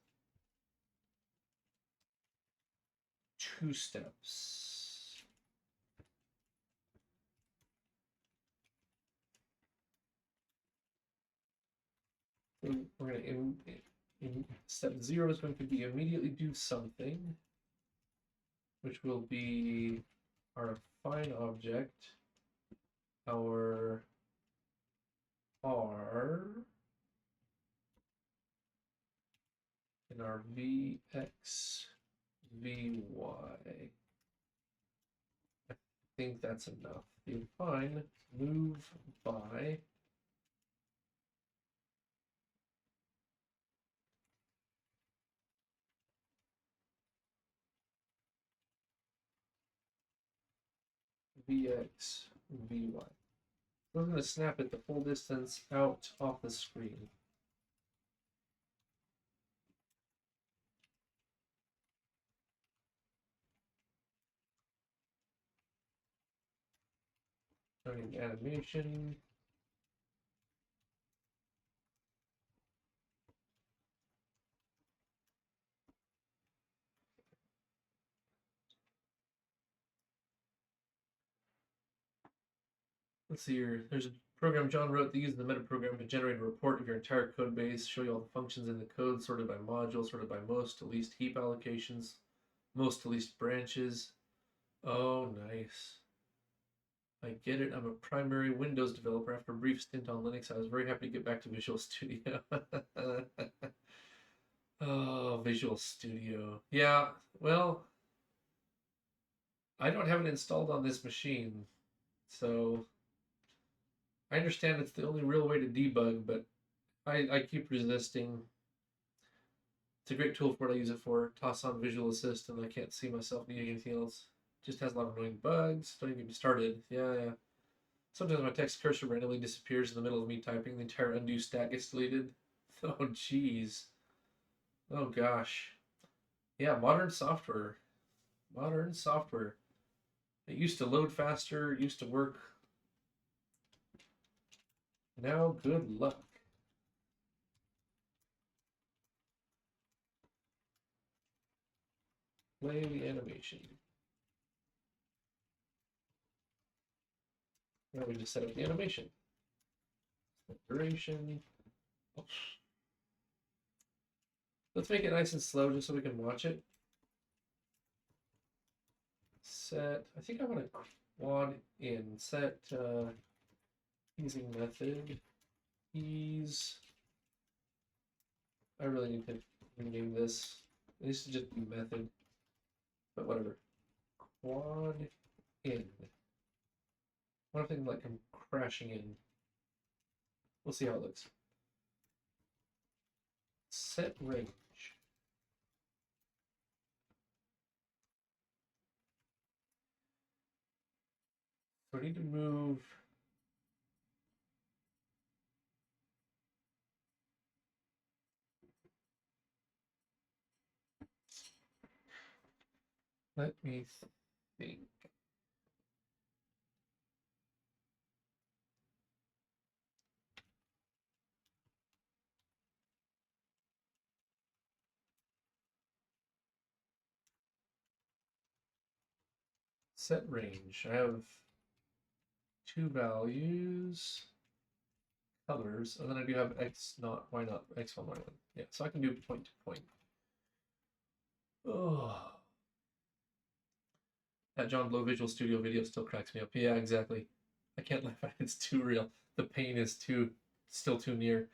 2 steps. So we're going to, in step 0 is going to be immediately do something, which will be our fine object, our R, and our Vx, Vy. I think that's enough. Define move by Vx, Vy. We're going to snap it the full distance out off the screen. Starting animation. Let's see here. There's a program John wrote that uses the meta program to generate a report of your entire code base, show you all the functions in the code, sorted by module, sorted by most to least heap allocations, most to least branches. Oh, nice. I get it. I'm a primary Windows developer. After a brief stint on Linux, I was very happy to get back to Visual Studio. Oh, Visual Studio. Yeah, well, I don't have it installed on this machine, so I understand it's the only real way to debug, but I keep resisting. It's a great tool for what I use it for. Toss on Visual Assist, and I can't see myself needing anything else. Just has a lot of annoying bugs. Don't even get me started. Yeah. Sometimes my text cursor randomly disappears in the middle of me typing. The entire undo stat gets deleted. Oh, jeez. Oh, gosh. Yeah, modern software. Modern software. It used to load faster, it used to work. Now, good luck. Play the animation. Now we just set up the animation. Duration. Let's make it nice and slow just so we can watch it. Set, I think I want to quad in. Set easing method. Ease. I really need to name this. It needs to just be method. But whatever. Quad in. What if I like I'm crashing in? We'll see how it looks. Set range. So I need to move. Let me think. Set range. I have two values, colors, and then I do have X not, Y not, X1, Y1. Yeah, so I can do point to point. Oh. That John Blow Visual Studio video still cracks me up. Yeah, exactly. I can't laugh at it. It's too real. The pain is still too near.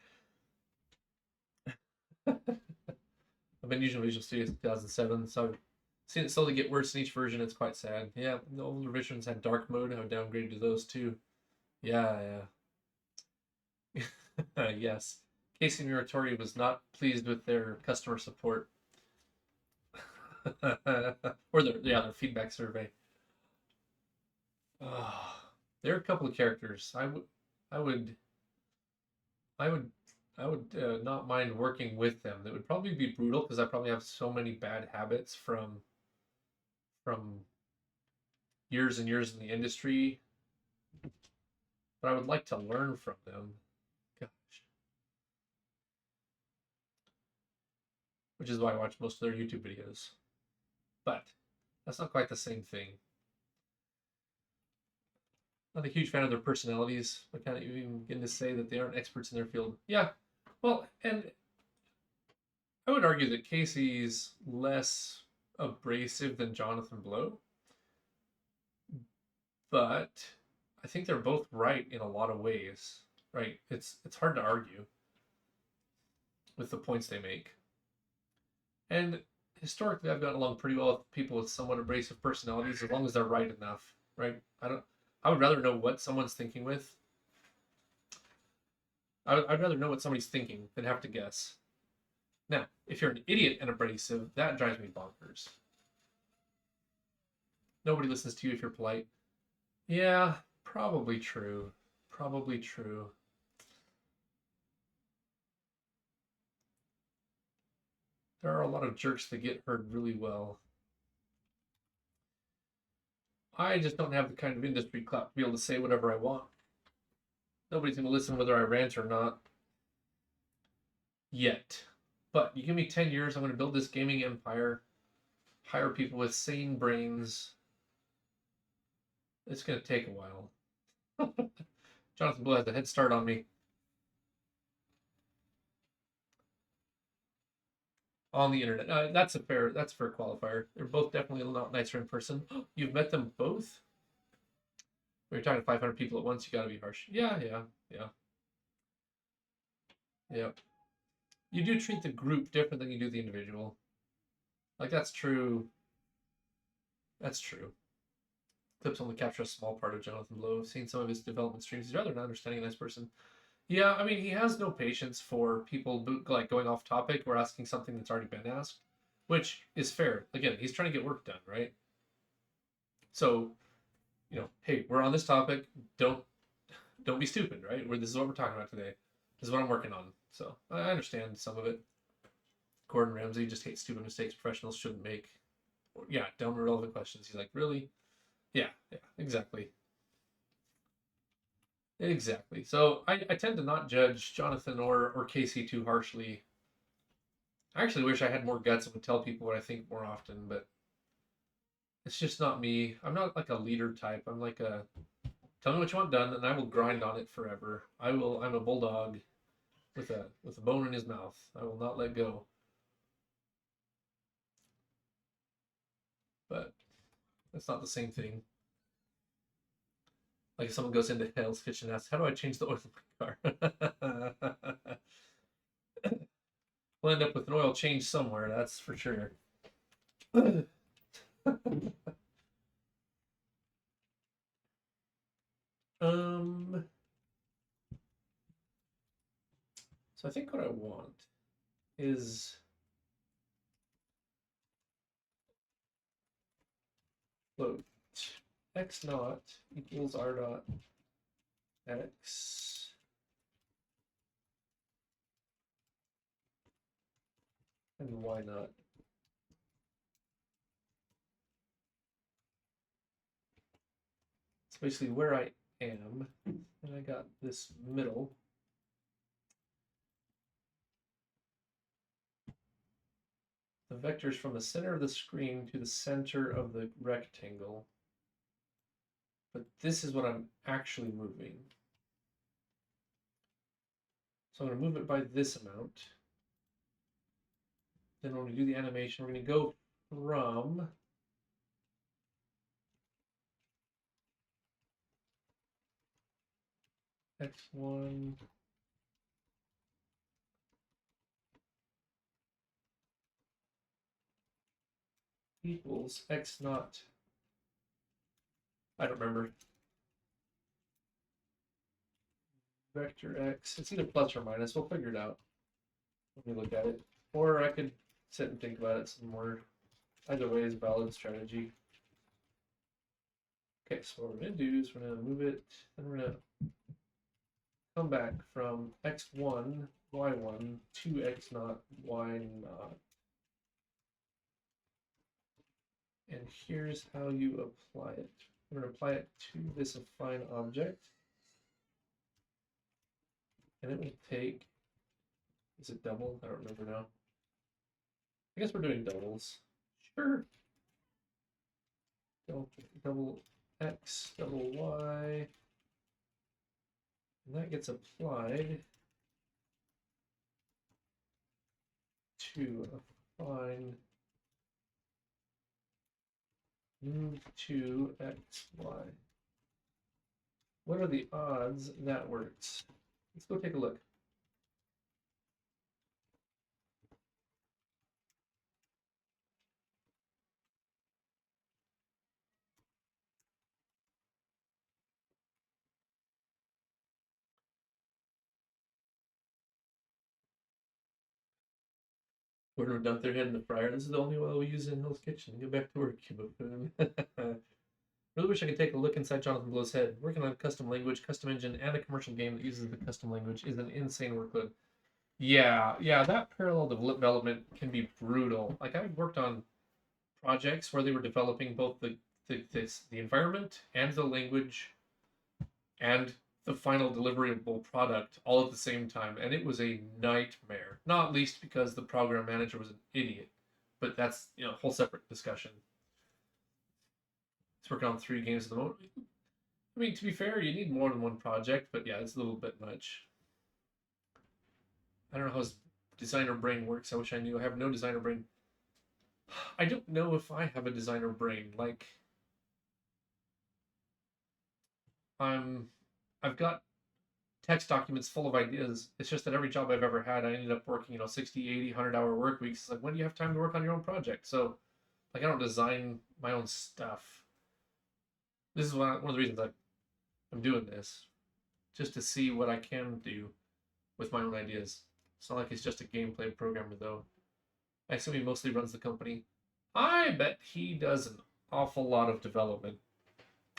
I've been using Visual Studio since 2007, so I've seen it slowly get worse in each version. It's quite sad. Yeah, the older versions had dark mode. I would downgrade to those too. Yeah, yeah. Yes. Casey Muratori was not pleased with their customer support. Or their feedback survey. There are a couple of characters I would I would I would not mind working with them. That would probably be brutal because I probably have so many bad habits from years and years in the industry. But I would like to learn from them. Gosh. Which is why I watch most of their YouTube videos. But that's not quite the same thing. Not a huge fan of their personalities. I can't even begin to say that they aren't experts in their field. Yeah, well, and I would argue that Casey's less abrasive than Jonathan Blow, but I think they're both right in a lot of ways. Right? It's hard to argue with the points they make. And historically, I've gotten along pretty well with people with somewhat abrasive personalities, as long as they're right enough. Right? I would rather know what someone's thinking with. I'd rather know what somebody's thinking than have to guess. Now, if you're an idiot and abrasive, that drives me bonkers. Nobody listens to you if you're polite. Yeah, probably true. Probably true. There are a lot of jerks that get heard really well. I just don't have the kind of industry clout to be able to say whatever I want. Nobody's going to listen whether I rant or not. Yet. But you give me 10 years, I'm going to build this gaming empire, hire people with sane brains. It's going to take a while. Jonathan Blow has a head start on me. On the internet. That's a fair qualifier. They're both definitely a lot nicer in person. You've met them both? When you're talking to 500 people at once, you got to be harsh. Yeah. You do treat the group different than you do the individual. Like, that's true. That's true. Clips only capture a small part of Jonathan Blow. I've seen some of his development streams. He's rather an understanding, nice person. Yeah, I mean, he has no patience for people like going off topic or asking something that's already been asked, which is fair. Again, he's trying to get work done, right? So, hey, we're on this topic. Don't be stupid, right? This is what we're talking about today. This is what I'm working on. So I understand some of it. Gordon Ramsay just hates stupid mistakes professionals shouldn't make. Yeah, dumb irrelevant questions. He's like, really? Yeah, exactly. Exactly. So I tend to not judge Jonathan or Casey too harshly. I actually wish I had more guts and would tell people what I think more often, but it's just not me. I'm not like a leader type. I'm like tell me what you want done and I will grind on it forever. I'm a bulldog with a bone in his mouth. I will not let go. But that's not the same thing. Like if someone goes into Hell's Kitchen and asks, how do I change the oil in my car? We'll end up with an oil change somewhere, that's for sure. So I think what I want is float x naught equals r dot x and y naught. It's basically where I am, and I got this middle. The vectors from the center of the screen to the center of the rectangle. But this is what I'm actually moving. So I'm going to move it by this amount. Then when we do the animation, we're going to go from x1 equals x naught. I don't remember. Vector x. It's either plus or minus. We'll figure it out when we look at it. Or I could sit and think about it some more. Either way is a valid strategy. Okay, so what we're going to do is we're going to move it, and we're going to come back from x1, y1 to x naught, y naught. And here's how you apply it. We're going to apply it to this affine object. And it will take, is it double? I don't remember now. I guess we're doing doubles. Sure. Double x, double y. And that gets applied to affine move to x, y. What are the odds that works? Let's go take a look. We're gonna dump their head in the fryer. This is the only oil we use in Hell's Kitchen. Get back to work, you buffoon. Really wish I could take a look inside Jonathan Blow's head. Working on a custom language, custom engine, and a commercial game that uses the custom language is an insane workload. Yeah, that parallel development can be brutal. Like I've worked on projects where they were developing both the environment and the language and the final deliverable product all at the same time, and it was a nightmare. Not least because the program manager was an idiot, but that's a whole separate discussion. It's working on 3 games at the moment. I mean, to be fair, you need more than one project, but yeah, it's a little bit much. I don't know how his designer brain works. I wish I knew. I have no designer brain. I don't know if I have a designer brain. Like, I've got text documents full of ideas. It's just that every job I've ever had, I ended up working, 60, 80, 100-hour work weeks. It's like, when do you have time to work on your own project? So, like, I don't design my own stuff. This is one of the reasons I'm doing this, just to see what I can do with my own ideas. It's not like he's just a gameplay programmer, though. I assume he mostly runs the company. I bet he does an awful lot of development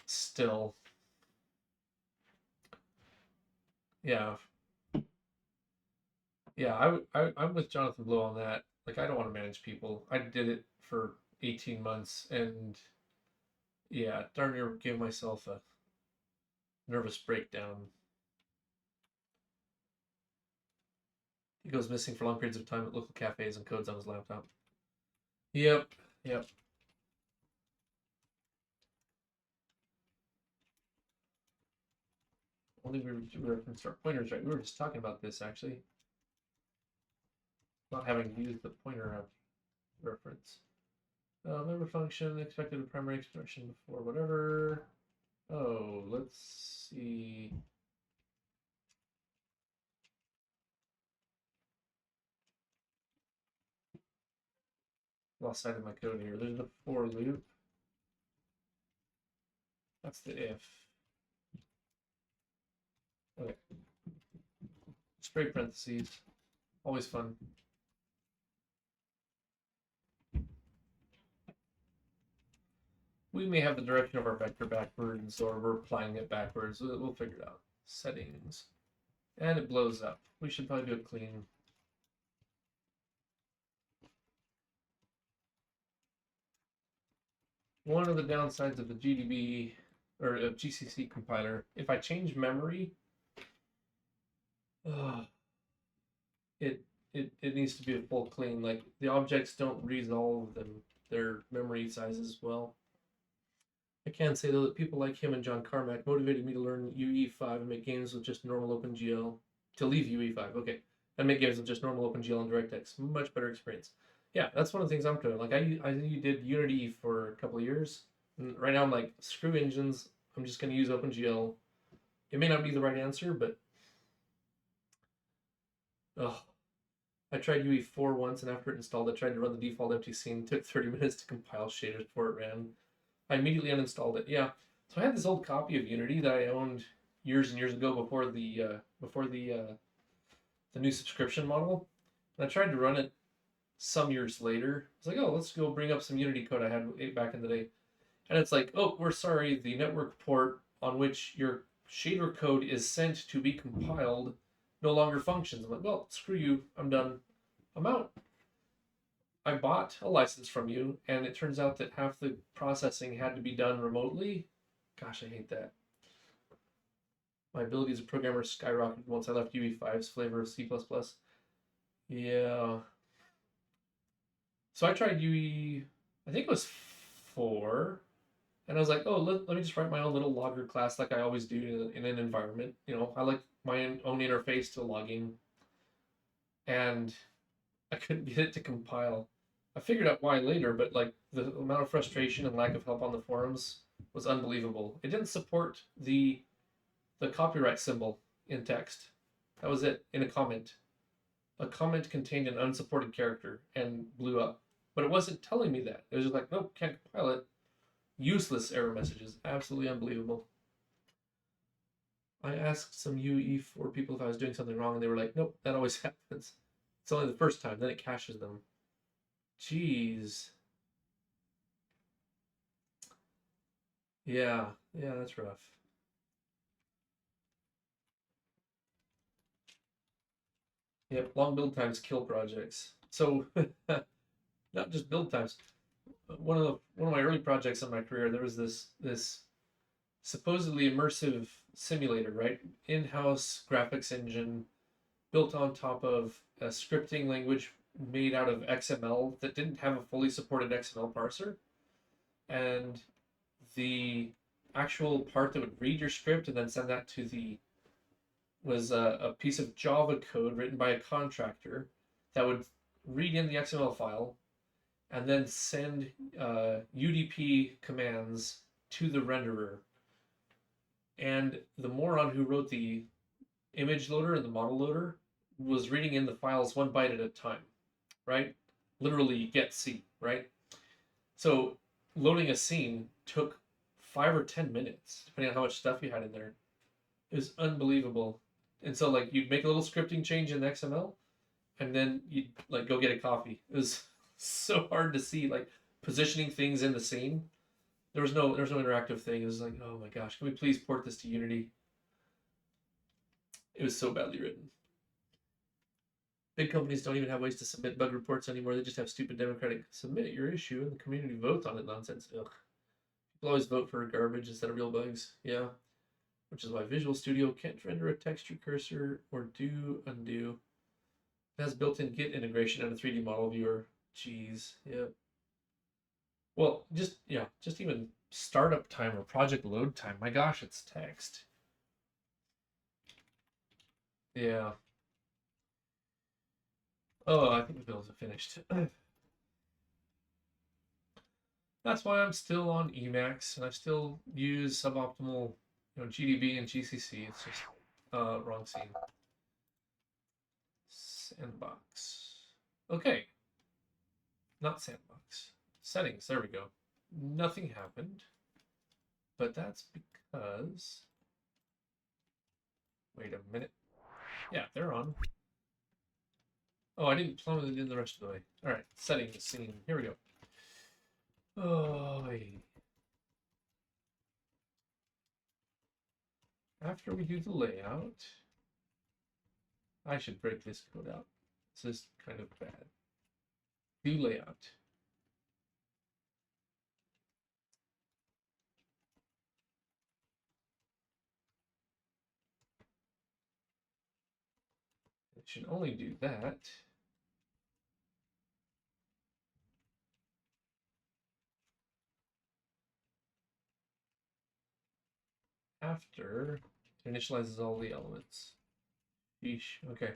still. Yeah. Yeah, I'm with Jonathan Blow on that. Like, I don't want to manage people. I did it for 18 months, and yeah, darn near gave myself a nervous breakdown. He goes missing for long periods of time at local cafes and codes on his laptop. Yep. Only we referenced our pointers, right? We were just talking about this, actually. Not having used the pointer reference. Member function expected a primary expression before whatever. Oh, let's see. Lost sight of my code here. There's the for loop. That's the if. Okay. Straight parentheses. Always fun. We may have the direction of our vector backwards, or we're applying it backwards. We'll figure it out. Settings. And it blows up. We should probably do it clean. One of the downsides of the GDB or a GCC compiler, if I change memory, it needs to be a full clean. Like the objects don't resolve their memory sizes well. I can say though that people like him and John Carmack motivated me to learn UE5 and make games with just normal OpenGL. To leave UE5, okay, and make games with just normal OpenGL and DirectX. Much better experience. Yeah, that's one of the things I'm doing. Like I did Unity for a couple of years. And right now I'm like, screw engines. I'm just going to use OpenGL. It may not be the right answer, but I tried UE4 once, and after it installed, I tried to run the default empty scene. It took 30 minutes to compile shaders before it ran. I immediately uninstalled it. Yeah, so I had this old copy of Unity that I owned years and years ago before the new subscription model, and I tried to run it some years later. It's like, oh, let's go bring up some Unity code I had back in the day, and it's like, oh, we're sorry, the network port on which your shader code is sent to be compiled no longer functions. I'm like, well, screw you, I'm done, I'm out. I bought a license from you, and it turns out that half the processing had to be done remotely. Gosh, I hate that. My ability as a programmer skyrocketed once I left UE5's flavor of C++. Yeah. So I tried UE, I think it was 4, and I was like, oh, let me just write my own little logger class like I always do in an environment. You know, I like my own interface to logging, and I couldn't get it to compile. I figured out why later, but like the amount of frustration and lack of help on the forums was unbelievable. It didn't support the copyright symbol in text. That was it, in a comment. A comment contained an unsupported character and blew up. But it wasn't telling me that. It was just like, nope, can't compile it. Useless error messages. Absolutely unbelievable. I asked some UE4 people if I was doing something wrong, and they were like, nope, that always happens. It's only the first time, then it caches them. Jeez. Yeah, that's rough. Yep, long build times kill projects. So, not just build times. One of my early projects in my career, there was this supposedly immersive simulator, right? In-house graphics engine built on top of a scripting language made out of XML that didn't have a fully supported XML parser. And the actual part that would read your script and then send that to the was a piece of Java code written by a contractor that would read in the XML file and then send UDP commands to the renderer. And the moron who wrote the image loader and the model loader was reading in the files 1 byte at a time, right? Literally get C, right? So loading a scene took 5 or 10 minutes, depending on how much stuff you had in there. It was unbelievable. And so like you'd make a little scripting change in XML, and then you'd like go get a coffee. It was so hard to see, like positioning things in the scene. There was no interactive thing. It was like, oh my gosh, can we please port this to Unity? It was so badly written. Big companies don't even have ways to submit bug reports anymore. They just have stupid democratic submit your issue and the community votes on it nonsense. Ugh. People always vote for garbage instead of real bugs. Yeah. Which is why Visual Studio can't render a texture cursor or do undo. It has built-in Git integration and a 3D model viewer. Jeez. Yeah. Well, just even startup time or project load time. My gosh, it's text. Yeah. Oh, I think the bills are finished. That's why I'm still on Emacs, and I still use suboptimal, GDB and GCC. It's just wrong scene. Sandbox. Okay. Not sandbox. Settings. There we go. Nothing happened, but that's because. Wait a minute. Yeah, they're on. Oh, I didn't plumb it in the rest of the way. All right, settings, scene. Here we go. Oh, after we do the layout, I should break this code out. This is kind of bad. Do layout. It should only do that after it initializes all the elements. Yeesh. Okay.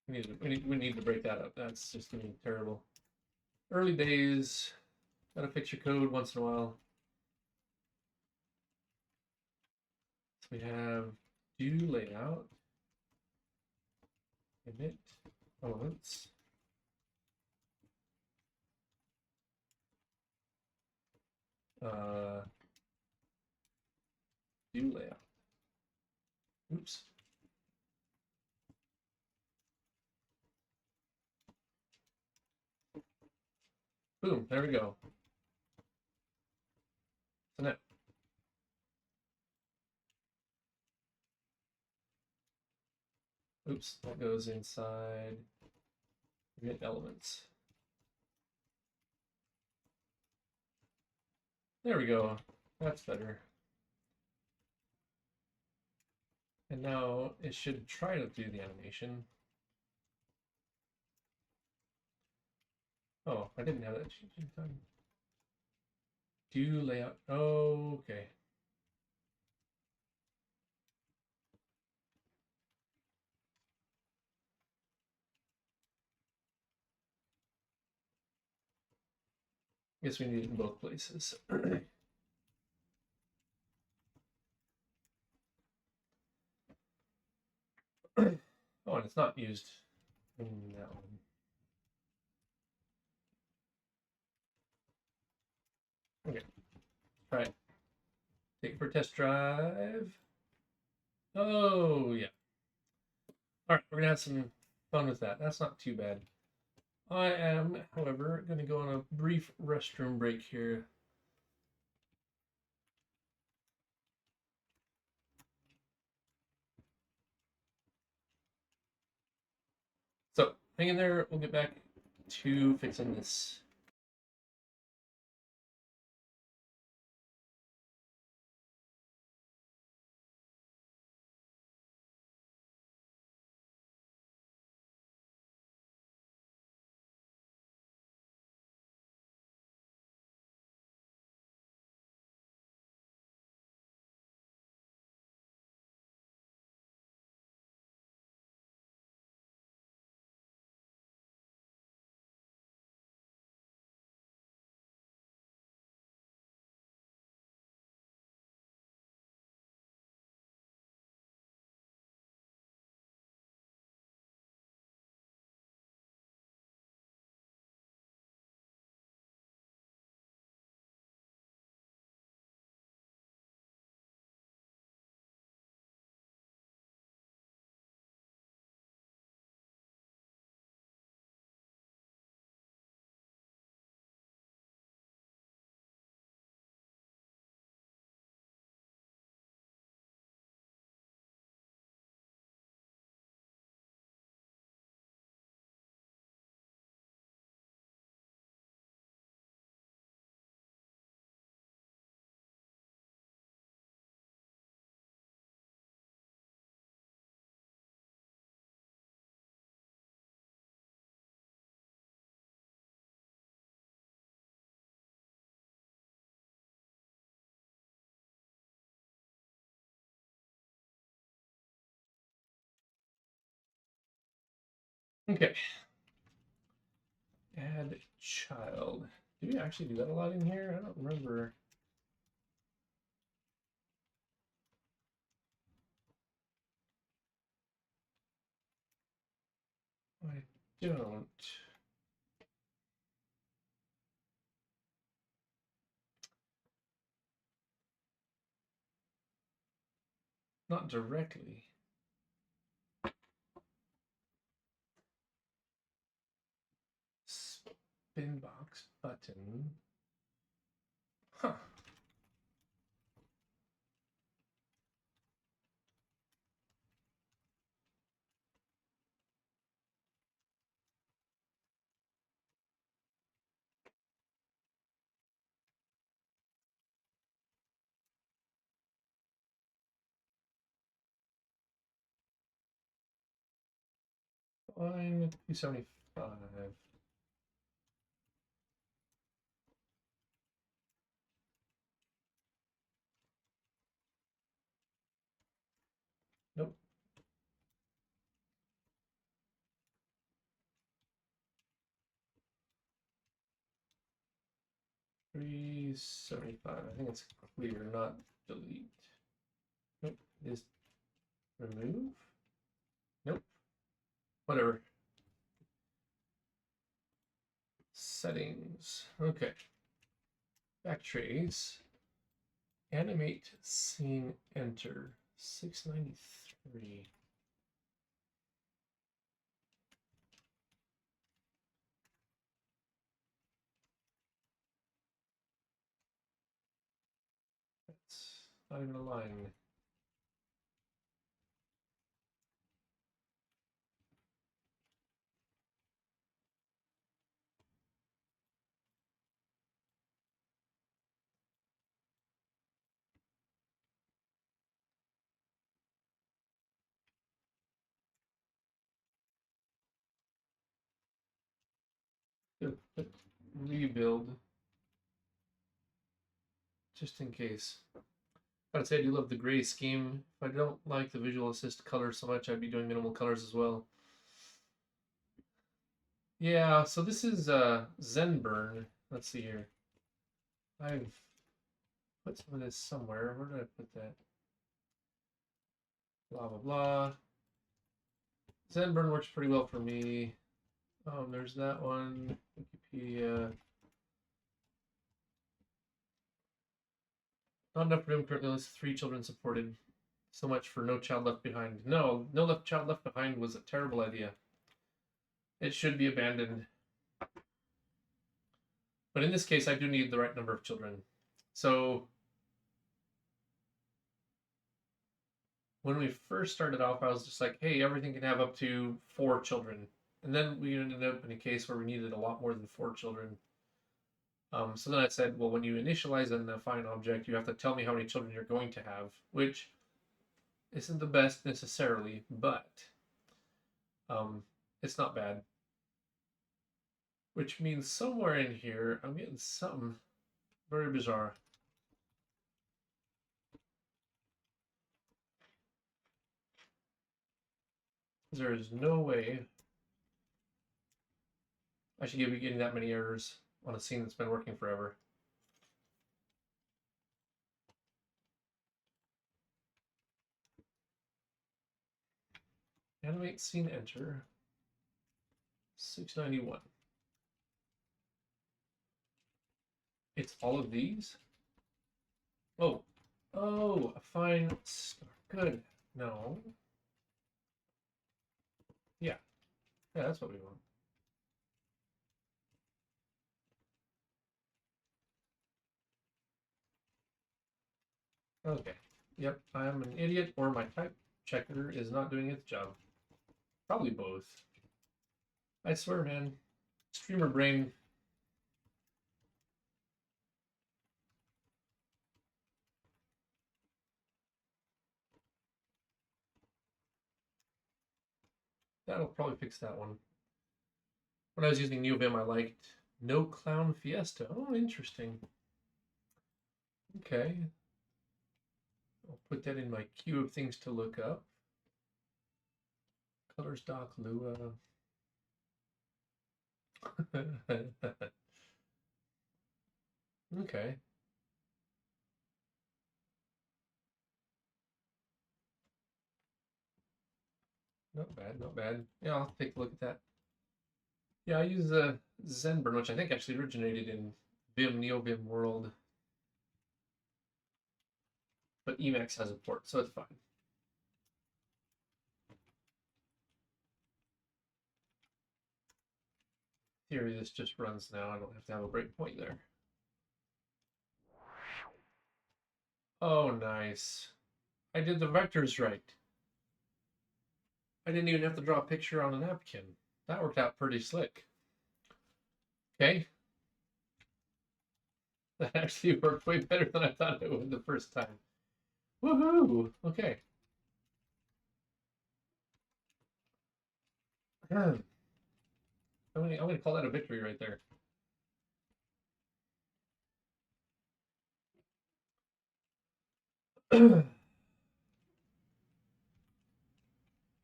We need to break that up. That's just gonna be terrible. Early days. Gotta fix your code once in a while. So we have do layout, init elements. Do layout. Oops. Boom, there we go. So now, oops, that goes inside init elements. There we go. That's better. And now it should try to do the animation. Oh, I didn't have that changing time. Do layout. Oh, okay. Guess we need it in both places. Oh, and it's not used in that one. Okay. All right. Take it for a test drive. Oh, yeah. All right, we're gonna have some fun with that. That's not too bad. I am, however, gonna go on a brief restroom break here. So hang in there. We'll get back to fixing this. Okay. Add child. Do we actually do that a lot in here? I don't remember. I don't. Not directly. Spin box button. Huh. Fine, 275. Nope. 375. I think it's clear, not delete. Nope. Is remove? Nope. Whatever. Settings. Okay. Backtrace. Animate scene enter. 693. That's not even a line. Rebuild. Just in case. I'd say I do love the gray scheme. If I don't like the visual assist color so much, I'd be doing minimal colors as well. Yeah, so this is Zenburn. Let's see here. I've put some of this somewhere. Where did I put that? Blah, blah, blah. Zenburn works pretty well for me. There's that one. Wikipedia. Not enough room currently lists 3 children supported. So much for No Child Left Behind. No, No Child Left Behind was a terrible idea. It should be abandoned. But in this case, I do need the right number of children. So when we first started off, I was just like, hey, everything can have up to 4 children. And then we ended up in a case where we needed a lot more than 4 children. So then I said, well, when you initialize an affine object, you have to tell me how many children you're going to have, which isn't the best necessarily, but it's not bad. Which means somewhere in here, I'm getting something very bizarre. There is no way I should be getting that many errors on a scene that's been working forever. Animate scene enter. 691. It's all of these? Oh. Oh, a fine start. Good. No. Yeah. Yeah, that's what we want. Okay. Yep, I'm an idiot, or my type checker is not doing its job. Probably both. I swear, man. Streamer brain. That'll probably fix that one. When I was using NeoVim, I liked No Clown Fiesta. Oh, interesting. Okay. I'll put that in my queue of things to look up. Colors doc Lua. Okay. Not bad, not bad. Yeah, I'll take a look at that. Yeah, I use Zenburn, which I think actually originated in Vim, NeoVim world. But Emacs has a port, so it's fine. In theory, this just runs now. I don't have to have a breakpoint there. Oh, nice. I did the vectors right. I didn't even have to draw a picture on a napkin. That worked out pretty slick. Okay. That actually worked way better than I thought it would the first time. Woohoo! Okay. I'm gonna call that a victory right there.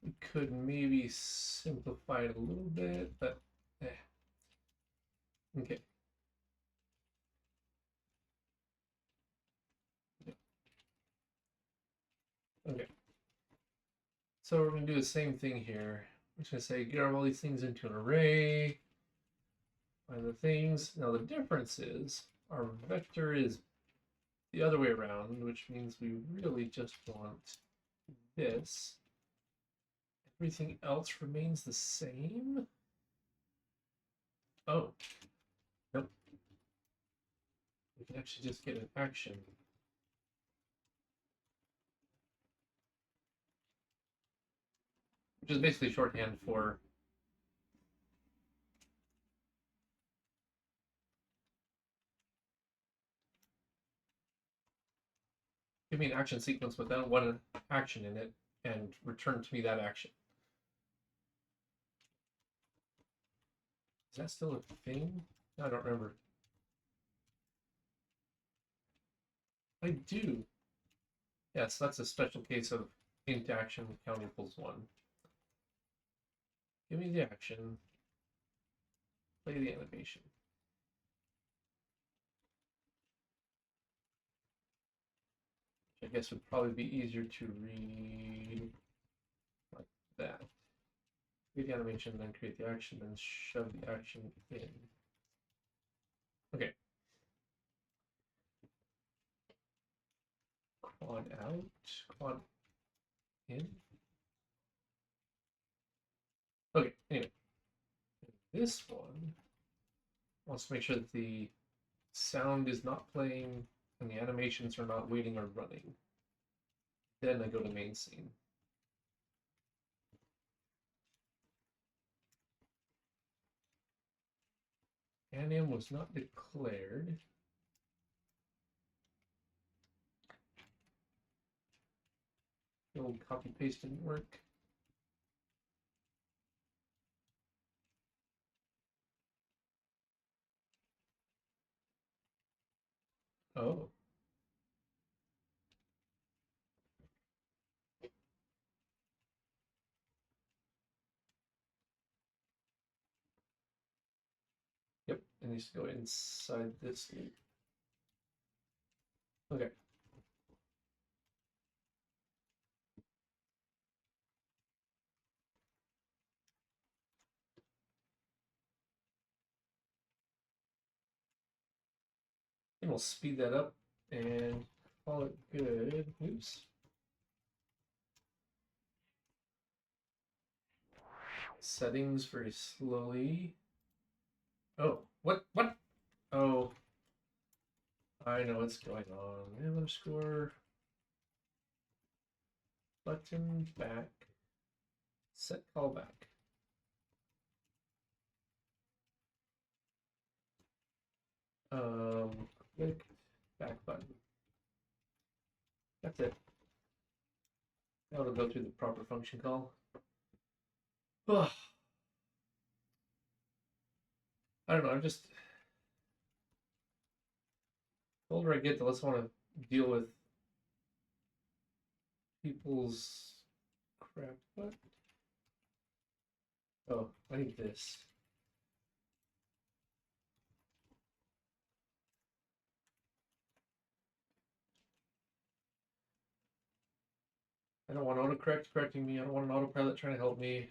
We could maybe simplify it a little bit, but okay. Okay. So we're gonna do the same thing here. I'm just gonna say get all these things into an array. Find the things. Now the difference is our vector is the other way around, which means we really just want this. Everything else remains the same. Oh, nope. We can actually just get an action. Which is basically shorthand for give me an action sequence without one action in it and return to me that action. Is that still a thing? I don't remember. I do. Yes, that's a special case of int action count equals 1. Give me the action. Play the animation. Which I guess would probably be easier to read like that. Create the animation, then create the action, then shove the action in. Okay. Quad out, quad in. Okay, anyway. This one wants to make sure that the sound is not playing and the animations are not waiting or running. Then I go to main scene. Anim was not declared. The old copy paste didn't work. Oh. Yep, it needs to go inside this loop. Okay. And we'll speed that up and call it good. Oops. Settings very slowly. Oh, what? Oh, I know what's going on. Underscore button back. Set callback. Click back button. That's it. Now it'll go through the proper function call. Ugh. I don't know. I'm just the older I get, the less I want to deal with people's crap. What? Oh, I need this. I don't want autocorrect correcting me. I don't want an autopilot trying to help me.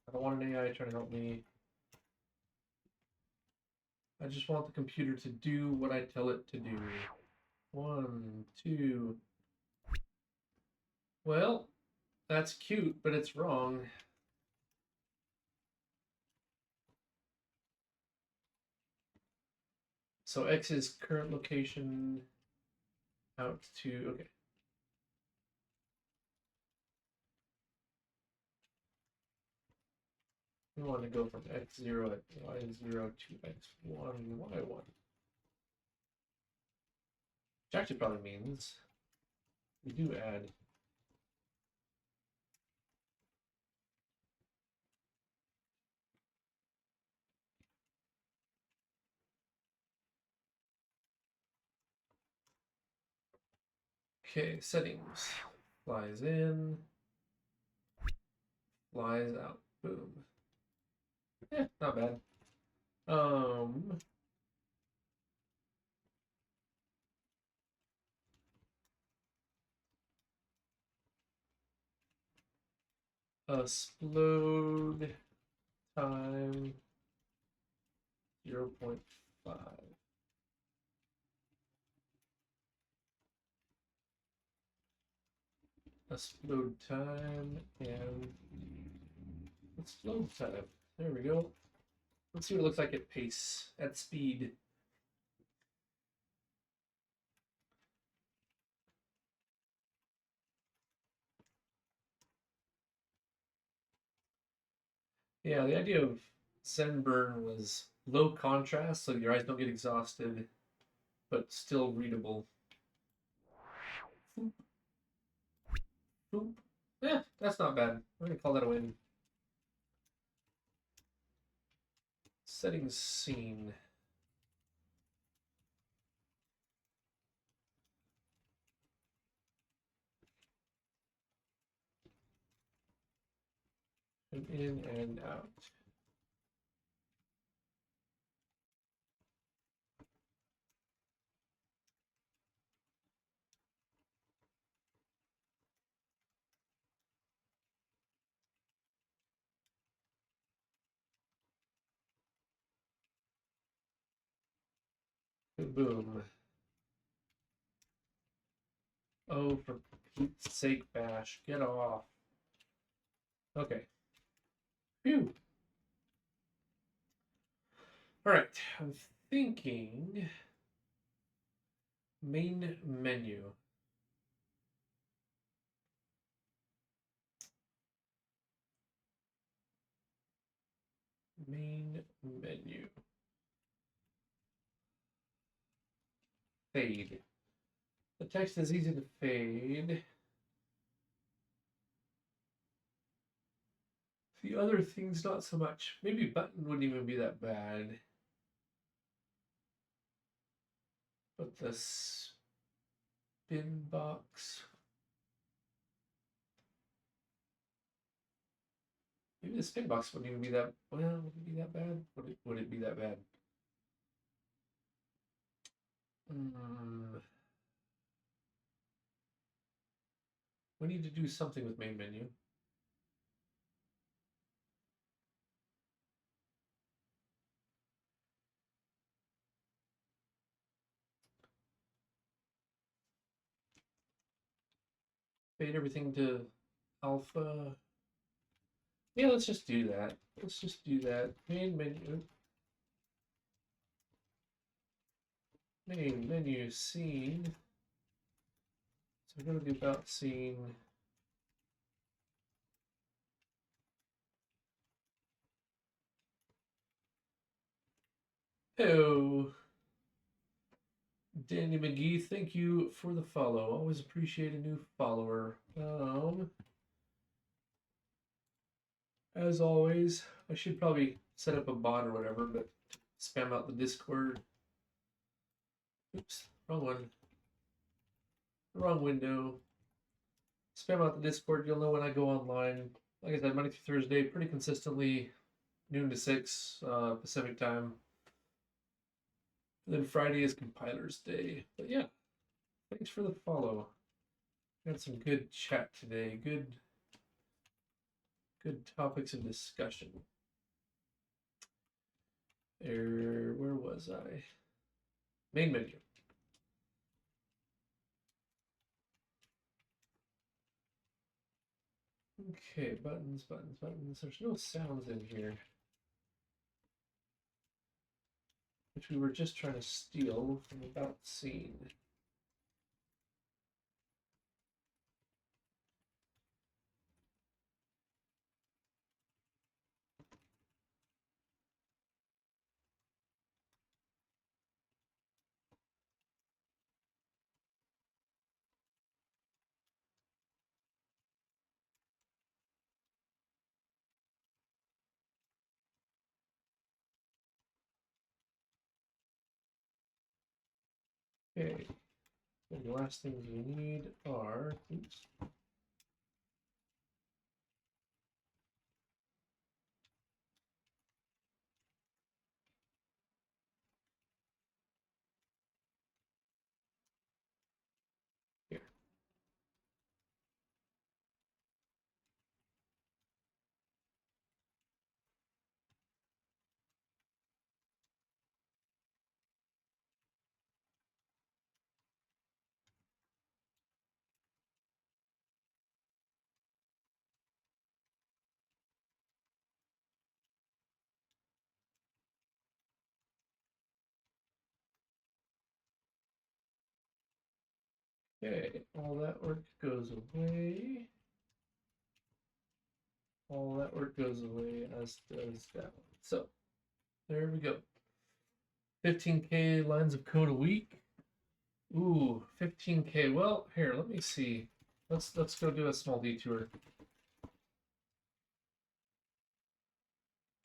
I don't want an AI trying to help me. I just want the computer to do what I tell it to do. 1, 2. Well, that's cute, but it's wrong. So X is current location out to, okay. We want to go from x0 at y0 to x1, y1. Which actually probably means we do add Okay, settings. Flies in, flies out. Boom. Yeah, not bad. Explode time 0.5. Explode time and explode time. There we go. Let's see what it looks like at pace, at speed. Yeah, the idea of Zenburn was low contrast, so your eyes don't get exhausted, but still readable. Boop, boop. Yeah, that's not bad. We're gonna call that a win. Setting scene. And in and out. Boom. Oh, for Pete's sake, Bash. Get off. Okay. Phew. Alright, I'm thinking main menu. Main menu. Fade. The text is easy to fade. The other things, not so much. Maybe button wouldn't even be that bad. But the spin box. Maybe the spin box wouldn't even be that. Well, would it be that bad? Would it be that bad? We need to do something with main menu. Fade everything to alpha. Yeah, let's just do that. Let's just do that. Main menu. Main menu scene. So we're going to do about scene. Oh, Danny McGee, thank you for the follow. Always appreciate a new follower. As always, I should probably set up a bot or whatever, but spam out the Discord. Oops, wrong one. Wrong window. Spam out the Discord. You'll know when I go online. Like I said, Monday through Thursday, pretty consistently, noon to 6 Pacific time. And then Friday is compilers day. But yeah, thanks for the follow. Had some good chat today. Good topics of discussion. Where was I? Main menu. Okay, buttons, buttons, buttons. There's no sounds in here, which we were just trying to steal from about scene. Okay. And the last things we need are, oops. Here. Okay, all that work goes away. All that work goes away, as does that one. So, there we go. 15K lines of code a week. Ooh, 15K. Well, here, let me see. Let's go do a small detour.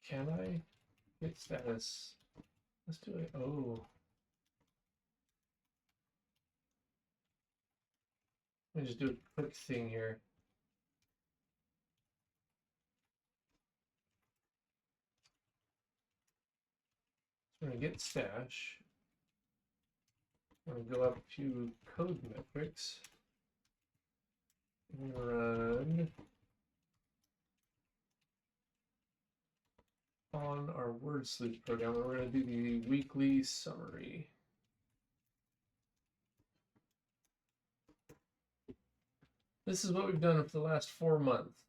Can I get status? Let's do it. Oh, let me just do a quick thing here. So we're gonna get stash. I'm gonna go up to code metrics and run on our word sleuth program. We're gonna do the weekly summary. This is what we've done for the last 4 months.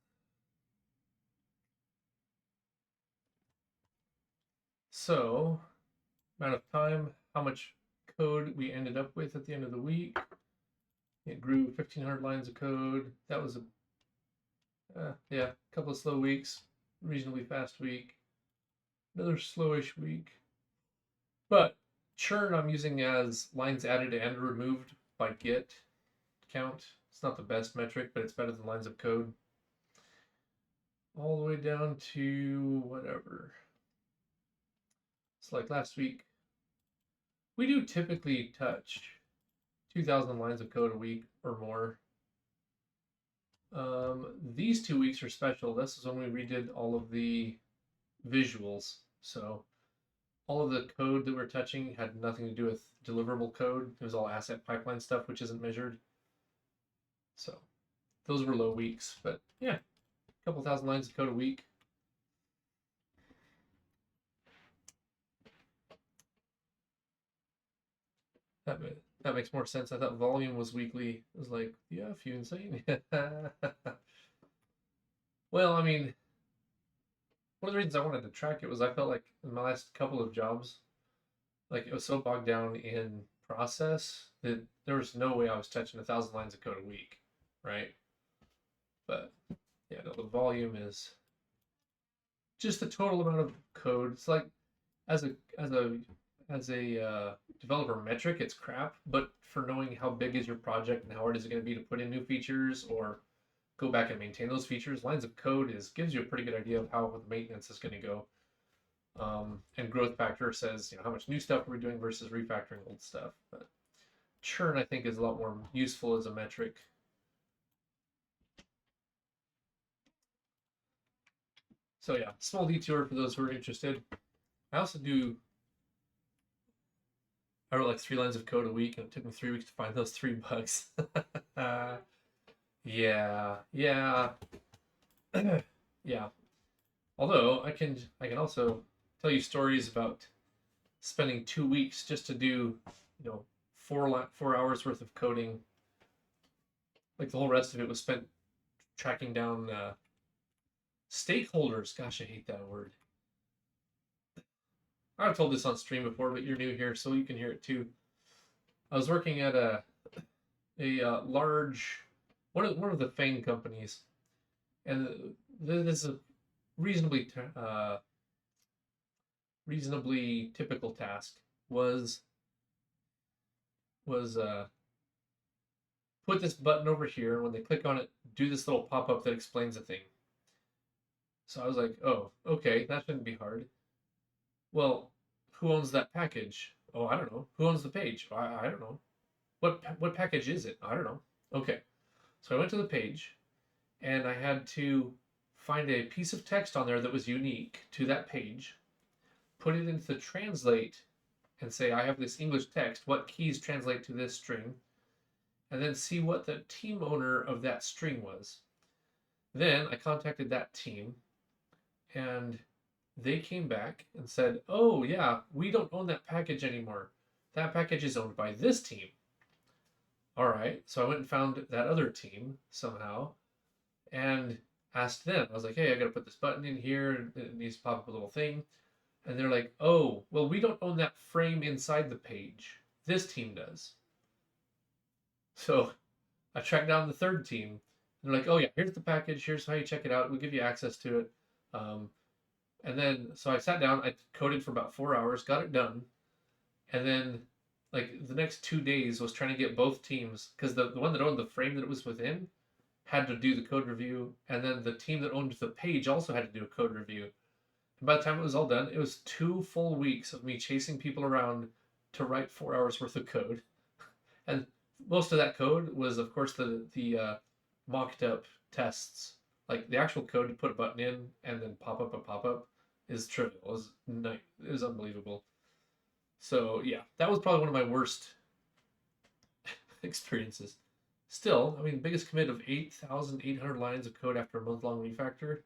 So, amount of time, how much code we ended up with at the end of the week. It grew 1,500 lines of code. That was a couple of slow weeks, reasonably fast week, another slowish week. But churn I'm using as lines added and removed by git count. It's not the best metric, but it's better than lines of code. All the way down to whatever. It's like last week. We do typically touch 2,000 lines of code a week or more. These 2 weeks are special. This is when we redid all of the visuals. So all of the code that we're touching had nothing to do with deliverable code. It was all asset pipeline stuff, which isn't measured. So those were low weeks, but yeah, a couple thousand lines of code a week. That makes more sense. I thought volume was weekly. It was like, yeah, if you insane. Well, I mean, one of the reasons I wanted to track it was I felt like in my last couple of jobs, like it was so bogged down in process that there was no way I was touching 1,000 lines of code a week, right? But yeah, no, the volume is just the total amount of code. It's like as a developer metric, it's crap. But for knowing how big is your project and how hard is it going to be to put in new features or go back and maintain those features, lines of code gives you a pretty good idea of how the maintenance is going to go. And growth factor says how much new stuff we're doing versus refactoring old stuff. But churn I think is a lot more useful as a metric. So yeah, small detour for those who are interested. I also do. I wrote like 3 lines of code a week, and it took me 3 weeks to find those 3 bugs. Yeah, yeah, yeah. Although I can also tell you stories about spending 2 weeks just to do, 4 hours worth of coding. Like the whole rest of it was spent tracking down stakeholders. Gosh, I hate that word. I've told this on stream before, but you're new here, so you can hear it too. I was working at a large one of the FANG companies, and this is a reasonably typical task was put this button over here, and when they click on it, do this little pop-up that explains a thing. So I was like, oh, okay, that shouldn't be hard. Well, who owns that package? Oh, I don't know. Who owns the page? I don't know. what package is it? I don't know. Okay, so I went to the page, and I had to find a piece of text on there that was unique to that page, put it into the translate, and say I have this English text. What keys translate to this string? And then see what the team owner of that string was. Then I contacted that team, and they came back and said, "Oh yeah, we don't own that package anymore. That package is owned by this team." All right, so I went and found that other team somehow and asked them. I was like, "Hey, I got to put this button in here. It needs to pop up a little thing." And they're like, "Oh, well, we don't own that frame inside the page. This team does." So I tracked down the third team. And they're like, "Oh yeah, here's the package. Here's how you check it out. We'll give you access to it." Um, and then so I sat down. I coded for about 4 hours, got it done, and then like the next 2 days was trying to get both teams because the one that owned the frame that it was within had to do the code review, and then the team that owned the page also had to do a code review. And by the time it was all done, it was 2 full weeks of me chasing people around to write 4 hours worth of code. And most of that code was, of course, the mocked up tests. Like the actual code to put a button in and then pop up a pop up is trivial. It was unbelievable. So yeah, that was probably one of my worst experiences. Still, I mean, biggest commit of 8,800 lines of code after a month-long refactor.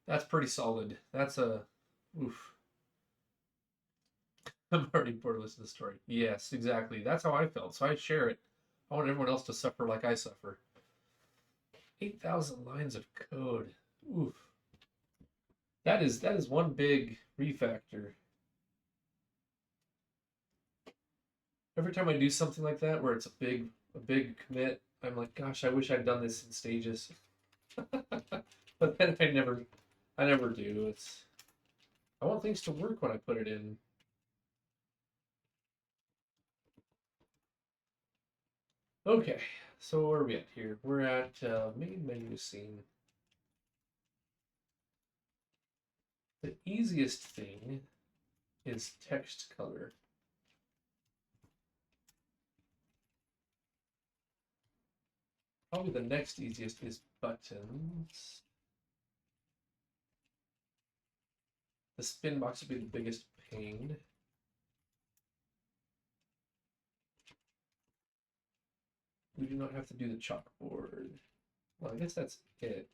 That's pretty solid. That's a oof. I'm already bored of listening to the story. Yes, exactly. That's how I felt. So I share it. I want everyone else to suffer like I suffer. 8,000 lines of code. Oof. That is one big refactor. Every time I do something like that where it's a big commit, I'm like, gosh, I wish I'd done this in stages. But then I never do. I want things to work when I put it in. Okay, so where are we at here? We're at main menu scene. The easiest thing is text color. Probably the next easiest is buttons. The spin box would be the biggest pain. We do not have to do the chalkboard. Well, I guess that's it.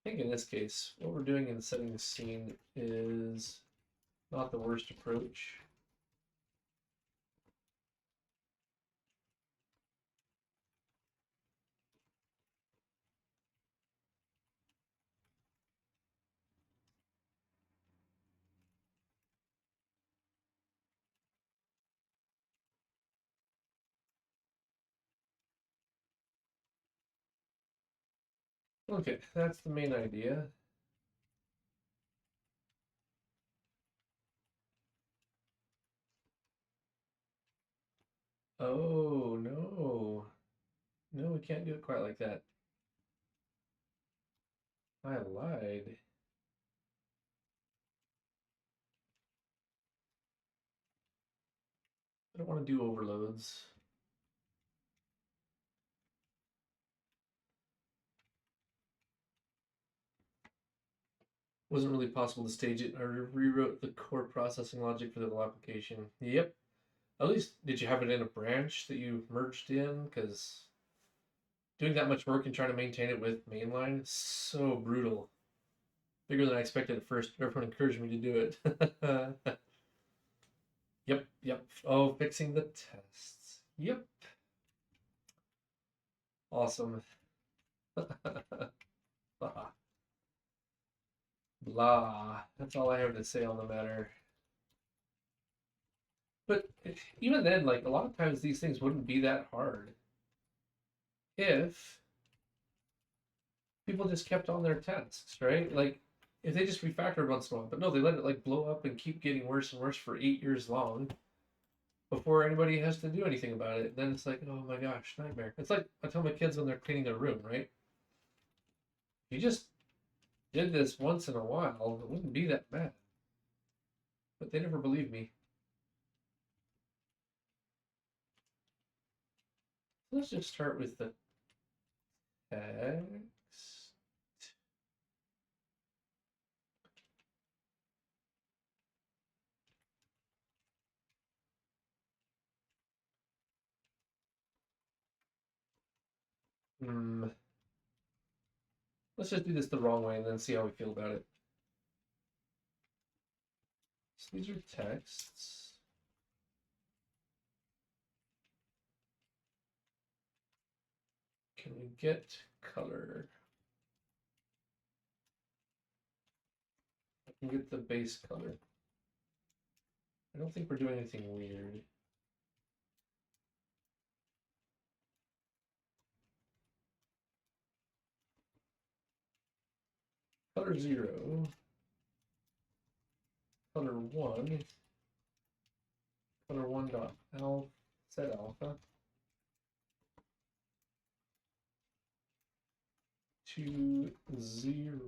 I think in this case, what we're doing in setting the scene is not the worst approach. Okay, that's the main idea. Oh, no. No, we can't do it quite like that. I lied. I don't want to do overloads. Wasn't really possible to stage it. I rewrote the core processing logic for the whole application. Yep. At least, did you have it in a branch that you merged in? Because doing that much work and trying to maintain it with mainline is so brutal. Bigger than I expected at first. Everyone encouraged me to do it. Yep, yep. Oh, fixing the tests. Yep. Awesome. Blah. Blah. That's all I have to say on the matter. But even then, like a lot of times these things wouldn't be that hard if people just kept on their tasks, right? Like if they just refactored once in a while. But no, they let it like blow up and keep getting worse and worse for 8 years long before anybody has to do anything about it. And then it's like, oh my gosh, nightmare. It's like I tell my kids when they're cleaning their room, right? You just did this once in a while, it wouldn't be that bad. but they never believe me. Let's just start with the text. Let's just do this the wrong way and then see how we feel about it. So these are texts. Can we get color? I can get the base color. I don't think we're doing anything weird. Color 0. Color 1. Color 1 dot alpha set alpha to 0.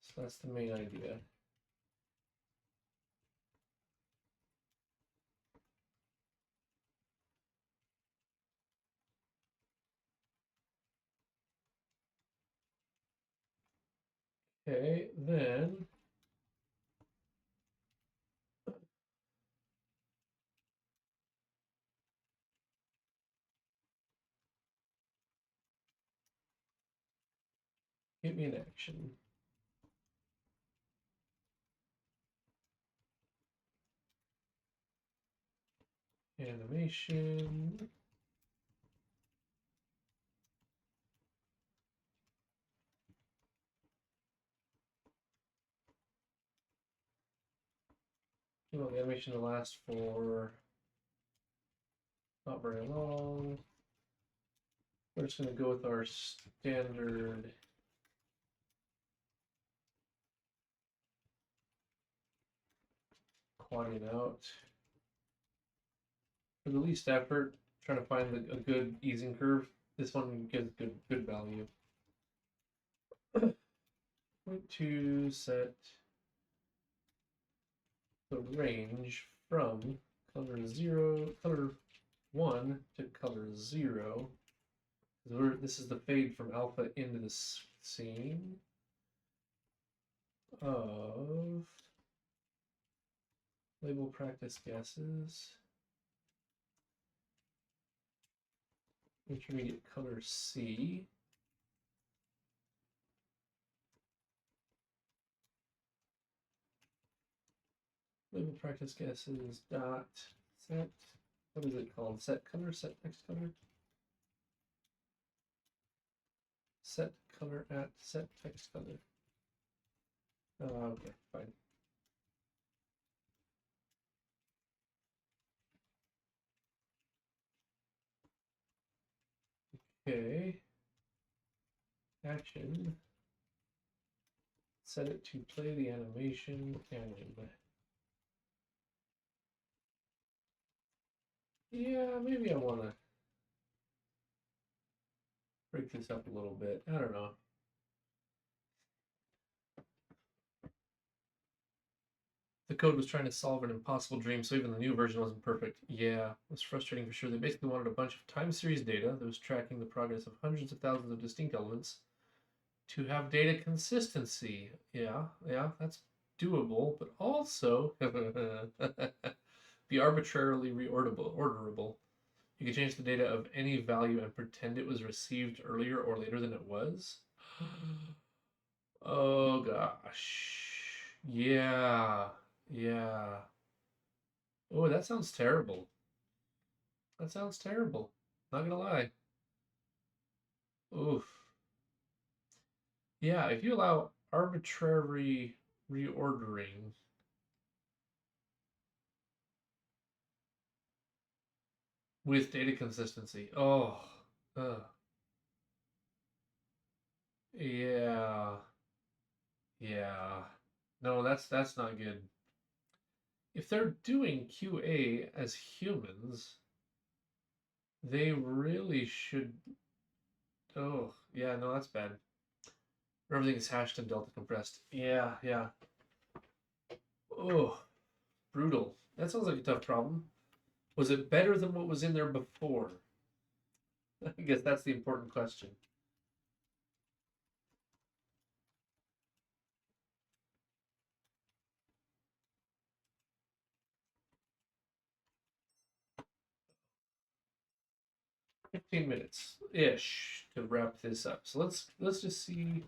So that's the main idea. Okay, then give me an action. Animation. You want the animation to last for not very long. We're just going to go with our standard quadding out. For the least effort, trying to find a good easing curve. This one gives good value. Point to set the range from color 1 to color 0. This is the fade from alpha into the scene of label practice guesses. Intermediate color C. Label practice guesses dot set. What is it called? Set color, set text color? Set color at set text color. Okay, fine. Okay. Action. Set it to play the animation anime. Yeah, maybe I want to break this up a little bit. I don't know. The code was trying to solve an impossible dream, so even the new version wasn't perfect. Yeah, it was frustrating for sure. They basically wanted a bunch of time series data that was tracking the progress of hundreds of thousands of distinct elements to have data consistency. Yeah, that's doable, but also be arbitrarily reorderable. You can change the data of any value and pretend it was received earlier or later than it was. Oh gosh. Yeah. Oh, that sounds terrible. That sounds terrible. Not gonna lie. Oof. Yeah, if you allow arbitrary reordering with data consistency. Oh. Yeah. Yeah. No, that's not good. If they're doing QA as humans, they really should Oh, yeah, no, that's bad. Everything is hashed and delta compressed. Yeah, yeah. Oh, brutal. That sounds like a tough problem. Was it better than what was in there before? I guess that's the important question. $15 ish to wrap this up. So let's just see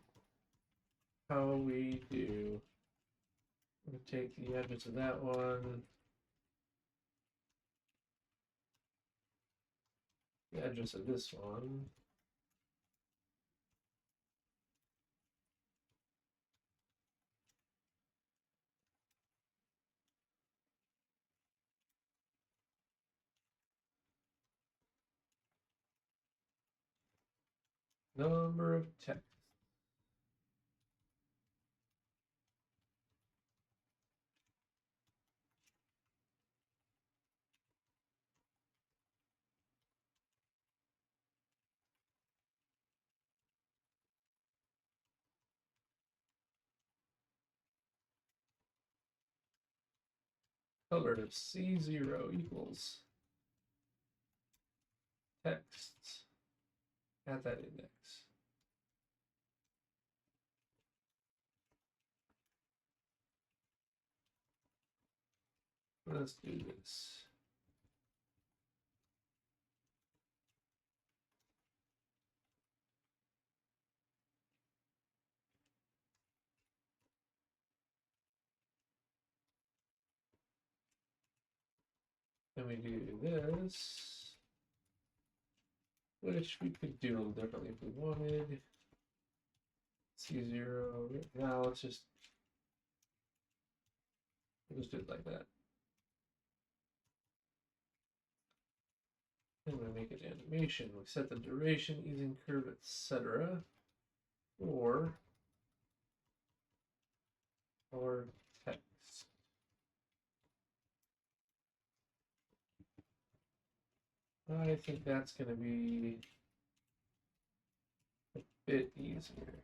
how we do. I'm gonna take the address of that one, the address of this one. Number of text. Color of C0 equals text at that index. Let's do this. Then we do this, which we could do a little differently if we wanted. C0. Now let's just do it like that. I'm going to make it animation. We set the duration, easing curve, etc. Or text. I think that's going to be a bit easier.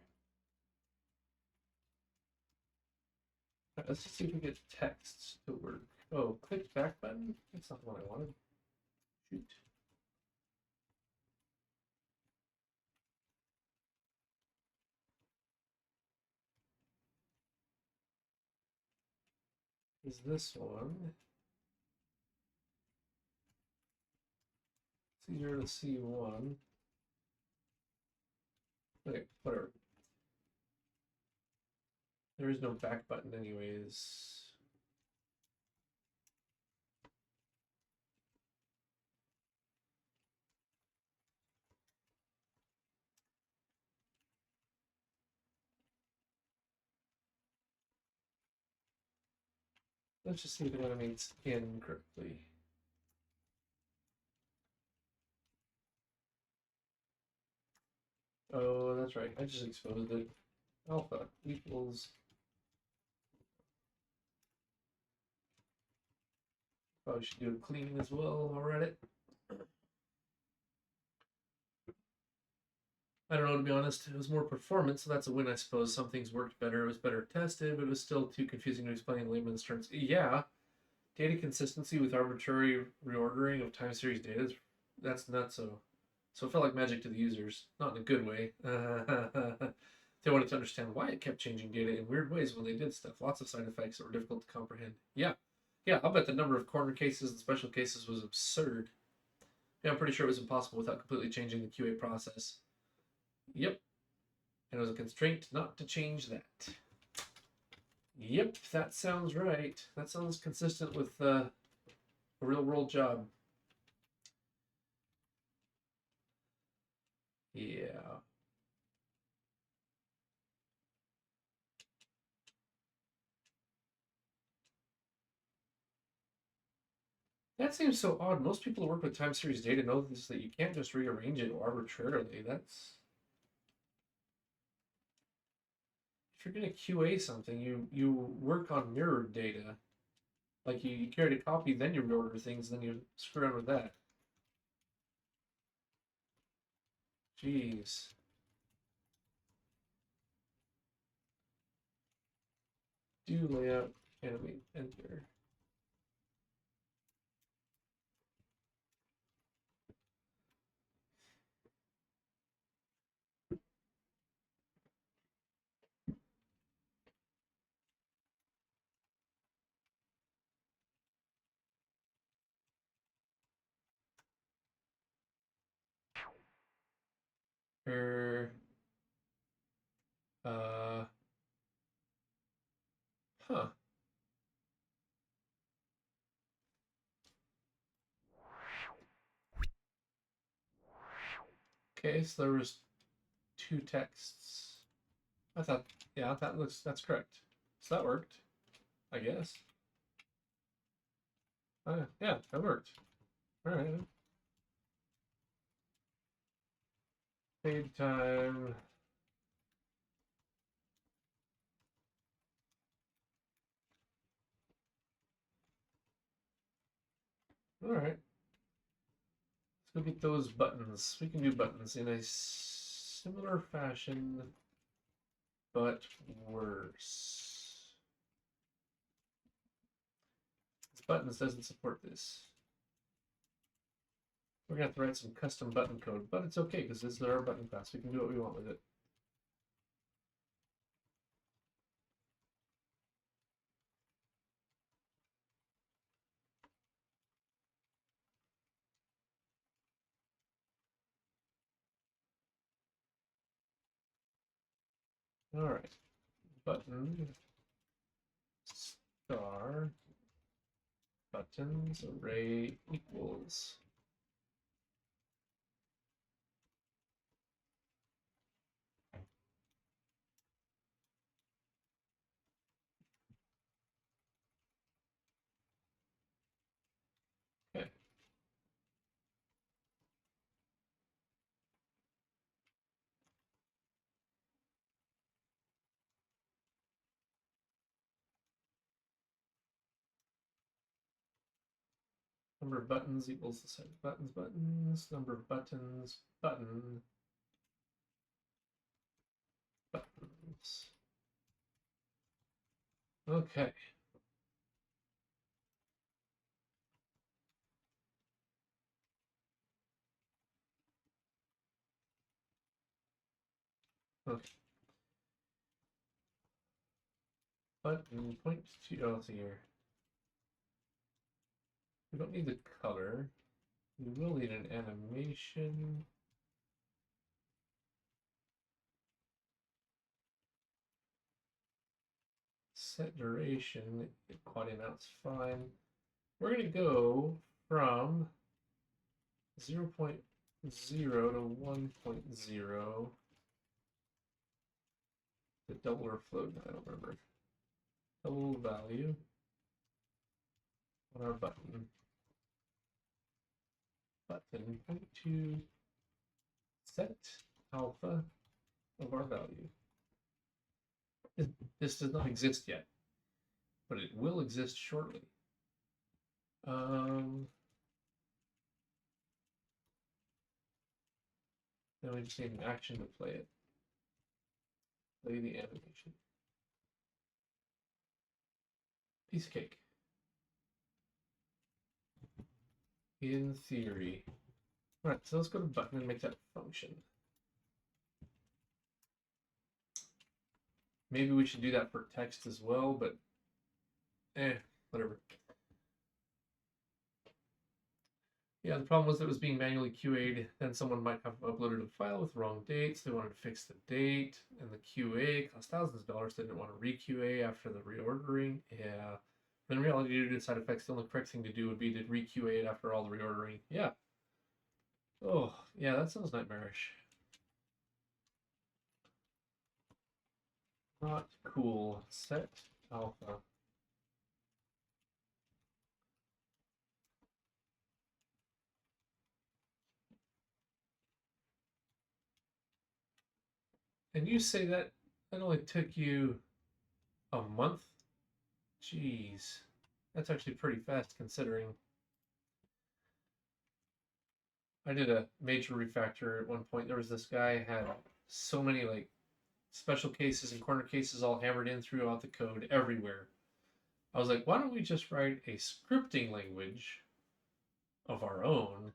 Let's just see if we get texts to work. Oh, click back button? That's not what I wanted. Shoot. Is this one? C0 to C1. Okay, whatever. There is no back button anyways. Let's just see if it animates in correctly. Oh, that's right. I just exposed it. Alpha equals. Probably should do a clean as well while we're at it. I don't know, to be honest. It was more performance, so that's a win, I suppose. Some things worked better. It was better tested, but it was still too confusing to explain in layman's terms. Yeah, data consistency with arbitrary reordering of time series data, that's nuts. So it felt like magic to the users. Not in a good way. They wanted to understand why it kept changing data in weird ways when they did stuff. Lots of side effects that were difficult to comprehend. Yeah, I'll bet the number of corner cases and special cases was absurd. Yeah, I'm pretty sure it was impossible without completely changing the QA process. Yep. And it was a constraint not to change that. Yep, that sounds right. That sounds consistent with a real world job. Yeah. That seems so odd. Most people who work with time series data know this, that you can't just rearrange it arbitrarily. That's, if you're going to QA something, you work on mirrored data. Like you create a copy, then you reorder things, then you screw around with that. Jeez. Do layout, animate, enter. Er, uh, huh. Okay, so there was two texts. I thought, yeah, that's correct. So that worked, I guess. Yeah, that worked. All right. Paid time. All right. Let's go get those buttons. We can do buttons in a similar fashion, but worse. This buttons doesn't support this. We're gonna have to write some custom button code, but it's okay because this is our button class. We can do what we want with it. All right. Button star buttons array equals. Okay. Number of buttons equals the set of buttons. Number of buttons, buttons. Okay. Okay. Button point to, oh, it's here. We don't need the color. We will need an animation. Set duration, quad amount's fine. We're gonna go from 0.0 to 1.0. The double or float, I don't remember. Double value on our button. Button point to set alpha of our value. This does not exist yet, but it will exist shortly. Then we just need an action to play it. Play the animation. Piece of cake. In theory. All right, so let's go to button and make that function. Maybe we should do that for text as well, but whatever. Yeah, the problem was that it was being manually QA'd. Then someone might have uploaded a file with wrong dates. They wanted to fix the date, and the QA cost thousands of dollars. They didn't want to re-QA after the reordering. Yeah. In reality, due to side effects, the only correct thing to do would be to re-QA it after all the reordering. Yeah. Oh, yeah, that sounds nightmarish. Not cool. Set alpha. And you say that only took you a month? Jeez. That's actually pretty fast considering. I did a major refactor at one point. There was this guy had so many like special cases and corner cases all hammered in throughout the code everywhere. I was like, why don't we just write a scripting language of our own,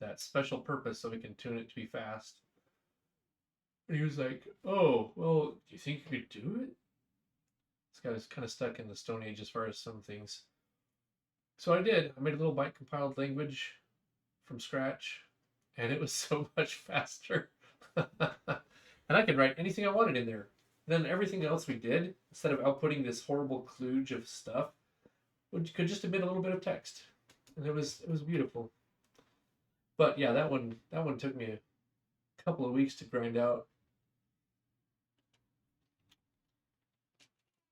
that special purpose, so we can tune it to be fast? And he was like, oh, well, do you think you could do it? This guy was kind of stuck in the Stone Age as far as some things. So I did. I made a little byte compiled language from scratch, and it was so much faster. And I could write anything I wanted in there. Then everything else we did, instead of outputting this horrible kludge of stuff, could just emit a little bit of text, and it was beautiful. But yeah, that one took me a couple of weeks to grind out.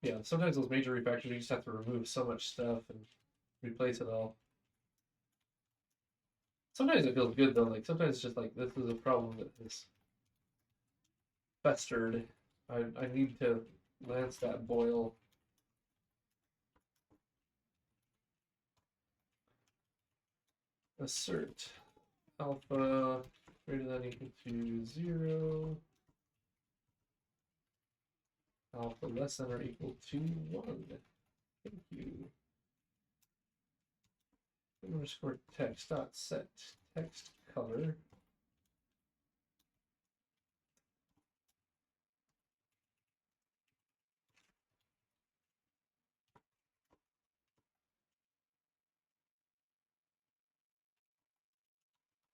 Yeah, sometimes those major refactors you just have to remove so much stuff and replace it all. Sometimes it feels good though. Like sometimes it's just like this is a problem that is festered. I need to lance that boil. Assert alpha greater than or equal to 0. Alpha less than or equal to 1. Thank you. Underscore text dot set text color.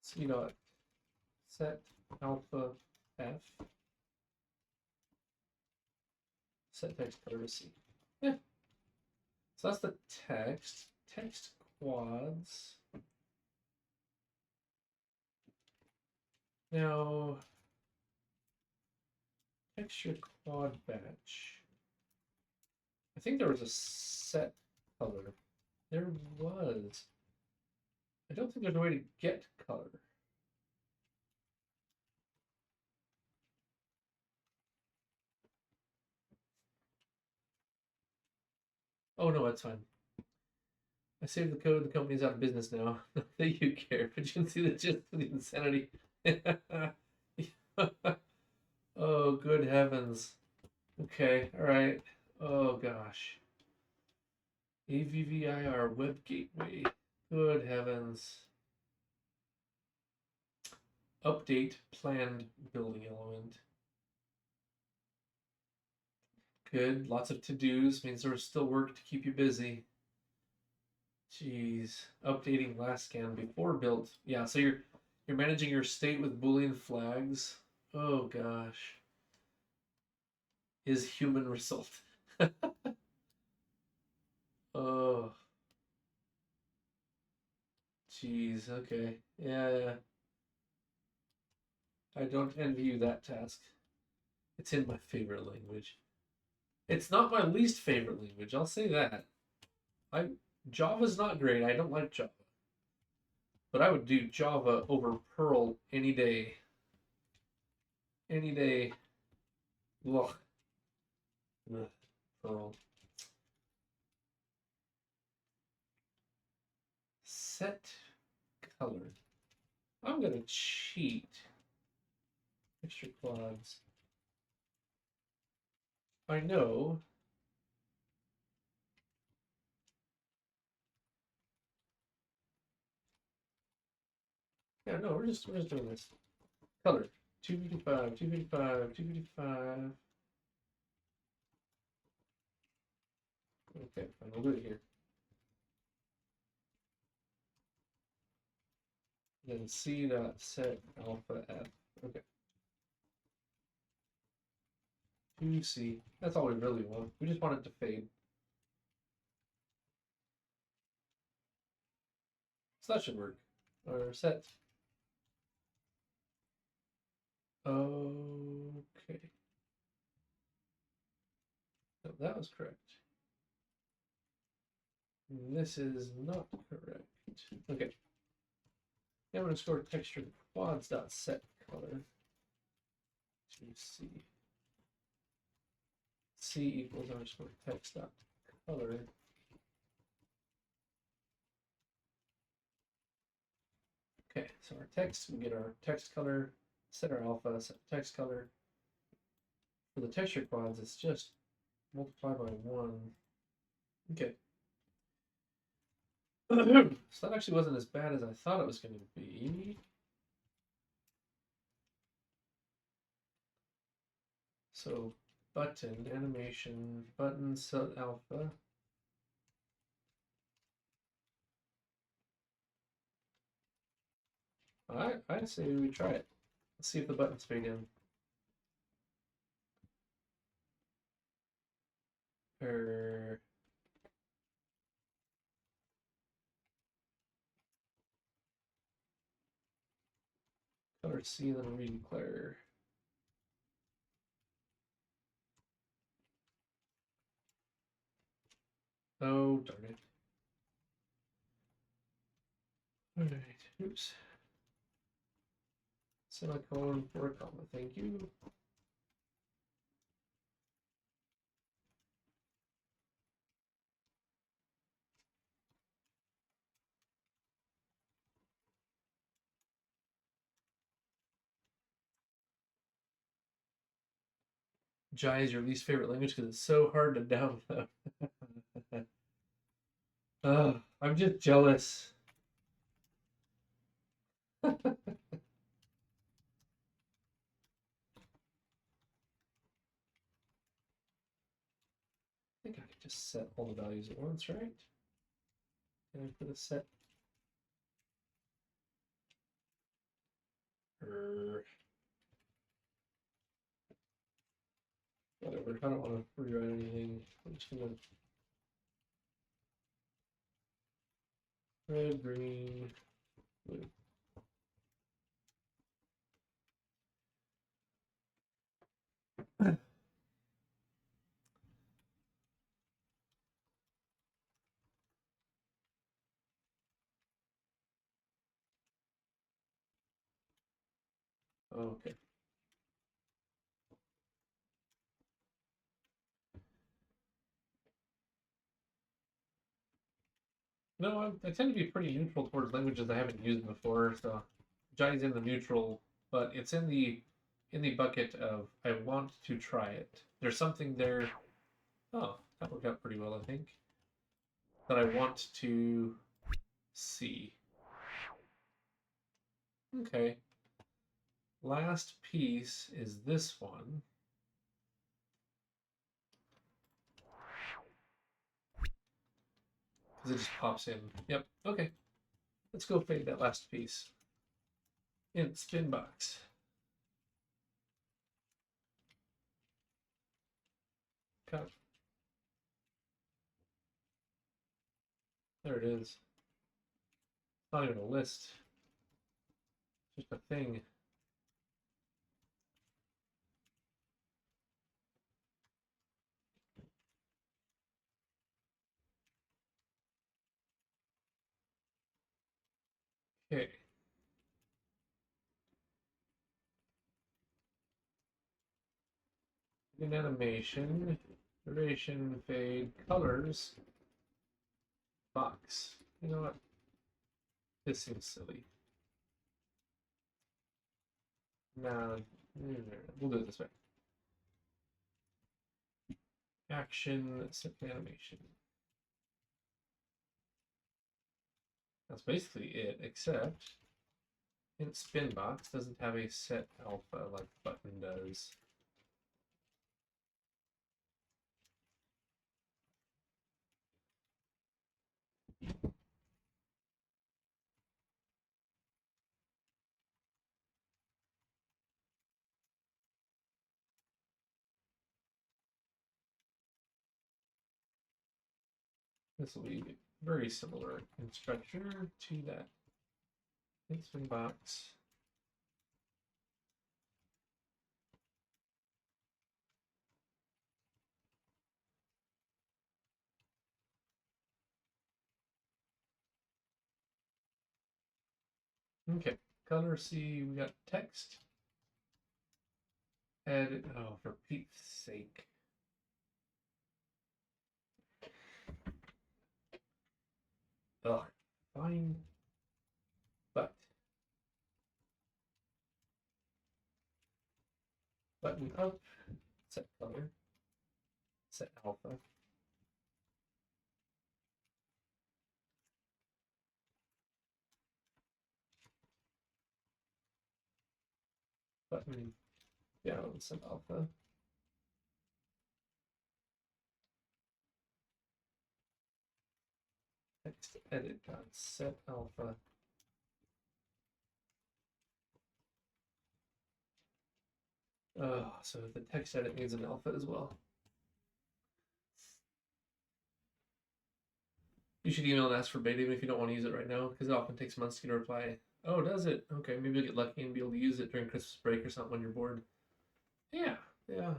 C dot set alpha F. Set text color to C. Yeah. So that's the text. Text quads. Now, texture quad batch. I think there was a set color. There was. I don't think there's a way to get color. Oh no, that's fine. I saved the code. The company's out of business now. Not that you care, but you can see the gist of the insanity. Oh, good heavens. Okay, all right. Oh gosh. AVVIR web gateway. Good heavens. Update planned building element. Good. Lots of to-dos means there's still work to keep you busy. Jeez. Updating last scan before built. Yeah, so you're managing your state with Boolean flags. Oh gosh. Is human result. Oh. Jeez, okay. Yeah. I don't envy you that task. It's in my favorite language. It's not my least favorite language, I'll say that. Java's not great. I don't like Java. But I would do Java over Perl any day. Any day. Ugh. Ugh. Perl. Set color. I'm gonna cheat. Extra quads. I know. Yeah, no, we're just doing this. Color. 255, 255, 255. Okay, fine, we'll do it here. Then C dot set alpha F. Okay. 2C. That's all we really want. We just want it to fade. So that should work. Or set. Okay. No, that was correct. This is not correct. Okay. Now I'm going to store texture quads dot set color to C. C equals underscore text dot color. Okay, so our text, we get our text color, set our alpha, set text color. For the texture quads, it's just multiply by 1. Okay. So that actually wasn't as bad as I thought it was going to be. So button, animation, button, set alpha. I'd say we try it. Let's see if the buttons fade in. Color C, then redeclare. Oh, darn it. Alright, oops. Semicolon for a comma, thank you. Jai is your least favorite language because it's so hard to download. I'm just jealous. I think I could just set all the values at once, right? And I put a set. Whatever, I don't want to rewrite anything. I'm just gonna red, green, blue. Okay. No, I tend to be pretty neutral towards languages I haven't used before, so Jai's in the neutral, but it's in the bucket of I want to try it. There's something there. Oh, that worked out pretty well, I think. That I want to see. Okay. Last piece is this one. Because it just pops in. Yep, okay. Let's go fade that last piece. In spin box. Cut. There it is. Not even a list. Just a thing. Okay. In animation, duration, fade, colors, box. You know what? This seems silly. Nah, we'll do it this way. Action, set animation. That's basically it, except in spin box doesn't have a set alpha like button does. This will be very similar in structure to that spin box. Okay, color C, we got text. Edit, oh, for Pete's sake. Ugh, fine. But Button up. Set color. Set alpha. Button down. Set alpha. Text edit dot set alpha. So the text edit needs an alpha as well. You should email and ask for beta even if you don't want to use it right now, because it often takes months to get a reply. Oh, does it? Okay, maybe you'll get lucky and be able to use it during Christmas break or something when you're bored. Yeah. I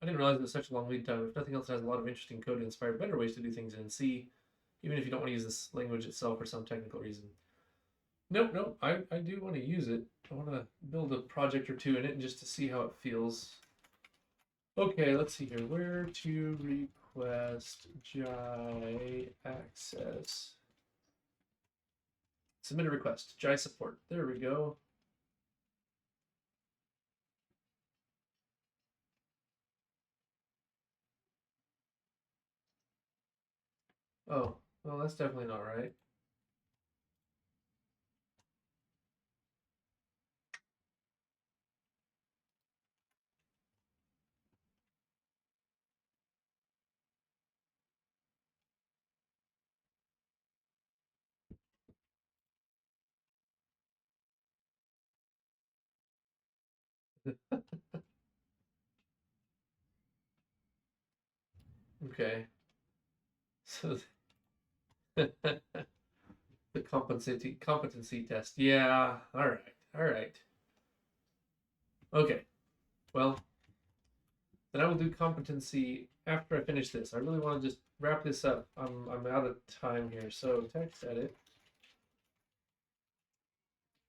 didn't realize it was such a long lead time. If nothing else, it has a lot of interesting code to inspire better ways to do things in C, even if you don't want to use this language itself for some technical reason. Nope, I do want to use it. I want to build a project or two in it just to see how it feels. Okay, let's see here. Where to request GI access? Submit a request. GI support. There we go. Oh, well, that's definitely not right. Okay. So the competency test. Yeah. All right. Okay. Well, then I will do competency after I finish this. I really want to just wrap this up. I'm out of time here. So text edit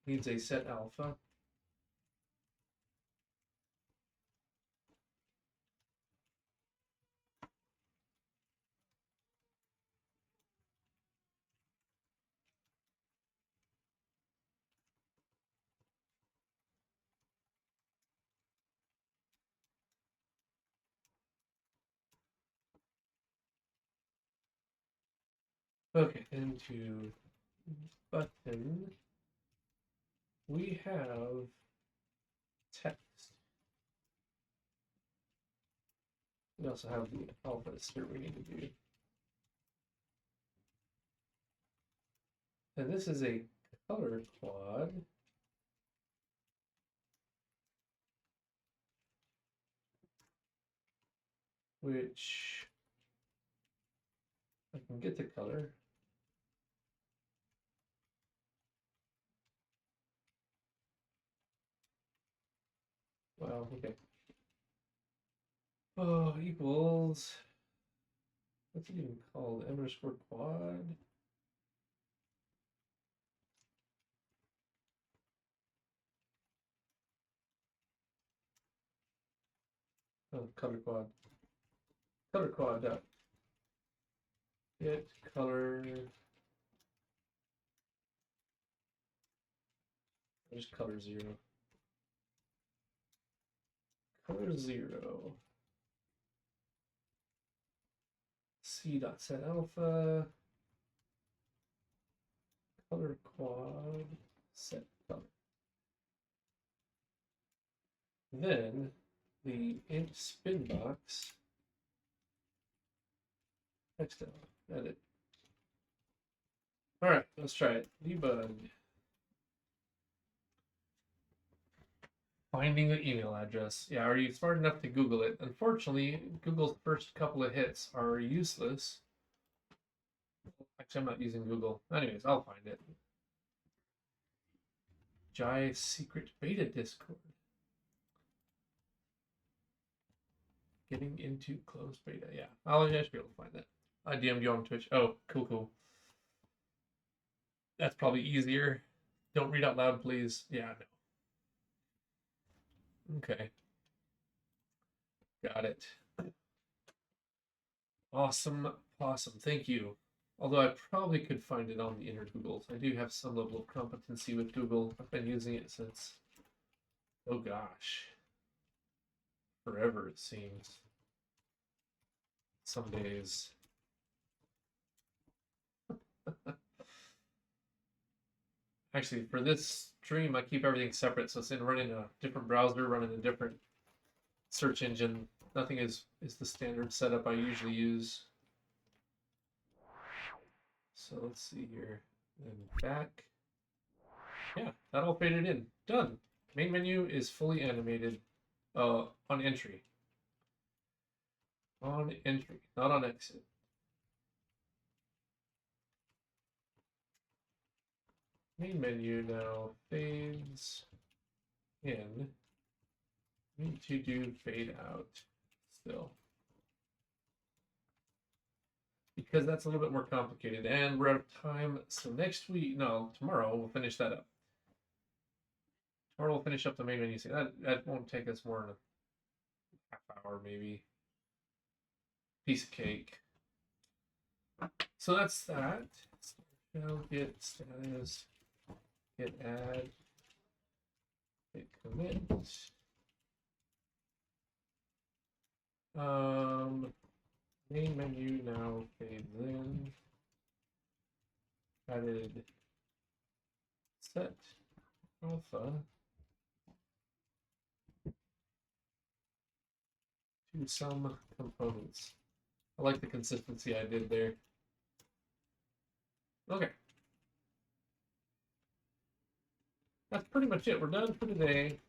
needs a set alpha. Okay, into button. We have text. We also have the alphas here we need to do. And this is a color quad. Which I can get the color. Wow, okay. Oh, equals, what's it even called? M_quad? Oh, color quad. Color quad dot get color. There's color 0. Color 0. C dot set alpha. Color quad set color. Then the int spin box. Text edit. All right, let's try it. Debug. Finding the email address. Yeah, are you smart enough to Google it? Unfortunately, Google's first couple of hits are useless. Actually, I'm not using Google. Anyways, I'll find it. Jai secret beta Discord. Getting into closed beta. Yeah, I'll just be able to find that. I DM'd you on Twitch. Oh, cool. That's probably easier. Don't read out loud, please. Yeah, no. Okay. Got it. Awesome. Thank you. Although I probably could find it on the inner Googles. I do have some level of competency with Google. I've been using it since, oh gosh, forever, it seems. Some days. Actually, for this stream, I keep everything separate, so it's in running a different browser, running a different search engine. Nothing is the standard setup I usually use. So let's see here. Then back. Yeah, that all faded in. Done. Main menu is fully animated on entry. On entry, not on exit. Main menu now fades in. Need to do fade out still. Because that's a little bit more complicated and we're out of time. So next week, no, tomorrow we'll finish that up. Tomorrow we'll finish up the main menu. See, that won't take us more than a half hour, maybe. Piece of cake. So that's that. Now get status, get add, get commit. Main menu now fades in. Added set alpha to some components. I like the consistency I did there. Okay. That's pretty much it. We're done for today.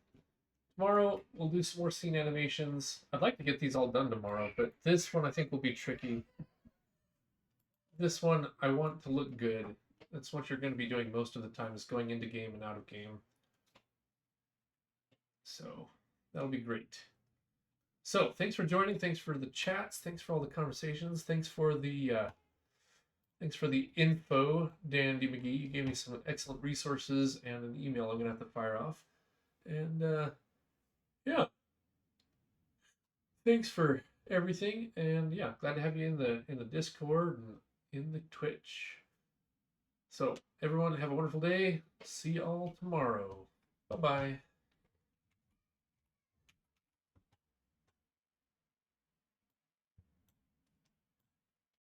Tomorrow, we'll do some more scene animations. I'd like to get these all done tomorrow, but this one I think will be tricky. This one, I want to look good. That's what you're going to be doing most of the time, is going into game and out of game. So, that'll be great. So, thanks for joining. Thanks for the chats. Thanks for all the conversations. Thanks for the info, Dan D. McGee. You gave me some excellent resources and an email I'm going to have to fire off. And, yeah. Thanks for everything. And, yeah, glad to have you in the Discord and in the Twitch. So, everyone, have a wonderful day. See y'all tomorrow. Bye-bye.